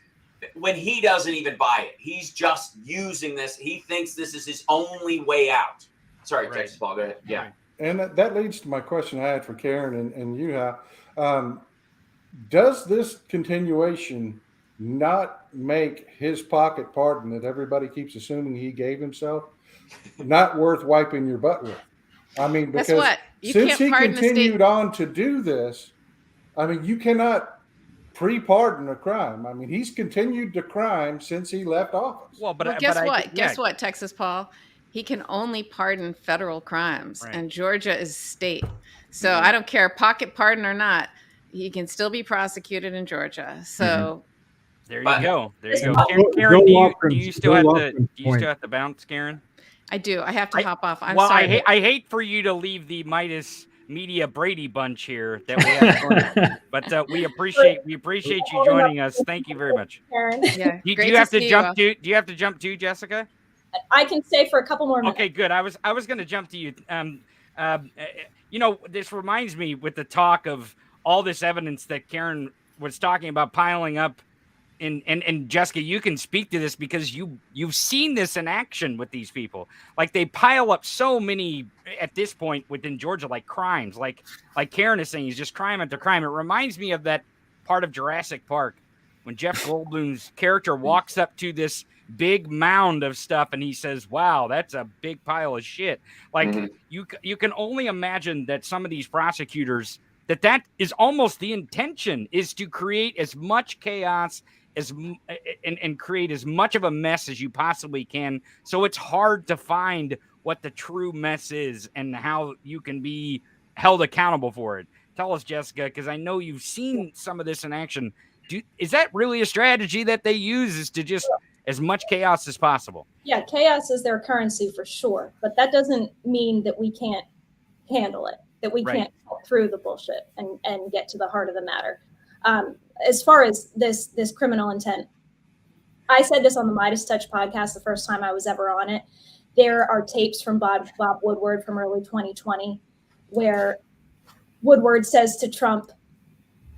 when he doesn't even buy it. He's just using this. He thinks this is his only way out. Sorry, Texas Paul, go ahead. Yeah. And that leads to my question I had for Karen and you, Hal. Does this continuation not make his pocket pardon that everybody keeps assuming he gave himself not worth wiping your butt with? I mean, because since he continued on to do this, I mean, you cannot pre-pardon a crime. I mean, he's continued the crime since he left office. Well, guess what? Guess what, Texas Paul? He can only pardon federal crimes, and Georgia is state. So I don't care, pocket pardon or not, he can still be prosecuted in Georgia. So there you go. There you go. Karen, do you still have to bounce, Karen? I do. I have to hop off. I'm sorry. I hate for you to leave the Midas Media Brady bunch here that we have, but we appreciate you joining us. Thank you very much. Yeah, do you have to jump to Jessica? I can stay for a couple more minutes. Okay, good. I was going to jump to you. This reminds me with the talk of all this evidence that Karen was talking about piling up. And Jessica, you can speak to this because you've seen this in action with these people. Like, they pile up so many at this point within Georgia, like crimes, like Karen is saying, he's just crime after crime. It reminds me of that part of Jurassic Park when Jeff Goldblum's character walks up to this big mound of stuff and he says, "Wow, that's a big pile of shit." Like you can only imagine that some of these prosecutors that is almost the intention, is to create as much chaos and create as much of a mess as you possibly can. So it's hard to find what the true mess is and how you can be held accountable for it. Tell us, Jessica, because I know you've seen some of this in action. Is that really a strategy that they use, is to just as much chaos as possible? Yeah, chaos is their currency for sure, but that doesn't mean that we can't handle it, that we can't cut through the bullshit and get to the heart of the matter. As far as this criminal intent, I said this on the Midas Touch podcast the first time I was ever on it. There are tapes from Bob Woodward from early 2020 where Woodward says to Trump,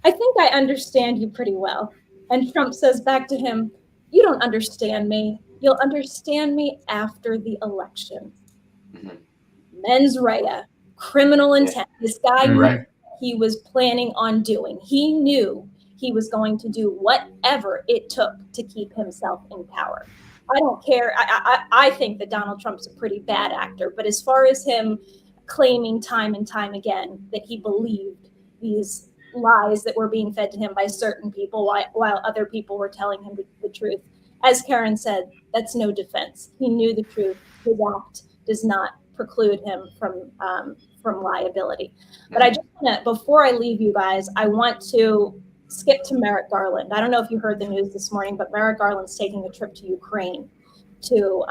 "I think I understand you pretty well." And Trump says back to him, "You don't understand me. You'll understand me after the election." Mens rea, criminal intent. This guy knew what he was planning on doing. He knew he was going to do whatever it took to keep himself in power. I don't care. I think that Donald Trump's a pretty bad actor, but as far as him claiming time and time again that he believed these lies that were being fed to him by certain people while other people were telling him the truth, as Karen said, that's no defense. He knew the truth. His act does not preclude him from liability. But I just want to, before I leave you guys, I want to skip to Merrick Garland. I don't know if you heard the news this morning, but Merrick Garland's taking a trip to Ukraine to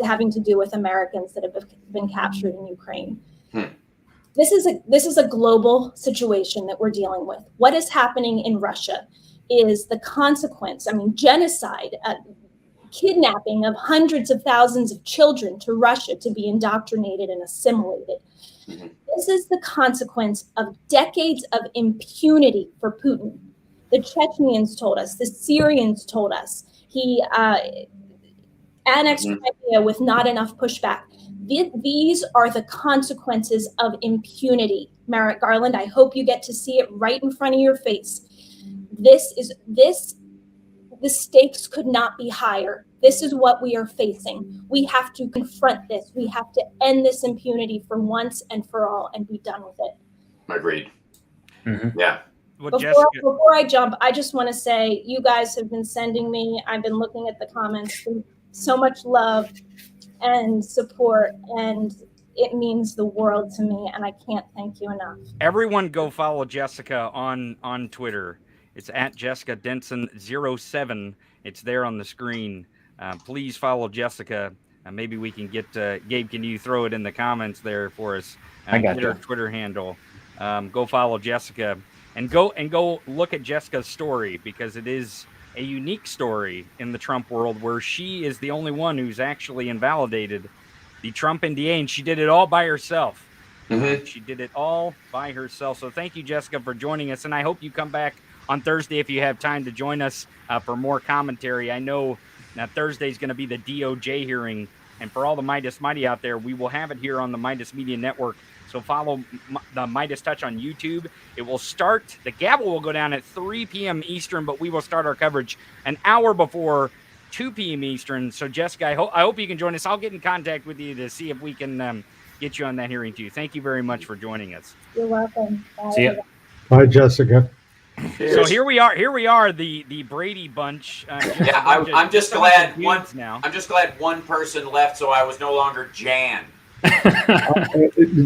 having to do with Americans that have been captured in Ukraine. This is a global situation that we're dealing with. What is happening in Russia is the consequence. I mean, genocide, kidnapping of hundreds of thousands of children to Russia to be indoctrinated and assimilated. This is the consequence of decades of impunity for Putin. The Chechens told us, the Syrians told us. He annexed Crimea with not enough pushback. These are the consequences of impunity. Merrick Garland, I hope you get to see it right in front of your face. The stakes could not be higher. This is what we are facing. We have to confront this. We have to end this impunity for once and for all and be done with it. Agreed. Yeah. Well, Before I jump, I just want to say you guys have been sending me, I've been looking at the comments, so much love and support, and it means the world to me, and I can't thank you enough. Everyone go follow Jessica on Twitter. It's at Jessica Denson 07. It's there on the screen. Please follow Jessica. Maybe we can get Gabe. Can you throw it in the comments there for us? I got get her Twitter handle. Go follow Jessica and go look at Jessica's story, because it is a unique story in the Trump world where she is the only one who's actually invalidated the Trump NDA, and she did it all by herself. She did it all by herself. So thank you, Jessica, for joining us, and I hope you come back on Thursday if you have time to join us for more commentary. I know that Thursday is going to be the DOJ hearing, and for all the Midas Mighty out there, we will have it here on the Midas Media Network. So follow the Midas Touch on YouTube. It will start, the gavel will go down at 3 p.m. Eastern, but we will start our coverage an hour before 2 p.m. Eastern. So Jessica, I hope you can join us. I'll get in contact with you to see if we can get you on that hearing too. Thank you very much for joining us. You're welcome. Bye. See ya. Bye, Jessica. So here we are, the Brady bunch. Yeah, I'm just glad one person left, so I was no longer Jan.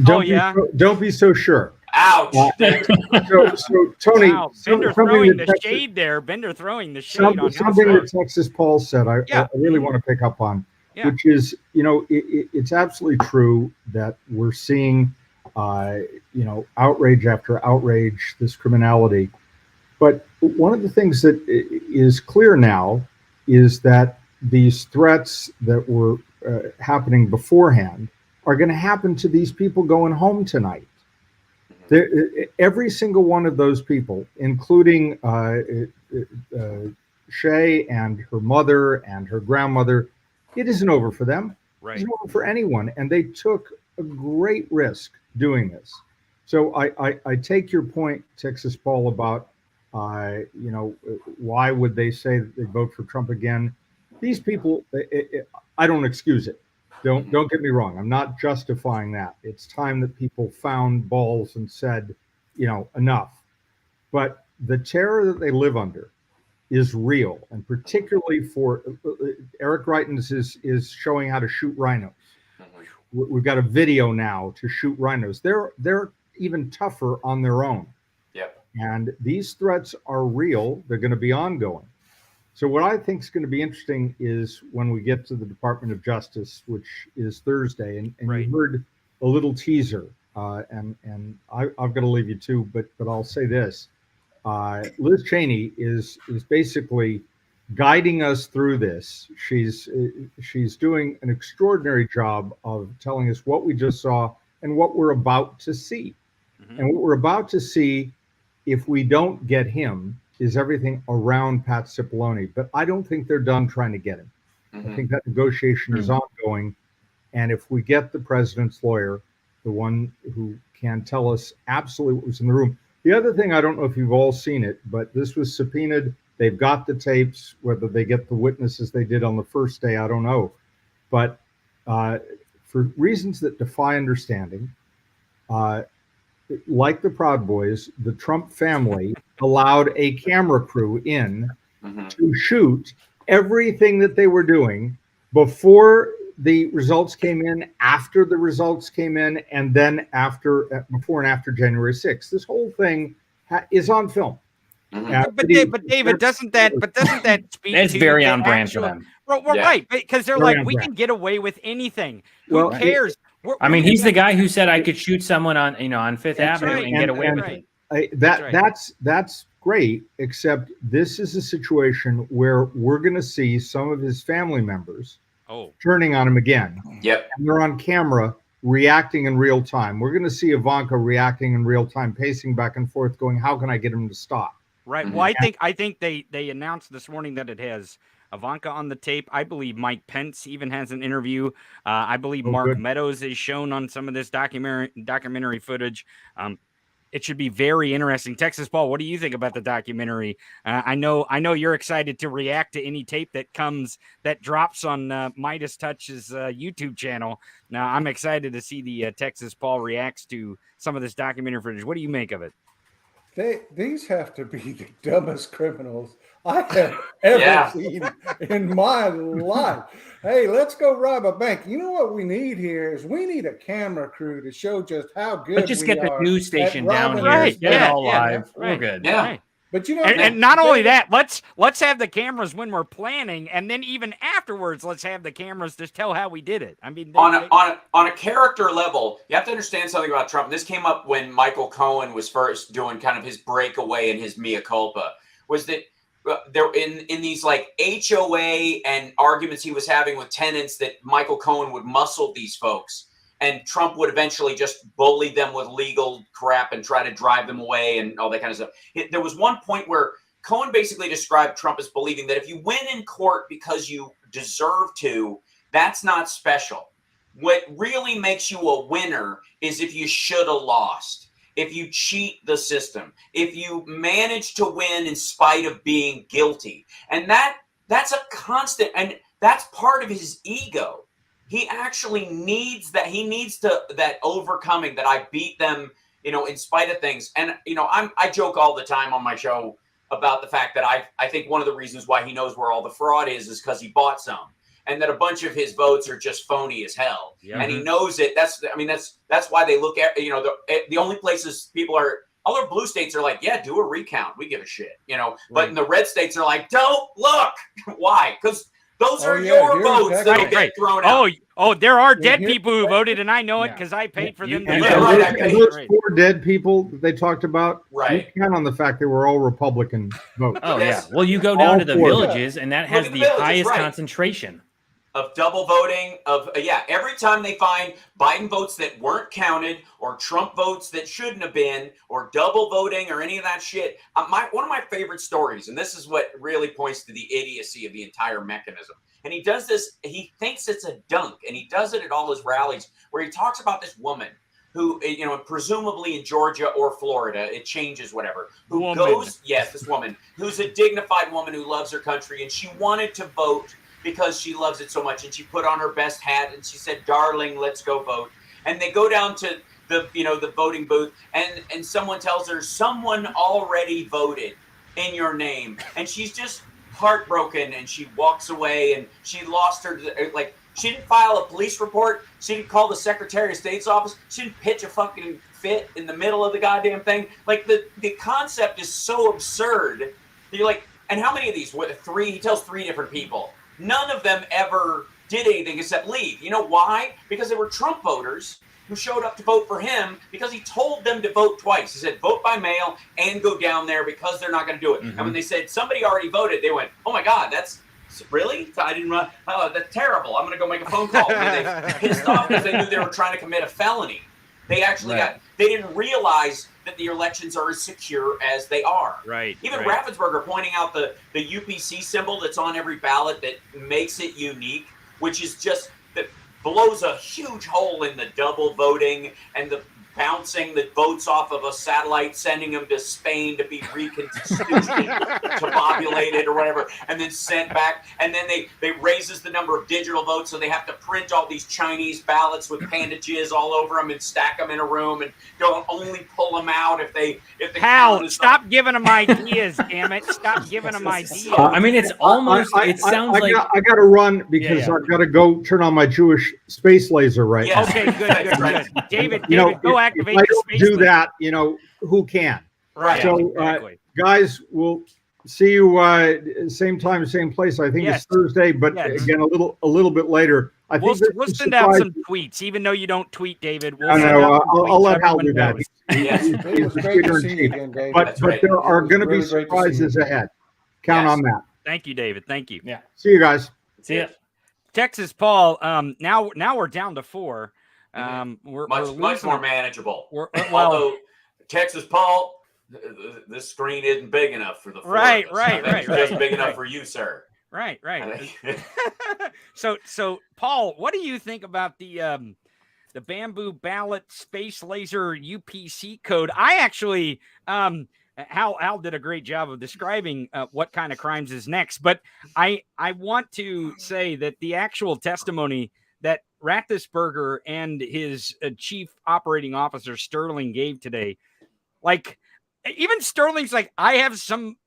Don't be so sure. Ouch. So Tony, wow, Bender throwing the shade there. Bender throwing the shade on something that Texas Paul said. I really want to pick up on, which is, it's absolutely true that we're seeing, outrage after outrage, this criminality. But one of the things that is clear now is that these threats that were happening beforehand are going to happen to these people going home tonight. Every single one of those people, including Shaye and her mother and her grandmother, it isn't over for them. Right. It isn't over for anyone. And they took a great risk doing this. So I take your point, Texas Paul, about why would they say that they vote for Trump again? These people, I don't excuse it. Don't get me wrong. I'm not justifying that. It's time that people found balls and said, enough. But the terror that they live under is real, and particularly for Eric Greitens is showing how to shoot rhinos. We've got a video now to shoot rhinos. They're even tougher on their own. Yep. And these threats are real. They're going to be ongoing. So what I think is going to be interesting is when we get to the Department of Justice, which is Thursday, and Right. you heard a little teaser, and I've got to leave you too, but I'll say this. Liz Cheney is basically guiding us through this. She's doing an extraordinary job of telling us what we just saw and what we're about to see. And what we're about to see, if we don't get him, is everything around Pat Cipollone. But I don't think they're done trying to get him. I think that negotiation is ongoing. And if we get the president's lawyer, the one who can tell us absolutely what was in the room. The other thing, I don't know if you've all seen it, but this was subpoenaed. They've got the tapes. Whether they get the witnesses they did on the first day, I don't know. But for reasons that defy understanding, like the Proud Boys, the Trump family allowed a camera crew in to shoot everything that they were doing before the results came in, after the results came in, and then before and after January 6th. This whole thing is on film. But David, doesn't that speak It's to very the on brand for actual- them. Well, right, because they're Very like, on we brand. can get away with anything. Well, Who cares? I mean, he's the guy who said I could shoot someone on Fifth Avenue and get away with it. That's great, except this is a situation where we're going to see some of his family members turning on him again. Yep. And they're on camera reacting in real time. We're going to see Ivanka reacting in real time, pacing back and forth, going, how can I get him to stop? Right. Well, I think they announced this morning that it has Ivanka on the tape. I believe Mike Pence even has an interview. I believe Mark Meadows is shown on some of this documentary footage. It should be very interesting. Texas Paul, what do you think about the documentary? I know you're excited to react to any tape that drops on Midas Touch's YouTube channel. Now, I'm excited to see the Texas Paul reacts to some of this documentary footage. What do you make of it? These have to be the dumbest criminals I have ever seen in my life. Hey, let's go rob a bank. You know what we need here is we need a camera crew to show just how good But just we get the are news station at down robbing here. this Get it bank. all live. We're good. Yeah. Right. But you know, And not only that, let's have the cameras when we're planning, and then even afterwards, let's have the cameras to tell how we did it. I mean, on a character level, you have to understand something about Trump. This came up when Michael Cohen was first doing kind of his breakaway and his mea culpa. Was that there in these like HOA and arguments he was having with tenants that Michael Cohen would muscle these folks. And Trump would eventually just bully them with legal crap and try to drive them away and all that kind of stuff. There was one point where Cohen basically described Trump as believing that if you win in court because you deserve to, that's not special. What really makes you a winner is if you should have lost, if you cheat the system, if you manage to win in spite of being guilty. And that's a constant, and that's part of his ego. He actually needs that. He needs that overcoming, that I beat them, in spite of things. And, I joke all the time on my show about the fact that I think one of the reasons why he knows where all the fraud is because he bought some, and that a bunch of his votes are just phony as hell. Yeah. And he knows it. That's why they look at, the only places people are, other blue states are like, yeah, do a recount. We give a shit, but in the red states are like, don't look. Why? Because those are your votes that'll get thrown out. Oh, there are dead people who voted, and I know it because I paid for them to And vote. those 4 dead people that they talked about, right? You count on the fact they were all Republican votes. Oh, yeah. Well, you go down to the 4. villages, and that has Look at the the villages, highest right. concentration. Of double voting, every time they find Biden votes that weren't counted or Trump votes that shouldn't have been or double voting or any of that shit. One of my favorite stories, and this is what really points to the idiocy of the entire mechanism. And he does this, he thinks it's a dunk, and he does it at all his rallies where he talks about this woman who, presumably in Georgia or Florida, it changes whatever, this woman, who's a dignified woman who loves her country, and she wanted to vote because she loves it so much, and she put on her best hat and she said, darling, let's go vote. And they go down to the voting booth, and someone tells her, someone already voted in your name. And she's just heartbroken, and she walks away, and she lost her, She didn't file a police report. She didn't call the Secretary of State's office. She didn't pitch a fucking fit in the middle of the goddamn thing. Like, the concept is so absurd. You're like, and how many of these? Three? He tells 3 different people. None of them ever did anything except leave. You know why? Because they were Trump voters who showed up to vote for him because he told them to vote twice. He said, vote by mail and go down there because they're not going to do it. And when they said somebody already voted, they went, oh my God, that's really? I didn't run. Oh, that's terrible. I'm going to go make a phone call. And they pissed off because they knew they were trying to commit a felony. They actually they didn't realize that the elections are as secure as they are. Right. Even Raffensperger pointing out the UPC symbol that's on every ballot that makes it unique, which is just, that blows a huge hole in the double voting and the bouncing the votes off of a satellite, sending them to Spain to be tabulated or whatever, and then sent back. And then they raises the number of digital votes, so they have to print all these Chinese ballots with panda jizz all over them and stack them in a room, and don't only pull them out if the Hal, stop giving them ideas, damn it! Stop giving them ideas. I mean, it's almost. It sounds like I got to run because I've got to go turn on my Jewish space laser right now. Okay, good. David, go activate if I the don't space do laser. that, who can? Right. So, exactly. Guys, we'll see you same time, same place. I think it's Thursday, but again, a little bit later. We'll send out some tweets, even though you don't tweet, David. We'll send out some I'll let tweets. Hal do that. It was great to see you again, Dave. But there are going to be surprises ahead. Count on that. Thank you, David. Thank you. Yeah. See you guys. See ya. Texas Paul. Now we're down to 4. We're much more manageable. Well, although Texas Paul, this screen isn't big enough for the 4 right. It's just big enough for you, sir. Right. So Paul, what do you think about the bamboo ballot space laser UPC code? I actually Hal did a great job of describing what kind of crimes is next, but I want to say that the actual testimony that Raffensperger and his chief operating officer Sterling gave today, like, even Sterling's like, I have some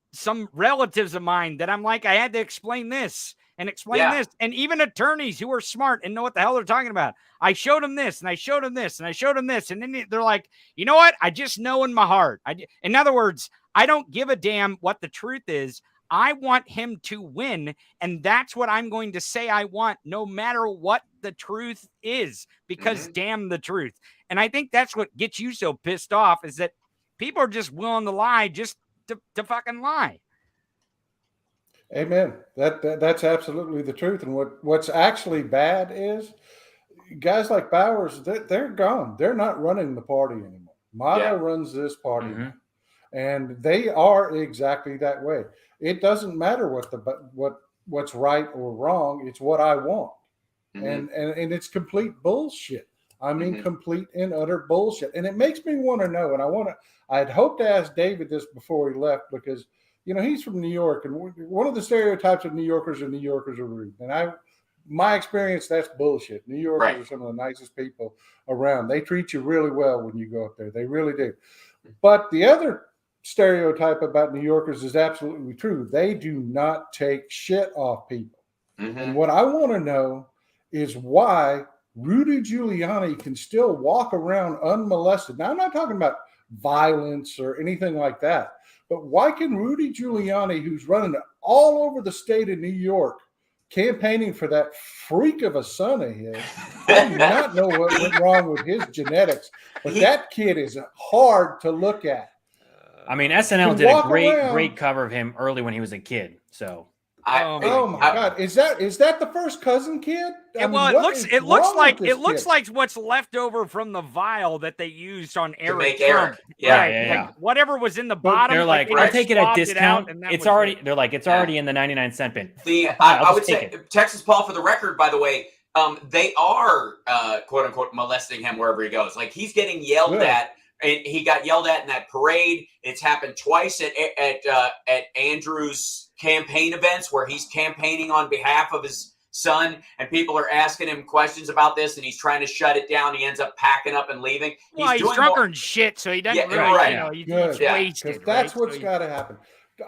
relatives of mine that I'm like, I had to explain this and explain this. And even attorneys who are smart and know what the hell they're talking about. I showed them this and I showed them this and I showed them this. And then they're like, you know what? I just know in my heart. In other words, I don't give a damn what the truth is. I want him to win. And that's what I'm going to say I want, no matter what the truth is, because damn the truth. And I think that's what gets you so pissed off, is that people are just willing to lie just to fucking lie. Amen. That's absolutely the truth. And what's actually bad is guys like Bowers, they're gone. They're not running the party anymore. Motto runs this party now. And they are exactly that way. It doesn't matter what's right or wrong. It's what I want. And it's complete bullshit. I mean, complete and utter bullshit. And it makes me want to know, and I'd hoped to ask David this before he left, because, he's from New York, and one of the stereotypes of New Yorkers are rude. And my experience, that's bullshit. New Yorkers are some of the nicest people around. They treat you really well when you go up there. They really do. But the other stereotype about New Yorkers is absolutely true. They do not take shit off people. And what I want to know is why Rudy Giuliani can still walk around unmolested. Now, I'm not talking about violence or anything like that, but why can Rudy Giuliani, who's running all over the state of New York, campaigning for that freak of a son of his, I do not know what went wrong with his genetics, but that kid is hard to look at. I mean, SNL did a great cover of him early when he was a kid. So, oh my God, is that the first cousin kid? It looks like what's left over from the vial that they used on Eric. To make Trump. Eric, Like whatever was in the bottom. They're like, I'll take it at discount. It's already. They're like, it's already in the 99-cent bin. I would say, Texas Paul, for the record, by the way, they are quote unquote molesting him wherever he goes. Like, he's getting yelled at. And he got yelled at in that parade. It's happened twice at Andrew's campaign events, where he's campaigning on behalf of his son, and people are asking him questions about this, and he's trying to shut it down. He ends up packing up and leaving. Well, he's drunk and shit, so he doesn't he's wasted. That's what's got to happen.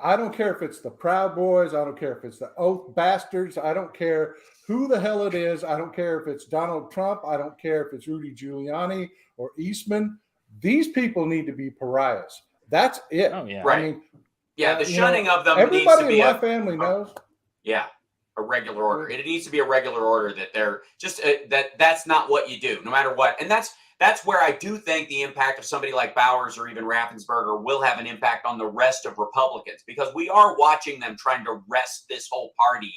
I don't care if it's the Proud Boys. I don't care if it's the Oath Bastards. I don't care who the hell it is. I don't care if it's Donald Trump. I don't care if it's Rudy Giuliani or Eastman. These people need to be pariahs. That's it. Oh, yeah. Right. I mean, Yeah, the shunning of them needs everybody to be in my family knows. Yeah, a regular order. It needs to be a regular order that they're just that's not what you do, no matter what. And that's where I do think the impact of somebody like Bowers or even Raffensperger will have an impact on the rest of Republicans, because we are watching them trying to wrest this whole party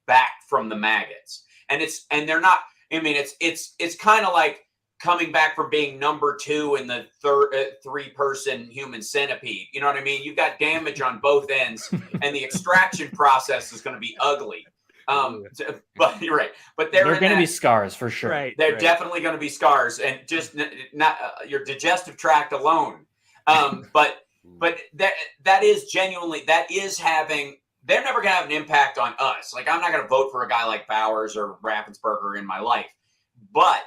back from the maggots. And they're not. I mean, it's kind of like coming back from being number 2 in the 3-person human centipede. You know what I mean? You've got damage on both ends, and the extraction process is going to be ugly. But you're right. But they're going to be scars for sure. Right. They're definitely going to be scars, and just not your digestive tract alone. But that is genuinely, that is having. They're never going to have an impact on us. Like, I'm not going to vote for a guy like Bowers or Raffensperger in my life, but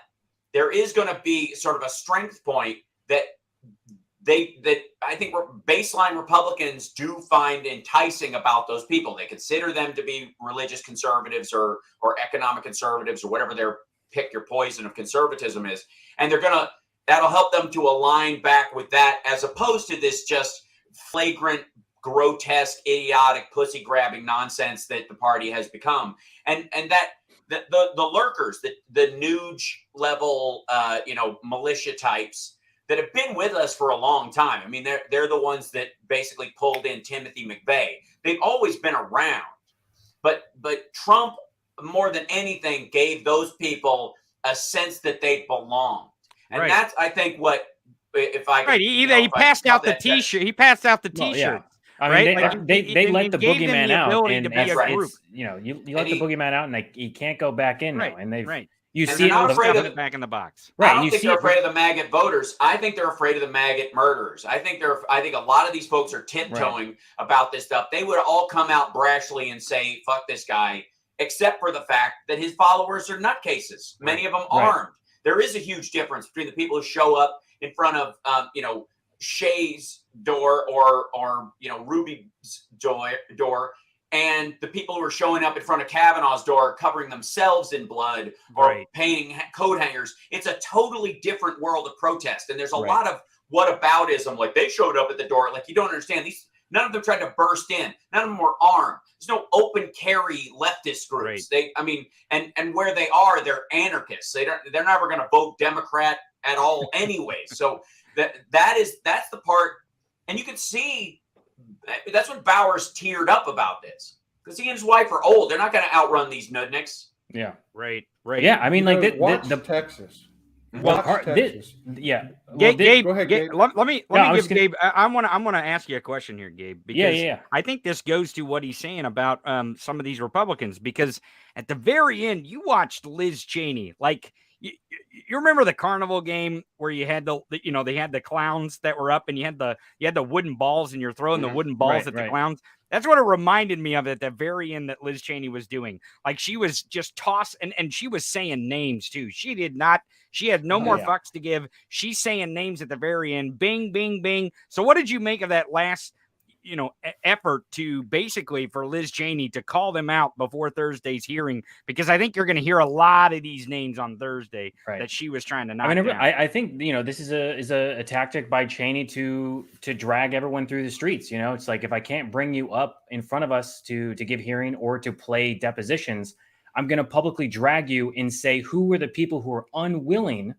there is going to be sort of a strength point that I think baseline Republicans do find enticing about those people. They consider them to be religious conservatives or economic conservatives or whatever their pick your poison of conservatism is. And that'll help them to align back with that, as opposed to this just flagrant, grotesque, idiotic, pussy grabbing nonsense that the party has become. And that the lurkers, the Nuge level, militia types that have been with us for a long time. I mean, they're the ones that basically pulled in Timothy McVeigh. They've always been around, but Trump, more than anything, gave those people a sense that they belonged, and that's, I think, what if I could, he passed out the T-shirt. He passed out the T-shirt. I mean, Right? they let the gave them boogeyman the out, ability and to be a group. you let the boogeyman out, and he can't go back in now. And you and see it not afraid of it back in the box. Right. I don't think they're afraid of the maggot voters. I think they're afraid of the maggot murderers. I think a lot of these folks are tiptoeing about this stuff. They would all come out brashly and say, "Fuck this guy," except for the fact that his followers are nutcases. Many of them armed. There is a huge difference between the people who show up in front of, Shaye's door or Ruby's door, and the people who are showing up in front of Kavanaugh's door covering themselves in blood or painting coat hangers. It's a totally different world of protest, and there's a lot of whataboutism. Like, they showed up at the door. Like, you don't understand. None of them tried to burst in. None of them were armed. There's no open carry leftist groups. And where they are, they're anarchists. They're never going to vote Democrat at all anyway. So that's the part, and you can see that's when Bowers teared up about this, because he and his wife are old. They're not going to outrun these nudniks. Yeah. Right. Yeah, I mean, watch Texas. Texas. Gabe, go ahead, Gabe. Gabe. Let me give Gabe. I'm gonna ask you a question here, Gabe. Because I think this goes to what he's saying about some of these Republicans. Because at the very end, you watched Liz Cheney. Like, you remember the carnival game where you had they had the clowns that were up, and you had the wooden balls, and you're throwing the wooden balls at the clowns. That's what it reminded me of at the very end that Liz Cheney was doing. Like, she was just tossing, and she was saying names too. She had no more fucks to give. She's saying names at the very end. Bing, bing, bing. So what did you make of that last, effort to basically for Liz Cheney to call them out before Thursday's hearing? Because I think you're going to hear a lot of these names on Thursday that she was trying to knock down. I think this is a tactic by Cheney to drag everyone through the streets. It's like, if I can't bring you up in front of us to give hearing or to play depositions, I'm going to publicly drag you and say who were the people who are unwilling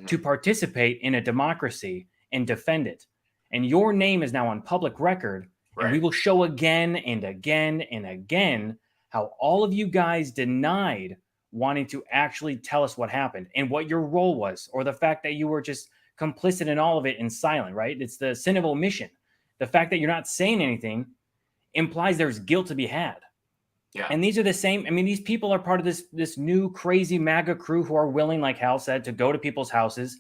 to participate in a democracy and defend it. And your name is now on public record, and we will show again and again and again how all of you guys denied wanting to actually tell us what happened and what your role was, or the fact that you were just complicit in all of it and silent, right? It's the sin of omission. The fact that you're not saying anything implies there's guilt to be had. Yeah. And these are the same. I mean, these people are part of this new crazy MAGA crew who are willing, like Hal said, to go to people's houses.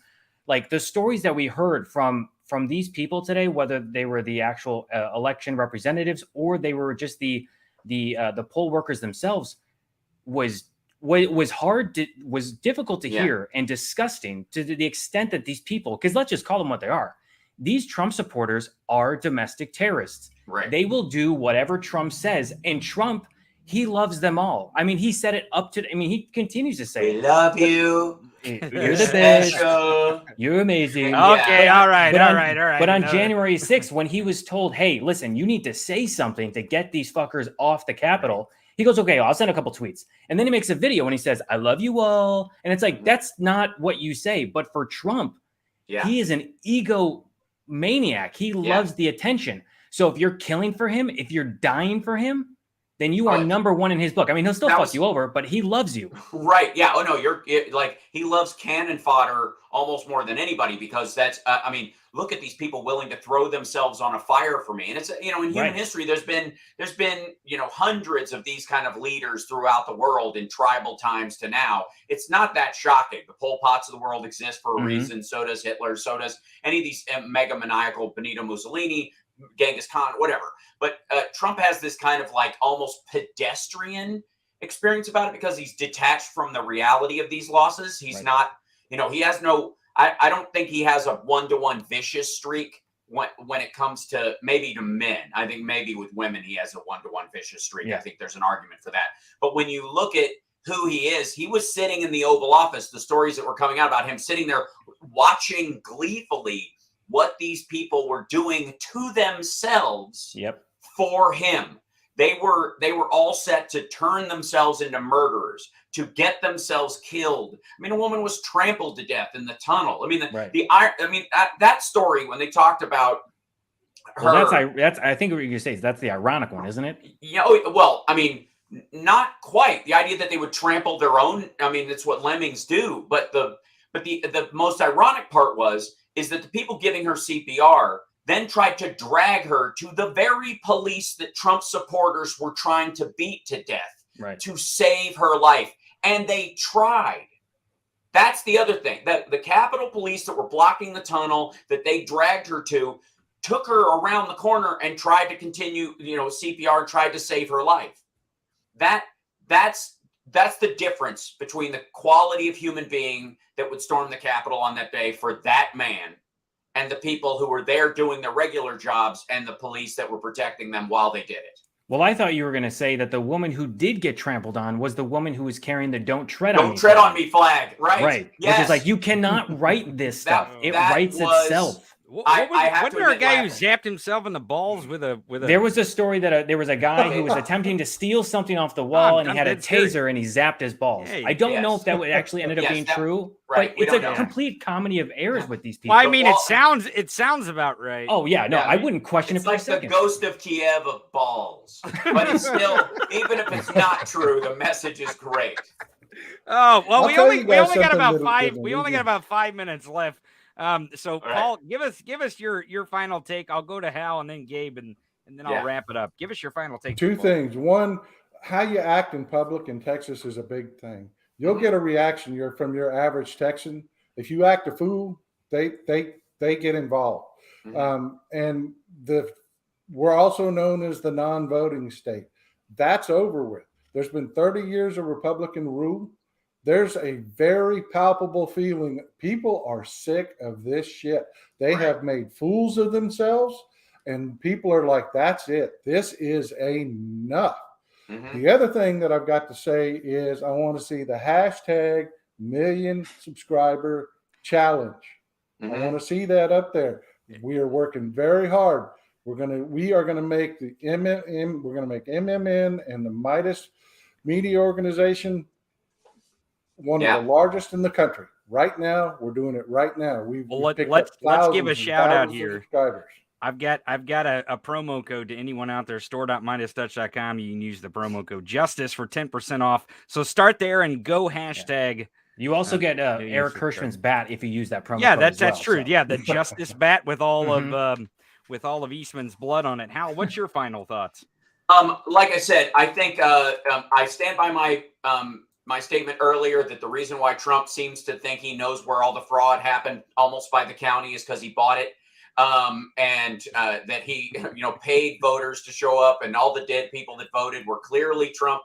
Like, the stories that we heard from these people today, whether they were the actual election representatives or they were just the poll workers themselves, was difficult to hear and disgusting to the extent that these people, because let's just call them what they are. These Trump supporters are domestic terrorists. Right. They will do whatever Trump says, and Trump, he loves them all. I mean, he said it up to. I mean, he continues to say, "We love you. You're the best. You're amazing." Okay, all right. But on January 6th, when he was told, "Hey, listen, you need to say something to get these fuckers off the Capitol," he goes, "Okay, I'll send a couple tweets." And then he makes a video and he says, "I love you all." And it's like, that's not what you say. But for Trump, he is an ego maniac. He loves the attention. So if you're killing for him, if you're dying for him, then you are number one in his book. I mean, he'll still fuck you over, but he loves you. Right. Yeah. Oh, no, like, he loves cannon fodder almost more than anybody, because that's, I mean, look at these people willing to throw themselves on a fire for me. And it's, in human history, there's been, hundreds of these kind of leaders throughout the world in tribal times to now. It's not that shocking. The Pol Pots of the world exist for a reason. So does Hitler. So does any of these mega maniacal Benito Mussolini, Genghis Khan, whatever. But Trump has this kind of like almost pedestrian experience about it, because he's detached from the reality of these losses. He's not, he has no, I don't think he has a one-to-one vicious streak when it comes to, maybe to men. I think maybe with women, he has a one-to-one vicious streak. Yeah. I think there's an argument for that. But when you look at who he is, he was sitting in the Oval Office, the stories that were coming out about him sitting there watching gleefully what these people were doing to themselves for him. They were all set to turn themselves into murderers, to get themselves killed. I mean, a woman was trampled to death in the tunnel. I mean, that story, when they talked about her, well, that's I think what you're gonna say is that's the ironic one, isn't it? Yeah. Well, I mean, not quite. The idea that they would trample their own. I mean, that's what lemmings do. But the most ironic part is that the people giving her CPR then tried to drag her to the very police that Trump supporters were trying to beat to death to save her life. And they tried. That's the other thing. The Capitol Police that were blocking the tunnel that they dragged her to took her around the corner and tried to continue, CPR, and tried to save her life. That's the difference between the quality of human being that would storm the Capitol on that day for that man, and the people who were there doing their regular jobs, and the police that were protecting them while they did it. Well, I thought you were going to say that the woman who did get trampled on was the woman who was carrying the "Don't tread on me" flag. Right. Yes. Which is like, you cannot write this stuff. It writes itself. Wasn't there a guy who zapped himself in the balls with a? There was a story that there was a guy who was attempting to steal something off the wall, and he had a taser, and he zapped his balls. I don't know if that actually ended up being true, but it's a complete comedy of errors with these people. Well, I mean, it sounds about right. Oh yeah, no, I wouldn't question it for a second. It's like the ghost of Kiev of balls, but it's still, even if it's not true, the message is great. Oh well, we only got about 5 minutes left. So Paul, give us your final take. I'll go to Hal and then Gabe, and then I'll wrap it up. Give us your final take. Two things. One, how you act in public in Texas is a big thing. You'll get a reaction from your average Texan. If you act a fool, they get involved. And we're also known as the non-voting state. That's over with. There's been 30 years of Republican rule. There's a very palpable feeling. People are sick of this shit. They have made fools of themselves, and people are like, that's it. This is enough. The other thing that I've got to say is I want to see the hashtag million subscriber challenge. I want to see that up there. We are working very hard. We are gonna make the MMM. We're gonna make MMN and the Midas Media Organization one of the largest in the country. Right now, we're doing it right now. Let's give a shout out here. I've got a promo code to anyone out there, store.midasdutch.com. You can use the promo code Justice for 10% off. So start there and go hashtag. You also get Eric Hirschman's bat if you use that promo code. Yeah, that's true. So. Yeah, the Justice bat with all of Eastman's blood on it. Hal, what's your final thoughts? Like I said, I think I stand by my statement earlier that the reason why Trump seems to think he knows where all the fraud happened almost by the county is because he bought it. And that he, paid voters to show up, and all the dead people that voted were clearly Trump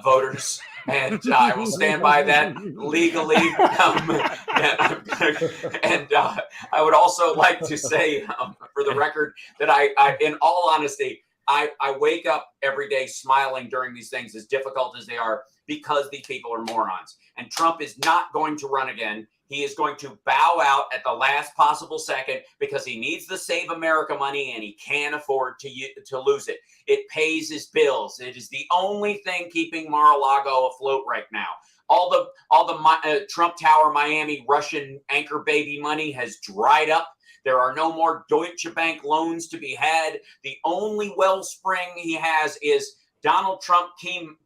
voters. And I will stand by that legally. And I would also like to say, for the record, that I, in all honesty, I wake up every day smiling during these things, as difficult as they are, because these people are morons. And Trump is not going to run again. He is going to bow out at the last possible second because he needs the Save America money and he can't afford to lose it. It pays his bills. It is the only thing keeping Mar-a-Lago afloat right now. All the Trump Tower Miami Russian anchor baby money has dried up. There are no more Deutsche Bank loans to be had. The only wellspring he has is Donald Trump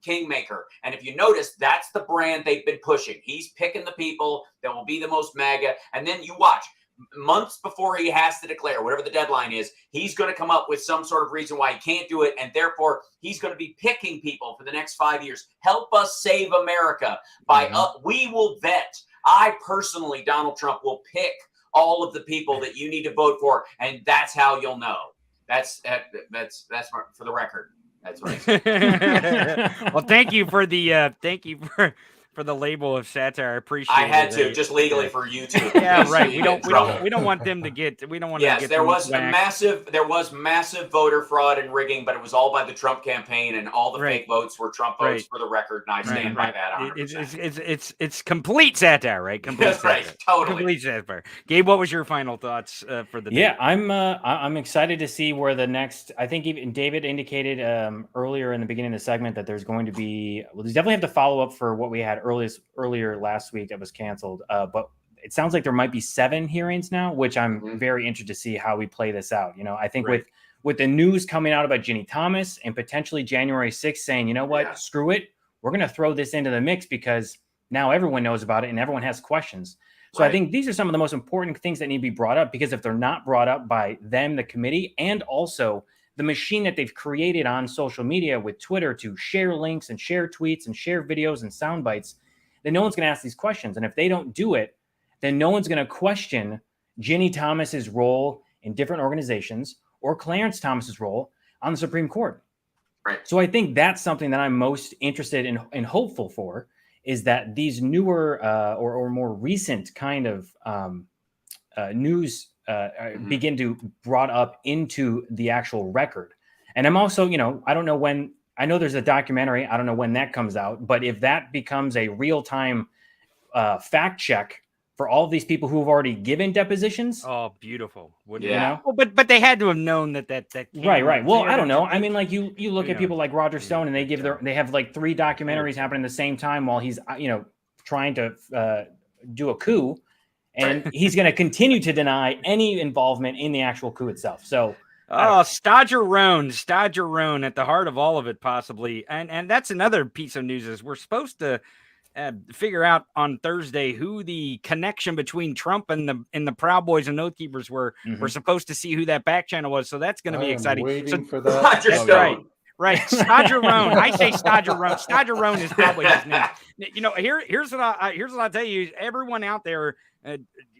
Kingmaker. And if you notice, that's the brand they've been pushing. He's picking the people that will be the most MAGA. And then you watch, months before he has to declare, whatever the deadline is, he's going to come up with some sort of reason why he can't do it. And therefore, he's going to be picking people for the next 5 years. Help us save America. We will vet. I personally, Donald Trump, will pick all of the people that you need to vote for. And that's how you'll know. That's for the record. That's right. Well, thank you for the label of satire. I appreciate it. I had to just legally for YouTube. Yeah, right. We don't want them to get. We don't want. Yes, to get there was massive voter fraud and rigging, but it was all by the Trump campaign, and all the fake votes were Trump votes for the record. And I stand by that 100%. It's complete satire, right? Complete That's satire. right, totally. Complete satire. Gabe, what was your final thoughts for the day? Yeah, I'm excited to see where the next. I think even David indicated earlier in the beginning of the segment that there's going to be. Well, there's definitely have to follow up for what we had earlier last week that was canceled. But it sounds like there might be 7 hearings now, which I'm very interested to see how we play this out. You know, I think with the news coming out about Ginny Thomas and potentially January 6th saying, you know what, screw it, we're going to throw this into the mix because now everyone knows about it and everyone has questions. So I think these are some of the most important things that need to be brought up, because if they're not brought up by them, the committee, and also the machine that they've created on social media with Twitter to share links and share tweets and share videos and sound bites, then no one's going to ask these questions. And if they don't do it, then no one's going to question Ginny Thomas's role in different organizations or Clarence Thomas's role on the Supreme Court. Right. So I think that's something that I'm most interested in and hopeful for, is that these newer or more recent kind of news begin to brought up into the actual record. And I'm also, I don't know when. I know there's a documentary. I don't know when that comes out, but if that becomes a real-time fact check for all of these people who have already given depositions. Oh, beautiful. Wouldn't you know? Well, but they had to have known that Right. Well, I don't know. I mean, like you look at people like Roger Stone, and they have like 3 documentaries happening at the same time while he's, trying to do a coup, and he's going to continue to deny any involvement in the actual coup itself. So. Stodger Roan at the heart of all of it, possibly. And that's another piece of news, is we're supposed to figure out on Thursday who the connection between Trump and the Proud Boys and Oath Keepers were. We're supposed to see who that back channel was. So that's going to be exciting. Waiting for that. That's right. Right. Stodger Roan. I say Stodger Roan. Stodger Roan is probably his name. Here's what I'll tell you. Everyone out there,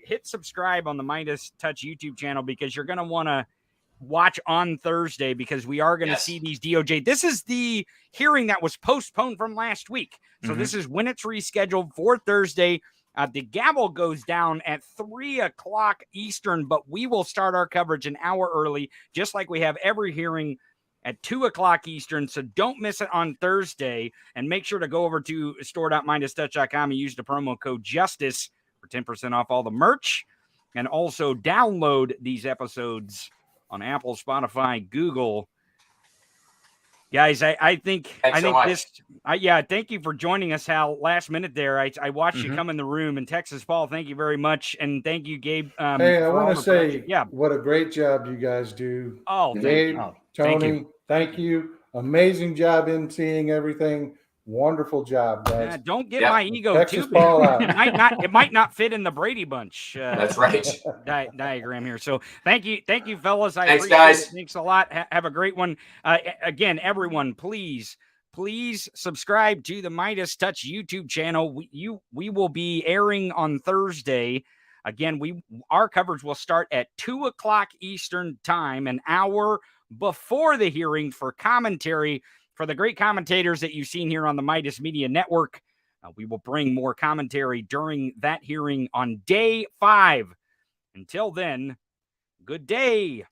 hit subscribe on the Midas Touch YouTube channel, because you're going to want to watch on Thursday, because we are going to see these DOJ. This is the hearing that was postponed from last week. So this is when it's rescheduled for Thursday. The gavel goes down at 3:00 Eastern, but we will start our coverage an hour early, just like we have every hearing at 2:00 Eastern. So don't miss it on Thursday, and make sure to go over to store.midastouch.com and use the promo code JUSTICE for 10% off all the merch, and also download these episodes on Apple, Spotify, Google. Guys, I think thank you for joining us, Hal, last minute there. I watched you come in the room in Texas. Paul, thank you very much. And thank you, Gabe. Hey, I want to say what a great job you guys do. Oh, Gabe, Tony, thank you. Amazing job in seeing everything. Wonderful job, guys. Yeah, don't get my ego Texas too ball big. out. It might not fit in the Brady Bunch. That's right. Diagram here. So thank you, fellas. Thanks, appreciate guys. it. Thanks a lot. Have a great one. Again, everyone, please subscribe to the Midas Touch YouTube channel. We will be airing on Thursday. Again, our coverage will start at 2:00 Eastern time, an hour before the hearing, for commentary. For the great commentators that you've seen here on the Midas Media Network, we will bring more commentary during that hearing on day 5. Until then, good day.